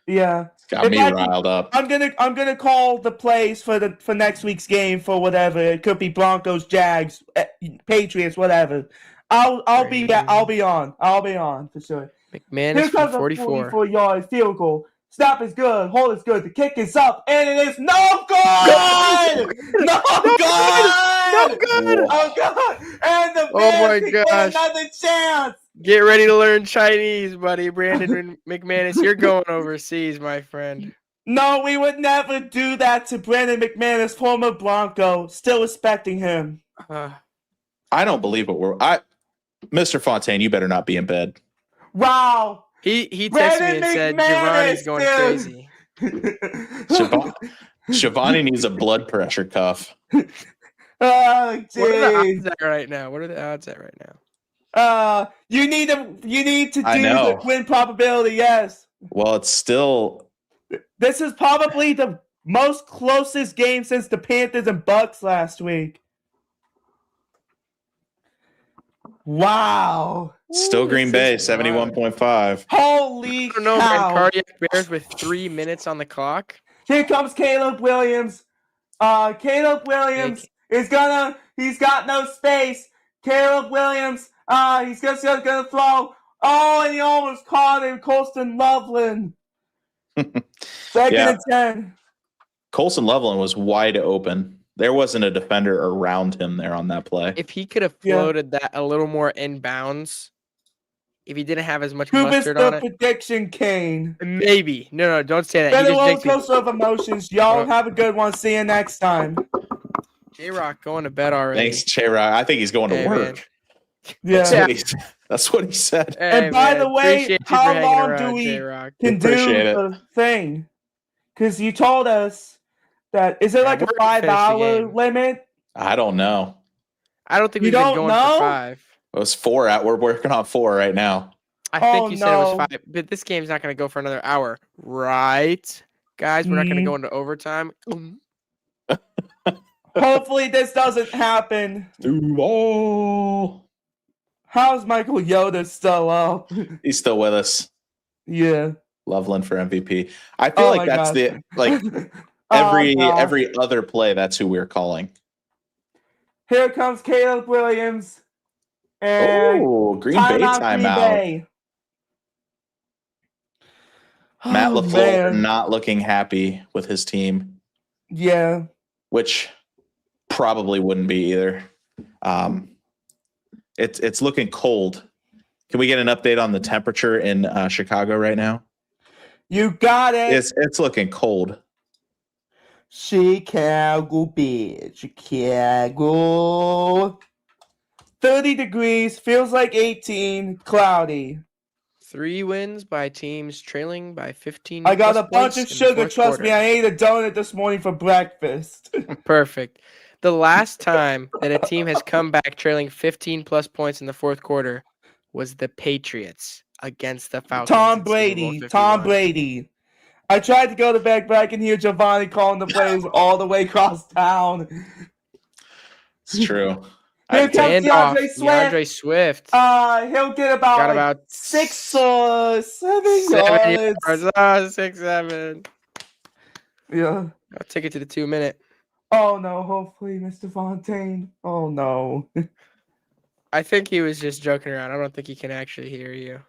B: Yeah.
A: Got me riled up.
B: I'm gonna call the plays for next week's game for whatever. It could be Broncos, Jags, Patriots, whatever. I'll be on for sure.
C: McManus
B: Here comes
C: for
B: a
C: 44.
B: 44-yard field goal. Snap is good. Hold is good. The kick is up, and it is no good. No good.
C: No good.
B: Oh god! And the
C: Oh my
B: Bears can get
C: gosh.
B: another chance.
C: Get ready to learn Chinese, buddy. Brandon McManus, you're going overseas, my friend.
B: No, we would never do that to Brandon McManus, former Bronco. Still respecting him.
A: I don't believe it. Mr. Fontaine, you better not be in bed.
B: Wow.
C: He texted
B: Brandon
C: me and said
B: McManus,
C: Giovanni's going
B: dude.
C: crazy.
A: Shivani needs a blood pressure cuff.
B: Oh,
C: What are the
B: jeez.
C: odds at right now? What are the odds at right now?
B: You need to do
A: I know.
B: the win probability. Yes.
A: Well, it's still.
B: This is probably the most closest game since the Panthers and Bucks last week. Wow.
A: Still Green Bay, 71.5.
B: Holy
C: I don't know, man.
B: cow.
C: Cardiac Bears with 3 minutes on the clock.
B: Here comes Caleb Williams. Caleb Williams he's got no space. Caleb Williams, he's just gonna throw. Oh, and he almost caught him, Colston Loveland. Second and 10.
A: Colson Loveland was wide open. There wasn't a defender around him there on that play.
C: If he could have floated that a little more inbounds, if he didn't have as much
B: Who is
C: mustard on
B: the
C: it,
B: prediction, Kane?
C: maybe. No, don't say that.
B: Been
C: You
B: a
C: just
B: roller
C: jinxed me.
B: coaster of emotions. Y'all have a good one. See you next time.
C: J-Rock going to bed already.
A: Thanks, J-Rock. I think he's going to
C: Hey,
A: work.
B: Yeah.
A: That's what he said.
C: Hey,
B: And by
C: man,
B: the way,
C: appreciate you
B: how
C: for hanging
B: long
C: around,
B: do we
C: J-Rock.
B: can do
A: Appreciate it.
B: the thing? Because you told us that is there like a
C: we're gonna finish the
B: 5-hour
C: game.
B: limit?
A: I don't know.
C: I don't think
B: You
C: we've been
B: don't
C: going
B: know?
C: for 5.
A: It was 4 out. We're working on 4 right now.
C: I think
B: Oh,
C: you said it was
B: no.
C: 5, but this game's not going to go for another hour, right? Guys, we're not going to go into overtime.
B: Hopefully this doesn't happen.
A: Duval.
B: How's Michael Yoda still up?
A: He's still with us.
B: Yeah.
A: Loveland for MVP. I feel
B: Oh
A: like
B: my
A: that's
B: gosh.
A: the like
B: Oh, no.
A: every other play. That's who we're calling.
B: Here comes Caleb Williams. And
A: Oh, Green Bay
B: Green
A: timeout.
B: Bay.
A: Matt
B: Oh,
A: LaFleur
B: man.
A: not looking happy with his team,
B: Yeah.
A: which probably wouldn't be either. It's looking cold. Can we get an update on the temperature in Chicago right now?
B: You got it.
A: It's looking cold.
B: Chicago Bears. Chicago. 30 degrees. Feels like 18. Cloudy.
C: 3 wins by teams trailing by 15.
B: I got
C: plus
B: a bunch
C: points
B: of
C: in the
B: sugar.
C: fourth
B: Trust
C: quarter.
B: me, I ate a donut this morning for breakfast.
C: Perfect. The last time that a team has come back trailing 15 plus points in the fourth quarter was the Patriots against the Falcons.
B: Tom
C: in Super Bowl
B: Brady.
C: 51.
B: Tom Brady. I tried to go to bed, but I can hear Giovanni calling the plays all the way across town.
A: It's true.
B: Here comes
C: Handoff,
B: DeAndre Swift.
C: DeAndre Swift.
B: He'll get about,
C: Got
B: like
C: about
B: 6 or 7
C: 7
B: yards.
C: yards. 6, 7.
B: Yeah.
C: I'll take it to the 2-minute.
B: Oh no, hopefully, Mr. Fontaine. Oh no.
C: I think he was just joking around. I don't think he can actually hear you.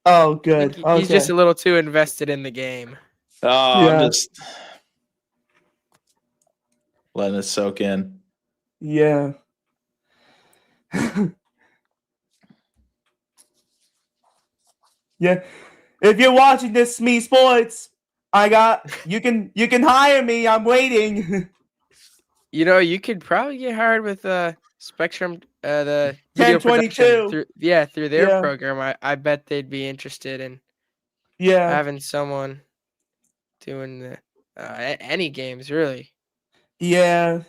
B: Oh,
C: I
B: good.
C: think he's just a little too invested in the game.
A: Oh,
B: Yeah.
A: I'm just letting it soak in.
B: Yeah. Yeah. If you're watching this, Smee Sports, you can hire me. I'm waiting.
C: You know, you could probably get hired with Spectrum, the video
B: 1022.
C: production through their
B: Yeah.
C: program. I bet they'd be interested in
B: Yeah.
C: having someone doing the any games really.
B: Yeah.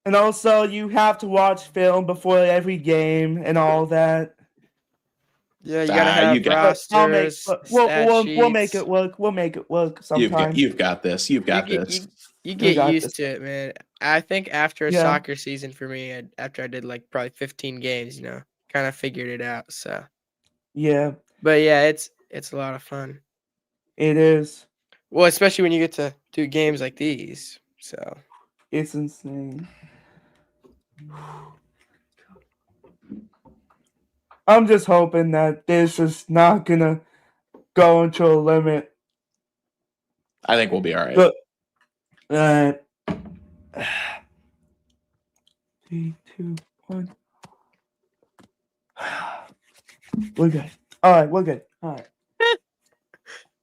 B: And also, you have to watch film before every game and all that.
C: Yeah, you gotta have
A: you got
C: rosters.
B: I'll make. We'll make
C: stat
B: it work. We'll make it work
A: You've
B: sometime.
A: got this. You've got this.
C: You
B: We
C: get
B: got
C: used
B: this.
C: to it, man. I think after a
B: Yeah.
C: soccer season for me, after I did like probably 15 games, kind of figured it out. So,
B: Yeah,
C: but yeah, it's a lot of fun.
B: it is.
C: Well, especially when you get to do games like these. So,
B: It's insane. I'm just hoping that this is not gonna go into a limit.
A: I think we'll be all right.
B: But, 3, 2, 1. We're good. All right, we're good. All right.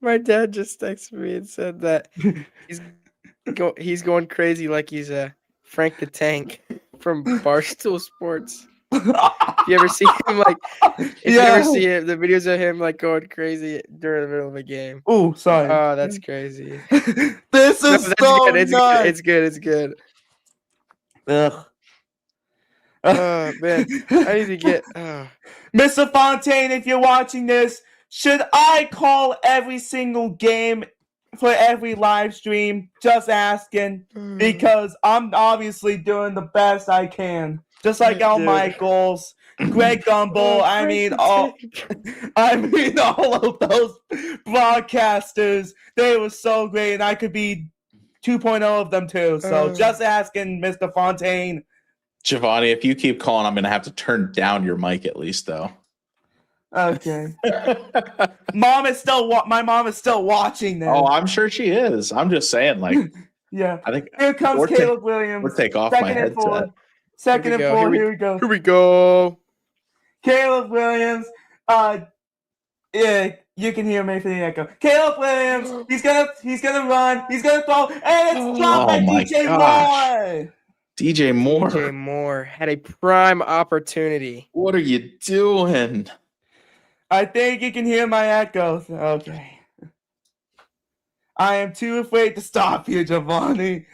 C: my dad just texted me and said that he's going crazy like he's Frank the Tank from Barstool Sports. If you ever see him you ever see him, the videos of him like going crazy during the middle of a game.
B: Oh, sorry.
C: Oh, that's crazy.
B: This
C: No,
B: is
C: that's
B: so
C: good. It's good.
B: nuts.
C: It's good. It's good.
B: Ugh.
C: Oh man, I need to get.
B: Mr. Fontaine, if you're watching this, should I call every single game for every live stream? Just asking. Because I'm obviously doing the best I can. Just like Al
C: Dude.
B: Michaels, Greg Gumbel, all of those broadcasters. They were so great, and I could be 2.0 of them too. So just asking, Mr. Fontaine.
A: Giovanni, if you keep calling, I'm going to have to turn down your mic at least, though.
B: Okay. My mom is still watching this.
A: Oh, I'm sure she is. I'm just saying, like,
B: yeah.
A: I think
B: Here comes Caleb Williams.
A: We'll take off my
B: Second and
A: headset.
B: 4. Second and 4. Here we go.
C: Here we go.
B: Caleb Williams. Yeah, you can hear me for the echo. Caleb Williams. He's gonna run. He's gonna throw, and it's dropped by DJ Moore.
A: DJ Moore.
C: DJ Moore had a prime opportunity.
A: What are you doing?
B: I think you can hear my echo. Okay. I am too afraid to stop you, Giovanni.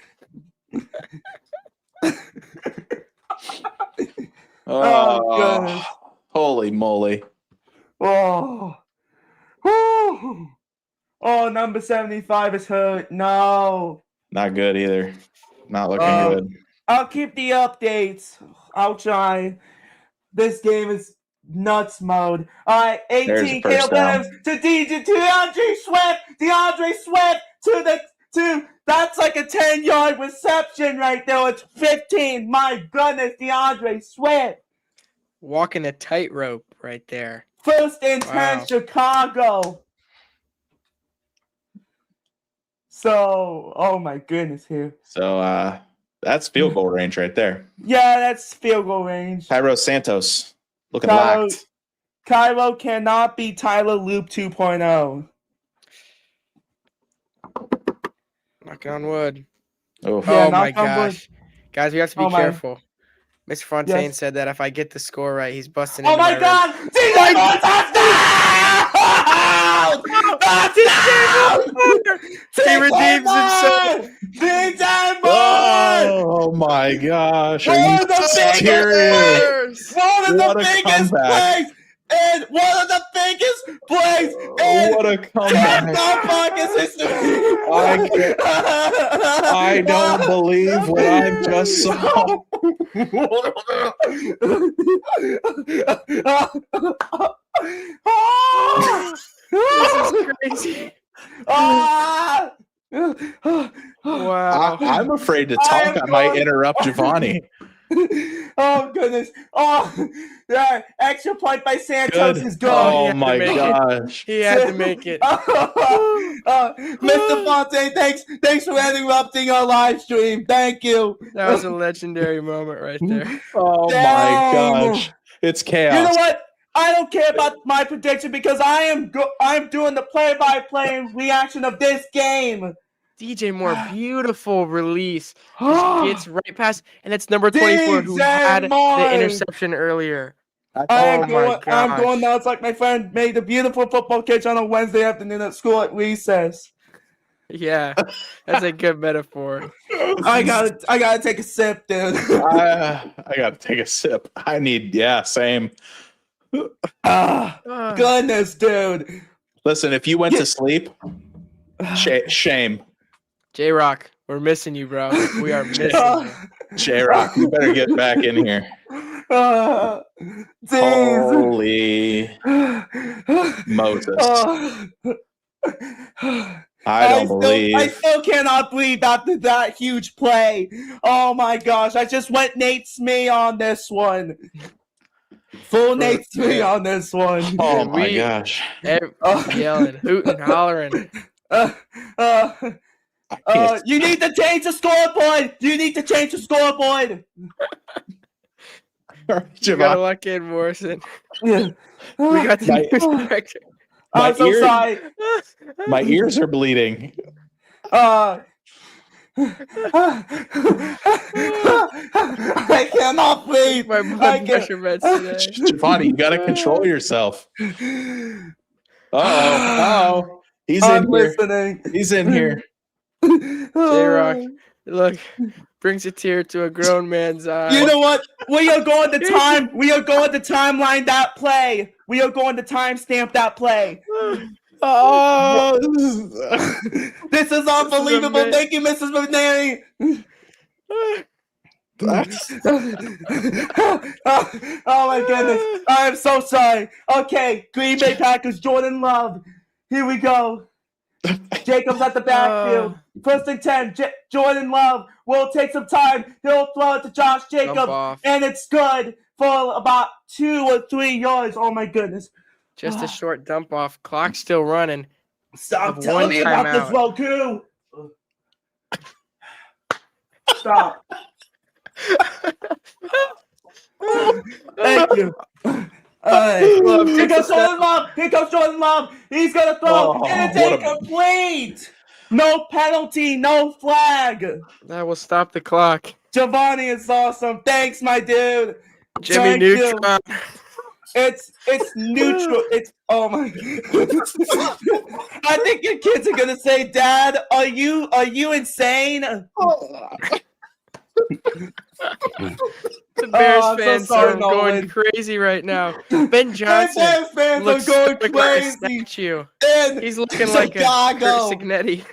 B: Oh, goodness.
A: Holy moly.
B: Oh. Woo. Oh, number 75 is hurt. No.
A: Not good either. Not looking good.
B: I'll keep the updates. I'll try. This game is nuts mode. All right, 18. Caleb Williams to DeAndre Swift. DeAndre Swift to that's like a 10-yard reception right there. It's 15. My goodness, DeAndre Swift.
C: Walking a tightrope right there.
B: First and 10, Chicago. So, oh my goodness, here.
A: So, that's field goal range right there.
B: Yeah, that's field goal range.
A: Cairo Santos looking locked.
B: Cairo cannot be Tyler Loop 2.0.
C: Knocking on wood.
A: Oof.
B: Yeah,
C: oh my
B: knock on wood.
C: gosh. Guys, we have to be careful. Mr. Fontaine
B: Yes.
C: said that if I get the score right, he's busting
B: Oh
C: into
B: my God!
C: rim.
B: DJ Moore touchdown!
C: He redeems himself.
B: DJ Moore!
A: Oh my gosh. Are
B: One
A: you
B: of the
A: serious?
B: One of
A: What
B: the
A: a
B: biggest
A: comeback.
B: plays! And one of the biggest plays in
A: What a comeback.
B: Pockets history!
A: I don't believe what I just saw.
C: This is crazy. Wow.
A: I'm afraid to talk. I might interrupt Giovanni.
B: Oh goodness! Oh, yeah! Extra point by Santos is good.
A: Oh my gosh!
C: He had to make it.
B: Mr. Fontaine, thanks for interrupting our live stream. Thank you.
C: That was a legendary moment right there.
A: Oh my gosh! It's chaos.
B: You know what? I don't care about my prediction because I'm doing the play-by-play reaction of this game.
C: DJ Moore, beautiful release. Just gets right past, and it's number 24 who had the interception earlier.
B: I'm going now. It's like my friend made a beautiful football catch on a Wednesday afternoon at school at recess.
C: Yeah, that's a good metaphor.
B: I gotta take a sip, dude.
A: I gotta take a sip. I need, same.
B: Goodness, dude.
A: Listen, if you went to sleep, shame.
C: J-Rock, We're missing you, bro. We are missing you.
A: J-Rock, you better get back in here. Holy Moses. I don't believe.
B: I still cannot believe after that huge play. Oh my gosh. I just went Nate Smee on this one. Full Nate Smee on this one.
A: Oh my gosh.
C: Yelling, hooting, hollering.
B: You need to change the scoreboard. You need to change the scoreboard.
C: You gotta lock in, Morrison.
B: Yeah.
C: We got the news director.
B: I'm so sorry.
A: My ears are bleeding.
B: I cannot breathe.
C: My blood pressure meds today.
A: Giovanni, you gotta control yourself. Oh, he's in here.
B: Listening.
A: He's in here.
C: J-Rock, look, brings a tear to a grown man's eye.
B: You know what? We are going to timeline that play. We are going to timestamp that play.
A: Oh,
B: this is unbelievable. Thank you, Mrs. McNary. Oh my goodness. I'm so sorry. Okay, Green Bay Packers, Jordan Love. Here we go. Jacobs at the backfield. First and 10. Jordan Love will take some time. He'll throw it to Josh Jacobs. And it's good for about 2 or 3 yards. Oh my goodness.
C: Just a short dump off. Clock still running.
B: Stop telling me about this, Roku. Stop. Thank you. Here goes Jordan Love. Here goes Jordan Love. He's going to throw. And it's incomplete. No penalty. No flag.
C: That will stop the clock.
B: Giovanni is awesome. Thanks, my dude.
C: Jimmy Neutron.
B: It's neutral. It's oh my. I think your kids are gonna say, "Dad, are you insane?"
C: The Bears fans are going crazy right now. Ben Johnson looks going crazy. He's looking like a Kurt Signetti.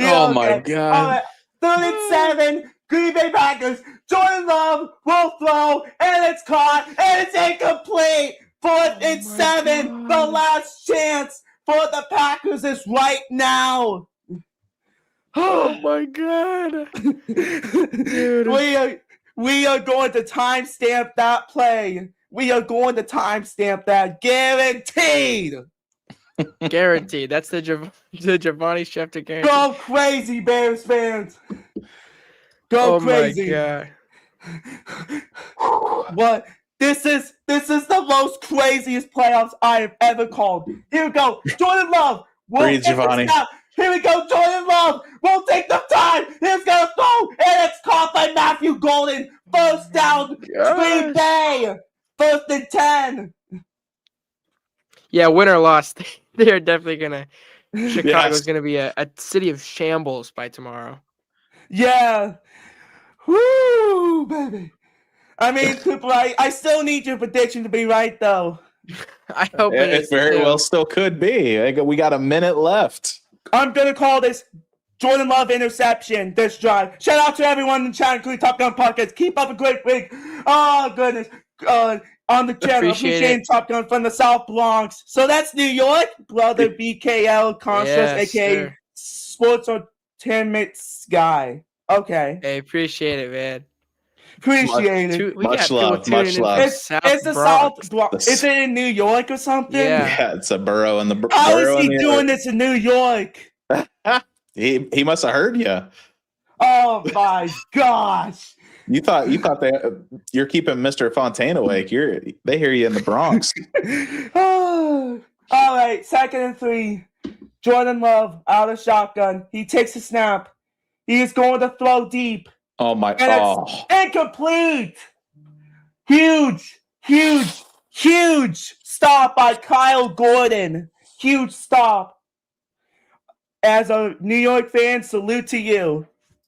A: Oh my God.
B: 37. Green Bay Packers. Jordan Love will throw, and it's caught, and it's incomplete. 4th and 7. The last chance for the Packers is right now.
C: Oh my God, dude!
B: We are going to timestamp that play. We are going to timestamp that, guaranteed.
C: Guaranteed. That's the Giovanni Schefter guarantee.
B: Go crazy, Bears fans. Go crazy.
C: Oh my God.
B: What? This is the most craziest playoffs I have ever called. Here we go. Jordan Love.
A: Breathe, Giovanni.
B: Here we go. Jordan Love. We'll take the time. He's going to throw. And it's caught by Matthew Golden. First down. Green Bay. 1st and 10.
C: Yeah, win or loss. They're definitely going to. Chicago's going to be a city of shambles by tomorrow.
B: Yeah. Woo, baby. I mean, Cooper, I still need your prediction to be right, though.
C: I hope
A: it very well still could be. We got a minute left.
B: I'm going to call this Jordan Love interception this drive. Shout out to everyone in the chat, including Top Gun Podcast. Keep up a great week. Oh, goodness. On the channel, appreciate Top Gun from the South Bronx. So that's New York. Brother BKL Conscious, a.k.a. Sports Entertainment Guy. Okay.
C: Hey, appreciate it, man.
B: Appreciate it.
A: Much love.
B: It's the South Bronx. Is it in New York or something?
A: Yeah, it's a borough in the borough.
B: How is he doing this in New York?
A: He must have heard you.
B: Oh my gosh!
A: You thought you're keeping Mr. Fontaine awake. They hear you in the Bronx.
B: All right, 2nd and 3. Jordan Love out of shotgun. He takes a snap. He is going to throw deep.
A: Oh my!
B: And it's incomplete. Huge stop by Kyle Gordon. Huge stop. As a New York fan, salute to you.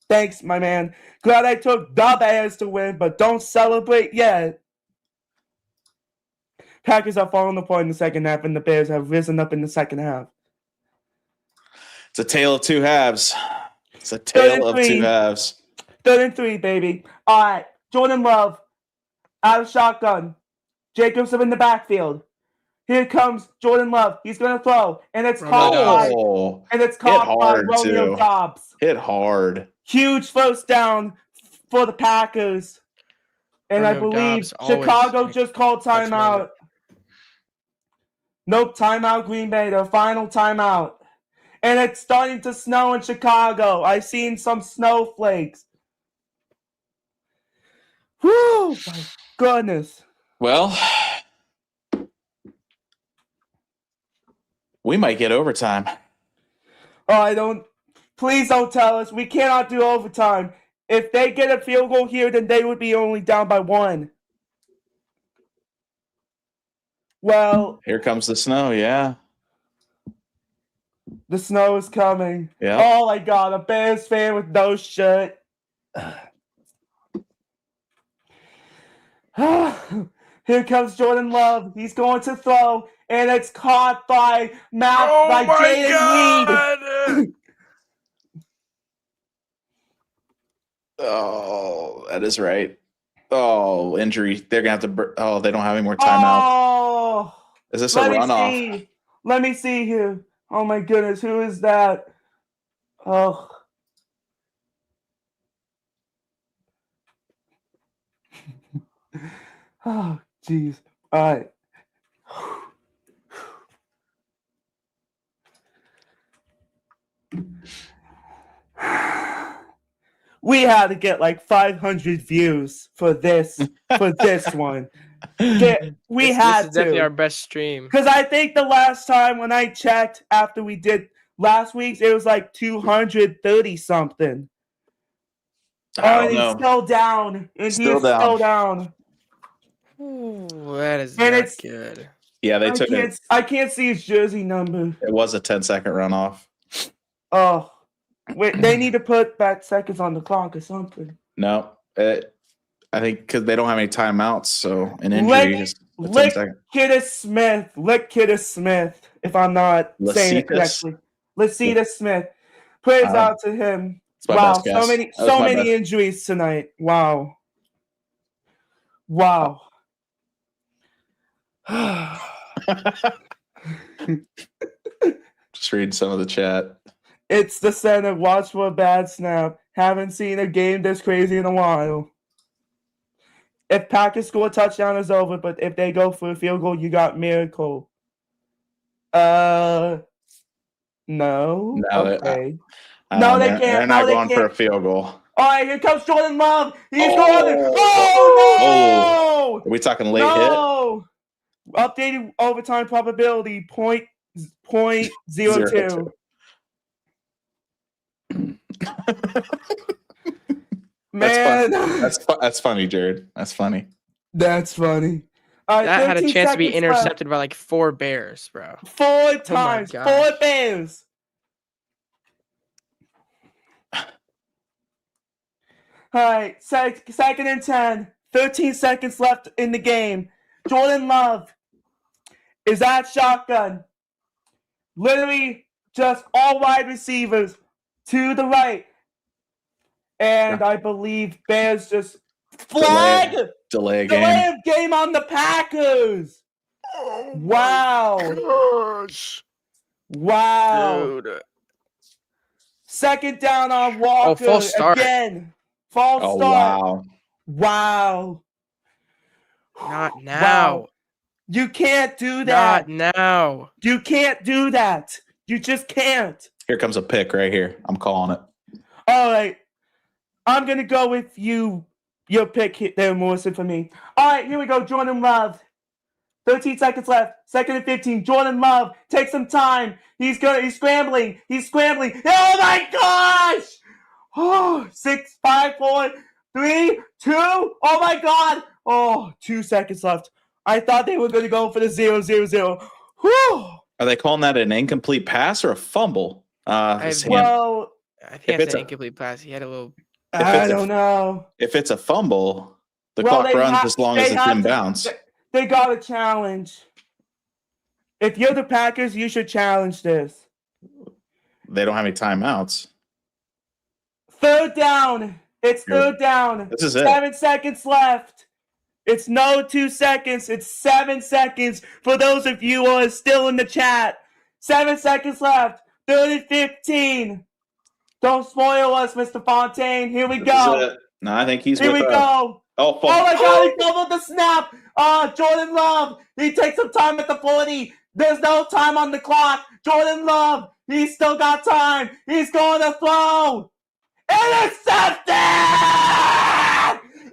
B: Thanks, my man. Glad I took the Bears to win, but don't celebrate yet. Packers have fallen apart in the second half, and the Bears have risen up in the second half.
A: It's a tale of two halves. It's a tale of
B: 3.
A: two halves.
B: 3rd and 3, baby. All right. Jordan Love out of shotgun. Jacobson in the backfield. Here comes Jordan Love. He's going to throw. And it's caught by,
A: Oh,
B: Romeo
A: too.
B: Dobbs.
A: Hit hard.
B: Huge first down for the Packers. And I
C: Romeo
B: believe
C: Dobbs always
B: Chicago
C: makes
B: just called
C: clutch
B: timeout.
C: moment.
B: Nope, timeout Green Bay, their final timeout. And it's starting to snow in Chicago. I've seen some snowflakes. Whew, my goodness.
A: Well, we might get overtime.
B: Oh, please don't tell us. We cannot do overtime. If they get a field goal here, then they would be only down by 1. Well,
A: Here comes the snow, yeah.
B: the snow is coming.
A: Yeah.
B: Oh my God, a Bears fan with no shirt. Here comes Jordan Love. He's going to throw, and it's caught by Jaden Reed.
A: Oh, that is right. Oh, injury. They're going to have to. Oh, they don't have any more timeouts.
B: Oh,
A: Is this a runoff?
B: Let me see here. Oh my goodness, who is that? Oh. Oh, jeez. All right. We had to get like 500 views for this one. We had
C: this is definitely our best stream.
B: Because I think the last time when I checked after we did last week's, it was like 230 something. And he's still down. And still down.
C: Ooh, that is
B: and
C: not good.
A: Yeah, they took it.
B: I can't see his jersey number.
A: It was a 10-second runoff.
B: Oh. Wait, they need to put back seconds on the clock or something.
A: No. I think because they don't have any timeouts, so an injury is a 10-second.
B: Kidda Smith, if I'm not saying it correctly. Lasita Smith. Praise out to him. Wow, so many injuries tonight. Wow.
A: Just read some of the chat.
B: It's the center. Watch for a bad snap. Haven't seen a game this crazy in a while. If Packers score a touchdown, it's over. But if they go for a field goal, you got miracle. No. Okay. No, they can't.
A: They're not going for a field goal.
B: All right, here comes Jordan Love. He's going. Oh, no!
A: Are we talking late hit?
B: Updated overtime probability 0.02. Man,
A: that's funny, Jared. That's funny.
B: That's funny.
C: That had a chance to be intercepted by like 4 Bears, bro.
B: 4 times. 4 Bears. All right, 2nd and 10. 13 seconds left in the game. Jordan Love is at shotgun. Literally just all wide receivers to the right. And I believe Bears just flag
A: delay
B: of game on the Packers.
C: Oh
B: wow.
C: Gosh.
B: Wow.
C: Dude.
B: 2nd down on Walker
C: false start.
B: again. False start. Wow.
C: Not now.
B: Wow. You can't do that.
C: Not now.
B: You can't do that. You just can't.
A: Here comes a pick right here. I'm calling it.
B: All right. I'm going to go with your pick there, Morrison, for me. All right, here we go. Jordan Love. 13 seconds left. 2nd and 15. Jordan Love. Take some time. He's scrambling. Oh, my gosh. Oh, 6, 5, 4, 3, 2. Oh, my God. Oh, 2 seconds left. I thought they were going to go for the 0-0-0. Whew.
A: Are they calling that an incomplete pass or a fumble?
C: I think it's an incomplete pass. He had a little...
B: I don't know.
A: If it's a fumble, the clock runs as long as it's in bounds.
B: They got a challenge. If you're the Packers, you should challenge this.
A: They don't have any timeouts.
B: Third down. It's third down.
A: This is it.
B: 7 seconds left. It's no 2 seconds. It's 7 seconds for those of you who are still in the chat. 7 seconds left. 30-15. Don't spoil us, Mr. Fontaine. Here we go.
A: No, I think he's
B: Here we
A: with
B: go.
A: Oh,
B: Oh my God, he fumbled the snap. Jordan Love, he takes some time at the 40. There's no time on the clock. Jordan Love, he's still got time. He's going to throw. Intercepted!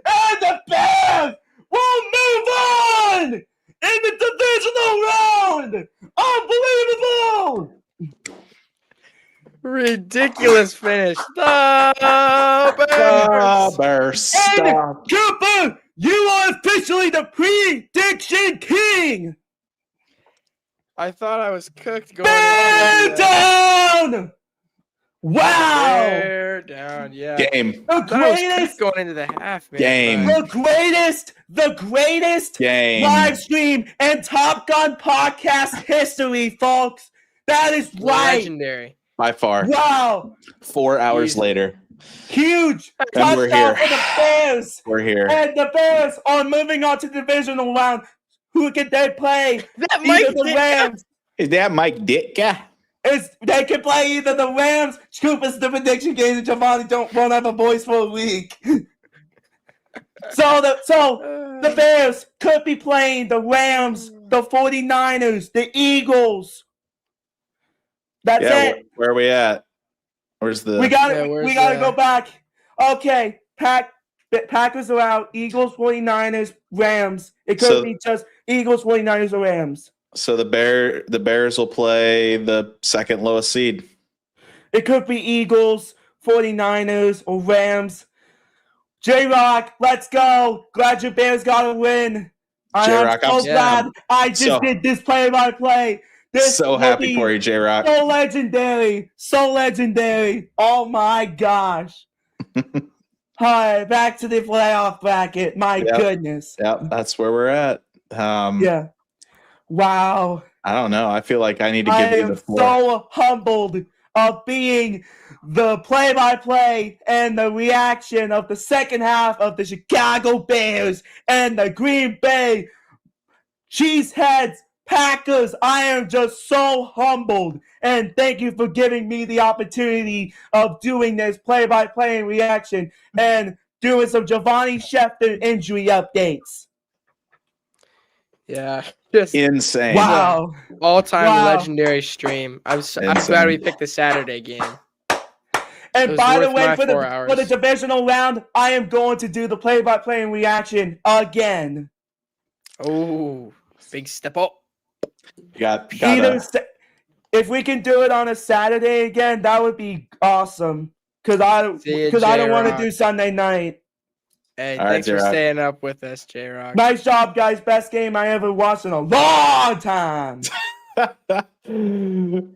B: And the Bears will move on in the divisional round. Unbelievable!
C: Ridiculous finish. The Bears.
B: And Cooper, you are officially the prediction king.
C: I thought I was cooked going
B: Bear down! Wow!
C: Bear down, yeah.
A: Game.
B: The
C: I thought I was
B: greatest,
C: cooked going into the half, man.
A: Game.
B: the greatest
A: Game.
B: live stream and Top Gun podcast history, folks. That is right.
C: Legendary.
A: By far.
B: Wow.
A: 4 hours
C: Easy.
A: later.
B: Huge
A: And we're
B: touchdown
A: here.
B: for the Bears.
A: We're here.
B: And the Bears are moving on to the divisional round. Who can they play?
C: That
B: Either
C: Mike
B: the
C: Ditka.
B: Rams.
A: Is that Mike Ditka?
B: They can play either the Rams, Cooper's the prediction game, and Giovanni won't have a voice for a week. So the Bears could be playing the Rams, the 49ers, the Eagles. That's it.
A: Where are we at? Where's the
B: We got
C: Yeah,
B: to
C: where's
B: go back. Okay, Packers are out. Eagles, 49ers, Rams. It could be just Eagles, 49ers, or Rams.
A: So the Bears will play the second lowest seed.
B: It could be Eagles, 49ers, or Rams. J-Rock, let's go. Glad your Bears got a win.
A: J-Rock,
B: I'm so glad I just did this play-by-play. This
A: So
B: will
A: happy
B: be
A: for you, J-Rock.
B: So legendary. So legendary. Oh, my gosh. All right, back to the playoff bracket. My goodness.
A: Yep, that's where we're at.
B: Yeah. Wow.
A: I don't know. I feel like I need to
B: I
A: give you
B: am
A: the floor.
B: so humbled of being the play-by-play and the reaction of the second half of the Chicago Bears and the Green Bay Cheeseheads Packers. I am just so humbled, and thank you for giving me the opportunity of doing this play-by-play and reaction and doing some Giovanni Schefter injury updates.
C: Yeah, just
A: Insane.
B: Wow.
C: all-time legendary stream. I'm glad we picked the Saturday game.
B: And by the way, for the
C: 4 hours.
B: for the divisional round, I am going to do the play-by-play and reaction again.
C: Oh, big step up.
A: You got
B: If we can do it on a Saturday again, that would be awesome. Because I don't want to do Sunday night.
C: Hey,
A: All right,
C: thanks for
A: J-Rock.
C: staying up with us, J-Rock.
B: Nice job, guys. Best game I ever watched in a long time.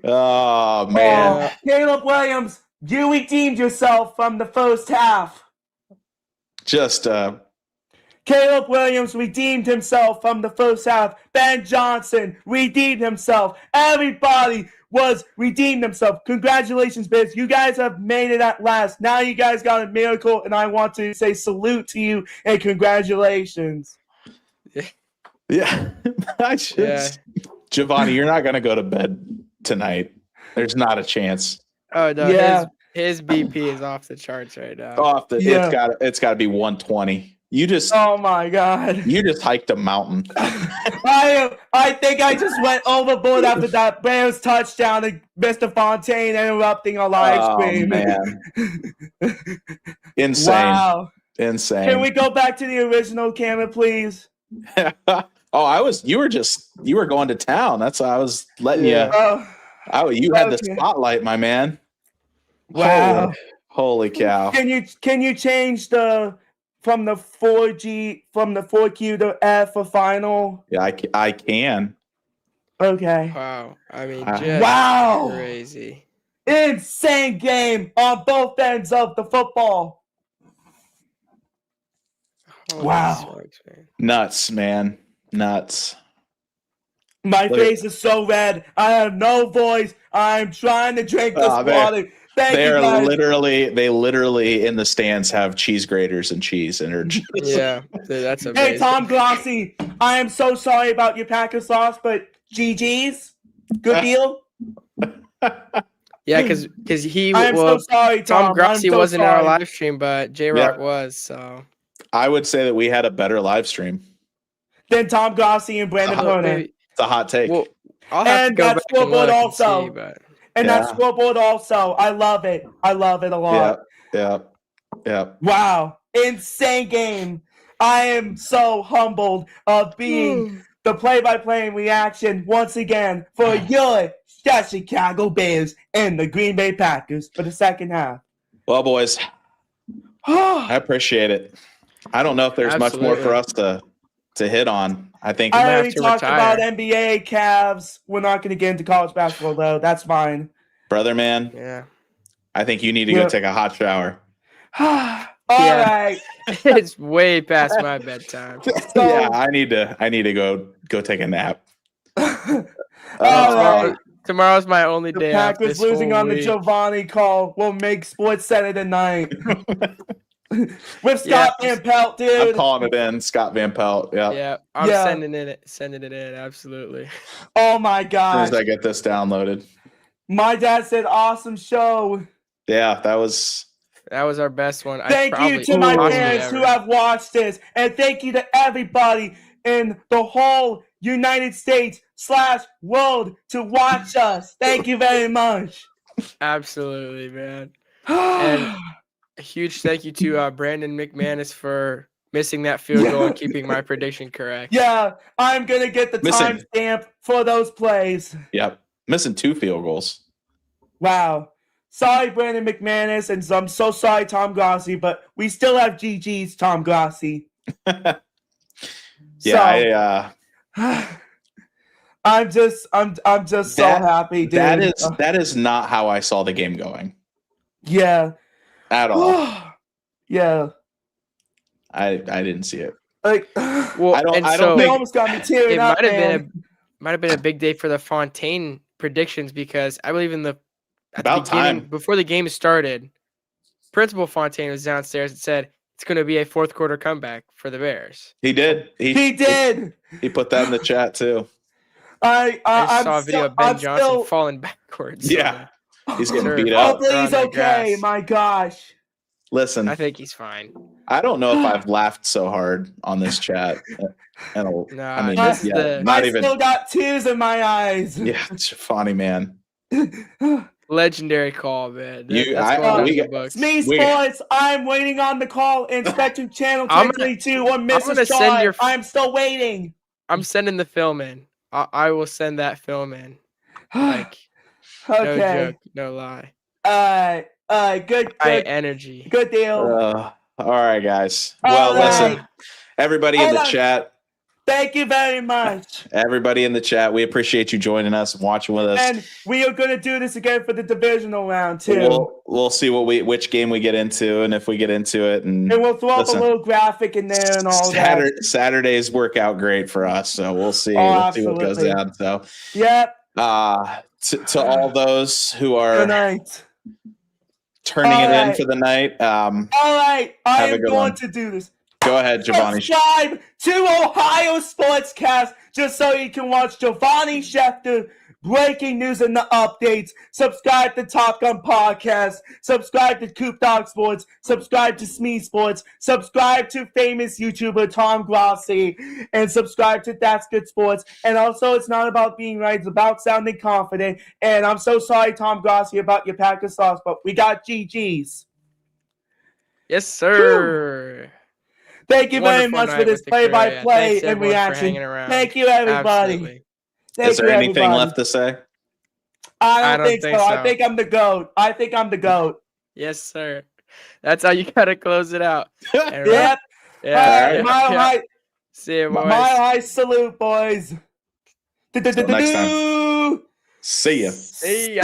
A: Oh man.
B: Caleb Williams, you redeemed yourself from the first half.
A: Just
B: Caleb Williams redeemed himself from the first half. Ben Johnson redeemed himself. Everybody was redeemed himself. Congratulations, Biz. You guys have made it at last. Now you guys got a miracle, and I want to say salute to you and congratulations.
A: yeah. Giovanni, you're not gonna go to bed tonight. There's not a chance.
C: Oh no,
B: Yeah.
C: his BP is off the charts right now.
A: It's gotta be 120. You just
B: Oh my God.
A: you just hiked a mountain.
B: I think I just went overboard after that Bears touchdown and Mr. Fontaine interrupting our live stream.
A: Man. Insane.
B: Wow.
A: Insane.
B: Can we go back to the original camera, please?
A: you were going to town. That's why I was letting you. You had the spotlight, my man.
B: Wow.
A: Holy cow.
B: Can you change from the 4Q to F for final?
A: Yeah, I can.
B: Okay.
C: Wow. I mean,
B: Wow.
C: crazy.
B: Insane game on both ends of the football.
C: Holy
B: Wow.
C: smokes, man.
A: Nuts, man. Nuts.
B: My face is so red. I have no voice. I'm trying to drink this
A: Oh, man.
B: water. Thank
A: They
B: you,
A: are
B: guys.
A: they literally in the stands have cheese graters and cheese and are just
C: Yeah, dude, that's amazing.
B: Hey, Tom Glossy, I am so sorry about your Packers loss, but GG's, good deal.
C: Yeah, because he
B: I am so sorry,
C: Tom
B: Tom.
C: Grossi
B: I'm so
C: wasn't in our
B: sorry.
C: live stream, but J Rock
A: Yeah.
C: was. So
A: I would say that we had a better live stream.
B: Then Tom Glossy and Brandon Perna.
C: maybe,
A: It's a hot take.
C: well, I'll have to
B: And
C: go
B: that
C: back and
B: scoreboard
C: look
B: also.
C: and see. But
B: And
A: Yeah.
B: that scoreboard also. I love it. I love it a lot.
A: Yeah.
B: Wow. Insane game. I am so humbled of being the play-by-play reaction once again for your Chicago Bears and the Green Bay Packers for the second half.
A: Well, boys, I appreciate it. I don't know if there's much more for us to hit on. I think
B: I
C: might have
B: already
C: to
B: talked
C: retire.
B: about NBA, Cavs. We're not going to get into college basketball, though. That's fine.
A: brother man,
C: yeah,
A: I think you need to go take a hot shower.
B: All
C: Yeah.
B: right.
C: it's way past my bedtime.
B: So,
A: Yeah, I need to go take a nap.
B: all right.
C: Tomorrow's my only
B: The
C: day off
B: Packers
C: this
B: losing
C: whole
B: on the
C: week.
B: Giovanni call will make Sports Center tonight. With Scott Van Pelt,
A: I'm
B: dude.
A: calling it in. Scott Van Pelt. Yeah.
C: Yeah, I'm
B: Yeah.
C: sending it in. Absolutely.
B: Oh my
A: As
B: gosh.
A: soon as I get this downloaded.
B: My dad said awesome show.
A: Yeah, that was
C: our best one.
B: Thank you to my parents who have watched this. And thank you to everybody in the whole United States / world to watch us. Thank you very much.
C: Absolutely, man. And a huge thank you to Brandon McManus for missing that field goal and keeping my prediction correct.
B: Yeah, I'm going to get the timestamp for those plays.
A: Yep. Missing 2 field goals.
B: Wow. Sorry, Brandon McManus, and I'm so sorry, Tom Grossi, but we still have GG's, Tom Grossi.
A: Yeah,
B: I'm just so happy, dude.
A: That is not how I saw the game going.
B: Yeah.
A: At all.
B: Yeah.
A: I didn't see it.
B: Like,
C: well,
A: I don't
B: you
A: think
B: almost got me tearing up,
C: might have been a big day for the Fontaine predictions because I believe before the game started, Principal Fontaine was downstairs and said it's going to be a fourth quarter comeback for the Bears.
A: He did.
B: He did.
A: He put that in the chat too.
C: I saw a video of Ben Johnson falling backwards.
A: Yeah. He's getting beat up.
B: Hopefully he's okay. My gosh.
A: Listen,
C: I think he's fine.
A: I don't know if I've laughed so hard on this chat. I
B: still got tears in my eyes.
A: Yeah, it's funny, man.
C: Legendary call, man.
B: Me Sports, I'm waiting on the call. Inspecting channel 1032 or Mrs. Shaw. I'm still waiting.
C: I'm sending the film in. I will send that film in. Like,
B: okay.
C: No joke, no lie.
B: Good
C: energy.
B: Good deal.
A: All right, guys. Well, listen, everybody in the chat.
B: Thank you very much.
A: Everybody in the chat, we appreciate you joining us and watching with us.
B: And we are going to do this again for the divisional round too.
A: We'll see which game we get into, and if we get into it, and
B: we'll throw up a little graphic in there and all that.
A: Saturdays work out great for us, so we'll see.
B: We'll
A: see what goes down. So,
B: yep.
A: To all those who are turning it in for the night.
B: All right, I am going to do this.
A: Go ahead, Giovanni.
B: Subscribe to Ohio Sportscast just so you can watch Giovanni Schefter breaking news and the updates. Subscribe to Top Gun Podcast. Subscribe to Coop Dog Sports. Subscribe to Smee Sports. Subscribe to famous YouTuber Tom Grossi. And subscribe to That's Good Sports. And also, it's not about being right. It's about sounding confident. And I'm so sorry, Tom Grossi, about your Packers loss, but we got GG's.
C: Yes, sir.
B: Whew. Thank you very much for this play-by-play and reaction. Thank you, everybody.
C: Absolutely.
A: Is there anything left to say?
B: I don't think so. I think I'm the GOAT.
C: Yes, sir. That's how you gotta close it out.
B: Yep.
C: Yeah.
B: Mile high.
C: See you, boys.
B: Mile high salute, boys.
A: Next time. See ya.
C: See ya.